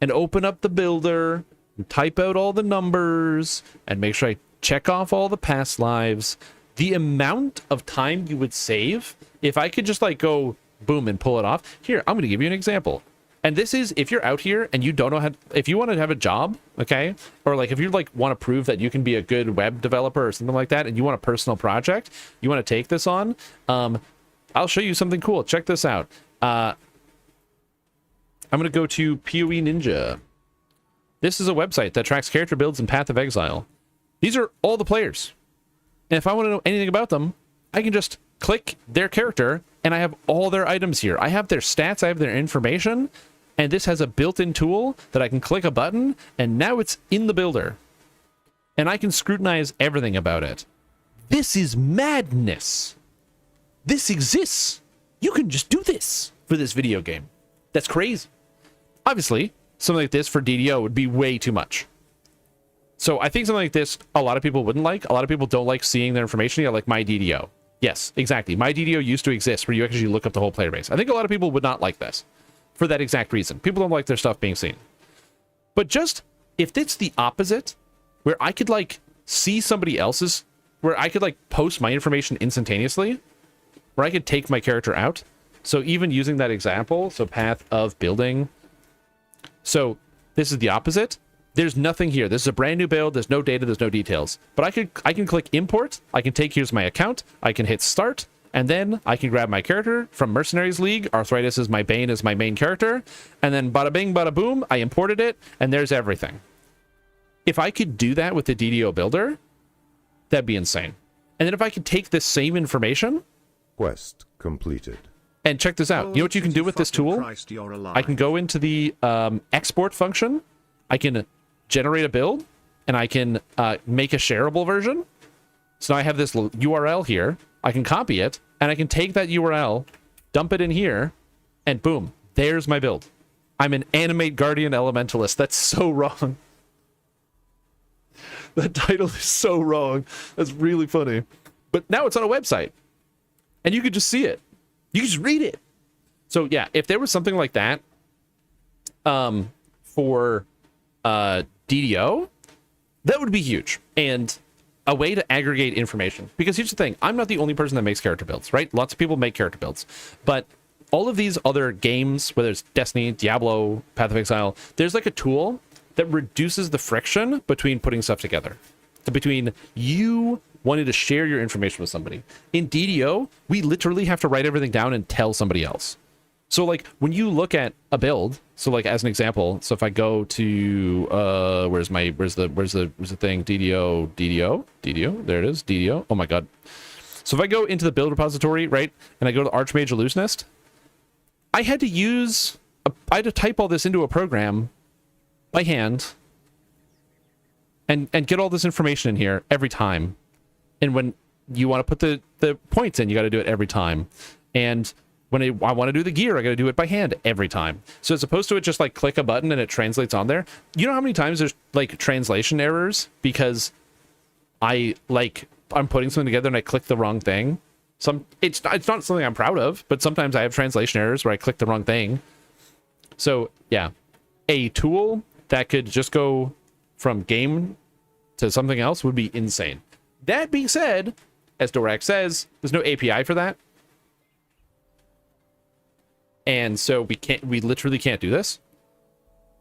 F: and open up the builder and type out all the numbers and make sure I check off all the past lives. The amount of time you would save if I could just like go boom and pull it off. Here, I'm going to give you an example. And this is if you're out here and you don't know how to, if you want to have a job, okay? Or like if you like want to prove that you can be a good web developer or something like that, and you want a personal project, you want to take this on, I'll show you something cool. Check this out. I'm going to go to PoE Ninja. This is a website that tracks character builds in Path of Exile. These are all the players. And if I want to know anything about them, I can just click their character, and I have all their items here. I have their stats, I have their information, and this has a built-in tool that I can click a button, and now it's in the builder. And I can scrutinize everything about it. This is madness. This exists. You can just do this for this video game. That's crazy. Obviously, something like this for DDO would be way too much. So I think something like this, a lot of people wouldn't like. A lot of people don't like seeing their information. Yeah, like My DDO. Yes, exactly. My DDO used to exist where you actually look up the whole player base. I think a lot of people would not like this for that exact reason. People don't like their stuff being seen. But just if it's the opposite, where I could like see somebody else's, where I could like post my information instantaneously, where I could take my character out. So even using that example, so path of building. So this is the opposite. There's nothing here. This is a brand new build. There's no data. There's no details. But I can click import. I can take here's my account. I can hit start. And then I can grab my character from Mercenaries League. Arthritis is my Bane is my main character. And then bada bing, bada boom. I imported it. And there's everything. If I could do that with the DDO builder, that'd be insane. And then if I could take this same information.
C: Quest completed.
F: And check this out. You know what you can do with this tool? I can go into the export function. I can generate a build, and I can make a shareable version. So now I have this URL here. I can copy it, and I can take that URL, dump it in here, and boom, there's my build. I'm an Animate Guardian Elementalist. That's so wrong. That title is so wrong. That's really funny. But now it's on a website, and you could just see it. You can just read it. So yeah, if there was something like that for DDO, that would be huge. And a way to aggregate information. Because here's the thing, I'm not the only person that makes character builds, right? Lots of people make character builds. But all of these other games, whether it's Destiny, Diablo, Path of Exile, there's like a tool that reduces the friction between putting stuff together. So between you wanting to share your information with somebody. In DDO, we literally have to write everything down and tell somebody else. So like when you look at a build, so like as an example, so if I go to where's the thing? DDO, there it is, DDO. Oh my god. So if I go into the build repository, right, and I go to Archmage Illusionist, I had to type all this into a program by hand and get all this information in here every time. And when you want to put the points in, you got to do it every time. And when I want to do the gear, I got to do it by hand every time. So as opposed to it just like click a button and it translates on there. You know how many times there's like translation errors because I'm putting something together and I click the wrong thing. It's not something I'm proud of, but sometimes I have translation errors where I click the wrong thing. So yeah, a tool that could just go from game to something else would be insane. That being said, as Dorak says, there's no API for that. And so we literally can't do this.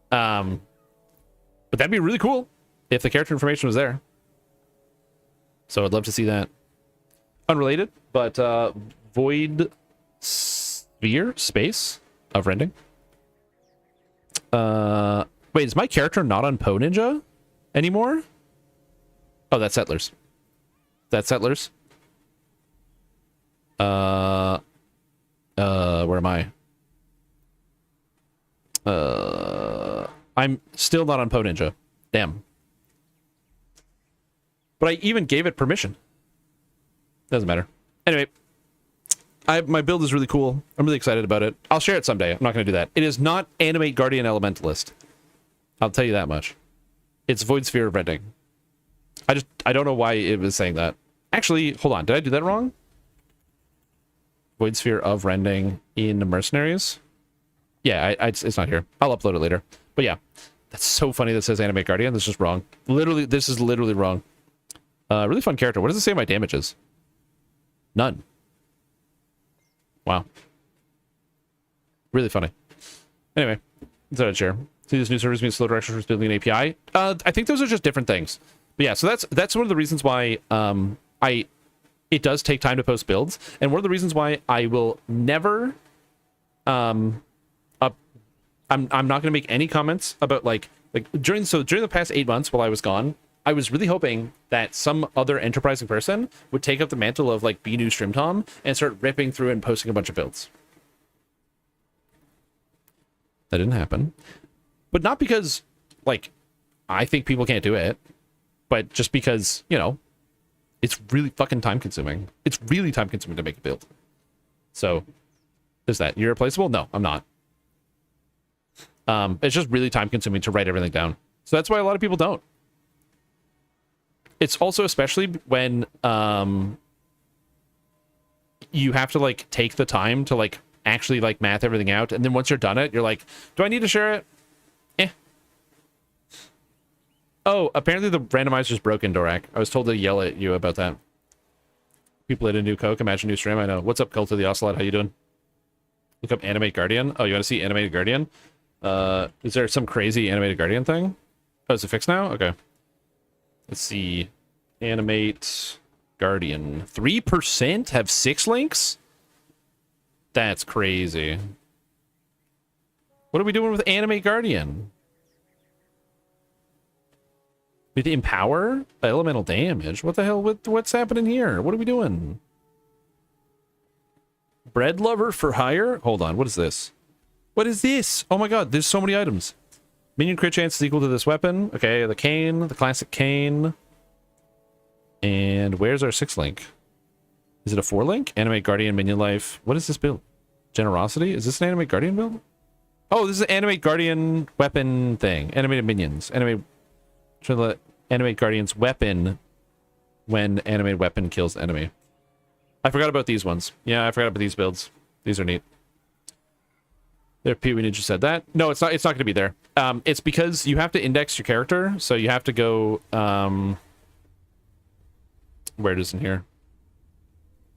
F: But that'd be really cool if the character information was there. So I'd love to see that. Unrelated, but Void Sphere Space of Rending. Wait, is my character not on Poe Ninja anymore? Oh, that's Settlers. That's Settlers. Where am I? I'm still not on Poe Ninja. Damn. But I even gave it permission. Doesn't matter. Anyway, my build is really cool. I'm really excited about it. I'll share it someday. I'm not going to do that. It is not Animate Guardian Elementalist. I'll tell you that much. It's Void Sphere of Rending. I don't know why it was saying that. Actually, hold on. Did I do that wrong? Void Sphere of Rending in Mercenaries. Yeah, it's not here. I'll upload it later. But yeah, that's so funny that says Animate Guardian. This is just wrong. Literally, this is literally wrong. Really fun character. What does it say my damage is? None. Wow. Really funny. Anyway, that's what I'd share. See, this new service means slow direction for building an API. I think those are just different things. But yeah, so that's one of the reasons why it does take time to post builds, and one of the reasons why I will never I'm not going to make any comments about like during the past 8 months while I was gone, I was really hoping that some other enterprising person would take up the mantle of like be new stream Tom and start ripping through and posting a bunch of builds. That didn't happen. But not because like I think people can't do it, but just because, you know, it's really fucking time consuming. It's really time consuming to make a build. So there's that. You're replaceable? No, I'm not. It's just really time consuming to write everything down. So that's why a lot of people don't. It's also especially when you have to like take the time to like actually like math everything out, and then once you're done it, you're like, do I need to share it? Oh, apparently the randomizer's broken, Dorak. I was told to yell at you about that. People at a new Coke, imagine new stream. I know. What's up, Cult of the Ocelot? How you doing? Look up Animate Guardian. Oh, you want to see Animated Guardian? Is there some crazy Animated Guardian thing? Oh, is it fixed now? Okay. Let's see. Animate Guardian. 3% have 6 links? That's crazy. What are we doing with Animate Guardian? With Empower? Elemental damage? What the hell? What's happening here? What are we doing? Bread Lover for hire? Hold on, what is this? What is this? Oh my god, there's so many items. Minion crit chance is equal to this weapon. Okay, the cane, the classic cane. And where's our 6 link? Is it a 4 link? Animate Guardian, minion life. What is this build? Generosity? Is this an Animate Guardian build? Oh, this is an Animate Guardian weapon thing. Animated minions. Animate Guardian's weapon when animated weapon kills enemy. I forgot about these ones. Yeah, I forgot about these builds. These are neat. There, Pee Wee Ninja said that. No, it's not. It's not going to be there. It's because you have to index your character, so you have to go. Where it is in here?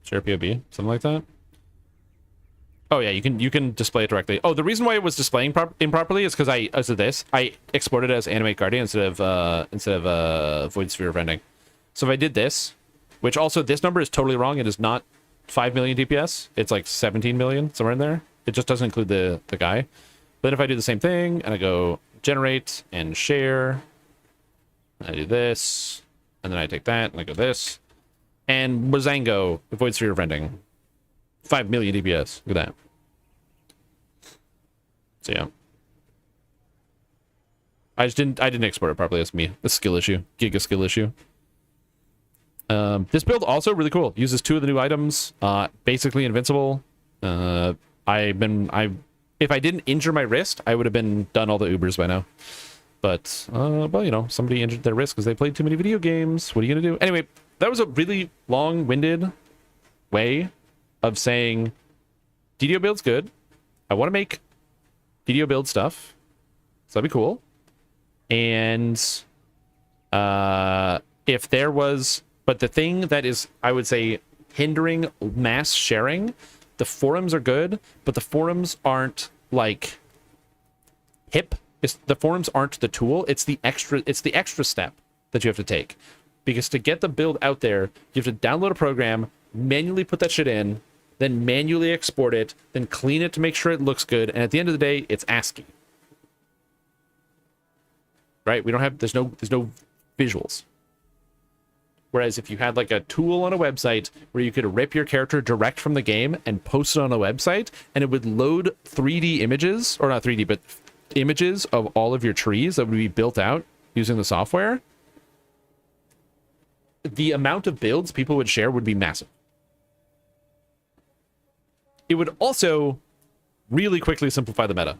F: Share POB, something like that. Oh yeah, you can display it directly. Oh, the reason why it was displaying improperly is because I exported it as Animate Guardian instead of Void Sphere of Rending. So if I did this, which also this number is totally wrong. It is not 5 million DPS. It's like 17 million, somewhere in there. It just doesn't include the guy. But if I do the same thing and I go generate and share, and I do this, and then I take that and I go this, and Wazango, Void Sphere of Rending. 5 million DPS. Look at that. So yeah. I didn't export it properly. That's me. A skill issue. Giga skill issue. This build also really cool. Uses 2 of the new items. Basically invincible. If I didn't injure my wrist, I would have been done all the Ubers by now. But well, you know, somebody injured their wrist because they played too many video games. What are you gonna do? Anyway, that was a really long-winded way of saying DDO build's good. I want to make DDO build stuff. So that'd be cool. And if there was, but the thing that is, I would say, hindering mass sharing, the forums are good, but the forums aren't like hip. The forums aren't the tool. It's the extra step that you have to take. Because to get the build out there, you have to download a program, manually put that shit in, then manually export it, then clean it to make sure it looks good, and at the end of the day, it's ASCII. Right? We don't have, there's no visuals. Whereas if you had like a tool on a website where you could rip your character direct from the game and post it on a website, and it would load 3D images, or not 3D, but images of all of your trees that would be built out using the software, the amount of builds people would share would be massive. It would also really quickly simplify the meta.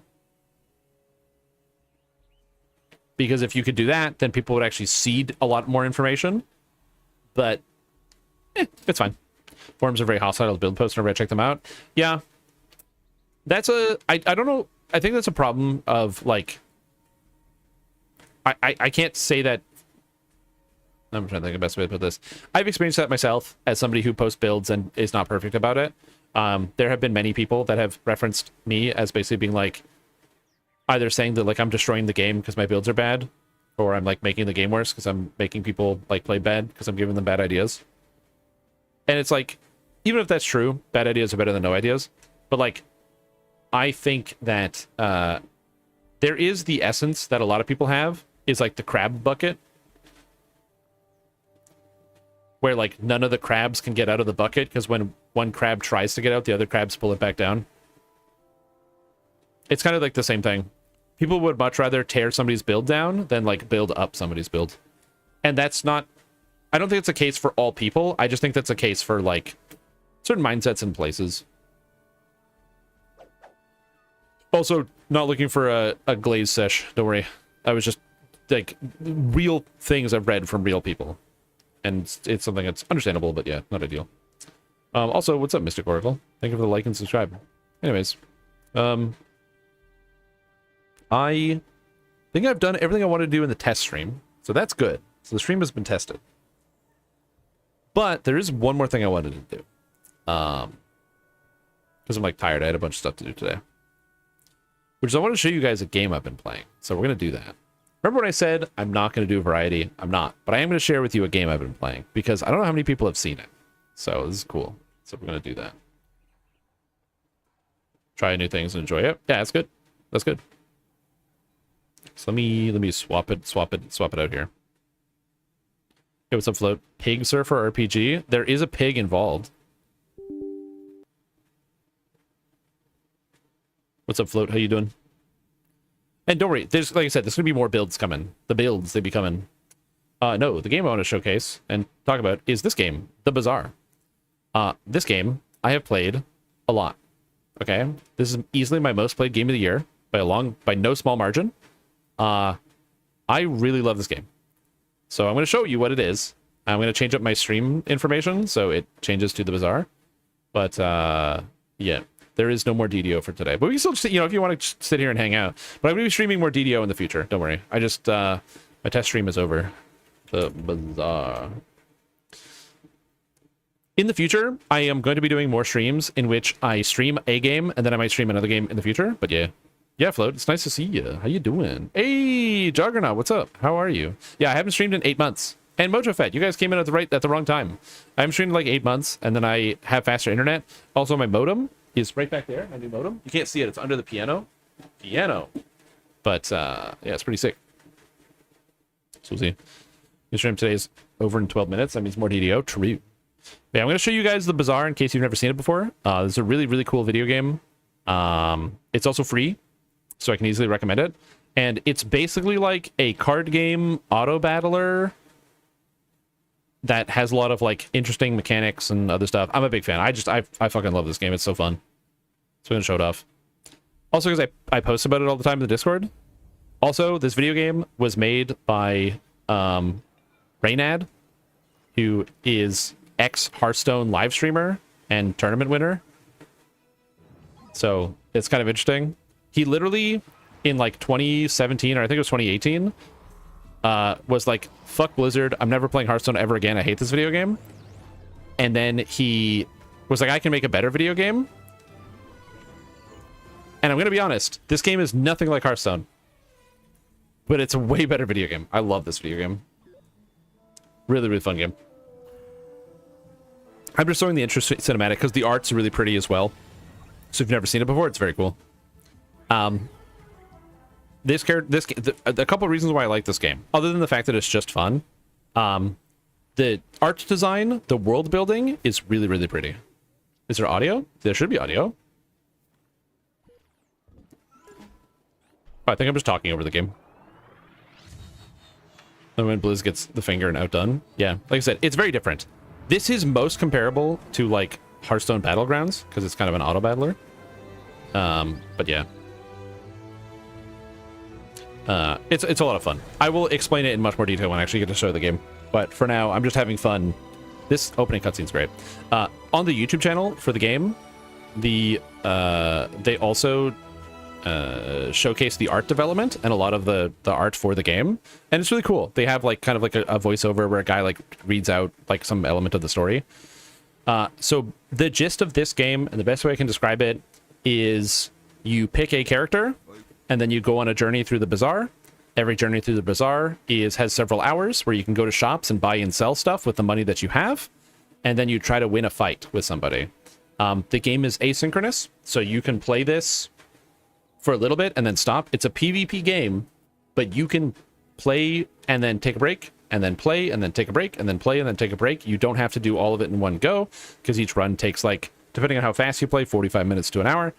F: Because if you could do that, then people would actually seed a lot more information. But, it's fine. Forums are very hostile to build posts whenever I check them out. Yeah. That's I don't know. I think that's a problem of, like... I can't say that... I'm trying to think of the best way to put this. I've experienced that myself as somebody who posts builds and is not perfect about it. There have been many people that have referenced me as basically being like, either saying that like I'm destroying the game because my builds are bad, or I'm like making the game worse because I'm making people like play bad because I'm giving them bad ideas. And it's like, even if that's true, bad ideas are better than no ideas. But like, I think that
A: There is the essence that a lot of people have, is like the crab bucket, where like none of the crabs can get out of the bucket because when one crab tries to get out, the other crabs pull it back down. It's kind of like the same thing. People would much rather tear somebody's build down than like build up somebody's build. And that's not, I don't think it's a case for all people. I just think that's a case for like certain mindsets and places. Also, not looking for a glaze sesh, don't worry. I was just like real things I've read from real people. And it's something that's understandable, but yeah, not ideal. Also, what's up, Mystic Oracle? Thank you for the like and subscribe. Anyways, I think I've done everything I wanted to do in the test stream, so that's good. So the stream has been tested. But there is one more thing I wanted to do. Because I'm like tired. I had a bunch of stuff to do today. Which is I want to show you guys a game I've been playing. So we're going to do that. Remember when I said I'm not going to do variety? I'm not. But I am going to share with you a game I've been playing. Because I don't know how many people have seen it. So this is cool. So we're going to do that. Try new things and enjoy it. Yeah, that's good. That's good. So let me swap it out here. Hey, what's up, Float? Pig Surfer RPG. There is a pig involved. What's up, Float? How you doing? And don't worry, there's, like I said, there's gonna be more builds coming. The builds, they be coming. No, the game I want to showcase and talk about is this game, The Bazaar. This game I have played a lot. Okay, this is easily my most played game of the year by no small margin. I really love this game. So I'm going to show you what it is. I'm going to change up my stream information so it changes to The Bazaar. But yeah, there is no more DDO for today. But we can still, if you want to sit here and hang out. But I'm going to be streaming more DDO in the future. Don't worry. I just, my test stream is over. The Bazaar. In the future, I am going to be doing more streams in which I stream a game and then I might stream another game in the future. But yeah. Yeah, Float, it's nice to see you. How you doing? Hey, Juggernaut, what's up? How are you? Yeah, I haven't streamed in 8 months. And MojoFett, you guys came in at the wrong time. I haven't streamed in like 8 months, and then I have faster internet. Also, my modem is right back there, my new modem. You can't see it, it's under the piano. But, yeah, it's pretty sick. So we'll see. Your stream today is over in 12 minutes. That means more DDO. True. Yeah, I'm going to show you guys The Bazaar in case you've never seen it before. This is a really, really cool video game. It's also free. So I can easily recommend it. And it's basically like a card game auto battler that has a lot of like interesting mechanics and other stuff. I'm a big fan. I fucking love this game. It's so fun. So I'm gonna show it off. Also, because I post about it all the time in the Discord. Also, this video game was made by Reynad, who is ex-Hearthstone live streamer and tournament winner. So it's kind of interesting. He literally, in like 2017, or I think it was 2018, was like, fuck Blizzard, I'm never playing Hearthstone ever again, I hate this video game. And then he was like, I can make a better video game. And I'm going to be honest, this game is nothing like Hearthstone. But it's a way better video game. I love this video game. Really, really fun game. I'm just showing the interesting cinematic because the art's really pretty as well. So if you've never seen it before, it's very cool. A couple of reasons why I like this game, other than the fact that it's just fun. The art design, the world building is really, really pretty. Is there audio? There should be audio. I think I'm just talking over the game. And when Blizz gets the finger and outdone. Yeah, like I said, it's very different. This is most comparable to like Hearthstone Battlegrounds because it's kind of an auto battler. But yeah. It's a lot of fun. I will explain it in much more detail when I actually get to show the game. But for now, I'm just having fun. This opening cutscene's great. On the YouTube channel for the game, they also showcase the art development and a lot of the art for the game, and it's really cool. They have like kind of like a voiceover where a guy like reads out like some element of the story. So the gist of this game, and the best way I can describe it, is you pick a character and then you go on a journey through the bazaar. Every journey through the bazaar has several hours where you can go to shops and buy and sell stuff with the money that you have, and then you try to win a fight with somebody. The game is asynchronous, so you can play this for a little bit and then stop. It's a PvP game, but you can play and then take a break, and then play and then take a break, and then play and then take a break. You don't have to do all of it in one go, because each run takes, like, depending on how fast you play, 45 minutes to an hour.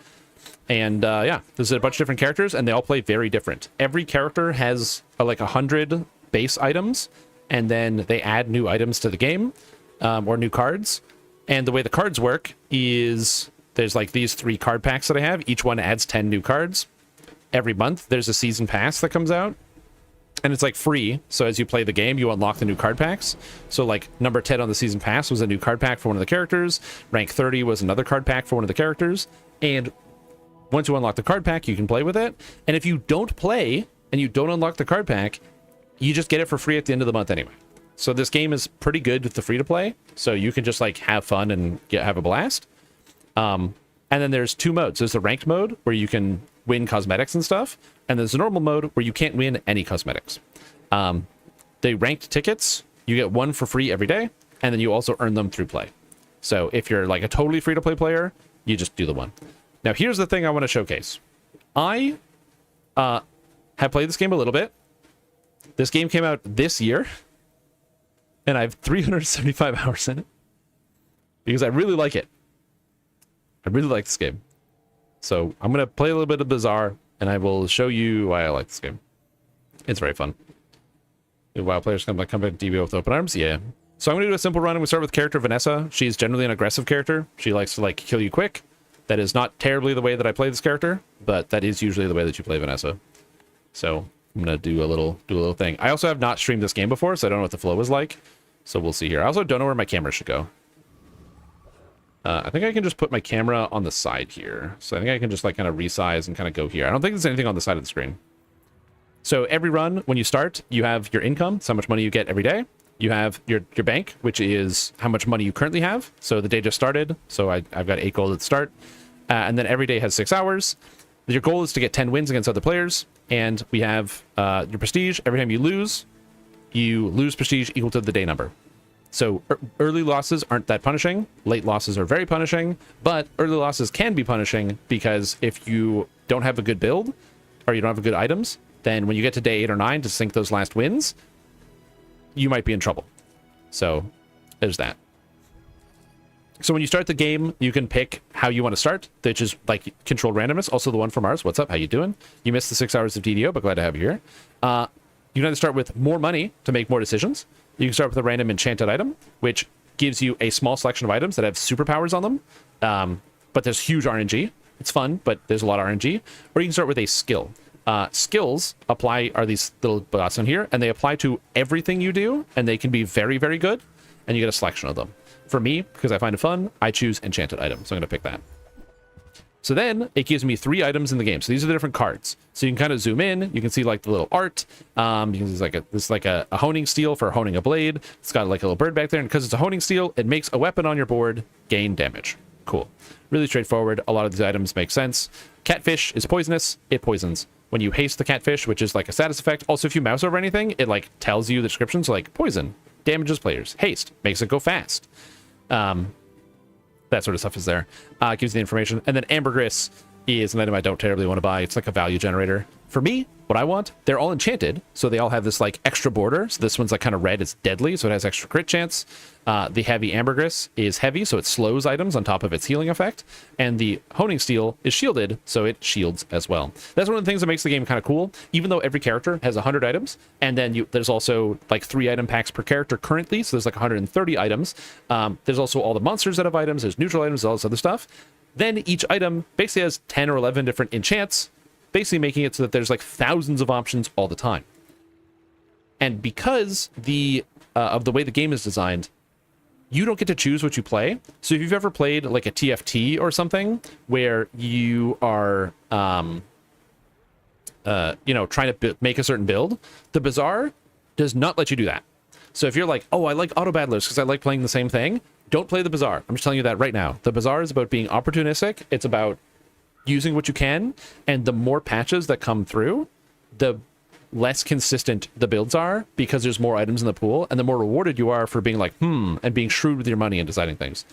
A: And yeah, there's a bunch of different characters, and they all play very different. Every character has like 100 base items, and then they add new items to the game, or new cards. And the way the cards work is there's like these 3 card packs that I have. Each one adds 10 new cards. Every month there's a season pass that comes out, and it's like free. So as you play the game, you unlock the new card packs. So like number 10 on the season pass was a new card pack for one of the characters. Rank 30 was another card pack for one of the characters. And once you unlock the card pack, you can play with it. And if you don't play and you don't unlock the card pack, you just get it for free at the end of the month anyway. So this game is pretty good with the free to play. So you can just like have fun and have a blast. And then there's 2 modes. There's the ranked mode where you can win cosmetics and stuff. And there's the normal mode where you can't win any cosmetics. The ranked tickets, you get 1 for free every day. And then you also earn them through play. So if you're like a totally free to play player, you just do the 1. Now, here's the thing I want to showcase. I have played this game a little bit. This game came out this year, and I have 375 hours in it because I really like it. I really like this game. So I'm going to play a little bit of Bazaar, and I will show you why I like this game. It's very fun. WoW players come back to DBO with open arms? Yeah. So I'm going to do a simple run, and we start with character Vanessa. She's generally an aggressive character. She likes to like kill you quick. That is not terribly the way that I play this character, but that is usually the way that you play Vanessa. So I'm gonna do a little thing. I also have not streamed this game before, so I don't know what the flow is like. So we'll see here. I also don't know where my camera should go. I think I can just put my camera on the side here. So I think I can just like kind of resize and kind of go here. I don't think there's anything on the side of the screen. So every run, when you start, you have your income, so how much money you get every day. You have your bank, which is how much money you currently have. So the day just started, so I've got 8 gold at the start. And then every day has 6 hours. Your goal is to get 10 wins against other players. And we have your prestige. Every time you lose prestige equal to the day number. So early losses aren't that punishing. Late losses are very punishing. But early losses can be punishing because if you don't have a good build or you don't have good items, then when you get to day 8 or 9 to sink those last wins, you might be in trouble. So there's that. So when you start the game, you can pick how you want to start, which is like controlled randomness. Also the one from Mars. What's up? How you doing? You missed the 6 hours of DDO, but glad to have you here. You can either start with more money to make more decisions. You can start with a random enchanted item, which gives you a small selection of items that have superpowers on them. But there's huge RNG. It's fun, but there's a lot of RNG. Or you can start with a skill. Skills are these little dots on here, and they apply to everything you do, and they can be very, very good, and you get a selection of them. For me, because I find it fun, I choose enchanted items, so I'm going to pick that. So then it gives me 3 items in the game. So these are the different cards. So you can kind of zoom in. You can see like the little art. You can see this is like a honing steel for honing a blade. It's got like a little bird back there, and because it's a honing steel, it makes a weapon on your board gain damage. Cool. Really straightforward. A lot of these items make sense. Catfish is poisonous. It poisons. When you haste the catfish, which is like a status effect. Also, if you mouse over anything, it like tells you the description. So like poison damages players. Haste makes it go fast. That sort of stuff is there. Gives you the information. And then ambergris is an item I don't terribly want to buy. It's like a value generator. For me, what I want, they're all enchanted, so they all have this like extra border. So this one's like kind of red, it's deadly, so it has extra crit chance. The heavy ambergris is heavy, so it slows items on top of its healing effect. And the honing steel is shielded, so it shields as well. That's one of the things that makes the game kind of cool, even though every character has 100 items. And then there's also like 3 item packs per character currently, so there's like 130 items. There's also all the monsters that have items, there's neutral items, all this other stuff. Then each item basically has 10 or 11 different enchants, basically making it so that there's like thousands of options all the time. And because of the way the game is designed, you don't get to choose what you play. So if you've ever played like a TFT or something where you are, trying to make a certain build, the Bazaar does not let you do that. So if you're like, oh, I like auto battlers because I like playing the same thing, don't play the Bazaar. I'm just telling you that right now. The Bazaar is about being opportunistic. It's about using what you can, and the more patches that come through, the less consistent the builds are because there's more items in the pool, and the more rewarded you are for being like, and being shrewd with your money and deciding things.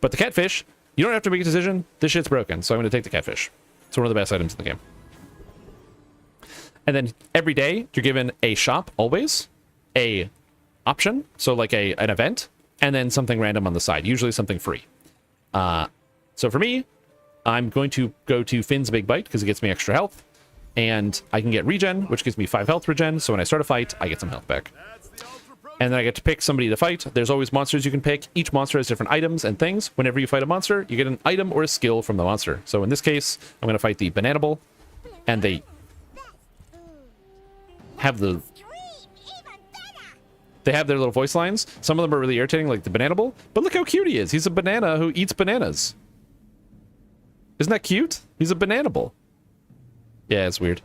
A: But the catfish, you don't have to make a decision. This shit's broken, so I'm going to take the catfish. It's one of the best items in the game.
F: And then every day you're given a shop, always a option, so like an event, and then something random on the side, usually something free. So for me, I'm going to go to Finn's Big Bite because it gets me extra health, and I can get regen, which gives me 5 health regen, so when I start a fight, I get some health back. And then I get to pick somebody to fight. There's always monsters you can pick. Each monster has different items and things. Whenever you fight a monster, you get an item or a skill from the monster. So in this case, I'm going to fight the Bananable, and they have their little voice lines. Some of them are really irritating, like the Bananable, but look how cute he is. He's a banana who eats bananas. Isn't that cute? He's a Bananable. Yeah, it's weird.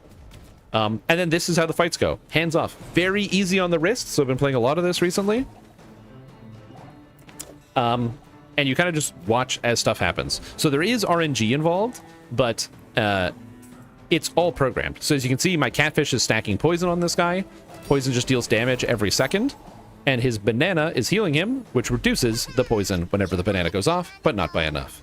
F: And then this is how the fights go. Hands off. Very easy on the wrist, so I've been playing a lot of this recently. And you kind of just watch as stuff happens. So there is RNG involved, but it's all programmed. So as you can see, my catfish is stacking poison on this guy. Poison just deals damage every second. And his banana is healing him, which reduces the poison whenever the banana goes off, but not by enough.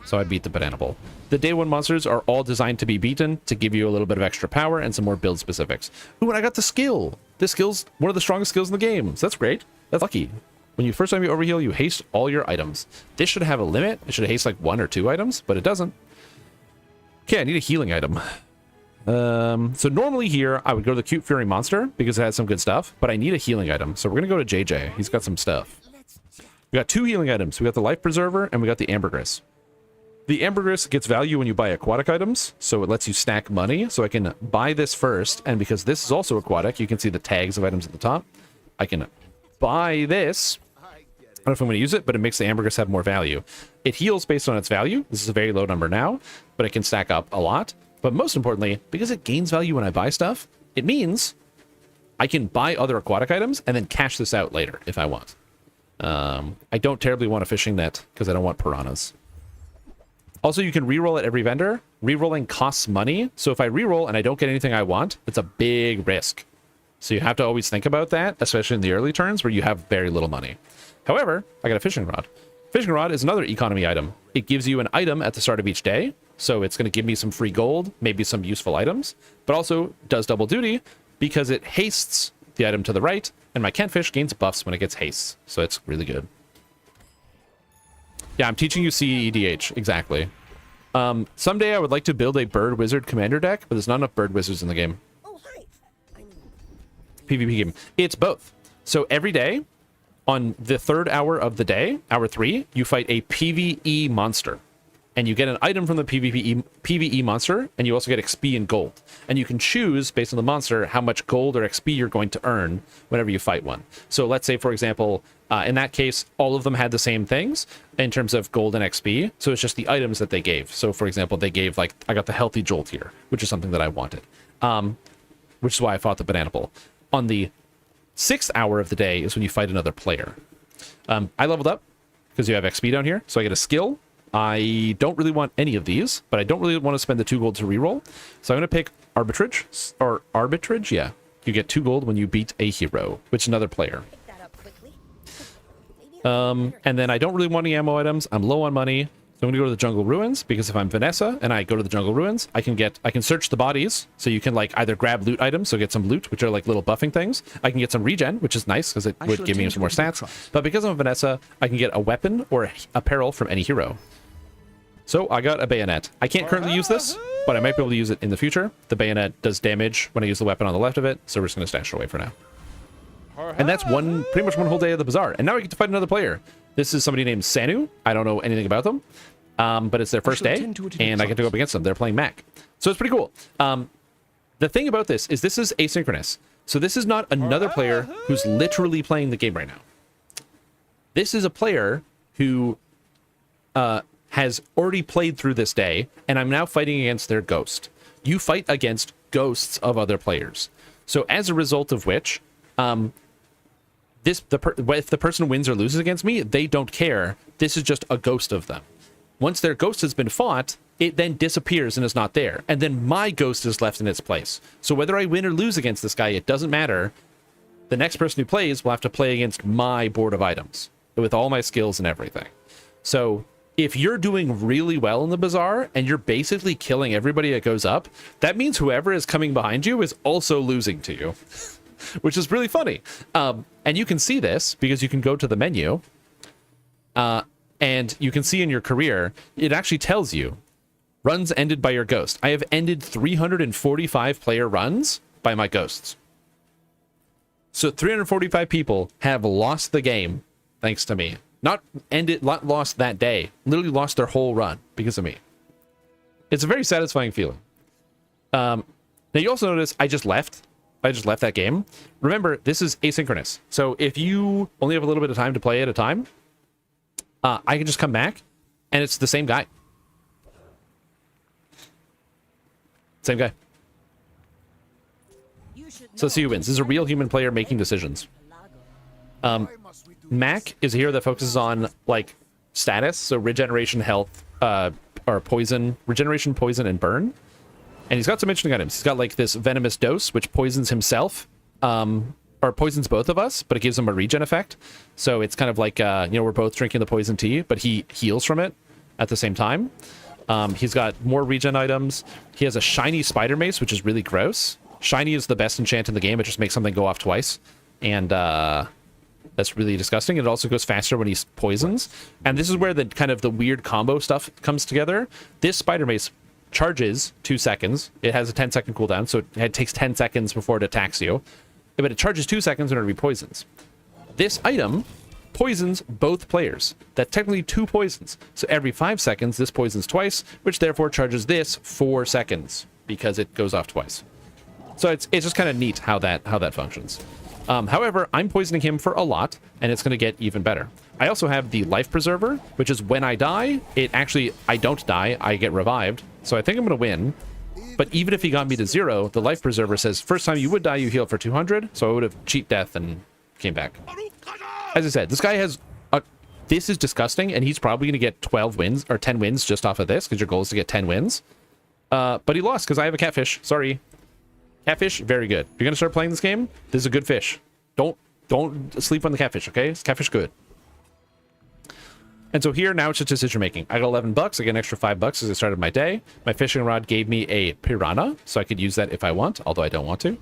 F: So I beat the Bananable. The day 1 monsters are all designed to be beaten to give you a little bit of extra power and some more build specifics. Ooh, and I got the skill. This skill's one of the strongest skills in the game. So that's great. That's lucky. When you first time you overheal, you haste all your items. This should have a limit. It should haste like 1 or 2 items, but it doesn't. Okay, I need a healing item. So normally here, I would go to the Cute Fury Monster because it has some good stuff, but I need a healing item. So we're going to go to JJ. He's got some stuff. We got 2 healing items. We got the Life Preserver and we got the Ambergris. The Ambergris gets value when you buy aquatic items, so it lets you stack money. So I can buy this first, and because this is also aquatic, you can see the tags of items at the top. I can buy this. I don't know if I'm going to use it, but it makes the Ambergris have more value. It heals based on its value. This is a very low number now, but it can stack up a lot. But most importantly, because it gains value when I buy stuff, it means I can buy other aquatic items and then cash this out later if I want. I don't terribly want a fishing net because I don't want piranhas. Also, you can reroll at every vendor. Rerolling costs money. So if I reroll and I don't get anything I want, it's a big risk. So you have to always think about that, especially in the early turns where you have very little money. However, I got a fishing rod. Fishing rod is another economy item. It gives you an item at the start of each day. So it's going to give me some free gold, maybe some useful items, but also does double duty because it hastes the item to the right, and my catfish gains buffs when it gets haste. So it's really good. Yeah, I'm teaching you CEDH, exactly. Someday I would like to build a Bird Wizard commander deck, but there's not enough Bird Wizards in the game. PvP game. It's both. So every day, on the 3rd hour of the day, hour 3, you fight a PvE monster. And you get an item from the PvE monster, and you also get XP and gold. And you can choose, based on the monster, how much gold or XP you're going to earn whenever you fight one. So let's say, for example, in that case, all of them had the same things in terms of gold and XP. So it's just the items that they gave. So, for example, they gave, like, I got the Healthy Jolt here, which is something that I wanted. Which is why I fought the Bananable. On the 6th hour of the day is when you fight another player. I leveled up because you have XP down here. So I get a skill. I don't really want any of these, but I don't really want to spend the 2 gold to reroll. So I'm going to pick Arbitrage, or Arbitrage, yeah. You get 2 gold when you beat a hero, which is another player. And then I don't really want any ammo items. I'm low on money. So I'm going to go to the Jungle Ruins, because if I'm Vanessa and I go to the Jungle Ruins, I can search the bodies. So you can like either grab loot items, so get some loot, which are like little buffing things. I can get some regen, which is nice because it would give me some more stats. But because I'm Vanessa, I can get a weapon or apparel from any hero. So I got a bayonet. I can't currently use this, but I might be able to use it in the future. The bayonet does damage when I use the weapon on the left of it, so we're just going to stash it away for now. And that's pretty much one whole day of the bazaar. And now I get to fight another player. This is somebody named Sanu. I don't know anything about them, but it's their first day, and I get to go up against them. They're playing Mac. So it's pretty cool. The thing about this is asynchronous. So this is not another player who's literally playing the game right now. This is a player who has already played through this day, and I'm now fighting against their ghost. You fight against ghosts of other players. So as a result of which, if the person wins or loses against me, they don't care. This is just a ghost of them. Once their ghost has been fought, it then disappears and is not there. And then my ghost is left in its place. So whether I win or lose against this guy, it doesn't matter. The next person who plays will have to play against my board of items with all my skills and everything. So if you're doing really well in the bazaar and you're basically killing everybody that goes up, that means whoever is coming behind you is also losing to you, which is really funny. And you can see this because you can go to the menu and you can see in your career, it actually tells you runs ended by your ghost. I have ended 345 player runs by my ghosts. So 345 people have lost the game thanks to me. Not lost that day. Literally lost their whole run because of me. It's a very satisfying feeling. Now you also notice I just left that game. Remember, this is asynchronous. So if you only have a little bit of time to play at a time, I can just come back and it's the same guy. Same guy. So let's see who wins. This is a real human player making decisions. Mac is a hero that focuses on like status, so regeneration, health, or poison, regeneration, poison, and burn. And he's got some interesting items. He's got like this venomous dose, which poisons himself, or poisons both of us, but it gives him a regen effect. So it's kind of like we're both drinking the poison tea, but he heals from it at the same time. He's got more regen items. He has a shiny spider mace, which is really gross. Shiny is the best enchant in the game. It just makes something go off twice. And that's really disgusting. It also goes faster when he poisons. And this is where the kind of the weird combo stuff comes together. This spider mace charges 2 seconds. It has a 10-second cooldown, so it takes 10 seconds before it attacks you. But it charges 2 seconds in order to be poisons. This item poisons both players. That's technically 2 poisons. So every 5 seconds, this poisons twice, which therefore charges this 4 seconds because it goes off twice. So it's just kind of neat how that functions. However, I'm poisoning him for a lot, and it's going to get even better. I also have the Life Preserver, which is when I die, I don't die, I get revived. So I think I'm going to win. But even if he got me to 0, the Life Preserver says, first time you would die, you heal for 200. So I would have cheat death and came back. As I said, this guy has... this is disgusting, and he's probably going to get 12 wins, or 10 wins just off of this, because your goal is to get 10 wins. But he lost, because I have a catfish. Sorry. Catfish, very good. If you're going to start playing this game, this is a good fish. Don't sleep on the catfish, okay? It's catfish good. And so here, now it's just decision making. I got 11 bucks. I get an extra 5 bucks as I started my day. My fishing rod gave me a piranha, so I could use that if I want, although I don't want to.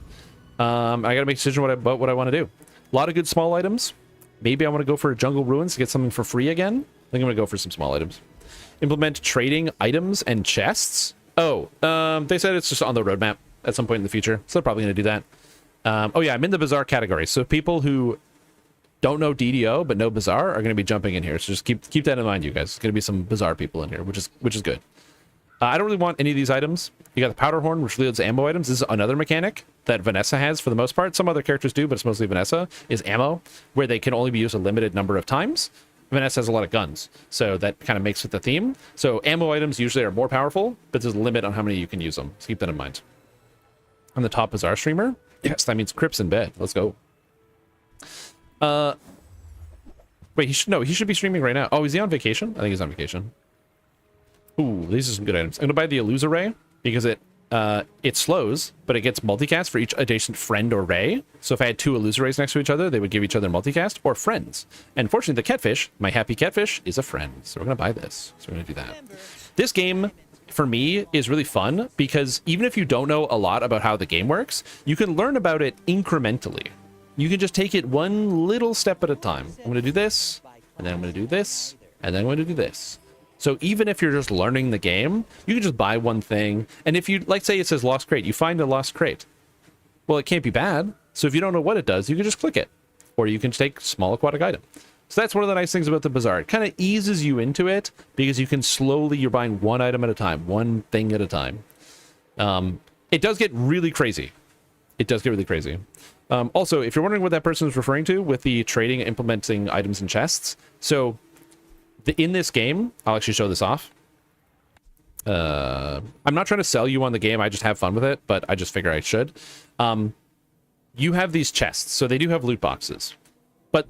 F: I got to make a decision about what I want to do. A lot of good small items. Maybe I want to go for a Jungle Ruins to get something for free again. I think I'm going to go for some small items. Implement trading items and chests. Oh, they said it's just on the roadmap at some point in the future, so they're probably going to do that. Oh yeah, I'm in the Bazaar category, so people who don't know DDO but know Bazaar are going to be jumping in here. So just keep that in mind, you guys. There's going to be some Bazaar people in here, which is good. I don't really want any of these items. You got the Powder Horn, which yields ammo items. This is another mechanic that Vanessa has for the most part. Some other characters do, but it's mostly Vanessa, is ammo, where they can only be used a limited number of times. Vanessa has a lot of guns, so that kind of makes with the theme. So ammo items usually are more powerful, but there's a limit on how many you can use them. So keep that in mind. On the top Bazaar streamer. Yes, that means Crips in bed. Let's go. Wait, he should be streaming right now. Oh, is he on vacation? I think he's on vacation. Ooh, these are some good items. I'm gonna buy the Illusa Ray because it slows, but it gets multicast for each adjacent friend or ray. So if I had 2 Illusa Rays next to each other, they would give each other multicast or friends. And fortunately, the catfish, my happy catfish, is a friend. So we're gonna buy this. So we're gonna do that. This game, for me, is really fun because even if you don't know a lot about how the game works, you can learn about it incrementally. You can just take it one little step at a time. I'm going to do this, and then I'm going to do this, and then I'm going to do this. So even if you're just learning the game, you can just buy one thing. And if you, like say it says lost crate, you find a lost crate. Well, it can't be bad. So if you don't know what it does, you can just click it. Or you can take small aquatic item. So that's one of the nice things about the Bazaar. It kind of eases you into it because you can you're buying one item at a time, one thing at a time. It does get really crazy. Also, if you're wondering what that person is referring to with the trading and implementing items and chests, so in this game, I'll actually show this off. I'm not trying to sell you on the game. I just have fun with it, but I just figure I should. You have these chests, so they do have loot boxes, but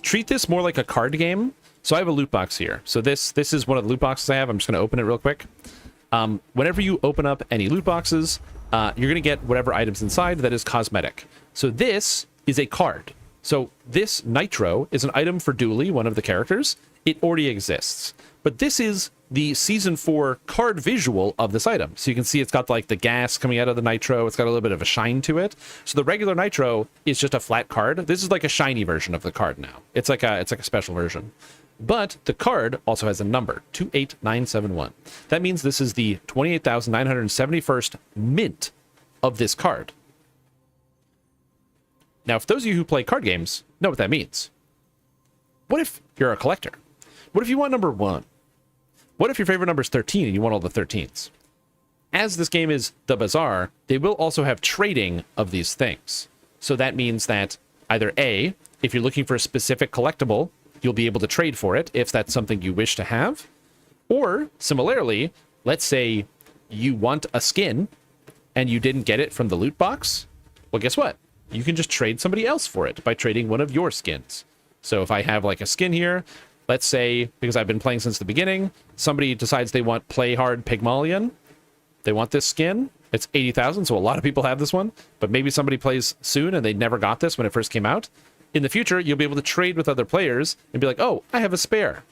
F: treat this more like a card game. So I have a loot box here. So this is one of the loot boxes I have. I'm just going to open it real quick. Whenever you open up any loot boxes, you're going to get whatever items inside that is cosmetic. So this is a card. So this Nitro is an item for Dooley, one of the characters. it already exists. But this is the Season 4 card visual of this item. So you can see it's got like the gas coming out of the Nitro. It's got a little bit of a shine to it. So the regular Nitro is just a flat card. This is like a shiny version of the card now. It's like a special version. But the card also has a number, 28971. That means this is the 28,971st mint of this card. Now, if those of you who play card games know what that means, what if you're a collector? What if you want number 1? What if your favorite number is 13 and you want all the 13s? As this game is the Bazaar, they will also have trading of these things. So that means that either A, if you're looking for a specific collectible, you'll be able to trade for it if that's something you wish to have. Or, similarly, let's say you want a skin and you didn't get it from the loot box. Well, guess what? You can just trade somebody else for it by trading one of your skins. So if I have like a skin here, let's say, because I've been playing since the beginning, somebody decides they want Play Hard Pygmalion. They want this skin. It's 80,000, so a lot of people have this one. But maybe somebody plays soon and they never got this when it first came out. In the future, you'll be able to trade with other players and be like, oh, I have a spare.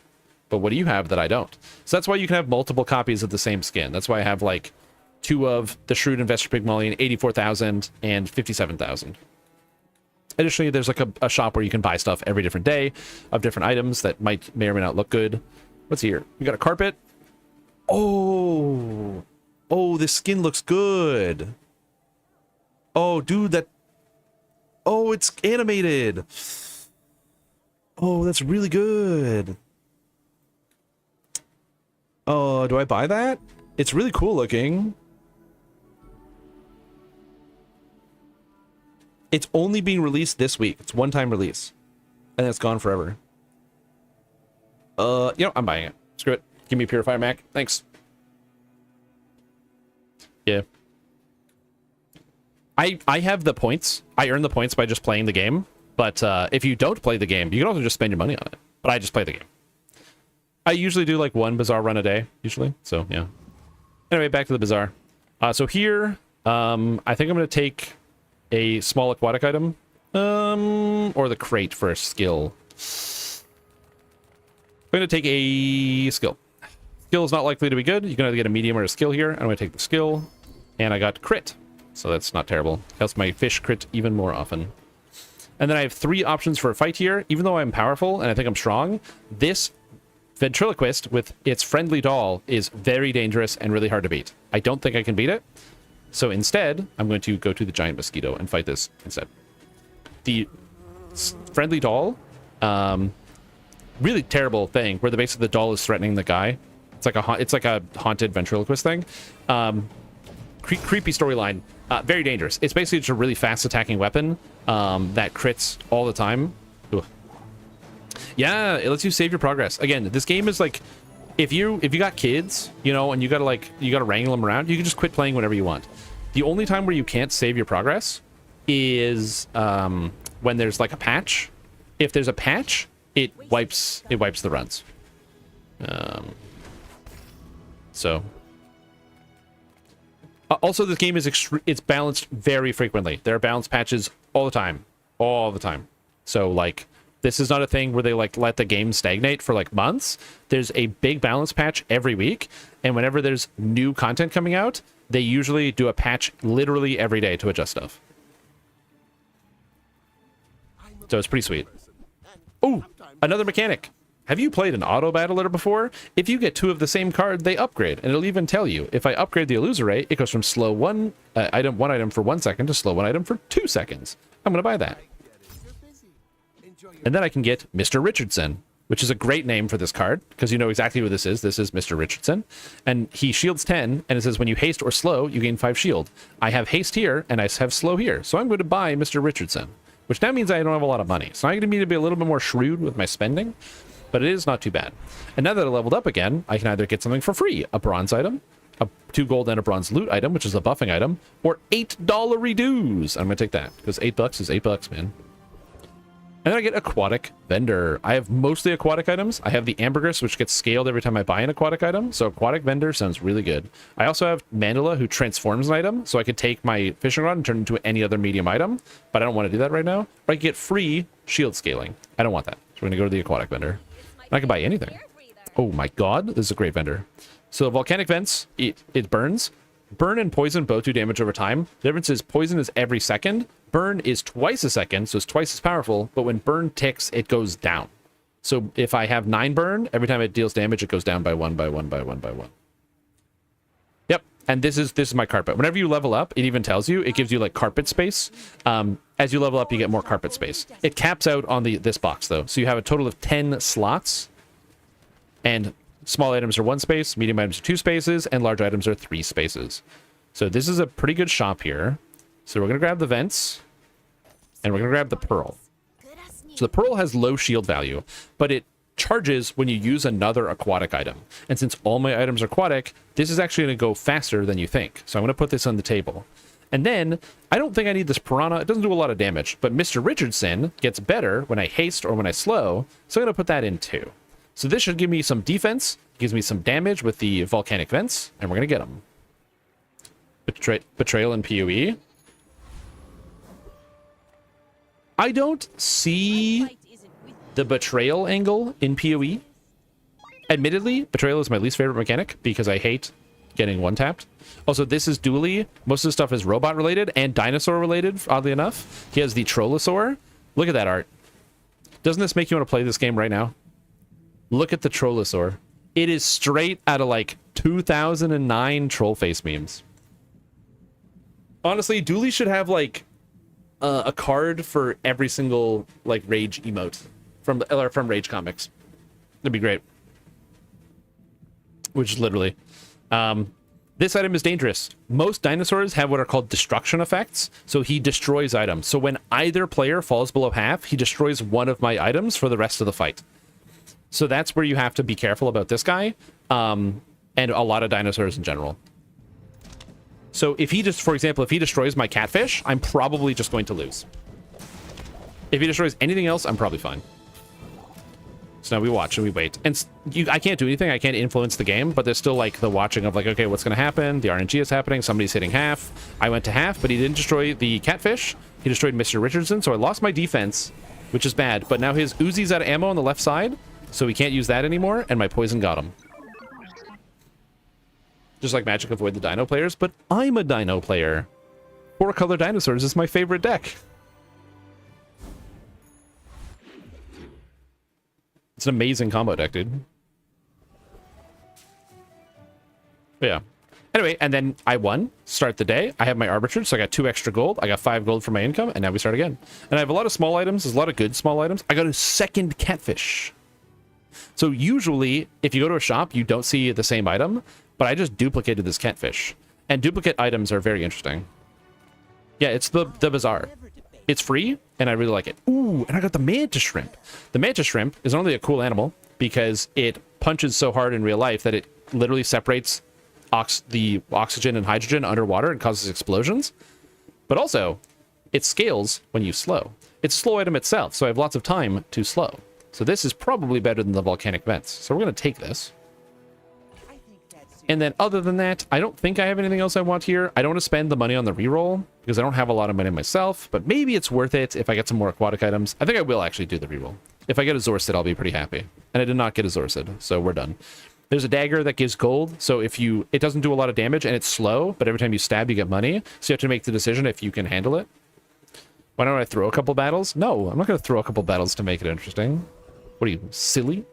F: But what do you have that I don't? So that's why you can have multiple copies of the same skin. That's why I have like 2 of the Shrewd Investor Pygmalion, 84,000 and 57,000. Additionally, there's like a shop where you can buy stuff every different day of different items that may or may not look good. What's here? We got a carpet. Oh, this skin looks good. Oh, dude, that. Oh, it's animated. Oh, that's really good. Oh, do I buy that? It's really cool looking. It's only being released this week. It's one-time release. And it's gone forever. I'm buying it. Screw it. Give me a Purifier Mac. Thanks. Yeah. I have the points. I earn the points by just playing the game. But if you don't play the game, you can also just spend your money on it. But I just play the game. I usually do like 1 Bazaar run a day, usually. So, yeah. Anyway, back to the Bazaar. So here, I think I'm going to take a small aquatic item, or the crate for a skill. I'm going to take a skill. Skill is not likely to be good. You can either get a medium or a skill here. I'm going to take the skill, and I got crit, so that's not terrible. Helps my fish crit even more often. And then I have 3 options for a fight here. Even though I'm powerful and I think I'm strong, this ventriloquist with its friendly doll is very dangerous and really hard to beat. I don't think I can beat it. So instead, I'm going to go to the giant mosquito and fight this instead. The friendly doll, really terrible thing where basically the doll is threatening the guy. It's like a haunted ventriloquist thing. Creepy storyline. Very dangerous. It's basically just a really fast attacking weapon that crits all the time. Ugh. Yeah, it lets you save your progress. Again, this game is like, if you got kids, and you gotta wrangle them around, you can just quit playing whenever you want. The only time where you can't save your progress is when there's like a patch. If there's a patch, it wipes the runs. Also, this game is it's balanced very frequently. There are balance patches all the time. So like, this is not a thing where they like let the game stagnate for like months. There's a big balance patch every week, and whenever there's new content coming out, they usually do a patch literally every day to adjust stuff. So it's pretty sweet. Oh, another mechanic. Have you played an auto battler before? If you get 2 of the same card, they upgrade, and it'll even tell you. If I upgrade the Illusoray, it goes from slow one item for 1 second to slow 1 item for 2 seconds. I'm gonna buy that. And then I can get Mr. Richardson, which is a great name for this card, because you know exactly who this is. This is Mr. Richardson. And he shields 10, and it says when you haste or slow, you gain 5 shield. I have haste here, and I have slow here. So I'm going to buy Mr. Richardson, which now means I don't have a lot of money. So I'm going to need to be a little bit more shrewd with my spending, but it is not too bad. And now that I leveled up again, I can either get something for free, a bronze item, a 2 gold and a bronze loot item, which is a buffing item, or $8 redues. I'm going to take that, because $8 is $8, man. And then I get aquatic vendor. I have mostly aquatic items. I have the ambergris, which gets scaled every time I buy an aquatic item. So aquatic vendor sounds really good. I also have Mandala, who transforms an item. So I could take my fishing rod and turn it into any other medium item. But I don't want to do that right now. Or I can get free shield scaling. I don't want that. So we're going to go to the aquatic vendor. I can buy anything. Oh my god, this is a great vendor. So volcanic vents, it burns. Burn and poison both do damage over time. The difference is poison is every second. Burn is twice a second, so it's twice as powerful. But when burn ticks, it goes down. So if I have 9 burn, every time it deals damage, it goes down by 1 by 1 by 1 by 1. Yep, and this is my carpet. Whenever you level up, it even tells you, it gives you like carpet space. As you level up, you get more carpet space. It caps out on this box though, so you have a total of 10 slots. And small items are 1 space, medium items are 2 spaces, and large items are 3 spaces. So this is a pretty good shop here. So we're going to grab the vents, and we're going to grab the pearl. So the pearl has low shield value, but it charges when you use another aquatic item. And since all my items are aquatic, this is actually going to go faster than you think. So I'm going to put this on the table. And then, I don't think I need this piranha. It doesn't do a lot of damage, but Mr. Richardson gets better when I haste or when I slow, so I'm going to put that in too. So this should give me some defense, gives me some damage with the volcanic vents, and we're going to get them. Betrayal and PoE. I don't see the betrayal angle in PoE. Admittedly, betrayal is my least favorite mechanic because I hate getting one-tapped. Also, this is dually. Most of the stuff is robot-related and dinosaur-related, oddly enough. He has the Trollosaur. Look at that art. Doesn't this make you want to play this game right now? Look at the Trollosaur. It is straight out of like 2009 Trollface memes. Honestly, Dooley should have like a card for every single like Rage emote from Rage comics. That'd be great. Which is literally. This item is dangerous. Most dinosaurs have what are called destruction effects, so he destroys items. So when either player falls below half, he destroys one of my items for the rest of the fight. So that's where you have to be careful about this guy, and a lot of dinosaurs in general. So if he just, for example, if he destroys my catfish, I'm probably just going to lose. If he destroys anything else, I'm probably fine. So now we watch and we wait. And I can't do anything. I can't influence the game, but there's still like the watching of like, okay, what's going to happen? The RNG is happening. Somebody's hitting half. I went to half, but he didn't destroy the catfish. He destroyed Mr. Richardson, so I lost my defense, which is bad. But now his Uzi's out of ammo on the left side, so we can't use that anymore, and my poison got him. Just like Magic avoid the dino players, but I'm a dino player. 4-color dinosaurs is my favorite deck. It's an amazing combo deck, dude. But yeah. Anyway, and then I won. Start the day. I have my arbitrage, so I got 2 extra gold. I got 5 gold for my income, and now we start again. And I have a lot of small items. There's a lot of good small items. I got a second catfish. So usually, if you go to a shop, you don't see the same item, but I just duplicated this catfish. And duplicate items are very interesting. Yeah, it's the bazaar. It's free, and I really like it. Ooh, and I got the mantis shrimp. The mantis shrimp is not only a cool animal, because it punches so hard in real life that it literally separates the oxygen and hydrogen underwater and causes explosions, but also, it scales when you slow. It's a slow item itself, so I have lots of time to slow. So this is probably better than the volcanic vents. So we're going to take this. And then other than that, I don't think I have anything else I want here. I don't want to spend the money on the reroll because I don't have a lot of money myself, but maybe it's worth it if I get some more aquatic items. I think I will actually do the reroll. If I get a Zorcid, I'll be pretty happy. And I did not get a Zorcid, so we're done. There's a dagger that gives gold, so if it doesn't do a lot of damage and it's slow, but every time you stab, you get money. So you have to make the decision if you can handle it. Why don't I throw a couple battles? No, I'm not going to throw a couple battles to make it interesting. What are you, silly?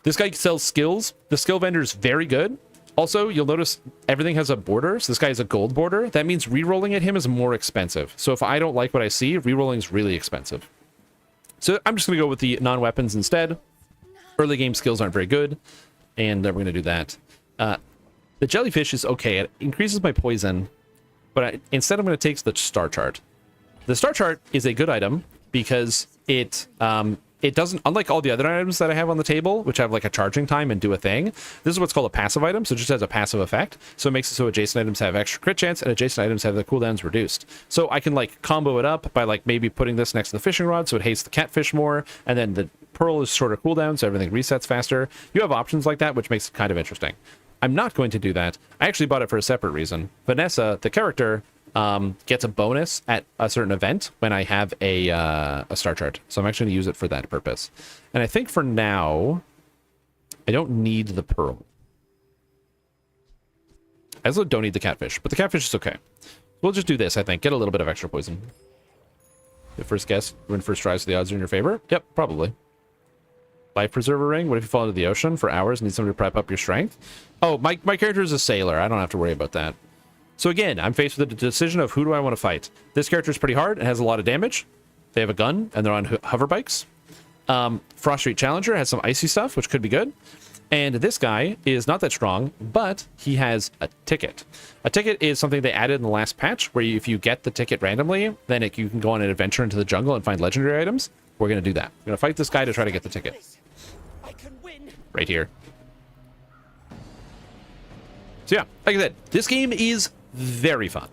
F: This guy sells skills. The skill vendor is very good. Also, you'll notice everything has a border. So this guy has a gold border. That means rerolling at him is more expensive. So if I don't like what I see, rerolling is really expensive. So I'm just going to go with the non-weapons instead. Early game skills aren't very good. And then we're going to do that. The jellyfish is okay. It increases my poison. But instead, I'm going to take the star chart. The star chart is a good item because it doesn't, unlike all the other items that I have on the table, which have like a charging time and do a thing, this is what's called a passive item, so it just has a passive effect. So it makes it so adjacent items have extra crit chance and adjacent items have the cooldowns reduced. So I can like combo it up by like maybe putting this next to the fishing rod so it hastes the catfish more, and then the pearl is shorter cooldown so everything resets faster. You have options like that, which makes it kind of interesting. I'm not going to do that. I actually bought it for a separate reason. Vanessa, the character, gets a bonus at a certain event when I have a star chart. So I'm actually going to use it for that purpose. And I think for now, I don't need the pearl. I also don't need the catfish, but the catfish is okay. We'll just do this, I think. Get a little bit of extra poison. The first guess, when first tries, the odds are in your favor? Yep, probably. Life preserver ring. What if you fall into the ocean for hours and need somebody to prep up your strength? Oh, my character is a sailor. I don't have to worry about that. So again, I'm faced with the decision of who do I want to fight. This character is pretty hard and has a lot of damage. They have a gun and they're on hover bikes. Frost Street Challenger has some icy stuff, which could be good. And this guy is not that strong, but he has a ticket. A ticket is something they added in the last patch, where if you get the ticket randomly, then you can go on an adventure into the jungle and find legendary items. We're going to do that. We're going to fight this guy to try to get the ticket. Right here. So yeah, like I said, this game is very fun.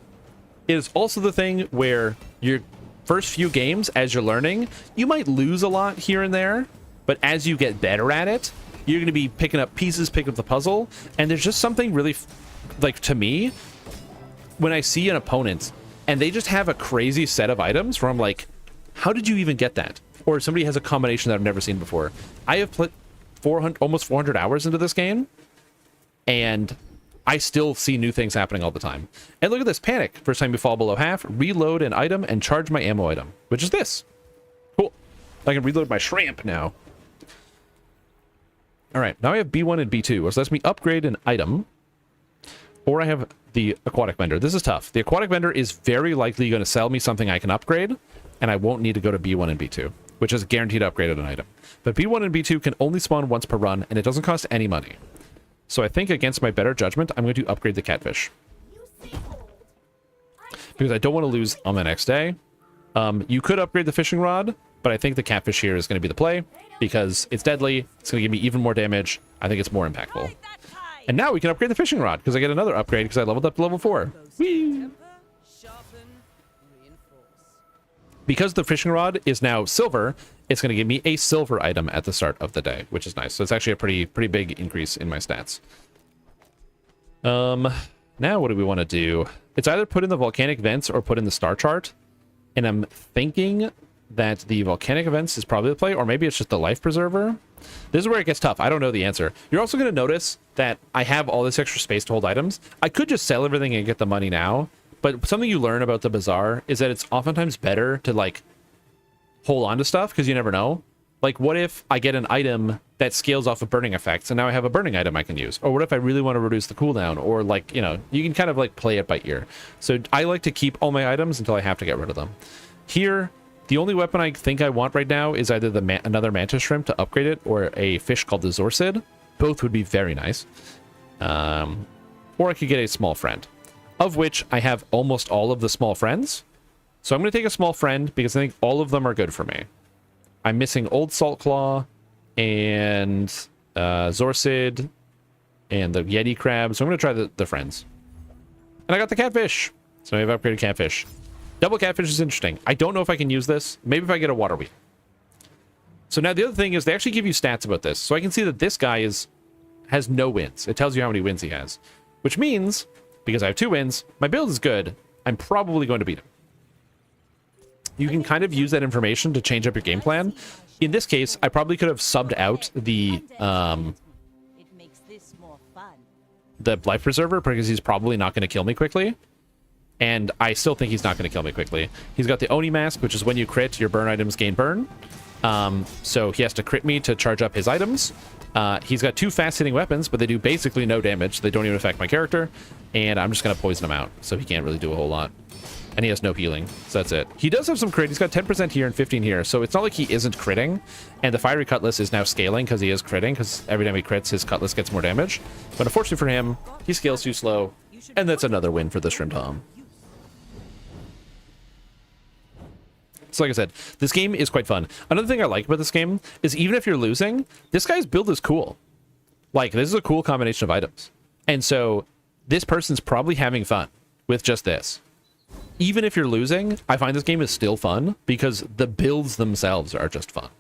F: It is also the thing where your first few games, as you're learning, you might lose a lot here and there, but as you get better at it, you're going to be picking up pieces, picking up the puzzle, and there's just something really, like, to me, when I see an opponent and they just have a crazy set of items where I'm like, how did you even get that? Or somebody has a combination that I've never seen before. I have put almost 400 hours into this game, and I still see new things happening all the time. And look at this, panic. First time you fall below half, reload an item and charge my ammo item, which is this. Cool. I can reload my shrimp now. All right, now I have B1 and B2, which lets me upgrade an item, or I have the aquatic vendor. This is tough. The aquatic vendor is very likely going to sell me something I can upgrade, and I won't need to go to B1 and B2, which is guaranteed upgrade an item. But B1 and B2 can only spawn once per run, and it doesn't cost any money. So I think against my better judgment, I'm going to upgrade the catfish. Because I don't want to lose on the next day. You could upgrade the fishing rod, but I think the catfish here is going to be the play, because it's deadly, it's going to give me even more damage, I think it's more impactful. And now we can upgrade the fishing rod, because I get another upgrade because I leveled up to level 4. Whee! Because the fishing rod is now silver, it's going to give me a silver item at the start of the day, which is nice. So it's actually a pretty big increase in my stats. Now what do we want to do? It's either put in the volcanic vents or put in the star chart. And I'm thinking that the volcanic events is probably the play, or maybe it's just the life preserver. This is where it gets tough. I don't know the answer. You're also going to notice that I have all this extra space to hold items. I could just sell everything and get the money now, but something you learn about the bazaar is that it's oftentimes better to, like, hold on to stuff, because you never know. Like, what if I get an item that scales off of burning effects, and now I have a burning item I can use? Or what if I really want to reduce the cooldown? Or, like, you know, you can kind of, like, play it by ear. So I like to keep all my items until I have to get rid of them. Here, the only weapon I think I want right now is either another mantis shrimp to upgrade it, or a fish called the Zorsid. Both would be very nice. Or I could get a small friend, of which I have almost all of the small friends. So I'm going to take a small friend because I think all of them are good for me. I'm missing Old Salt Claw and Zorsid and the Yeti Crab. So I'm going to try the friends. And I got the catfish. So I have upgraded catfish. Double catfish is interesting. I don't know if I can use this. Maybe if I get a water wheat. So now the other thing is they actually give you stats about this. So I can see that this guy has no wins. It tells you how many wins he has. Which means, because I have 2 wins, my build is good. I'm probably going to beat him. You can kind of use that information to change up your game plan. In this case, I probably could have subbed out the life preserver, because he's probably not going to kill me quickly. And I still think he's not going to kill me quickly. He's got the Oni mask, which is when you crit, your burn items gain burn. So he has to crit me to charge up his items. He's got 2 fast-hitting weapons, but they do basically no damage. They don't even affect my character. And I'm just going to poison him out, so he can't really do a whole lot. And he has no healing, so that's it. He does have some crit. He's got 10% here and 15 here, so it's not like he isn't critting. And the Fiery Cutlass is now scaling because he is critting, because every time he crits, his Cutlass gets more damage. But unfortunately for him, he scales too slow, and that's another win for the Shrimp Tom. So like I said, this game is quite fun. Another thing I like about this game is even if you're losing, this guy's build is cool. Like, this is a cool combination of items. And so this person's probably having fun with just this. Even if you're losing, I find this game is still fun because the builds themselves are just fun.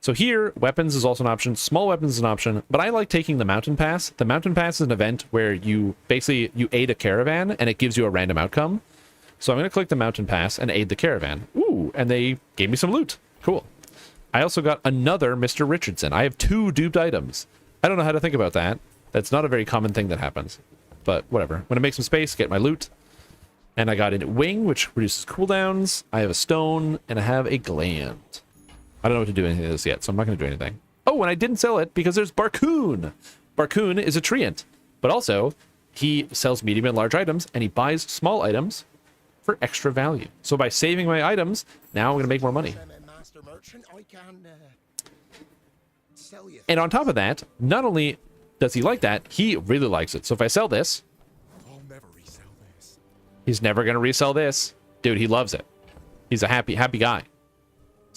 F: So So here, weapons is also an option, small weapons is an option, but I like taking the Mountain Pass. The Mountain Pass is an event where you basically, you aid a caravan and it gives you a random outcome. So I'm going to click the Mountain Pass and aid the caravan. Ooh, and they gave me some loot. Cool. I also got another Mr. Richardson. I have 2 duped items. I don't know how to think about that. That's not a very common thing that happens. But whatever. I'm going to make some space, get my loot. And I got a wing, which reduces cooldowns. I have a stone, and I have a gland. I don't know what to do anything with this yet, so I'm not going to do anything. Oh, and I didn't sell it because there's Barcoon. Barcoon is a treant, but also he sells medium and large items, and he buys small items for extra value. So by saving my items, now I'm going to make more money. And on top of that, not only does he like that, he really likes it. So if I sell this, he's never going to resell this. Dude, he loves it. He's a happy guy.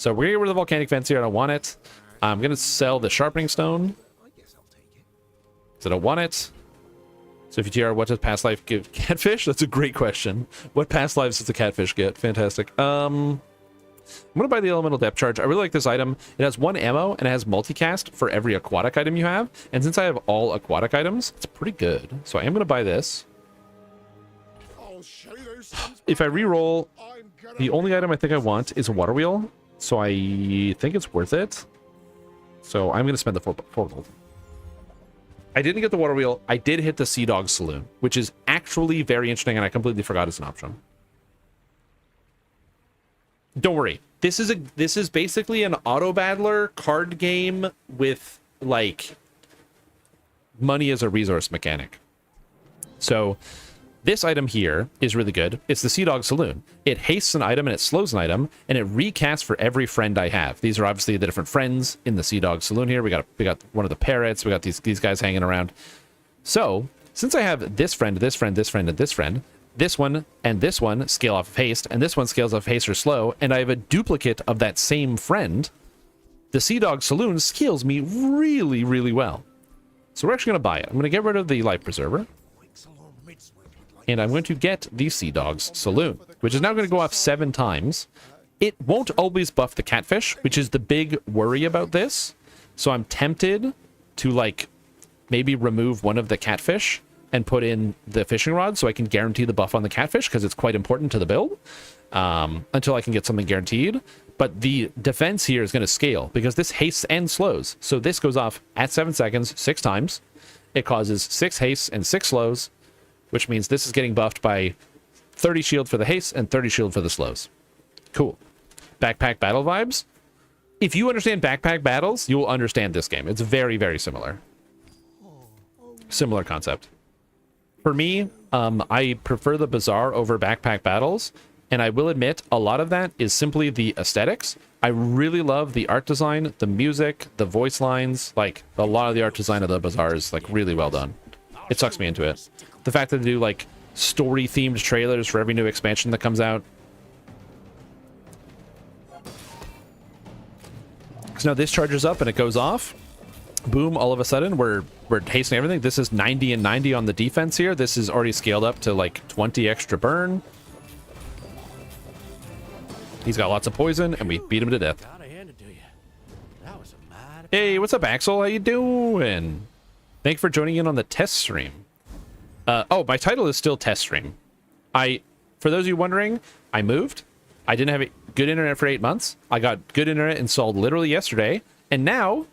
F: So we're going to get rid of the volcanic fence here. I don't want it. I'm going to sell the sharpening stone. Because I don't want it. So if you TR, what does past life give catfish? That's a great question. What past lives does the catfish get? Fantastic. I'm going to buy the elemental depth charge. I really like this item. It has 1 ammo and it has multicast for every aquatic item you have. And since I have all aquatic items, it's pretty good. So I am going to buy this. If I reroll, the only item I think I want is a water wheel. So I think it's worth it. So I'm going to spend the 4 gold. I didn't get the water wheel. I did hit the Sea Dog Saloon, which is actually very interesting, and I completely forgot it's an option. Don't worry. This is basically an auto battler card game with like money as a resource mechanic. So this item here is really good. It's the Sea Dog Saloon. It hastes an item and it slows an item, and it recasts for every friend I have. These are obviously the different friends in the Sea Dog Saloon here. We got one of the parrots. We got these guys hanging around. So since I have this friend, this friend, this friend, and this friend, this one and this one scale off of haste, and this one scales off haste or slow, and I have a duplicate of that same friend, the Sea Dog Saloon scales me really, really well. So we're actually going to buy it. I'm going to get rid of the Life Preserver. And I'm going to get the Sea Dog's Saloon, which is now going to go off 7 times. It won't always buff the catfish, which is the big worry about this. So I'm tempted to, like, maybe remove one of the catfish and put in the fishing rod so I can guarantee the buff on the catfish, because it's quite important to the build, until I can get something guaranteed. But the defense here is going to scale, because this hastes and slows. So this goes off at 7 seconds, 6 times. It causes 6 hastes and 6 slows, which means this is getting buffed by 30 shield for the haste and 30 shield for the slows. Cool. Backpack battle vibes. If you understand backpack battles, you will understand this game. It's very, very similar. Similar concept. For me, I prefer the Bazaar over backpack battles, and I will admit a lot of that is simply the aesthetics. I really love the art design, the music, the voice lines. Like, a lot of the art design of the Bazaar is like really well done. It sucks me into it. The fact that they do like story-themed trailers for every new expansion that comes out. So now this charges up and it goes off. Boom, all of a sudden we're hastening everything. This is 90 and 90 on the defense here. This is already scaled up to like 20 extra burn. He's got lots of poison and we beat him to death. Hey, what's up, Axel? How you doing? Thank you for joining in on the test stream. Oh, my title is still test stream. For those of you wondering, I moved. I didn't have good internet for 8 months. I got good internet installed literally yesterday, and now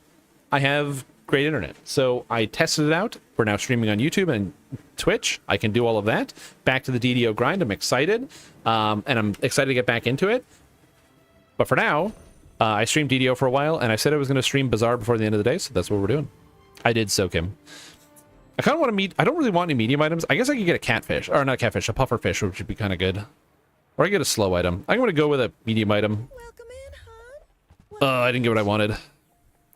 F: I have great internet. So I tested it out. We're now streaming on YouTube and Twitch. I can do all of that. Back to the DDO grind. I'm excited, and I'm excited to get back into it. But for now, I streamed DDO for a while, and I said I was going to stream Bazaar before the end of the day, so that's what we're doing. I did soak him. I kind of want to I don't really want any medium items. I guess I could get a catfish. Or not a catfish, a pufferfish, which would be kind of good. Or I get a slow item. I'm going to go with a medium item.
H: Welcome in, hon.
F: I didn't get what I wanted.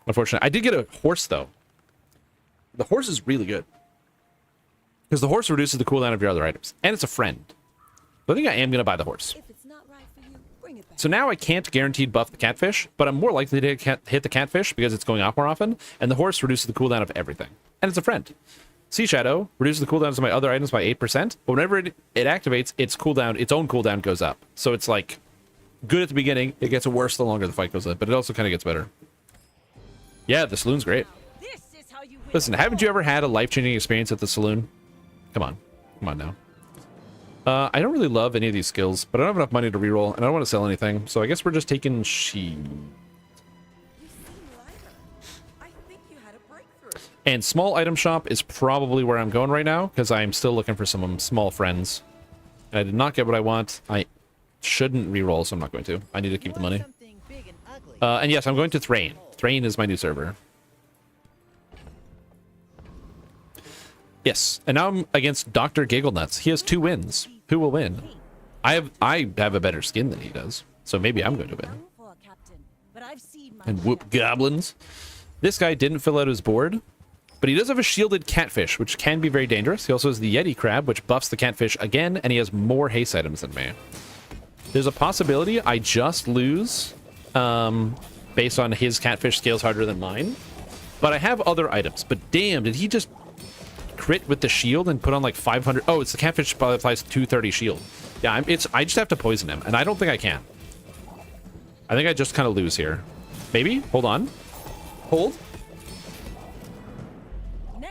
F: Unfortunately. I did get a horse, though. The horse is really good. Because the horse reduces the cooldown of your other items. And it's a friend. But I think I am going to buy the horse.
H: If it's not right for you, bring it back.
F: So now I can't guaranteed buff the catfish, but I'm more likely to hit the catfish because it's going off more often. And the horse reduces the cooldown of everything. And it's a friend. Sea Shadow reduces the cooldowns of my other items by 8%, but whenever it activates, its own cooldown goes up. So it's like good at the beginning, it gets worse the longer the fight goes on, but it also kind of gets better. Yeah, the saloon's great.
H: This is how you win.
F: Listen, haven't you ever had a life-changing experience at the saloon? Come on. Come on now. I don't really love any of these skills, but I don't have enough money to reroll, and I don't want to sell anything, so I guess we're just taking she. And small item shop is probably where I'm going right now, because I'm still looking for some small friends. And I did not get what I want. I shouldn't reroll, so I'm not going to. I need to keep the money. And yes, I'm going to Thrain. Thrain is my new server. Yes, and now I'm against Dr. Gigglenuts. He has 2 wins. Who will win? I have a better skin than he does, so maybe I'm going to win. And whoop goblins. This guy didn't fill out his board, but he does have a shielded catfish, which can be very dangerous. He also has the Yeti crab, which buffs the catfish again, and he has more haste items than me. There's a possibility I just lose based on his catfish scales harder than mine, but I have other items. But damn, did he just crit with the shield and put on like 500? Oh, it's the catfish that applies 230 shield. Yeah, I just have to poison him, and I don't think I can. I think I just kind of lose here. Maybe? Hold on. Hold.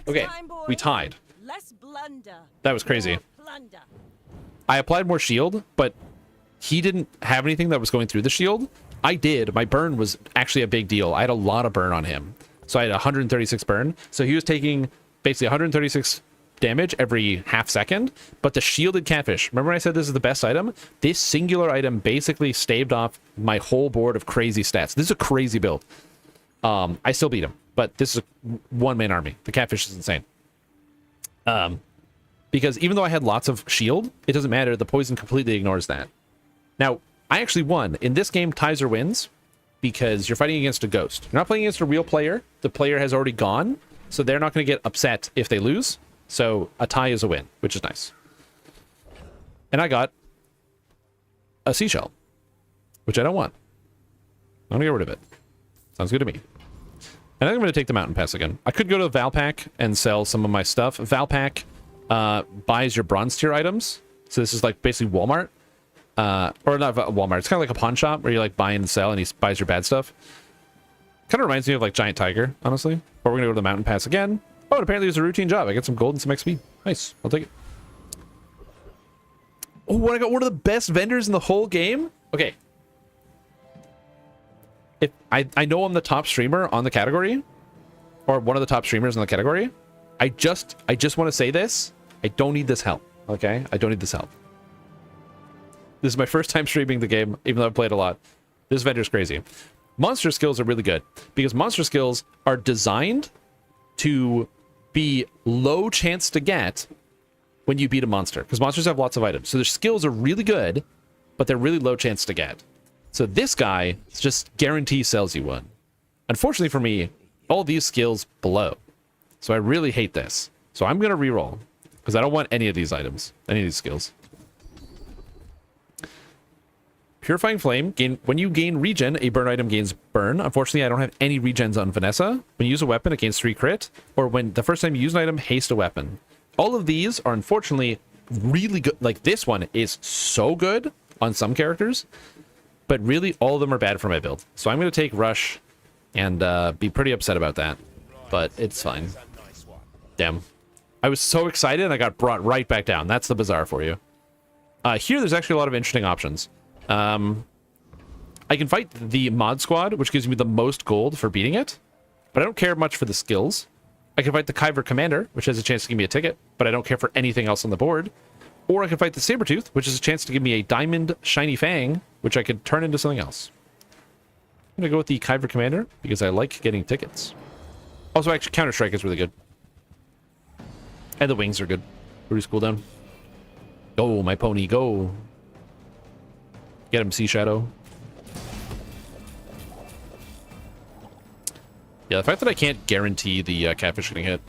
F: Okay, we tied. That was crazy. I applied more shield, but he didn't have anything that was going through the shield. I did. My burn was actually a big deal. I had a lot of burn on him. So I had 136 burn. So he was taking basically 136 damage every half second. But the shielded catfish, remember when I said this is the best item? This singular item basically staved off my whole board of crazy stats. This is a crazy build. I still beat him, but this is a one-man army. The catfish is insane. Because even though I had lots of shield, it doesn't matter. The poison completely ignores that. Now, I actually won. In this game, ties or wins because you're fighting against a ghost. You're not playing against a real player. The player has already gone, so they're not going to get upset if they lose. So a tie is a win, which is nice. And I got a seashell, which I don't want. I'm going to get rid of it. Sounds good to me. And I'm going to take the mountain pass again. I could go to Valpak and sell some of my stuff. Valpak buys your bronze tier items. So this is like basically Walmart. Or not Walmart. It's kind of like a pawn shop where you like buy and sell and he buys your bad stuff. Kind of reminds me of like Giant Tiger, honestly. But we're going to go to the mountain pass again. Oh, and apparently it was a routine job. I get some gold and some XP. Nice. I'll take it. Oh, I got one of the best vendors in the whole game? Okay. If I know I'm the top streamer on the category, or one of the top streamers in the category. I just want to say this. I don't need this help. Okay? I don't need this help. This is my first time streaming the game, even though I've played a lot. This vendor's crazy. Monster skills are really good because monster skills are designed to be low chance to get when you beat a monster, because monsters have lots of items. So their skills are really good, but they're really low chance to get. So this guy just guarantee sells you one. Unfortunately for me, all these skills below. So I really hate this. So I'm going to reroll because I don't want any of these items, any of these skills. Purifying Flame. When you gain regen, a burn item gains burn. Unfortunately, I don't have any regens on Vanessa. When you use a weapon, it gains 3 crit. Or when the first time you use an item, haste a weapon. All of these are unfortunately really good. Like this one is so good on some characters. But really, all of them are bad for my build. So I'm going to take Rush and be pretty upset about that. But it's fine. Damn. I was so excited and I got brought right back down. That's the Bazaar for you. Here, there's actually a lot of interesting options. I can fight the mod squad, which gives me the most gold for beating it, but I don't care much for the skills. I can fight the Kyber Commander, which has a chance to give me a ticket, but I don't care for anything else on the board. Or I can fight the Sabretooth, which is a chance to give me a Diamond Shiny Fang, which I could turn into something else. I'm going to go with the Kyber Commander, because I like getting tickets. Also, actually, Counter-Strike is really good. And the wings are good. Reduce cooldown. Go, my pony, go. Get him, Sea Shadow. Yeah, the fact that I can't guarantee the catfish getting hit.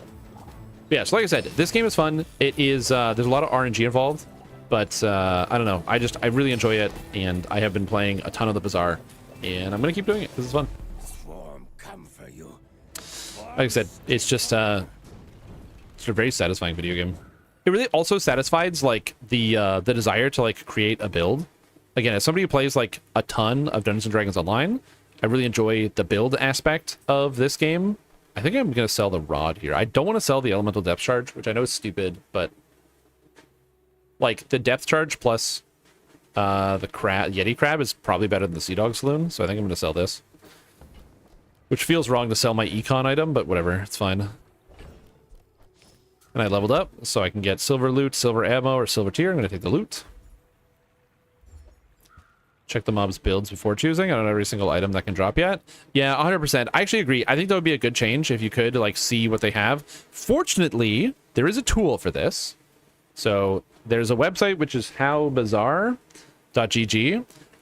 F: Yeah, so like I said, this game is fun. It is, there's a lot of RNG involved, but I don't know. I really enjoy it, and I have been playing a ton of the Bazaar, and I'm going to keep doing it. This is fun. Like I said, it's just it's a very satisfying video game. It really also satisfies like the desire to like create a build. Again, as somebody who plays like a ton of Dungeons and Dragons Online, I really enjoy the build aspect of this game. I think I'm going to sell the rod here. I don't want to sell the elemental depth charge, which I know is stupid, but like the depth charge plus the Yeti crab is probably better than the Sea Dog Saloon, so I think I'm going to sell this. Which feels wrong to sell my econ item, but whatever, it's fine. And I leveled up, so I can get silver loot, silver ammo, or silver tier. I'm going to take the loot. Check the mob's builds before choosing. I don't know every single item that can drop yet. Yeah, 100%. I actually agree. I think that would be a good change if you could like see what they have. Fortunately, there is a tool for this. So there's a website which is howbazar.gg,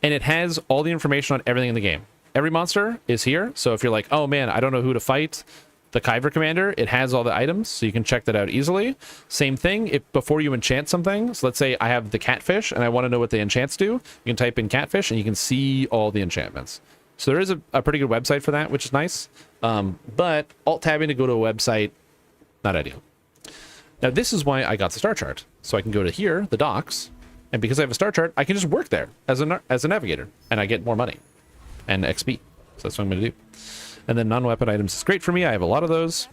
F: and it has all the information on everything in the game. Every monster is here. So if you're like, oh man, I don't know who to fight, the Kyver Commander, it has all the items, so you can check that out easily. Same thing, if before you enchant something, so let's say I have the catfish and I want to know what the enchants do, you can type in catfish and you can see all the enchantments. So there is a pretty good website for that, which is nice. But alt-tabbing to go to a website, not ideal. Now this is why I got the star chart. So I can go to here, the docks, and because I have a star chart, I can just work there as a navigator, and I get more money and XP. So that's what I'm going to do. And then non-weapon items is great for me. I have a lot of those.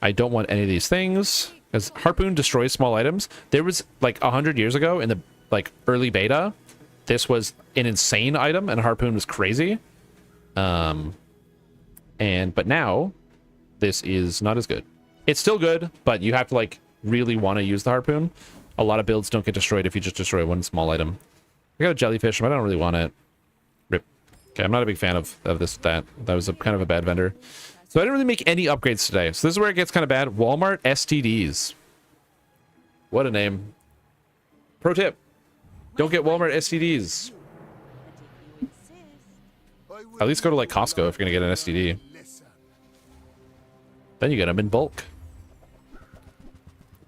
F: I don't want any of these things. As Harpoon destroys small items. There was like 100 years ago in the like early beta, this was an insane item and Harpoon was crazy. But now this is not as good. It's still good, but you have to like really want to use the Harpoon. A lot of builds don't get destroyed if you just destroy one small item. I got a jellyfish, but I don't really want it. Rip. Okay, I'm not a big fan of this. That was kind of a bad vendor. So I didn't really make any upgrades today. So this is where it gets kind of bad. Walmart STDs. What a name. Pro tip. Don't get Walmart STDs. At least go to like Costco if you're going to get an STD. Then you get them in bulk.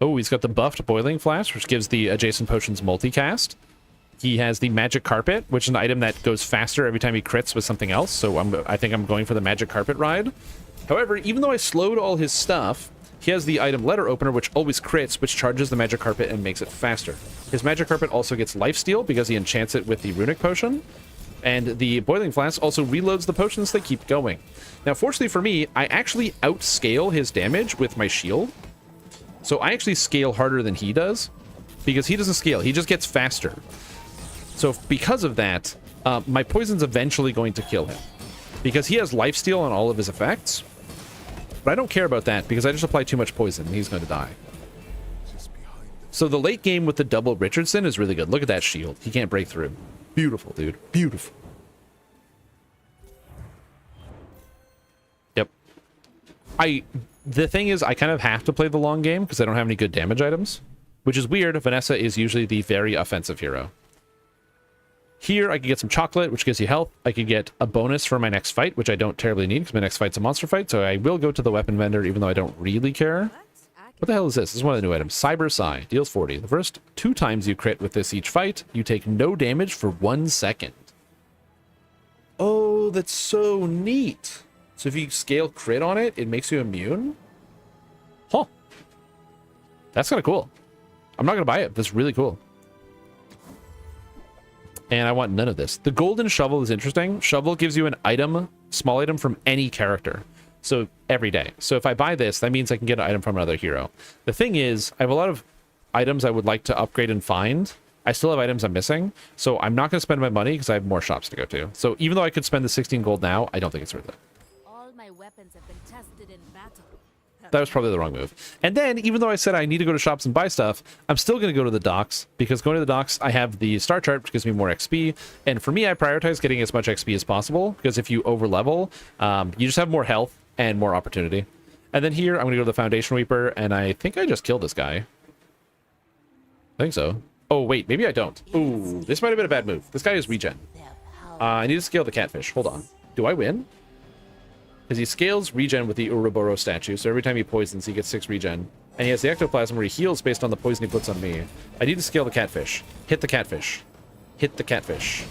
F: Oh, he's got the buffed Boiling Flask, which gives the adjacent potions multicast. He has the Magic Carpet, which is an item that goes faster every time he crits with something else. So I think I'm going for the Magic Carpet ride. However, even though I slowed all his stuff, he has the item Letter Opener, which always crits, which charges the Magic Carpet and makes it faster. His Magic Carpet also gets Lifesteal because he enchants it with the Runic Potion. And the Boiling Flask also reloads the potions that keep going. Now, fortunately for me, I actually outscale his damage with my shield. So I actually scale harder than he does, because he doesn't scale. He just gets faster. So because of that, my poison's eventually going to kill him. Because he has lifesteal on all of his effects. But I don't care about that, because I just apply too much poison, and he's going to die. So the late game with the double Richardson is really good. Look at that shield. He can't break through. Beautiful, dude. Beautiful. Yep. The thing is, I kind of have to play the long game because I don't have any good damage items. Which is weird. Vanessa is usually the very offensive hero. Here, I can get some chocolate, which gives you health. I could get a bonus for my next fight, which I don't terribly need because my next fight's a monster fight. So I will go to the weapon vendor, even though I don't really care. What the hell is this? This is one of the new items. Cyber Psy. Deals 40. The first 2 times you crit with this each fight, you take no damage for 1 second. Oh, that's so neat. So if you scale crit on it, it makes you immune? Huh. That's kind of cool. I'm not going to buy it. That's really cool. And I want none of this. The Golden Shovel is interesting. Shovel gives you an item, small item from any character. So every day. So if I buy this, that means I can get an item from another hero. The thing is, I have a lot of items I would like to upgrade and find. I still have items I'm missing. So I'm not going to spend my money because I have more shops to go to. So even though I could spend the 16 gold now, I don't think it's worth it.
H: All my weapons have been tested in battle.
F: That was probably the wrong move. And then, even though I said I need to go to shops and buy stuff, I'm still going to go to the docks, because going to the docks, I have the star chart, which gives me more XP. And for me, I prioritize getting as much XP as possible, because if you over-level, you just have more health and more opportunity. And then here, I'm going to go to the Foundation Reaper, and I think I just killed this guy. I think so. Oh, wait, maybe I don't. Ooh, this might have been a bad move. This guy is regen. I need to scale the catfish. Hold on. Do I win? Because he scales regen with the Ouroboros statue, so every time he poisons, he gets 6 regen. And he has the ectoplasm where he heals based on the poison he puts on me. I need to scale the catfish. Hit the catfish. Hit the catfish.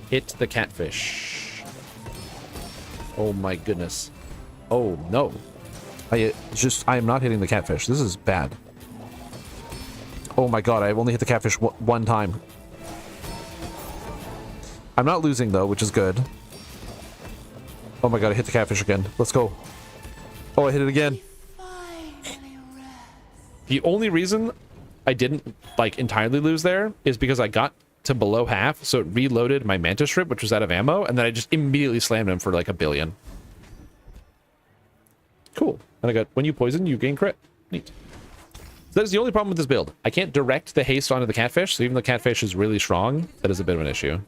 F: Hit the catfish. Oh my goodness. Oh no. I am not hitting the catfish. This is bad. Oh my god, I've only hit the catfish one time. I'm not losing though, which is good. Oh my god, I hit the catfish again. Let's go. Oh, I hit it again. The only reason I didn't, like, entirely lose there is because I got to below half, so it reloaded my Mantis Shrimp, which was out of ammo, and then I just immediately slammed him for, like, 1 billion. Cool. And I got, when you poison, you gain crit. Neat. So that is the only problem with this build. I can't direct the haste onto the catfish, so even though the catfish is really strong, that is a bit of an issue.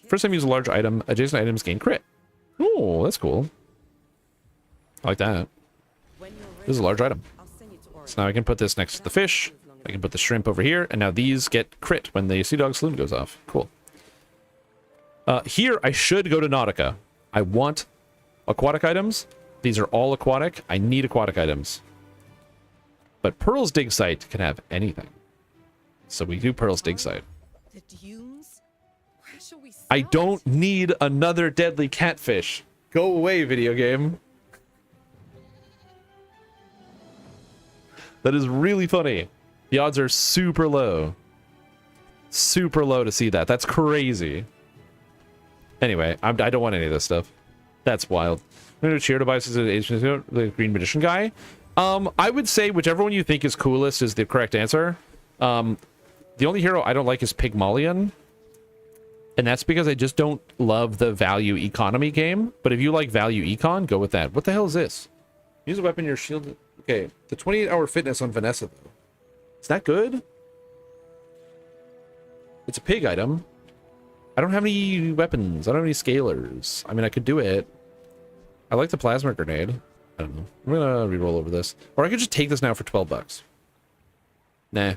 F: First time you use a large item, adjacent items gain crit. Oh, that's cool. I like that. This is a large item. So now I can put this next to the fish. I can put the shrimp over here, and now these get crit when the Sea Dog Saloon goes off. Cool. Here, I should go to Nautica. I want aquatic items. These are all aquatic. I need aquatic items. But Pearl's Dig Site can have anything. So we do Pearl's Dig Site.
H: The dunes? Where shall we
F: I
H: start?
F: don't need another deadly catfish. Go away, video game. That is really funny. The odds are super low. Super low to see that. That's crazy. Anyway, I don't want any of this stuff. That's wild. I'm going to cheer devices the Green Magician guy. I would say whichever one you think is coolest is the correct answer. The only hero I don't like is Pygmalion. And that's because I just don't love the value economy game. But if you like value econ, go with that. What the hell is this? Use a weapon, your shield. Okay, the 28-hour fitness on Vanessa, though. Is that good? It's a pig item. I don't have any weapons. I don't have any scalers. I mean, I could do it. I like the plasma grenade. I don't know. I'm gonna re-roll over this. Or I could just take this now for 12 bucks. Nah.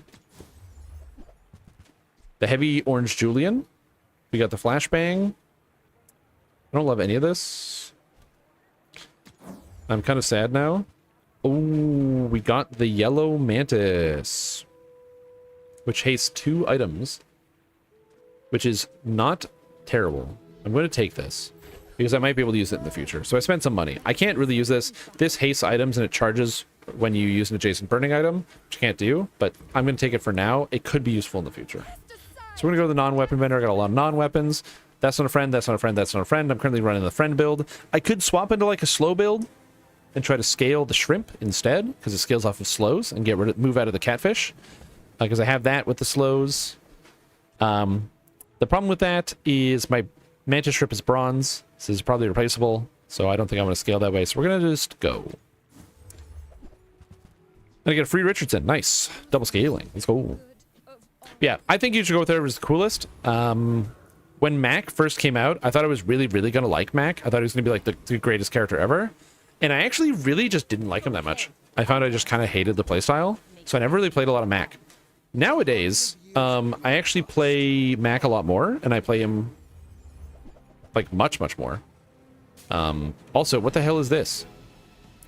F: The heavy orange Julian. We got the flashbang. I don't love any of this. I'm kind of sad now. Oh, we got the yellow mantis, which hastes 2 items, which is not terrible. I'm going to take this because I might be able to use it in the future. So I spent some money. I can't really use this. This hastes items and it charges when you use an adjacent burning item, which I can't do, but I'm going to take it for now. It could be useful in the future. So we're going to go to the non-weapon vendor. I got a lot of non-weapons. That's not a friend. That's not a friend. That's not a friend. I'm currently running the friend build. I could swap into like a slow build and try to scale the shrimp instead, because it scales off of slows, and move out of the catfish, because I have that with the slows. The problem with that is my mantis shrimp is bronze. This is probably replaceable, so I don't think I'm going to scale that way. So we're going to just go. And I get a free Richardson. Nice. Double scaling. Let's go. Yeah, I think you should go with whatever's the coolest. When Mac first came out, I thought I was really, really going to like Mac. I thought he was going to be like the greatest character ever. And I actually really just didn't like him that much. I found I just kind of hated the playstyle, so I never really played a lot of Mac. Nowadays, I actually play Mac a lot more, and I play him like much, much more. Also, what the hell is this?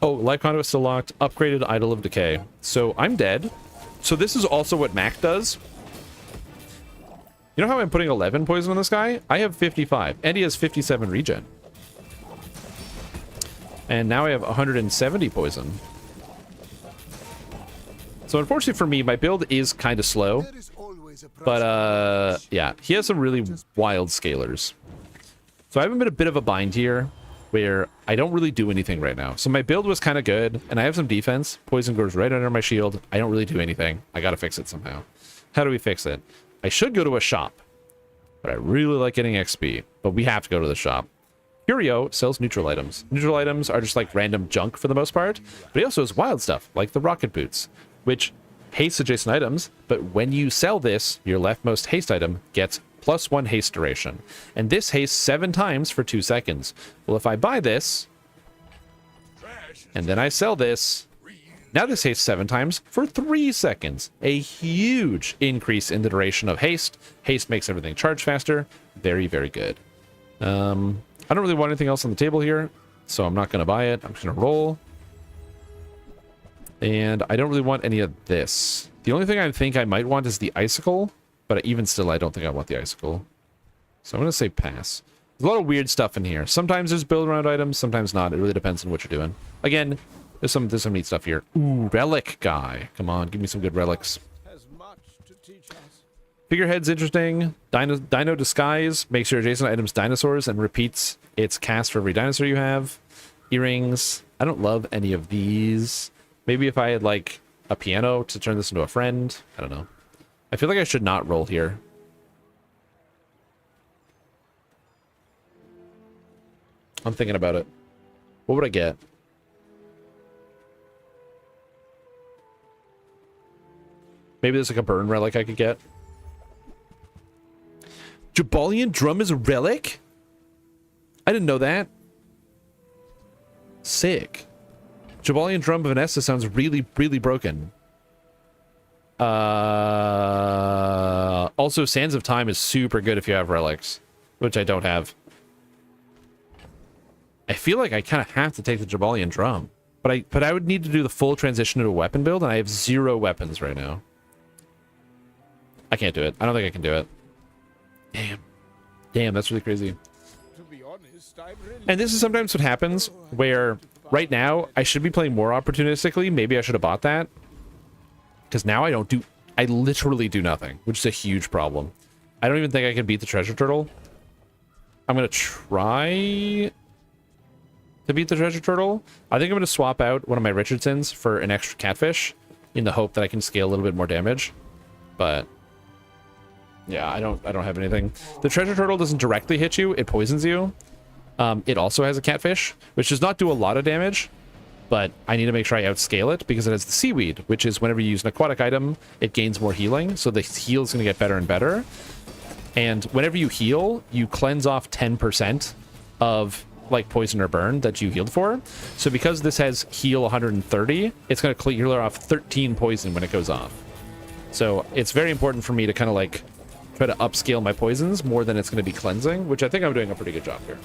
F: Oh, Life Conduit still locked. Upgraded Idol of Decay. So I'm dead. So this is also what Mac does. You know how I'm putting 11 poison on this guy? I have 55, and he has 57 regen. And now I have 170 poison. So unfortunately for me, my build is kind of slow. But, yeah, he has some really wild scalers. So I'm in a bit of a bind here, where I don't really do anything right now. So my build was kind of good, and I have some defense. Poison goes right under my shield. I don't really do anything. I gotta fix it somehow. How do we fix it? I should go to a shop, but I really like getting XP. But we have to go to the shop. Curio sells neutral items. Neutral items are just like random junk for the most part, but he also has wild stuff, like the rocket boots, which haste adjacent items, but when you sell this, your leftmost haste item gets +1 haste duration. And this hastes 7 times for 2 seconds. Well, if I buy this, and then I sell this, now this hastes 7 times for 3 seconds. A huge increase in the duration of haste. Haste makes everything charge faster. Very, very good. I don't really want anything else on the table here, so I'm not going to buy it. I'm just going to roll. And I don't really want any of this. The only thing I think I might want is the icicle, but even still, I don't think I want the icicle. So I'm going to say pass. There's a lot of weird stuff in here. Sometimes there's build around items, sometimes not. It really depends on what you're doing. Again, there's some neat stuff here. Ooh, relic guy. Come on, give me some good relics. Figurehead's interesting. Dino Disguise makes your adjacent items dinosaurs and repeats It's cast for every dinosaur you have. Earrings. I don't love any of these. Maybe if I had like a piano to turn this into a friend. I don't know. I feel like I should not roll here. I'm thinking about it. What would I get? Maybe there's like a burn relic I could get. Jabalian drum is a relic? I didn't know that. Sick. Jabalian drum of Vanessa sounds really, really broken. Also, Sands of Time is super good if you have relics, which I don't have. I feel like I kind of have to take the Jabalian drum, but I would need to do the full transition to a weapon build, and I have 0 weapons right now. I can't do it. I don't think I can do it. Damn, that's really crazy. And this is sometimes what happens, where right now I should be playing more opportunistically. Maybe I should have bought that, because now I literally do nothing, which is a huge problem. I don't even think I can beat the treasure turtle. I'm gonna try to beat the treasure turtle. I think I'm gonna swap out one of my Richardsons for an extra catfish in the hope that I can scale a little bit more damage. But yeah, I don't have anything. The treasure turtle doesn't directly hit you, it poisons you. It also has a catfish, which does not do a lot of damage, but I need to make sure I outscale it because it has the seaweed, which is whenever you use an aquatic item, it gains more healing. So the heal is going to get better and better. And whenever you heal, you cleanse off 10% of like poison or burn that you healed for. So because this has heal 130, it's going to clear off 13 poison when it goes off. So it's very important for me to kind of like try to upscale my poisons more than it's going to be cleansing, which I think I'm doing a pretty good job here.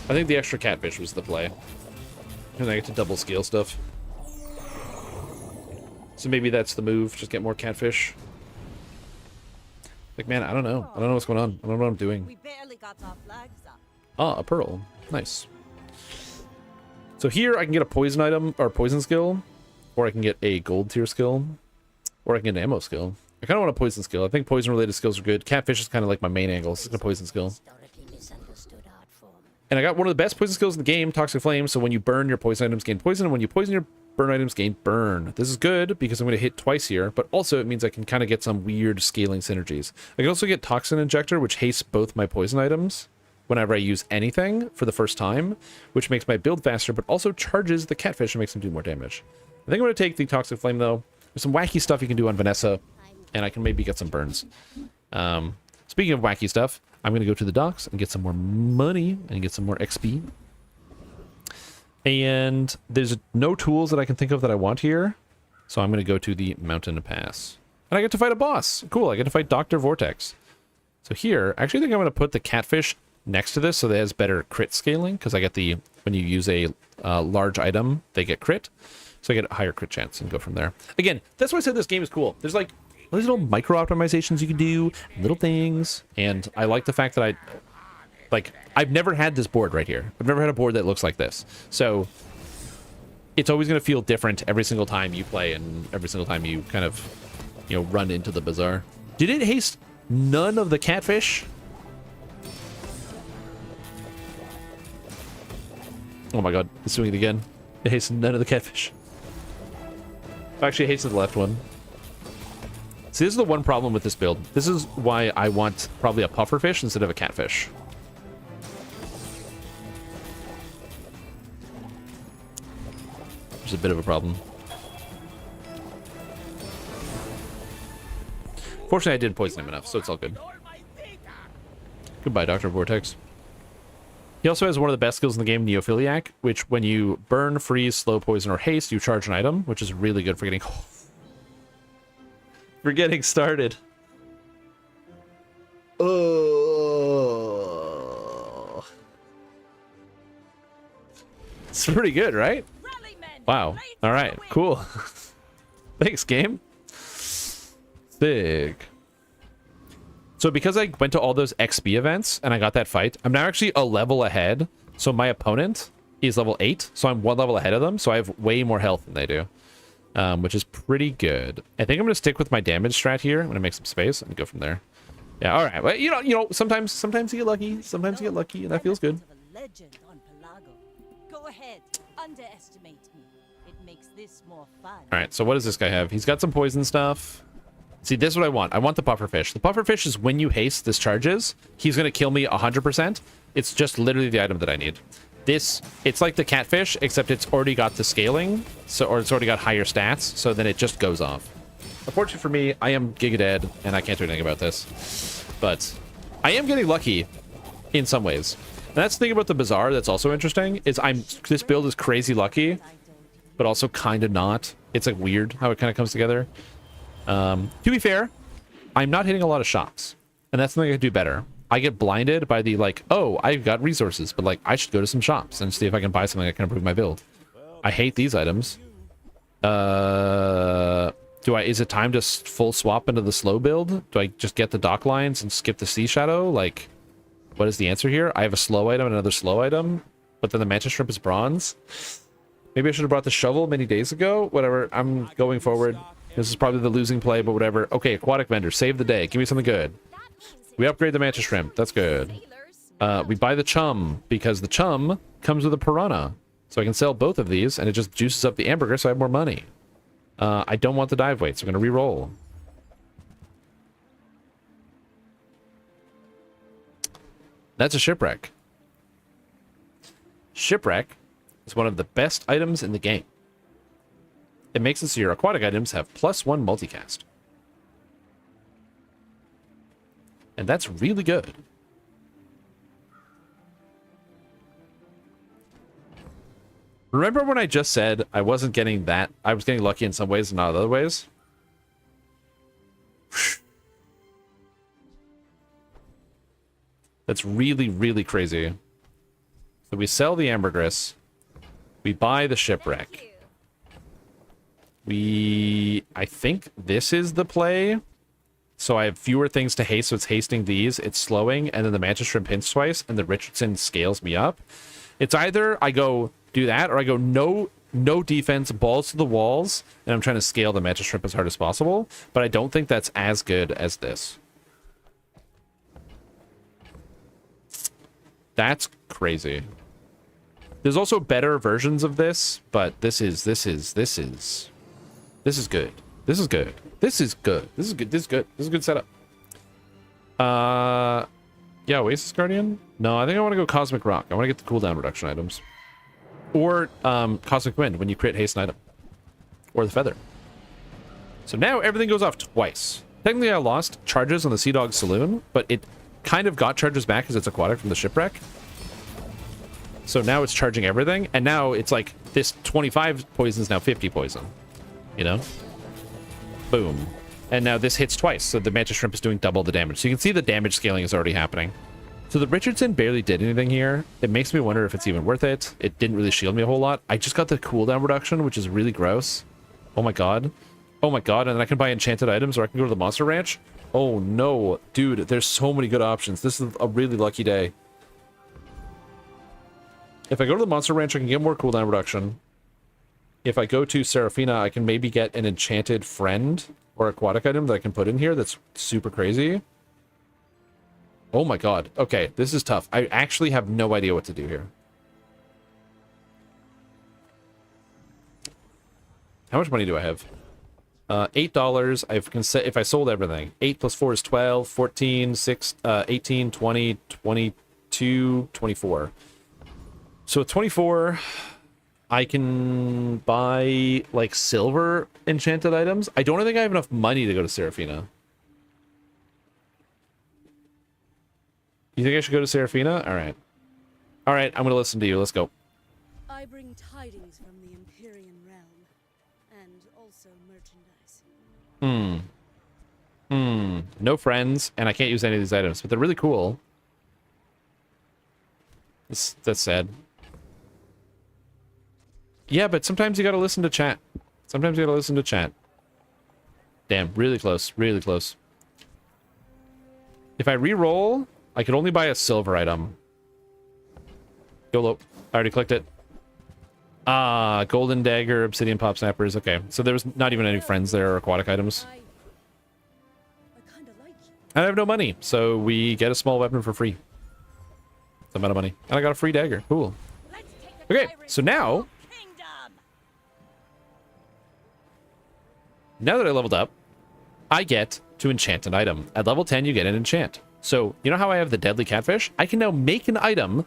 F: I think the extra catfish was the play. And I get to double scale stuff. So maybe that's the move, just get more catfish. Like, man, I don't know. I don't know what's going on. I don't know what I'm doing.
I: We barely got our flags up.
F: Ah, a pearl. Nice. So here I can get a poison item, or poison skill, or I can get a gold tier skill, or I can get an ammo skill. I kind of want a poison skill. I think poison related skills are good. Catfish is kind of like my main angle. It's a poison skill. And I got one of the best poison skills in the game, Toxic Flame. So when you burn, your poison items gain poison, and when you poison, your burn items gain burn. This is good because I'm going to hit twice here, but also it means I can kind of get some weird scaling synergies. I can also get Toxin Injector, which hastes both my poison items whenever I use anything for the first time, which makes my build faster, but also charges the catfish and makes them do more damage. I think I'm going to take the Toxic Flame, though. There's some wacky stuff you can do on Vanessa, and I can maybe get some burns. Speaking of wacky stuff, I'm going to go to the docks and get some more money and get some more XP. And there's no tools that I can think of that I want here. So I'm going to go to the Mountain Pass. And I get to fight a boss. Cool, I get to fight Dr. Vortex. So here, I actually think I'm going to put the catfish next to this so that it has better crit scaling. Because I get the, when you use a large item, they get crit. So I get a higher crit chance and go from there. Again, that's why I said this game is cool. There's like these little micro optimizations you can do, little things, and I like the fact that I've never had this board right here. I've never had a board that looks like this. So it's always going to feel different every single time you play and every single time you kind of, you know, run into the bazaar. Did it haste none of the catfish? Oh my god, it's doing it again. It hasted none of the catfish. Actually, it hasted the left one. See, this is the one problem with this build. This is why I want probably a pufferfish instead of a catfish. There's a bit of a problem. Fortunately, I did poison him enough, so it's all good. Goodbye, Dr. Vortex. He also has one of the best skills in the game, Neophiliac, which when you burn, freeze, slow, poison, or haste, you charge an item, which is really good for getting... for getting started. Oh. It's pretty good, right? Wow. All right, cool. Thanks, game. Big. So because I went to all those XP events and I got that fight, I'm now actually a level ahead. So my opponent is level 8, so I'm 1 level ahead of them, so I have way more health than they do. Which is pretty good. I think I'm going to stick with my damage strat here. I'm going to make some space and go from there. Yeah, all right. Well, sometimes you get lucky. Sometimes you get lucky, and that feels good.
I: Of a legend on Pelago. Go ahead, underestimate me. It makes this more fun.
F: All right, so what does this guy have? He's got some poison stuff. See, this is what I want. I want the pufferfish. The pufferfish is when you haste this charges, he's going to kill me 100%. It's just literally the item that I need. This, it's like the catfish, except it's already got the scaling, or it's already got higher stats, so then it just goes off. Unfortunately for me, I am giga dead, and I can't do anything about this. But I am getting lucky in some ways. And that's the thing about the Bazaar that's also interesting, is this build is crazy lucky, but also kind of not. It's like weird how it kind of comes together. To be fair, I'm not hitting a lot of shops, and that's something I could do better. I get blinded by the like, oh, I've got resources, but like I should go to some shops and see if I can buy something that can improve my build. I hate these items. Is it time to full swap into the slow build? Do I just get the dock lines and skip the sea shadow? Like, what is the answer here? I have a slow item and another slow item, but then the mantis shrimp is bronze. Maybe I should have brought the shovel many days ago. Whatever, I'm going forward. This is probably the losing play, but whatever. Okay, aquatic vendor, save the day. Give me something good. We upgrade the mantis shrimp. That's good. We buy the chum, because the chum comes with a piranha. So I can sell both of these, and it just juices up the hamburger, so I have more money. I don't want the dive weight, so I'm going to re-roll. That's a shipwreck. Shipwreck is one of the best items in the game. It makes it so your aquatic items have +1 multicast. And that's really good. Remember when I just said I wasn't getting that? I was getting lucky in some ways and not other ways? That's really, really crazy. So we sell the ambergris. We buy the shipwreck. I think this is the play. So I have fewer things to haste, so it's hasting these, it's slowing, and then the mantis shrimp hints twice, and the Richardson scales me up. It's either I go do that, or I go no defense, balls to the walls, and I'm trying to scale the mantis shrimp as hard as possible, but I don't think that's as good as this. That's crazy. There's also better versions of this, but this is good. This is good. This is good. This is good. This is good. This is a good setup. Yeah, Oasis Guardian? No, I think I want to go Cosmic Rock. I want to get the cooldown reduction items. Or Cosmic Wind when you crit haste an item. Or the Feather. So now everything goes off twice. Technically I lost charges on the Sea Dog Saloon, but it kind of got charges back because it's aquatic from the shipwreck. So now it's charging everything, and now it's like this 25 poison is now 50 poison. You know? Boom. And now this hits twice, so the mantis shrimp is doing double the damage. So you can see the damage scaling is already happening. So the Richardson barely did anything here. It makes me wonder if it's even worth it. It didn't really shield me a whole lot. I just got the cooldown reduction, which is really gross. Oh my god. Oh my god, and then I can buy enchanted items, or I can go to the Monster Ranch. Oh no. Dude, there's so many good options. This is a really lucky day. If I go to the Monster Ranch, I can get more cooldown reduction. If I go to Seraphina, I can maybe get an enchanted friend or aquatic item that I can put in here that's super crazy. Oh my god. Okay, this is tough. I actually have no idea what to do here. How much money do I have? $8. If I sold everything. 8 plus 4 is 12, 14, 6, 18, 20, 22, 24. So at 24, I can buy like silver enchanted items. I don't think I have enough money to go to Seraphina. You think I should go to Seraphina? All right. All right, I'm going to listen to you. Let's go.
J: I bring tidings from the Empyrean realm, and also merchandise.
F: No friends, and I can't use any of these items, but they're really cool. That's sad. Yeah, but sometimes you gotta listen to chat. Sometimes you gotta listen to chat. Damn, really close, really close. If I re-roll, I could only buy a silver item. YOLO. I already clicked it. Ah, golden dagger, obsidian pop snappers. Okay, so there was not even any friends there or aquatic items.
J: I kinda like you.
F: And I have no money, so we get a small weapon for free. Some amount of money. And I got a free dagger. Cool.
I: Let's take the
F: Okay, so now,
I: kingdom.
F: now that I leveled up, I get to enchant an item. At level 10, you get an enchant. So, you know how I have the deadly catfish? I can now make an item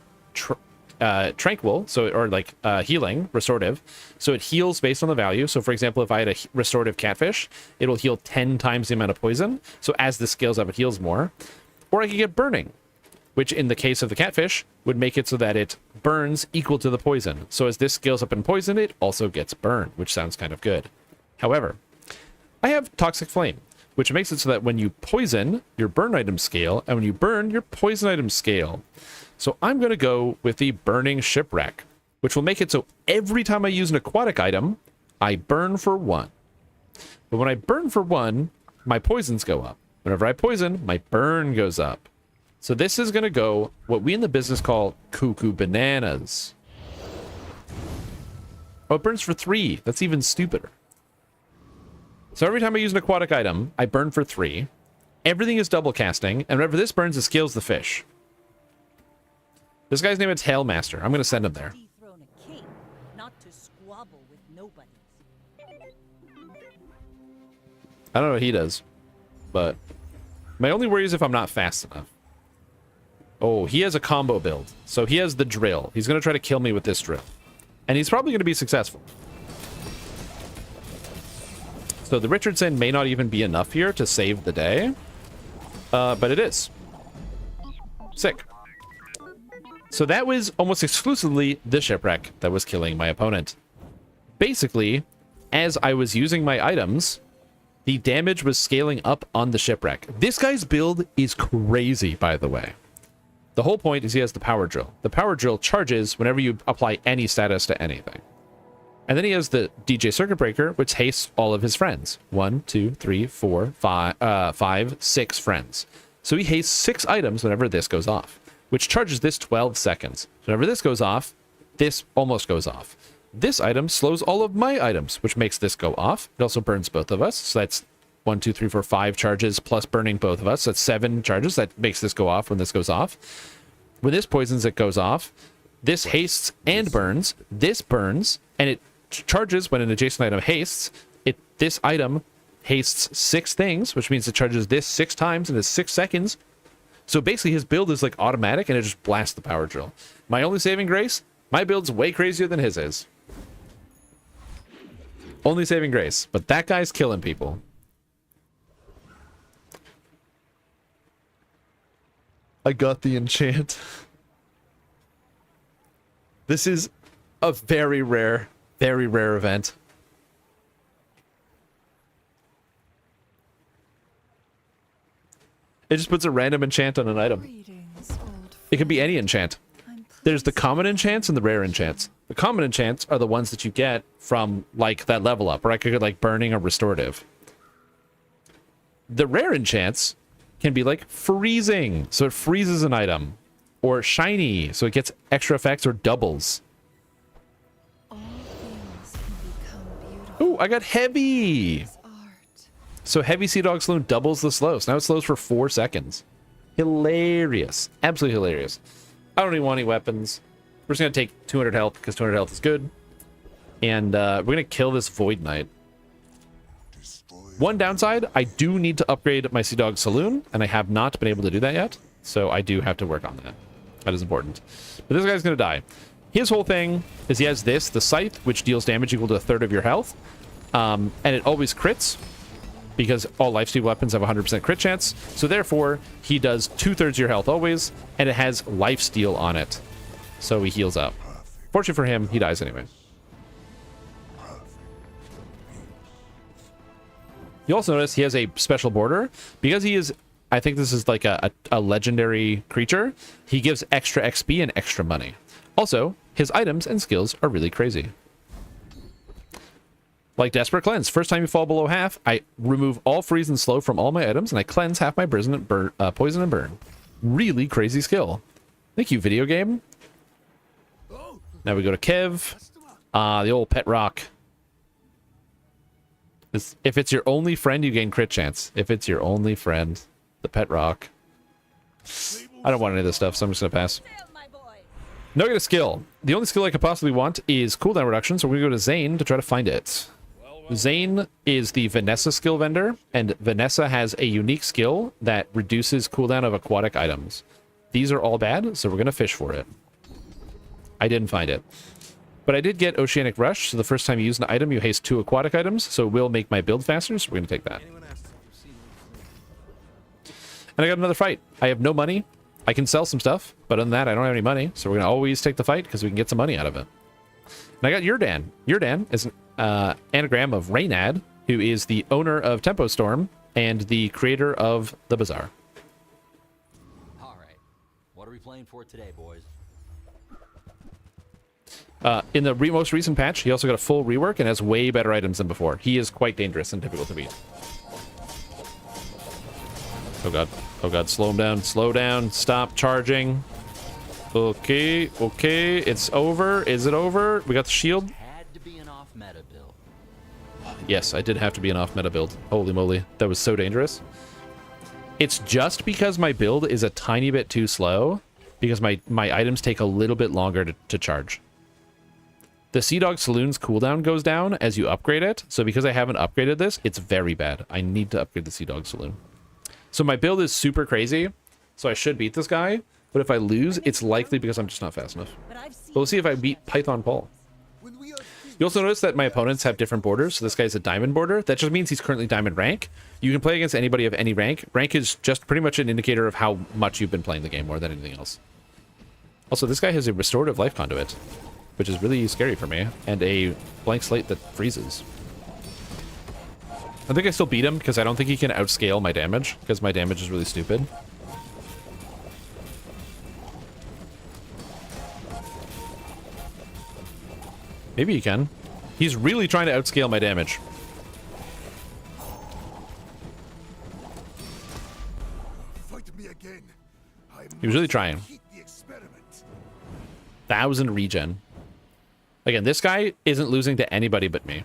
F: tranquil, so or like healing, restorative. So it heals based on the value. So for example, if I had a restorative catfish, it'll heal 10 times the amount of poison. So as this scales up, it heals more. Or I could get burning, which in the case of the catfish would make it so that it burns equal to the poison. So as this scales up in poison, it also gets burned, which sounds kind of good. However, I have Toxic Flame, which makes it so that when you poison, your burn items scale, and when you burn, your poison items scale. So I'm going to go with the Burning Shipwreck, which will make it so every time I use an aquatic item, I burn for 1. But when I burn for 1, my poisons go up. Whenever I poison, my burn goes up. So this is going to go what we in the business call cuckoo bananas. Oh, it burns for 3. That's even stupider. So every time I use an aquatic item, I burn for 3. Everything is double casting, and whenever this burns, it scales the fish. This guy's name is Tailmaster. I'm going to send him there.
I: Dethrone a king, not to squabble with nobody.
F: I don't know what he does, but my only worry is if I'm not fast enough. Oh, he has a combo build. So he has the drill. He's going to try to kill me with this drill. And he's probably going to be successful. So the Richardson may not even be enough here to save the day. But it is. Sick. So that was almost exclusively the shipwreck that was killing my opponent. Basically, as I was using my items, the damage was scaling up on the shipwreck. This guy's build is crazy, by the way. The whole point is he has the power drill. The power drill charges whenever you apply any status to anything. And then he has the DJ Circuit Breaker, which hastes all of his friends. 1, 2, 3, 4, 5, 6 friends. So he hastes 6 items whenever this goes off, which charges this 12 seconds. So whenever this goes off, this almost goes off. This item slows all of my items, which makes this go off. It also burns both of us. So that's 1, 2, 3, 4, 5 charges plus burning both of us. So that's 7 charges. That makes this go off when this goes off. When this poisons, it goes off. This hastes and burns. This burns, and it charges when an adjacent item hastes. This item hastes 6 things, which means it charges this 6 times in the 6 seconds. So basically his build is like automatic and it just blasts the power drill. My only saving grace, my build's way crazier than his is. Only saving grace, but that guy's killing people. I got the enchant. This is a very rare event. It just puts a random enchant on an item. It could be any enchant. There's the common enchants and the rare enchants. The common enchants are the ones that you get from, like, that level up, where I could get, like, burning or restorative. The rare enchants can be, like, freezing, so it freezes an item. Or shiny, so it gets extra effects or doubles. Ooh, I got heavy! So heavy Sea Dog Saloon doubles the slow. So now it slows for 4 seconds. Hilarious. Absolutely hilarious. I don't even want any weapons. We're just going to take 200 health because 200 health is good. And we're going to kill this Void Knight. One downside, I do need to upgrade my Sea Dog Saloon, and I have not been able to do that yet. So I do have to work on that. That is important. But this guy's going to die. His whole thing is he has this, the Scythe, which deals damage equal to 1/3 of your health. And it always crits, because all lifesteal weapons have a 100% crit chance. So therefore, he does 2/3 your health always, and it has lifesteal on it. So he heals up. Fortunately for him, he dies anyway. You also notice he has a special border. Because he is, I think this is like a legendary creature, he gives extra XP and extra money. Also, his items and skills are really crazy. Like Desperate Cleanse. First time you fall below half, I remove all freeze and slow from all my items, and I cleanse half my poison and burn. Really crazy skill. Thank you, video game. Now we go to Kev. The old Pet Rock. If it's your only friend, you gain crit chance. If it's your only friend. The pet rock. I don't want any of this stuff, so I'm just gonna pass.
I: Fail, my boy.
F: No, I get a skill. The only skill I could possibly want is cooldown reduction, so we're gonna go to Zane to try to find it. Zane is the Vanessa skill vendor, and Vanessa has a unique skill that reduces cooldown of aquatic items. These are all bad, so we're gonna fish for it. I didn't find it. But I did get Oceanic Rush, so the first time you use an item, you haste 2 aquatic items, so it will make my build faster, so we're gonna take that. And I got another fight. I have no money. I can sell some stuff, but other than that, I don't have any money, so we're gonna always take the fight because we can get some money out of it. And I got Yurdan. Yurdan is an anagram of Reynad, who is the owner of Tempo Storm and the creator of the Bazaar.
K: All right. What are we playing for today, boys?
F: In the most recent patch, he also got a full rework and has way better items than before. He is quite dangerous and difficult to beat. Oh god. Oh god, slow him down. Slow down. Stop charging. Okay, okay. It's over. Is it over? We got the shield.
K: Had to be an off-meta build.
F: Yes, I did have to be an off-meta build. Holy moly. That was so dangerous. It's just because my build is a tiny bit too slow, because my items take a little bit longer to charge. The Sea Dog Saloon's cooldown goes down as you upgrade it, so because I haven't upgraded this, it's very bad. I need to upgrade the Sea Dog Saloon. So my build is super crazy, so I should beat this guy, but if I lose, it's likely because I'm just not fast enough. But we'll see if I beat Python Paul. You also notice that my opponents have different borders, so this guy's a diamond border. That just means he's currently diamond rank. You can play against anybody of any rank. Rank is just pretty much an indicator of how much you've been playing the game more than anything else. Also, this guy has a restorative life conduit, which is really scary for me, and a blank slate that freezes. I think I still beat him because I don't think he can outscale my damage, because my damage is really stupid. Maybe he can. He's really trying to outscale my damage.
C: Fight me again.
F: He was really trying. 1,000 regen. Again, this guy isn't losing to anybody but me.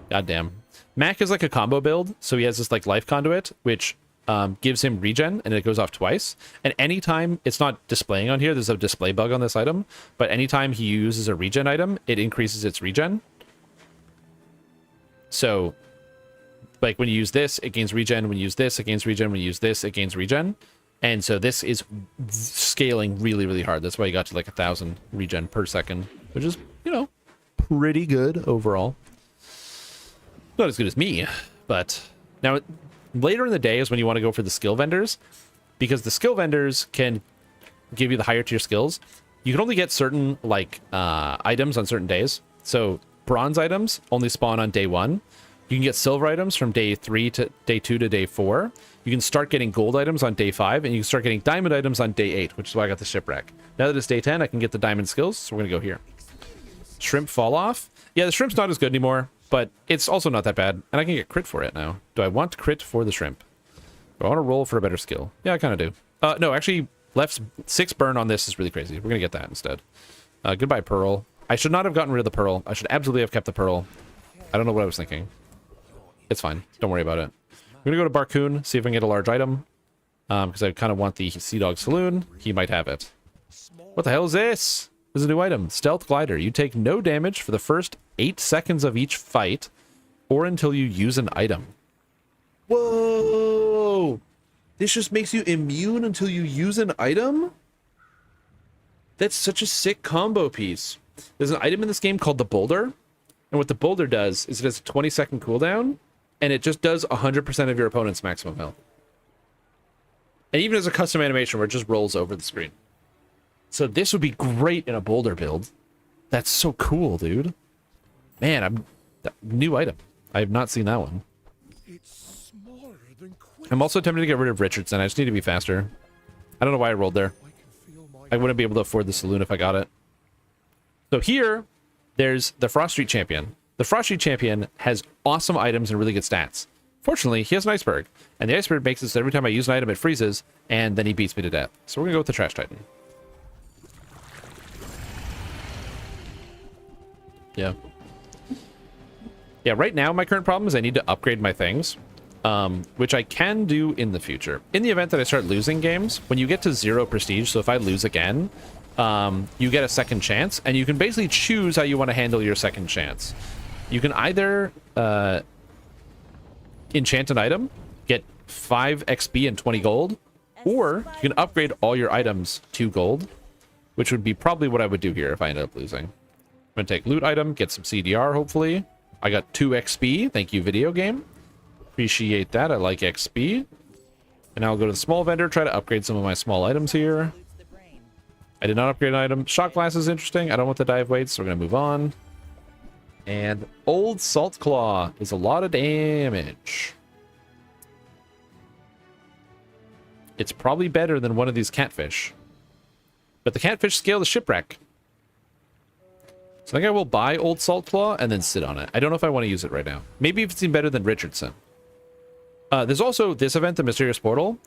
F: Goddamn. Mac is like a combo build, so he has this like life conduit, which gives him regen, and it goes off twice. And anytime, it's not displaying on here, there's a display bug on this item, but anytime he uses a regen item, it increases its regen. So, like when you use this, it gains regen. When you use this, it gains regen. When you use this, it gains regen. And so this is scaling really, really hard. That's why you got to like 1,000 regen per second, which is, you know, pretty good overall. Not as good as me, but now later in the day is when you want to go for the skill vendors, because the skill vendors can give you the higher tier skills. You can only get certain like items on certain days. So bronze items only spawn on day 1. You can get silver items from day 3 to day 2 to day 4. You can start getting gold items on day 5, and you can start getting diamond items on day 8, which is why I got the shipwreck. Now that it's day 10, I can get the diamond skills, so we're gonna go here. Shrimp fall off. Yeah, the shrimp's not as good anymore, but it's also not that bad, and I can get crit for it now. Do I want crit for the shrimp? Do I want to roll for a better skill? Yeah, I kind of do. No, actually, left's 6 burn on this is really crazy. We're gonna get that instead. Goodbye, Pearl. I should not have gotten rid of the Pearl. I should absolutely have kept the Pearl. I don't know what I was thinking. It's fine. Don't worry about it. We're gonna go to Barcoon, see if I can get a large item. Because I kind of want the Sea Dog Saloon. He might have it. What the hell is this? This is a new item. Stealth Glider. You take no damage for the first 8 seconds of each fight, or until you use an item. Whoa! This just makes you immune until you use an item? That's such a sick combo piece. There's an item in this game called the Boulder, and what the Boulder does is it has a 20-second cooldown, and it just does 100% of your opponent's maximum health. And even as a custom animation where it just rolls over the screen. So this would be great in a Boulder build. That's so cool, dude. Man, new item. I have not seen that one.
C: It's smaller than
F: I'm also tempted to get rid of Richardson. I just need to be faster. I don't know why I rolled there. I wouldn't be able to afford the saloon if I got it. So here, there's the Frost Street Champion. The Frost Street Champion has awesome items and really good stats. Fortunately, he has an Iceberg, and the Iceberg makes it so every time I use an item, it freezes, and then he beats me to death. So we're gonna go with the Trash Titan. Yeah. Yeah, right now, my current problem is I need to upgrade my things. which I can do in the future. In the event that I start losing games, when you get to 0 prestige, so if I lose again, you get a second chance, and you can basically choose how you want to handle your second chance. You can either enchant an item, get 5 XP and 20 gold, or you can upgrade all your items to gold, which would be probably what I would do here if I ended up losing. I'm going to take loot item, get some CDR, hopefully. I got 2 XP. Thank you, video game. Appreciate that. I like XP. And now I'll go to the small vendor, try to upgrade some of my small items here. I did not upgrade an item. Shot glass is interesting. I don't want the dive weights, so we're going to move on. And Old Salt Claw is a lot of damage. It's probably better than one of these catfish. But the catfish scale the shipwreck. So I think I will buy Old Salt Claw and then sit on it. I don't know if I want to use it right now. Maybe if it's even better than Richardson. There's also this event, the Mysterious Portal.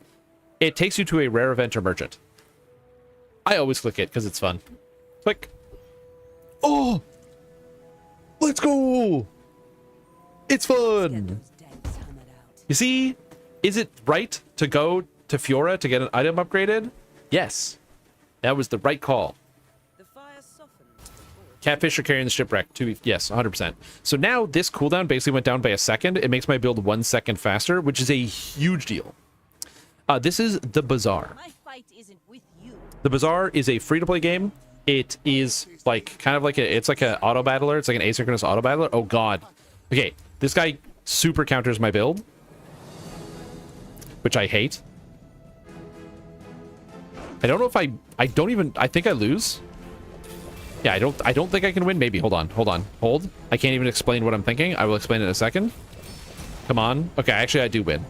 F: It takes you to a rare event or merchant. I always click it because it's fun. Click. Oh! Let's go! It's fun! You see? Is it right to go to Fiora to get an item upgraded? Yes. That was the right call. Catfish are carrying the shipwreck. Yes, 100%. So now this cooldown basically went down by a second. It makes my build 1 second faster, which is a huge deal. This is the Bazaar. The Bazaar is a free-to-play game. It is like kind of like it's like an auto battler. It's like an asynchronous auto battler. Oh god. Okay, this guy super counters my build, which I hate. I don't know if I think I lose. Yeah, I don't think I can win. Maybe. Hold on. Hold. I can't even explain what I'm thinking. I will explain it in a second. Come on. Okay, actually I do win.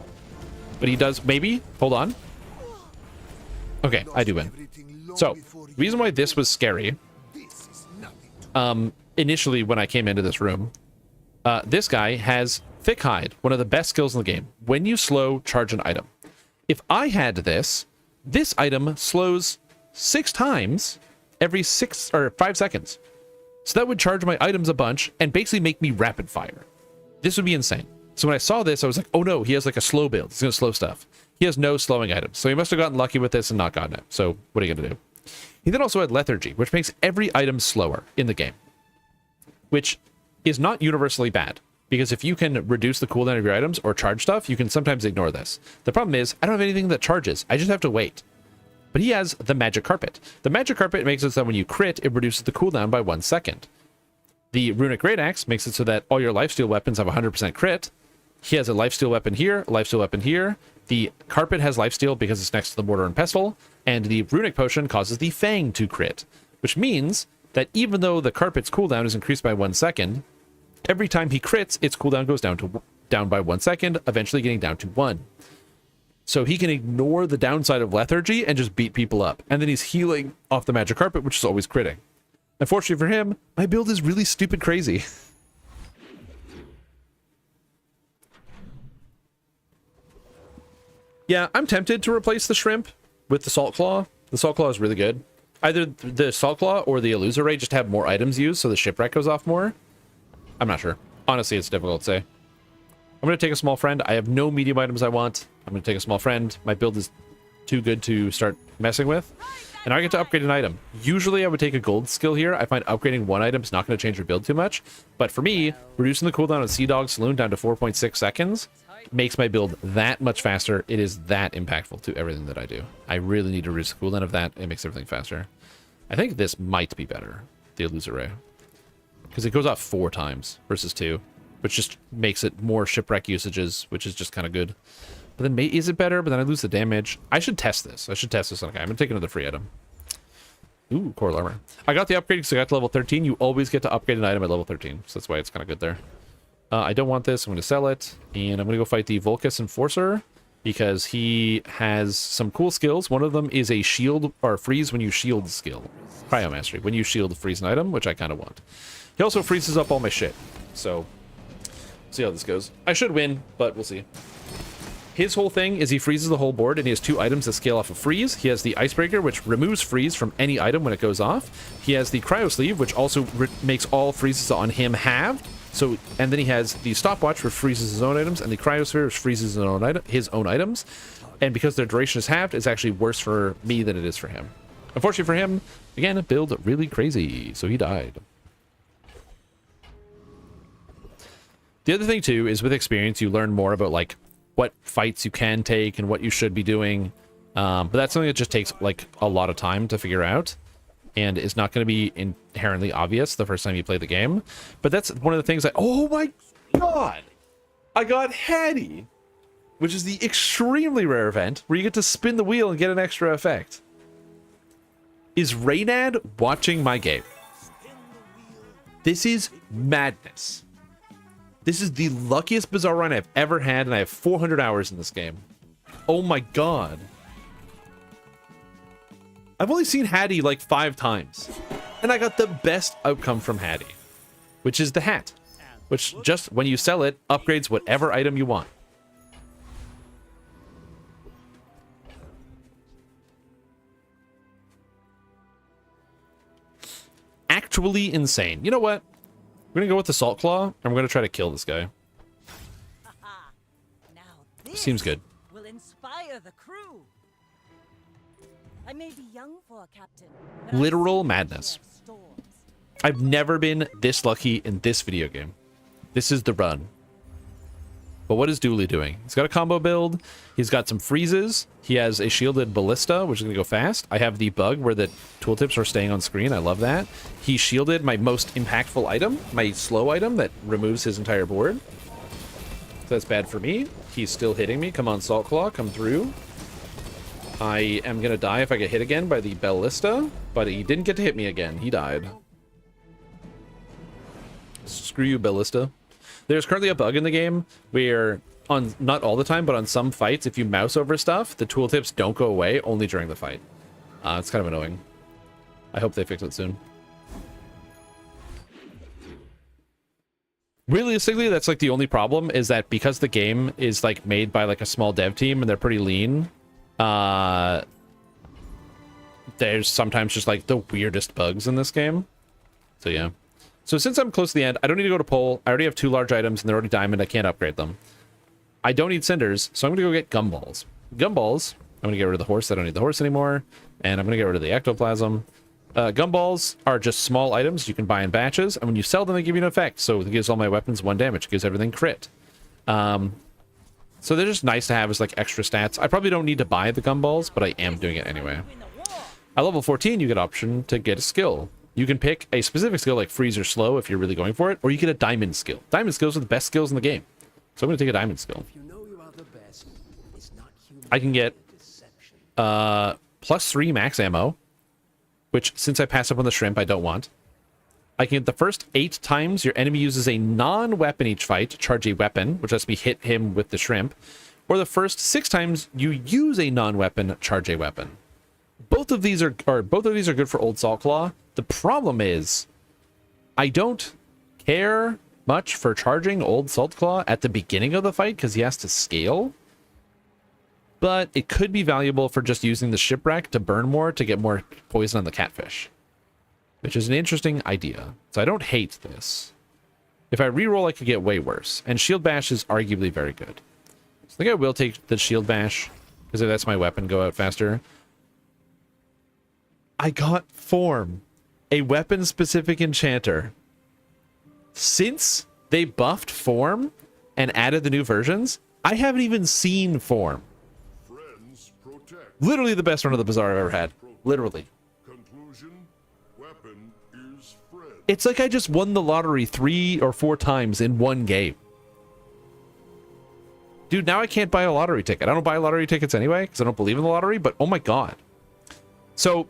F: But he does maybe. Hold on. Okay, I do win. So, the reason why this was scary initially when I came into this room, this guy has Thick Hide, one of the best skills in the game. When you slow, charge an item. If I had this item slows 6 times every 6 or 5 seconds. So that would charge my items a bunch and basically make me rapid fire. This would be insane. So when I saw this, I was like, oh no, he has like a slow build. He's going to slow stuff. He has no slowing items. So he must have gotten lucky with this and not gotten it. So what are you going to do? He then also had Lethargy, which makes every item slower in the game. Which is not universally bad. Because if you can reduce the cooldown of your items or charge stuff, you can sometimes ignore this. The problem is, I don't have anything that charges. I just have to wait. But he has the Magic Carpet. The Magic Carpet makes it so that when you crit, it reduces the cooldown by 1 second. The Runic Great Axe makes it so that all your lifesteal weapons have 100% crit. He has a lifesteal weapon here, a lifesteal weapon here. The Carpet has lifesteal because it's next to the Mortar and Pestle. And the Runic Potion causes the Fang to crit. Which means that even though the Carpet's cooldown is increased by 1 second, every time he crits, its cooldown goes down by 1 second, eventually getting down to 1. So he can ignore the downside of Lethargy and just beat people up. And then he's healing off the Magic Carpet, which is always critting. Unfortunately for him, my build is really stupid crazy. Yeah, I'm tempted to replace the Shrimp with the Salt Claw. The Salt Claw is really good. Either the Salt Claw or the Illusory Ray just have more items used, so the shipwreck goes off more. I'm not sure. Honestly, it's difficult to say. I'm going to take a small friend. I have no medium items I want. I'm going to take a small friend. My build is too good to start messing with. And I get to upgrade an item. Usually I would take a gold skill here. I find upgrading one item is not going to change your build too much. But for me, reducing the cooldown of Sea Dog Saloon down to 4.6 seconds makes my build that much faster. It is that impactful to everything that I do. I really need to reduce the cooldown of that. It makes everything faster. I think this might be better, the Illusory, because it goes off 4 times versus 2. Which just makes it more shipwreck usages, which is just kind of good. But then, is it better? But then I lose the damage. I should test this. I should test this on a guy. I'm going to take another free item. Ooh, Coral Armor. I got the upgrade because I got to level 13. You always get to upgrade an item at level 13. So that's why it's kind of good there. I don't want this. I'm going to sell it. And I'm going to go fight the Volcus Enforcer. Because he has some cool skills. One of them is a shield, or freeze when you shield skill. Cryo Mastery. When you shield, freeze an item, which I kind of want. He also freezes up all my shit. So... see how this goes. I should win, but we'll see. His whole thing is he freezes the whole board, and he has 2 items that scale off of freeze. He has the Icebreaker, which removes freeze from any item when it goes off. He has the Cryo Sleeve, which also makes all freezes on him halved. So, and then he has the stopwatch, which freezes his own items, and the cryosphere, which freezes his own items. And because their duration is halved, it's actually worse for me than it is for him. Unfortunately for him, again, build really crazy, so he died. The other thing too is with experience, you learn more about like what fights you can take and what you should be doing. But that's something that just takes like a lot of time to figure out, and is not going to be inherently obvious the first time you play the game. But that's one of the things that, oh my god, I got Hattie, which is the extremely rare event where you get to spin the wheel and get an extra effect. Is Reynad watching my game? This is madness. This is the luckiest Bazaar run I've ever had, and I have 400 hours in this game. Oh my god. I've only seen Hattie like 5 times, and I got the best outcome from Hattie, which is the hat, which just when you sell it, upgrades whatever item you want. Actually insane. You know what? We're gonna go with the Salt Claw, and we're gonna try to kill this guy.
I: Now this
F: Seems good.
I: will inspire the crew. I may be young for a captain, but I've
F: Literal
I: seen
F: madness.
I: their storms.
F: I've never been this lucky in this video game. This is the run. But what is Dooley doing? He's got a combo build. He's got some freezes. He has a shielded ballista, which is going to go fast. I have the bug where the tooltips are staying on screen. I love that. He shielded my most impactful item, my slow item that removes his entire board. So that's bad for me. He's still hitting me. Come on, Salt Claw, come through. I am going to die if I get hit again by the ballista, but he didn't get to hit me again. He died. Screw you, ballista. There's currently a bug in the game where, on not all the time, but on some fights, if you mouse over stuff, the tooltips don't go away, only during the fight. It's kind of annoying. I hope they fix it soon. Realistically, that's like the only problem, is that because the game is like made by like a small dev team and they're pretty lean, there's sometimes just like the weirdest bugs in this game. So yeah. So since I'm close to the end, I don't need to go to pole. I already have 2 large items and they're already diamond. I can't upgrade them. I don't need cinders, so I'm going to go get gumballs. Gumballs, I'm going to get rid of the horse. I don't need the horse anymore. And I'm going to get rid of the ectoplasm. Gumballs are just small items you can buy in batches. And when you sell them, they give you an effect. So it gives all my weapons 1 damage. It gives everything crit. So they're just nice to have as like extra stats. I probably don't need to buy the gumballs, but I am doing it anyway. At level 14, you get option to get a skill. You can pick a specific skill like freeze or slow if you're really going for it, or you get a diamond skill. Diamond skills are the best skills in the game. So I'm going to take a diamond skill. I can get +3 max ammo, which since I passed up on the shrimp, I don't want. I can get the first 8 times your enemy uses a non-weapon each fight to charge a weapon, which lets me hit him with the shrimp, or the first 6 times you use a non-weapon, charge a weapon. Both of these are good for Old Salt Claw. The problem is, I don't care much for charging Old Salt Claw at the beginning of the fight because he has to scale. But it could be valuable for just using the shipwreck to burn more to get more poison on the catfish, which is an interesting idea. So I don't hate this. If I reroll, I could get way worse. And Shield Bash is arguably very good. So I think I will take the Shield Bash because if that's my weapon, go out faster. I got Form, a weapon-specific enchanter. Since they buffed Form and added the new versions, I haven't even seen Form. Literally the best run of the Bazaar I've ever had. Literally. It's like I just won the lottery 3 or 4 times in one game. Dude, now I can't buy a lottery ticket. I don't buy lottery tickets anyway because I don't believe in the lottery, but oh my god. So,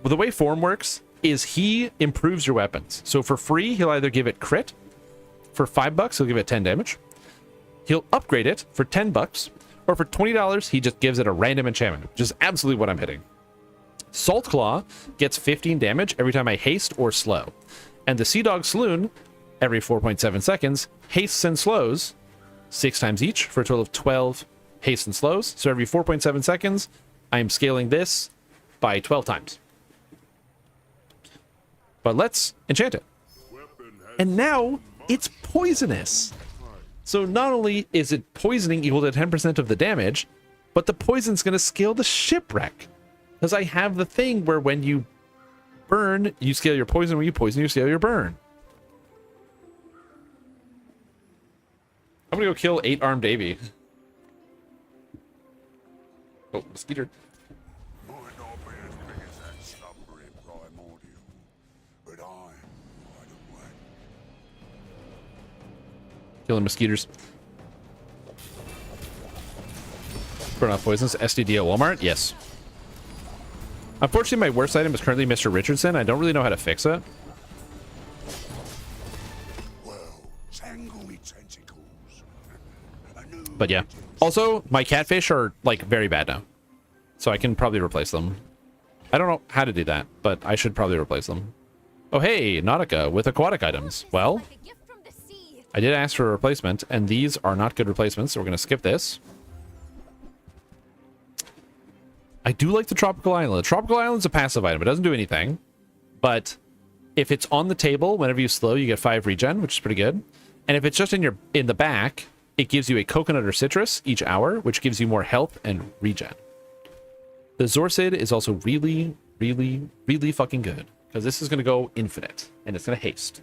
F: the way Form works is he improves your weapons. So for free, he'll either give it crit. For $5, he'll give it 10 damage. He'll upgrade it for $10. Or for $20, he just gives it a random enchantment, which is absolutely what I'm hitting. Salt Claw gets 15 damage every time I haste or slow. And the Sea Dog Saloon, every 4.7 seconds, hastes and slows 6 times each for a total of 12 hastes and slows. So every 4.7 seconds, I am scaling this by 12 times. But let's enchant it. And now it's poisonous. So not only is it poisoning equal to 10% of the damage, but the poison's going to scale the shipwreck. Because I have the thing where when you burn, you scale your poison. When you poison, you scale your burn. I'm going to go kill 8-armed Davy. Oh, mosquito.
L: Might not be as big as that stubborn primordial, but I'm wide awake.
F: Killing mosquitoes. Burn off poisons. STD at Walmart? Yes. Unfortunately, my worst item is currently Mr. Richardson. I don't really know how to fix it.
L: Well, tangle me tentacles.
F: But yeah. Also, my catfish are, like, very bad now. So I can probably replace them. I don't know how to do that, but I should probably replace them. Oh, hey, Nautica with aquatic items. Well, I did ask for a replacement, and these are not good replacements, so we're going to skip this. I do like the Tropical Island. The Tropical Island's a passive item. It doesn't do anything. But if it's on the table, whenever you slow, you get 5 regen, which is pretty good. And if it's just in the back, it gives you a coconut or citrus each hour, which gives you more health and regen. The Zorcid is also really, really, really fucking good. Because this is going to go infinite. And it's going to haste.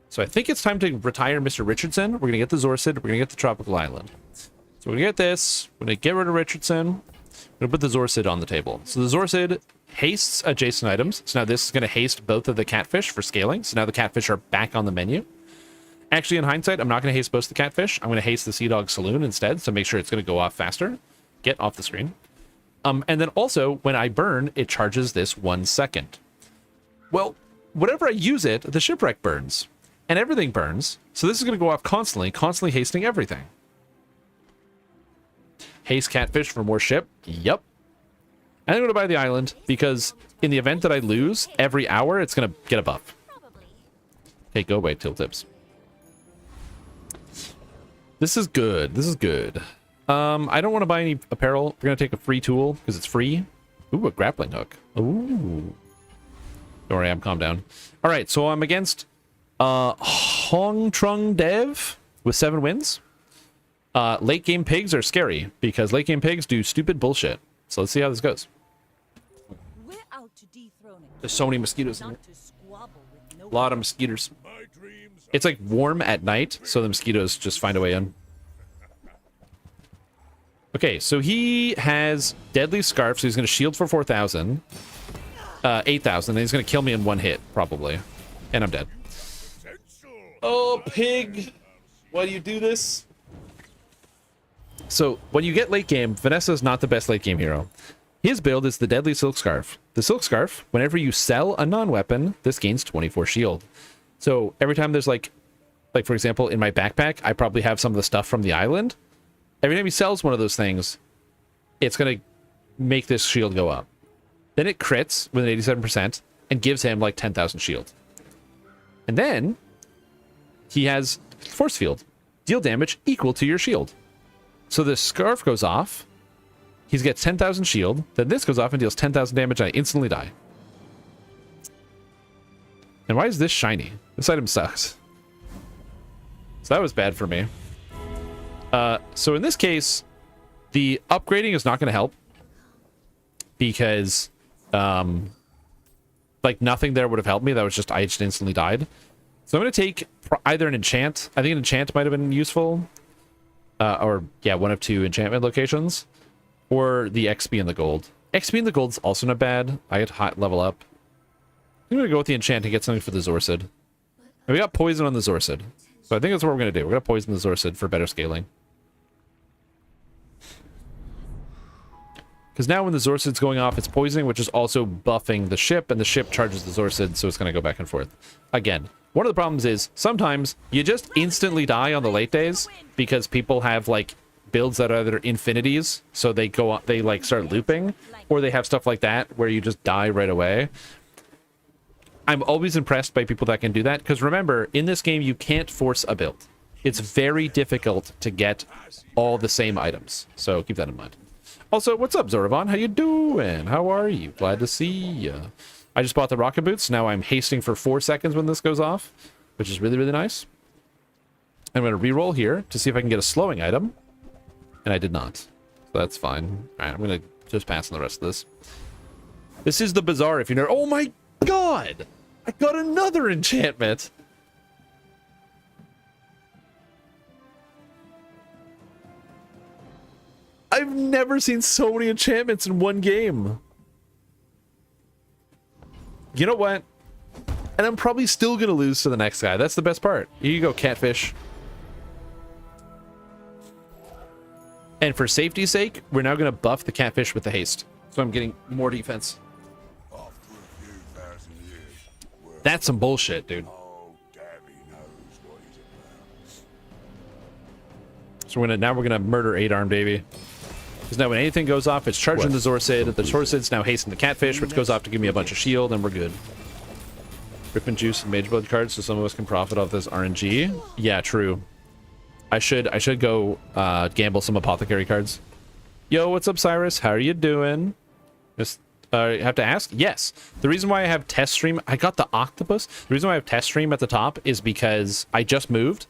F: So I think it's time to retire Mr. Richardson. We're going to get the Zorcid. We're going to get the Tropical Island. So we're going to get this. We're going to get rid of Richardson. I'm going to put the Zorcid on the table. So the Zorcid hastes adjacent items. So now this is going to haste both of the catfish for scaling. So now the catfish are back on the menu. Actually, in hindsight, I'm not going to haste both the catfish. I'm going to haste the Sea Dog Saloon instead. So make sure it's going to go off faster. Get off the screen. And then also, when I burn, it charges this 1 second. Well, whenever I use it, the shipwreck burns. And everything burns. So this is going to go off constantly hasting everything. Haste catfish for more ship. Yep. And I'm going to buy the island because in the event that I lose, every hour it's going to get a buff. Okay, go away, Tilt Tips. This is good. This is good. I don't want to buy any apparel. We're going to take a free tool because it's free. Ooh, a grappling hook. Ooh. Don't worry, I'm calm down. All right, so I'm against Hong Trung Dev with 7 wins. Late game pigs are scary because late game pigs do stupid bullshit. So let's see how this goes.
I: We're out to dethrone it.
F: There's so many mosquitoes in here.
I: Not to squabble with no
F: A lot of mosquitoes. It's like warm at night, so the mosquitoes just find a way in. Okay, so he has Deadly Scarf, so he's going to shield for 4,000. 8,000, and he's going to kill me in 1 hit, probably. And I'm dead. Oh, pig! Why do you do this? So, when you get late game, Vanessa's not the best late game hero. His build is the Deadly Silk Scarf. The Silk Scarf, whenever you sell a non-weapon, this gains 24 shield. So, every time there's like for example, in my backpack, I probably have some of the stuff from the island. Every time he sells one of those things, it's going to make this shield go up. Then it crits with an 87% and gives him like 10,000 shield. And then he has Force Field. Deal damage equal to your shield. So the scarf goes off. He gets 10,000 shield. Then this goes off and deals 10,000 damage and I instantly die. And why is this shiny? This item sucks. So that was bad for me. So in this case, the upgrading is not going to help. Because, like, nothing there would have helped me. That was just, I just instantly died. So I'm going to take either an enchant. I think an enchant might have been useful. Or, yeah, one of 2 enchantment locations. Or the XP and the gold. XP and the gold's also not bad. I get hot level up. I'm going to go with the enchant and get something for the Zorcid. And we got poison on the Zorcid. So I think that's what we're going to do. We're going to poison the Zorcid for better scaling. Because now when the Zorcid's going off, it's poisoning, which is also buffing the ship, and the ship charges the Zorcid, so it's going to go back and forth. Again, one of the problems is sometimes you just instantly die on the late days because people have, like, builds that are either infinities, so they go on, they, like, start looping, or they have stuff like that where you just die right away. I'm always impressed by people that can do that, because remember, in this game, you can't force a build. It's very difficult to get all the same items, so keep that in mind. Also, what's up, Zoravon? How you doing? How are you? Glad to see ya. I just bought the rocket boots. Now I'm hasting for 4 seconds when this goes off, which is really, really nice. I'm going to reroll here to see if I can get a slowing item. And I did not. So that's fine. All right, I'm going to just pass on the rest of this. This is the bazaar if you know. Oh my god! I got another enchantment! I've never seen so many enchantments in one game. You know what? And I'm probably still going to lose to the next guy. That's the best part. Here you go, catfish. And for safety's sake, we're now going to buff the catfish with the haste. So I'm getting more defense.
L: After a few thousand years,
F: That's some bullshit, dude.
L: oh, Davy knows what he's about.
F: So we're gonna murder 8-arm Davy. Because now when anything goes off, it's charging the Zorcid. The Zorcid's now hasting the catfish, which goes off to give me a bunch of shield, and we're good. Rip and juice and Mage Blood cards, so some of us can profit off this RNG. Yeah, true. I should go gamble some apothecary cards. Yo, what's up, Cyrus? How are you doing? Just have to ask? Yes. The reason why I have test stream, I got the octopus. The reason why I have test stream at the top is because I just moved.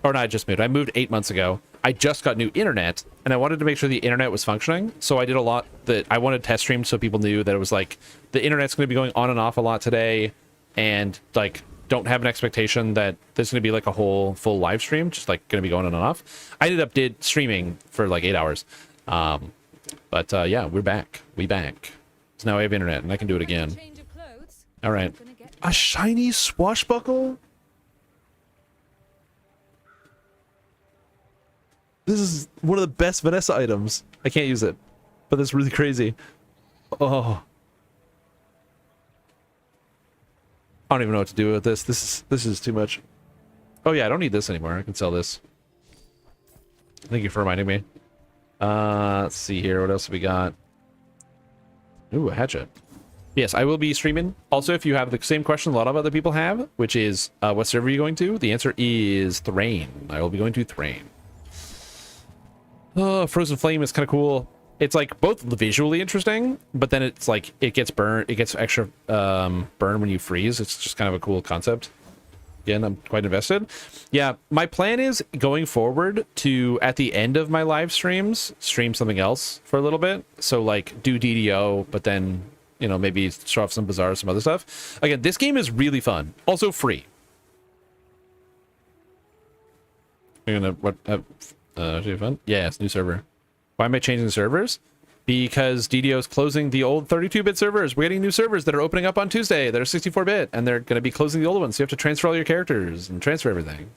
F: Or not, I just moved. I moved 8 months ago. I just got new internet, and I wanted to make sure the internet was functioning. So I did a lot that I wanted test stream so people knew that it was like the internet's going to be going on and off a lot today, and like don't have an expectation that there's going to be like a whole full live stream, just like going to be going on and off. I ended up streaming for like 8 hours. But yeah, we're back. We back. So now I have internet and I can do it again. All right. A shiny swashbuckle? This is one of the best Vanessa items. I can't use it, but that's really crazy. Oh. I don't even know what to do with this. This is too much. Oh yeah, I don't need this anymore. I can sell this. Thank you for reminding me. Let's see here. What else have we got? Ooh, a hatchet. Yes, I will be streaming. Also, if you have the same question a lot of other people have, which is, what server are you going to? The answer is Thrain. I will be going to Thrain. Oh, Frozen Flame is kind of cool. It's like both visually interesting, but then it's like it gets burnt. It gets extra burn when you freeze. It's just kind of a cool concept. Again, I'm quite invested. Yeah, my plan is going forward to, at the end of my live streams, stream something else for a little bit. So like do DDO, but then, you know, maybe show off some Bazaar, some other stuff. Again, this game is really fun. Also free. You're gonna, what, fun? Yeah, it's new server. Why am I changing servers? Because DDO is closing the old 32-bit servers. We're getting new servers that are opening up on Tuesday that are 64-bit, and they're going to be closing the old ones. So you have to transfer all your characters and transfer everything.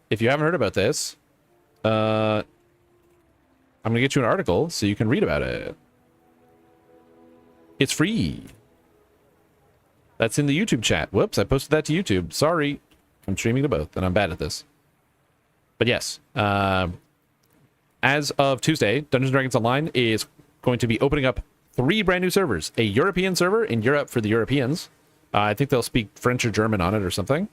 F: If you haven't heard about this, I'm going to get you an article so you can read about it. It's free. That's in the YouTube chat. Whoops, I posted that to YouTube. Sorry. I'm streaming to both, and I'm bad at this. But yes, as of Tuesday, Dungeons & Dragons Online is going to be opening up 3 brand new servers. A European server in Europe for the Europeans. I think they'll speak French or German on it or something.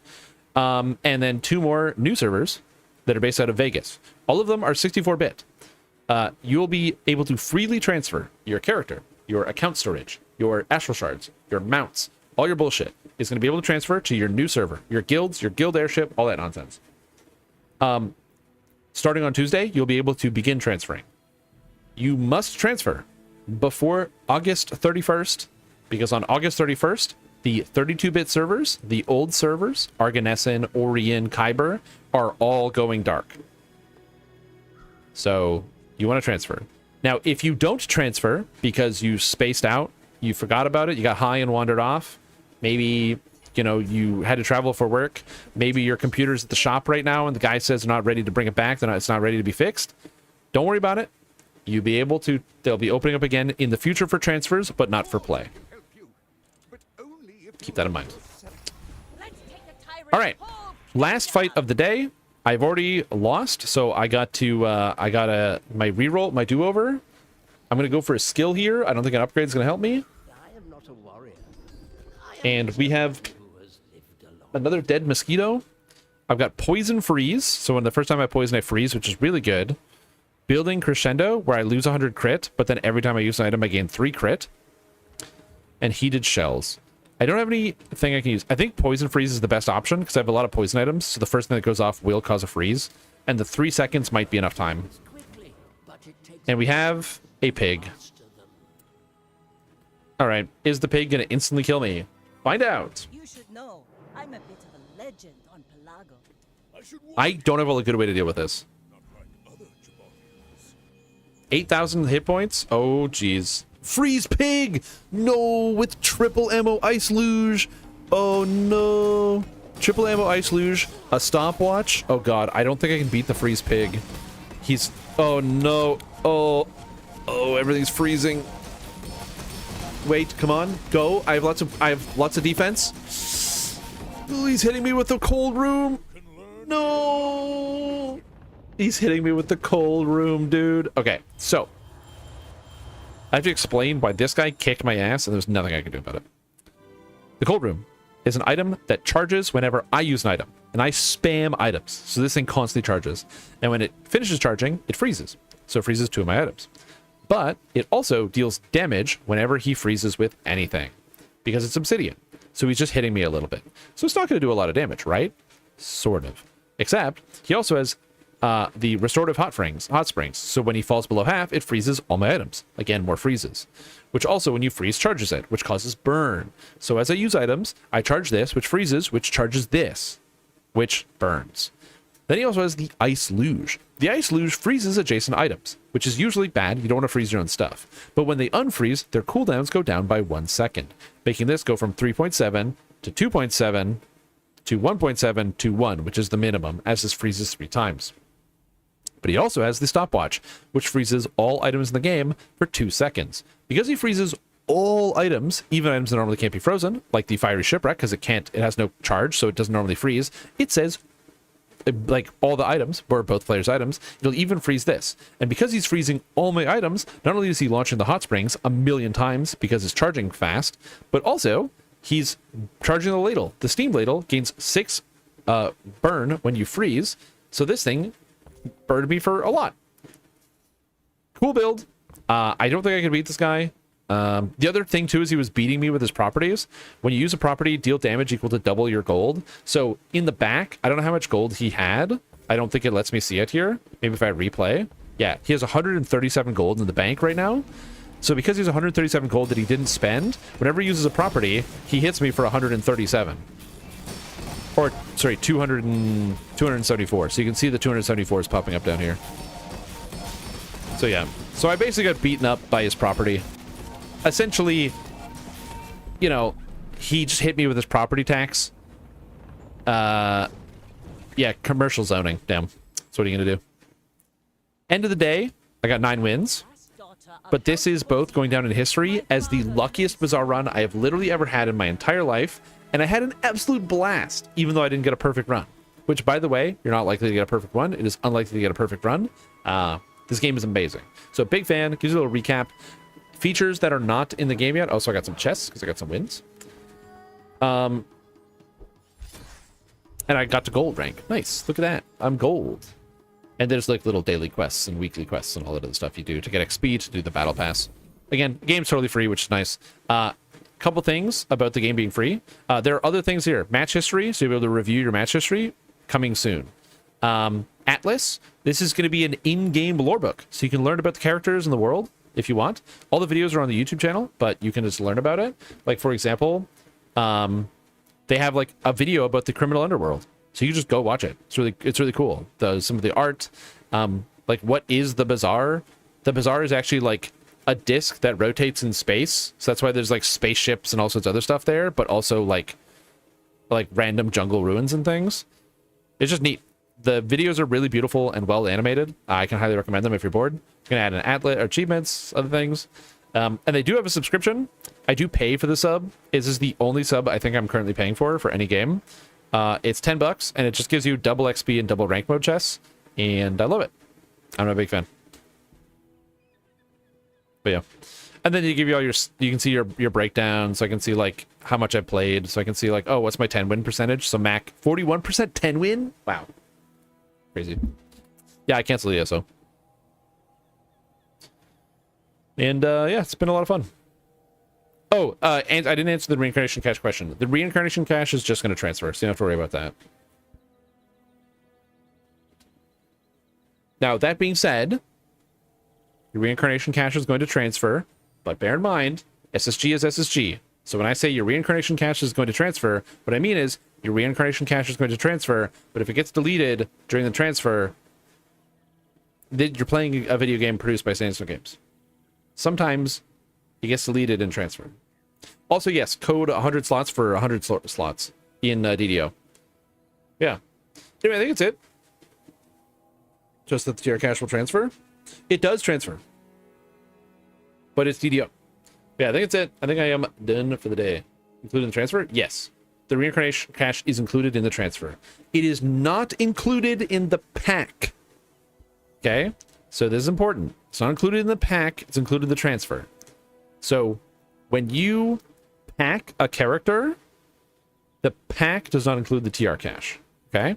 F: And then 2 more new servers that are based out of Vegas. All of them are 64-bit. You'll be able to freely transfer your character, your account storage, your astral shards, your mounts, all your bullshit is going to be able to transfer to your new server. Your guilds, your guild airship, all that nonsense. Starting on Tuesday, you'll be able to begin transferring. You must transfer before August 31st, because on August 31st, the 32-bit servers, the old servers, Arganesson, Orion, Kyber, are all going dark. So you want to transfer. Now, if you don't transfer because you spaced out, you forgot about it, you got high and wandered off, maybe, you know, you had to travel for work, maybe your computer's at the shop right now and the guy says they're not ready to bring it back, it's not ready to be fixed, don't worry about it. You'll be able to, they'll be opening up again in the future for transfers, but not for play. Keep that in mind. All right, last fight of the day. I've already lost, so I got to my reroll, my do-over. I'm gonna go for a skill here. I don't think an upgrade is gonna help me. And we have another dead mosquito. I've got poison freeze, so when the first time I poison I freeze, which is really good. Building crescendo, where I lose 100 crit, but then every time I use an item I gain 3 crit. And heated shells. I don't have anything I can use. I think Poison Freeze is the best option because I have a lot of poison items. So the first thing that goes off will cause a freeze. And the 3 seconds might be enough time. And we have a pig. All right. Is the pig going to instantly kill me? Find out.
I: You should know, I'm a bit of a legend on Pelago.
F: I don't have a good way to deal with this. 8,000 hit points? Oh, jeez. Freeze pig! No, with triple ammo ice luge. Oh, no. Triple ammo ice luge. A stopwatch. Oh, God. I don't think I can beat the freeze pig. He's... Oh, no. Oh. Oh, everything's freezing. Wait, come on. Go. I have lots of defense. Oh, he's hitting me with the cold room. No. He's hitting me with the cold room, dude. Okay, so I have to explain why this guy kicked my ass and there's nothing I can do about it. The cold room is an item that charges whenever I use an item, and I spam items. So this thing constantly charges. And when it finishes charging, it freezes. So it freezes 2 of my items. But it also deals damage whenever he freezes with anything because it's obsidian. So he's just hitting me a little bit. So it's not going to do a lot of damage, right? Sort of. Except he also has the restorative hot springs. So when he falls below half, it freezes all my items. Again, more freezes. Which also, when you freeze, charges it, which causes burn. So as I use items, I charge this, which freezes, which charges this, which burns. Then he also has the ice luge. The ice luge freezes adjacent items, which is usually bad. You don't want to freeze your own stuff. But when they unfreeze, their cooldowns go down by 1 second, making this go from 3.7 to 2.7 to 1.7 to 1, which is the minimum, as this freezes 3 times. But he also has the stopwatch, which freezes all items in the game for 2 seconds. Because he freezes all items, even items that normally can't be frozen, like the fiery shipwreck, because it has no charge, so it doesn't normally freeze. It says, like, all the items, or both players' items, it'll even freeze this. And because he's freezing all my items, not only is he launching the hot springs 1,000,000 times because it's charging fast, but also he's charging the ladle. The steam ladle gains 6 burn when you freeze, so this thing burned me for a lot. Cool build. I don't think I can beat this guy. The other thing too is he was beating me with his properties. When you use a property, deal damage equal to double your gold. So in the back, I don't know how much gold he had. I don't think it lets me see it here. Maybe if I replay. Yeah, he has 137 gold in the bank right now. So because he has 137 gold that he didn't spend, whenever he uses a property, he hits me for 137. Or, sorry, 274. So you can see the 274 is popping up down here. So yeah. So I basically got beaten up by his property. Essentially, you know, he just hit me with his property tax. Yeah, commercial zoning. Damn. So what are you going to do? End of the day, I got 9 wins. But this is both going down in history as the luckiest Bazaar run I have literally ever had in my entire life. And I had an absolute blast, even though I didn't get a perfect run. Which, by the way, you're not likely to get a perfect run. It is unlikely to get a perfect run. This game is amazing. So big fan. Gives you a little recap. Features that are not in the game yet. Also, I got some chests because I got some wins. And I got to gold rank. Nice. Look at that. I'm gold. And there's like little daily quests and weekly quests and all that other stuff you do to get XP to do the battle pass. Again, the game's totally free, which is nice. Couple things about the game being free. There are other things here. Match history, so you'll be able to review your match history, coming soon. Atlas, this is going to be an in-game lore book, so you can learn about the characters in the world if you want. All the videos are on the YouTube channel, but you can just learn about it. Like, for example, they have like a video about the criminal underworld, so you just go watch it. It's really cool. Some of the art, like what is the Bazaar? The Bazaar is actually like a disc that rotates in space, so that's why there's like spaceships and all sorts of other stuff there, but also like random jungle ruins and things. It's just neat. The videos are really beautiful and well animated. I can highly recommend them if you're bored. You can add an atlas or achievements, other things. And they do have a subscription. I do pay for the sub. This is the only sub I think I'm currently paying for any game. It's $10 and it just gives you double XP and double rank mode chests, and I love it. I'm a big fan. But yeah, and then you give you all you can see your breakdowns. So I can see like how much I played. So I can see like, oh, what's my 10 win percentage? So Mac 41% 10 win. Wow, crazy. Yeah, I canceled the ESO. And yeah, it's been a lot of fun. Oh, and I didn't answer the reincarnation cache question. The reincarnation cache is just going to transfer, so you don't have to worry about that. Now, that being said, your reincarnation cache is going to transfer, but bear in mind, SSG is SSG. So when I say your reincarnation cache is going to transfer, what I mean is your reincarnation cache is going to transfer, but if it gets deleted during the transfer, then you're playing a video game produced by Sandstorm Games. Sometimes it gets deleted and transferred. Also, yes, code 100 slots for 100 slots in DDO. Yeah. Anyway, I think that's it. Just that the TR cache will transfer. It does transfer. But it's DDO. Yeah, I think it's it. I think I am done for the day. Included in the transfer? Yes. The reincarnation cache is included in the transfer. It is not included in the pack. Okay? So this is important. It's not included in the pack. It's included in the transfer. So when you pack a character, the pack does not include the TR cache. Okay?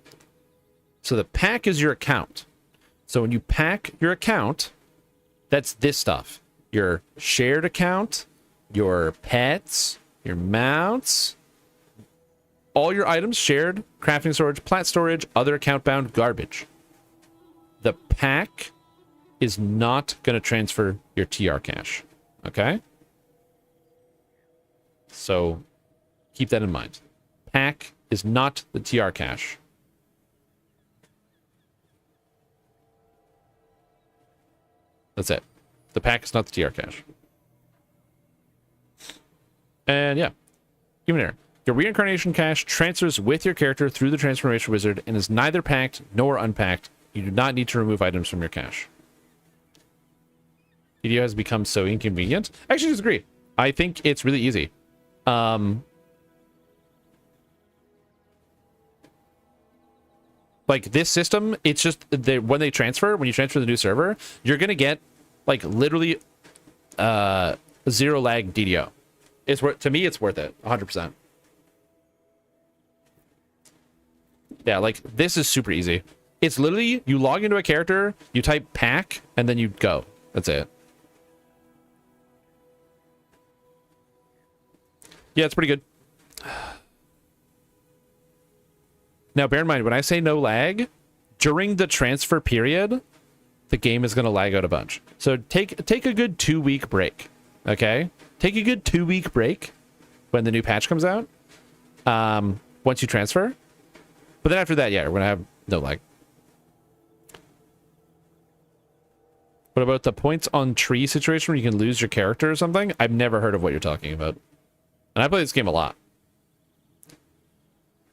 F: So the pack is your account. So when you pack your account, that's this stuff. Your shared account, your pets, your mounts, all your items, shared, crafting storage, plat storage, other account bound garbage. The pack is not going to transfer your TR cache. Okay? So keep that in mind. Pack is not the TR cache. That's it. The pack is not the TR cache. And yeah, human error. Your reincarnation cache transfers with your character through the transformation wizard and is neither packed nor unpacked. You do not need to remove items from your cache. DDO has become so inconvenient. I actually disagree. I think it's really easy. Like this system, it's just when you transfer the new server, you're gonna get like literally 0 lag DDO. It's worth, to me, it's worth it 100%. Yeah, like this is super easy. It's literally you log into a character, you type pack, and then you go. That's it. Yeah, it's pretty good. Now, bear in mind, when I say no lag, during the transfer period, the game is going to lag out a bunch. So take a good 2-week break, okay? Take a good 2-week break when the new patch comes out, once you transfer. But then after that, yeah, we're going to have no lag. What about the points on tree situation where you can lose your character or something? I've never heard of what you're talking about. And I play this game a lot.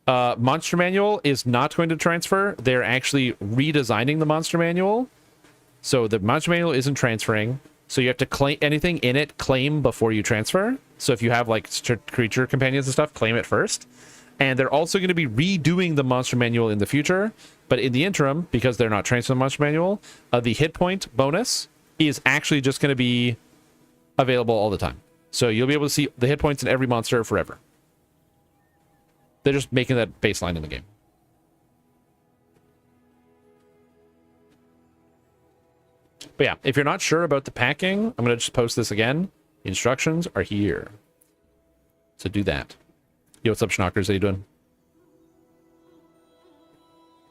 F: Monster Manual is not going to transfer. They're actually redesigning the Monster Manual. So the Monster Manual isn't transferring. So you have to claim anything in it, claim before you transfer. So if you have like creature companions and stuff, claim it first. And they're also going to be redoing the Monster Manual in the future. But in the interim, because they're not transferring the Monster Manual, the hit point bonus is actually just going to be available all the time. So you'll be able to see the hit points in every monster forever. They're just making that baseline in the game. But yeah, if you're not sure about the packing, I'm going to just post this again. The instructions are here. So do that. Yo, what's up, Schnockers? How you doing?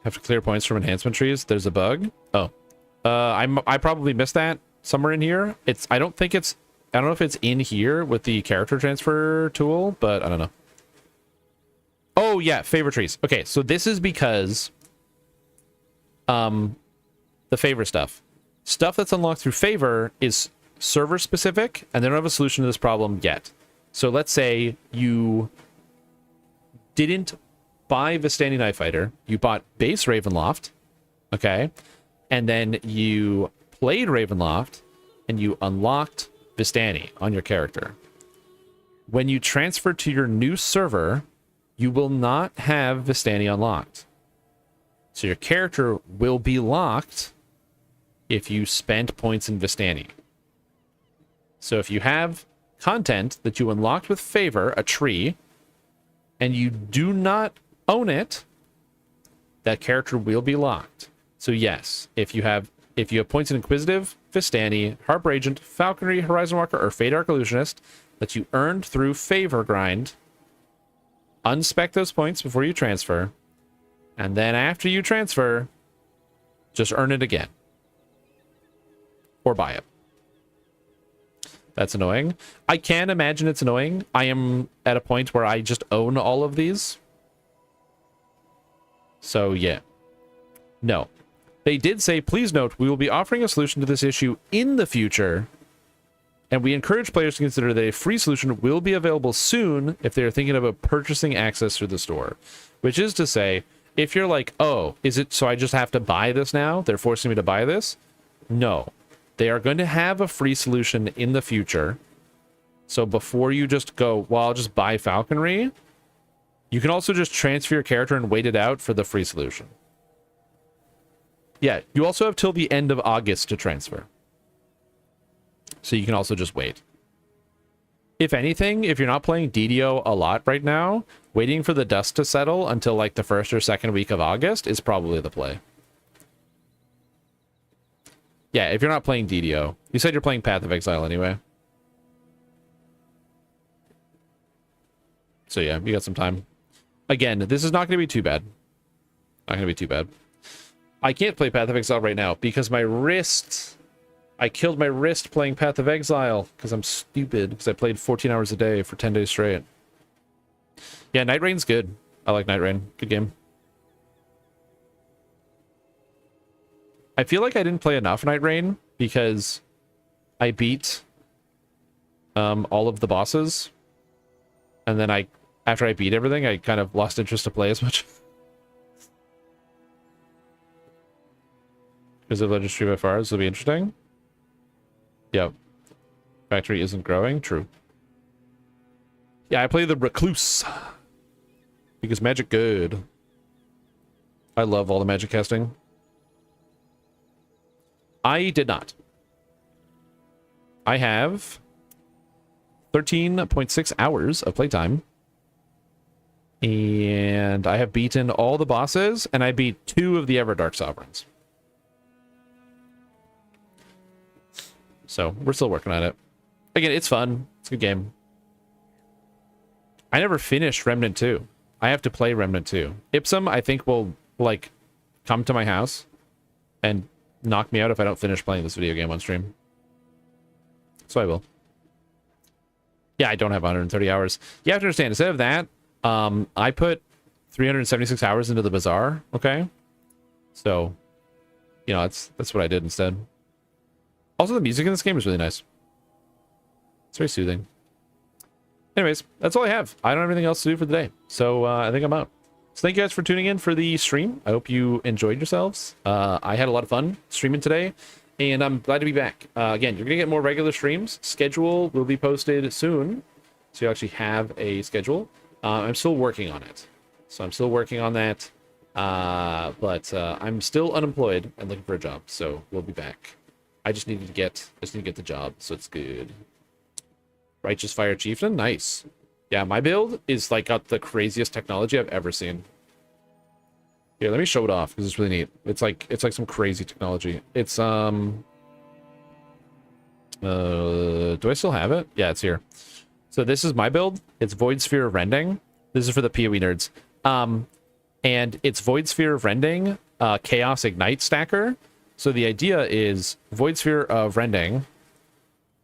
F: Have to clear points from enhancement trees. There's a bug. Oh. I probably missed that somewhere in here. I don't know if it's in here with the character transfer tool, but I don't know. Oh, yeah, favor trees. Okay, so this is because the favor stuff. Stuff that's unlocked through favor is server specific, and they don't have a solution to this problem yet. So let's say you didn't buy Vistani Knife Fighter, you bought base Ravenloft, okay? And then you played Ravenloft, and you unlocked Vistani on your character. When you transfer to your new server, you will not have Vistani unlocked. So your character will be locked if you spent points in Vistani. So if you have content that you unlocked with favor, a tree, and you do not own it, that character will be locked. So yes, if you have points in Inquisitive, Vistani, Harper Agent, Falconry, Horizon Walker, or Fate Arc Illusionist that you earned through Favor Grind. Unspec those points before you transfer. And then after you transfer, just earn it again. Or buy it. That's annoying. I can imagine it's annoying. I am at a point where I just own all of these. So, yeah. No. They did say, please note, we will be offering a solution to this issue in the future, and we encourage players to consider that a free solution will be available soon if they are thinking about purchasing access through the store. Which is to say, if you're like, oh, is it so I just have to buy this now? They're forcing me to buy this? No. They are going to have a free solution in the future. So before you just go, well, I'll just buy Falconry, you can also just transfer your character and wait it out for the free solution. Yeah, you also have till the end of August to transfer. So you can also just wait. If anything, if you're not playing DDO a lot right now, waiting for the dust to settle until like the first or second week of August is probably the play. Yeah, if you're not playing DDO. You said you're playing Path of Exile anyway. So yeah, you got some time. Again, this is not going to be too bad. Not going to be too bad. I can't play Path of Exile right now because my wrist... I killed my wrist playing Path of Exile because I'm stupid because I played 14 hours a day for 10 days straight. Yeah, Night Rain's good. I like Night Rain. Good game. I feel like I didn't play enough Night Rain because I beat all of the bosses. And then after I beat everything, I kind of lost interest to play as much. Because of Legendary by far, this will be interesting. Yep. Factory isn't growing. True. Yeah, I play the Recluse. Because magic good. I love all the magic casting. I did not. I have 13.6 hours of playtime. And I have beaten all the bosses, and I beat 2 of the Everdark Sovereigns. So, we're still working on it. Again, it's fun. It's a good game. I never finished Remnant 2. I have to play Remnant 2. Ipsum, I think, will, like, come to my house and knock me out if I don't finish playing this video game on stream. So I will. Yeah, I don't have 130 hours. You have to understand, instead of that, I put 376 hours into the Bazaar, okay? So, you know, that's what I did instead. Also, the music in this game is really nice. It's very soothing. Anyways, that's all I have. I don't have anything else to do for the day. So, I think I'm out. So thank you guys for tuning in for the stream. I hope you enjoyed yourselves. I had a lot of fun streaming today, and I'm glad to be back. Again, you're going to get more regular streams. Schedule will be posted soon, so you actually have a schedule. I'm still working on it. So I'm still working on that, but I'm still unemployed and looking for a job, so we'll be back. I just need to get the job, so it's good. Righteous Fire Chieftain, nice. Yeah, my build is like got the craziest technology I've ever seen. Here, let me show it off because it's really neat. It's like some crazy technology. It's do I still have it? Yeah, it's here. So this is my build. It's Void Sphere of Rending. This is for the PoE nerds. And it's Void Sphere of Rending, Chaos Ignite stacker. So the idea is Void Sphere of Rending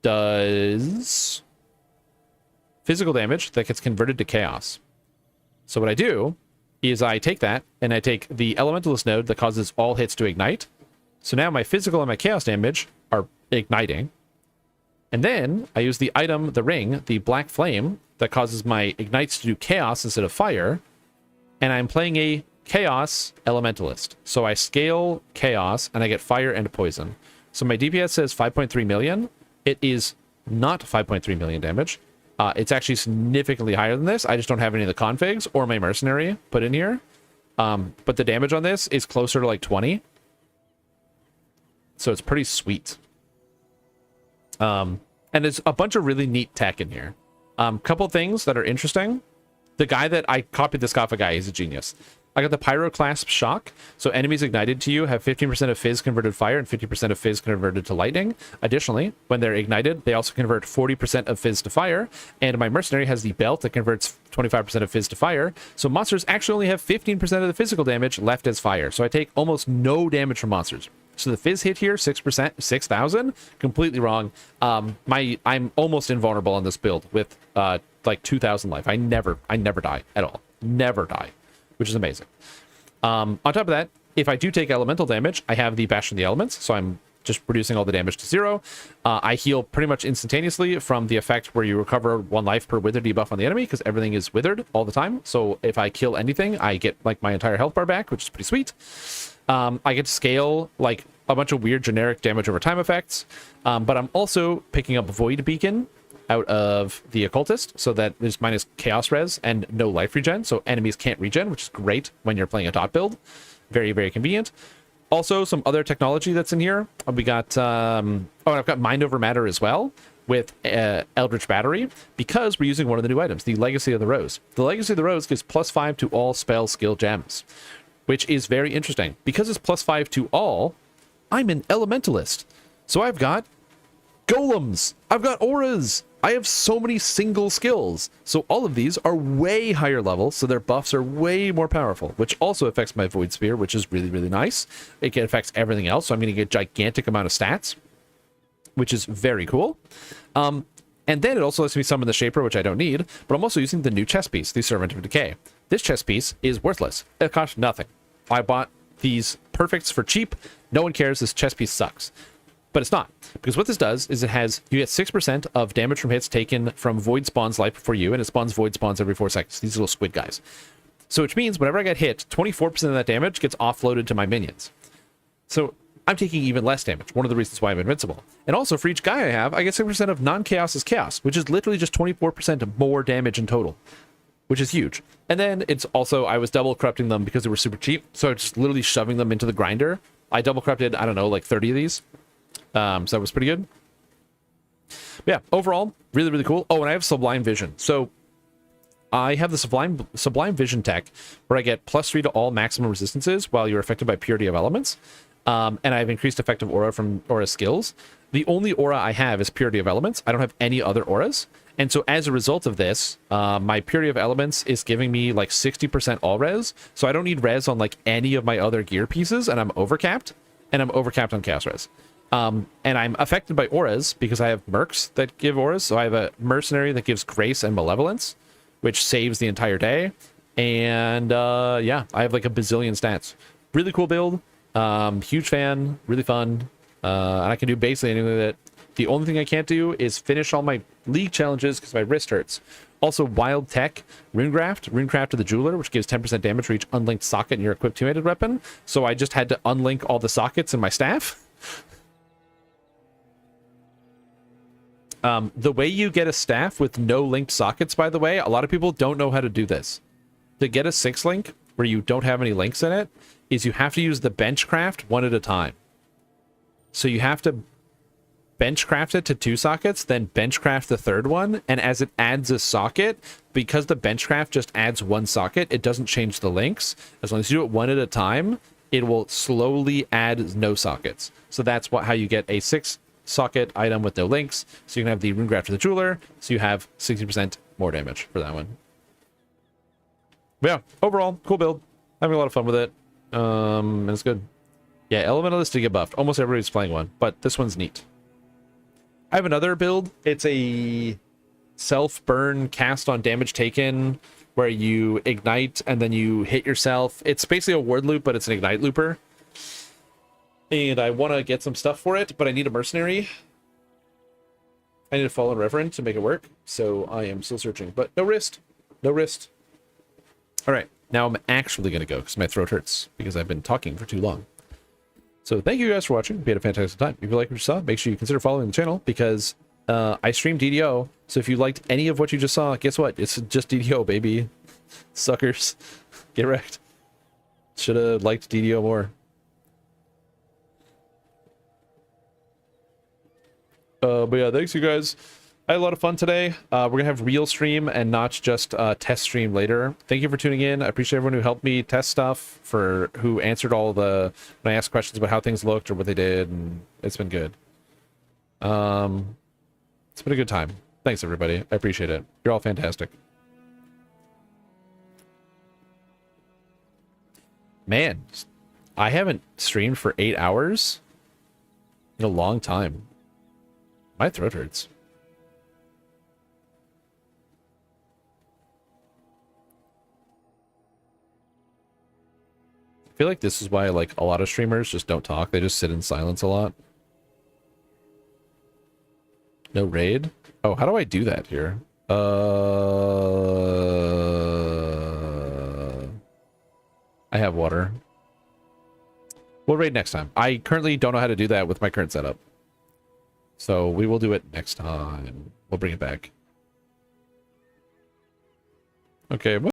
F: does physical damage that gets converted to chaos. So what I do is I take that and I take the Elementalist node that causes all hits to ignite. So now my physical and my chaos damage are igniting. And then I use the item, the ring, the Black Flame, that causes my ignites to do chaos instead of fire. And I'm playing a Chaos Elementalist. So I scale Chaos and I get fire and poison. So my DPS says 5.3 million. It is not 5.3 million damage. It's actually significantly higher than this. I just don't have any of the configs or my mercenary put in here. But the damage on this is closer to like 20. So it's pretty sweet. And there's a bunch of really neat tech in here. Couple things that are interesting. The guy that I copied this off a guy, he's a genius. I got the Pyroclasp Shock. So enemies ignited to you have 15% of Fizz converted fire and 50% of Fizz converted to lightning. Additionally, when they're ignited, they also convert 40% of Fizz to fire. And my Mercenary has the belt that converts 25% of Fizz to fire. So monsters actually only have 15% of the physical damage left as fire. So I take almost no damage from monsters. So the Fizz hit here, 6%, 6,000. Completely wrong. I'm almost invulnerable on this build with like 2,000 life. I never die at all. Never die, which is amazing. On top of that, if I do take elemental damage, I have the Bastion of the Elements, so I'm just reducing all the damage to 0. I heal pretty much instantaneously from the effect where you recover 1 life per wither debuff on the enemy, because everything is withered all the time. So if I kill anything, I get like my entire health bar back, which is pretty sweet. I get to scale like a bunch of weird generic damage over time effects, but I'm also picking up Void Beacon out of the Occultist, so that there's minus chaos res and no life regen, so enemies can't regen, which is great when you're playing a dot build. Very, very convenient. Also, some other technology that's in here. We got, I've got Mind Over Matter as well with Eldritch Battery, because we're using one of the new items, the Legacy of the Rose. The Legacy of the Rose gives +5 to all spell skill gems, which is very interesting. Because it's +5 to all, I'm an Elementalist. So I've got golems, I've got auras, I have so many single skills. So all of these are way higher level, so their buffs are way more powerful, which also affects my Void Sphere, which is really, really nice. It affects everything else, so I'm going to get a gigantic amount of stats, which is very cool. And then it also lets me summon the Shaper, which I don't need, but I'm also using the new chess piece, the Servant of Decay. This chess piece is worthless. It costs nothing. I bought these perfects for cheap. No one cares. This chess piece sucks. But it's not, because what this does is you get 6% of damage from hits taken from void spawns life before you, and it spawns void spawns every 4 seconds. These little squid guys. So which means whenever I get hit, 24% of that damage gets offloaded to my minions. So I'm taking even less damage. One of the reasons why I'm invincible. And also for each guy I have, I get 6% of non-chaos chaos, which is literally just 24% more damage in total, which is huge. And then it's also, I was double corrupting them because they were super cheap. So I'm just literally shoving them into the grinder. I double corrupted, I don't know, like 30 of these. So that was pretty good. But yeah, overall, really, really cool. Oh, and I have Sublime Vision. So I have the Sublime Vision tech where I get +3 to all maximum resistances while you're affected by Purity of Elements. And I have increased effective aura from aura skills. The only aura I have is Purity of Elements. I don't have any other auras. And so as a result of this, my Purity of Elements is giving me like 60% all res. So I don't need res on like any of my other gear pieces, and I'm overcapped. And I'm overcapped on chaos res. And I'm affected by auras because I have mercs that give auras. So I have a mercenary that gives grace and malevolence, which saves the entire day. And yeah, I have like a bazillion stats. Really cool build. Huge fan. Really fun. And I can do basically anything with it. The only thing I can't do is finish all my league challenges because my wrist hurts. Also, Wild Tech, Runecraft of the Jeweler, which gives 10% damage for each unlinked socket in your equipped two-handed weapon. So I just had to unlink all the sockets in my staff. The way you get a staff with no linked sockets, by the way, a lot of people don't know how to do this. To get a 6-link where you don't have any links in it, is you have to use the Benchcraft one at a time. So you have to Benchcraft it to 2 sockets, then Benchcraft the third one, and as it adds a socket, because the Benchcraft just adds 1 socket, it doesn't change the links. As long as you do it one at a time, it will slowly add no sockets. So that's how you get a 6-socket item with no links. So you can have the Runecraft of the Jeweler, so you have 60% more damage for that one. But yeah, overall, cool build. Having a lot of fun with it. And it's good. Yeah, Elementalist to get buffed. Almost everybody's playing one, but this one's neat. I have another build. It's a self-burn cast on damage taken where you ignite and then you hit yourself. It's basically a word loop, but it's an ignite looper. And I want to get some stuff for it, but I need a mercenary. I need a Fallen Reverend to make it work. So I am still searching, but no wrist. No wrist. All right. Now I'm actually going to go because my throat hurts because I've been talking for too long. So thank you guys for watching. We had a fantastic time. If you liked what you saw, make sure you consider following the channel because I stream DDO. So if you liked any of what you just saw, guess what? It's just DDO, baby. Suckers. Get wrecked. Should have liked DDO more. But yeah, thanks you guys. I had a lot of fun today. We're gonna have real stream and not just test stream later. Thank you for tuning in. I appreciate everyone who helped me test stuff, for who answered all the when I asked questions about how things looked or what they did, and it's been good. It's been a good time. Thanks everybody. I appreciate it. You're all fantastic. Man, I haven't streamed for 8 hours in a long time. My throat hurts. I feel like this is why like a lot of streamers just don't talk. They just sit in silence a lot. No raid? Oh, how do I do that here? I have water. We'll raid next time. I currently don't know how to do that with my current setup. So we will do it next time. We'll bring it back. Okay.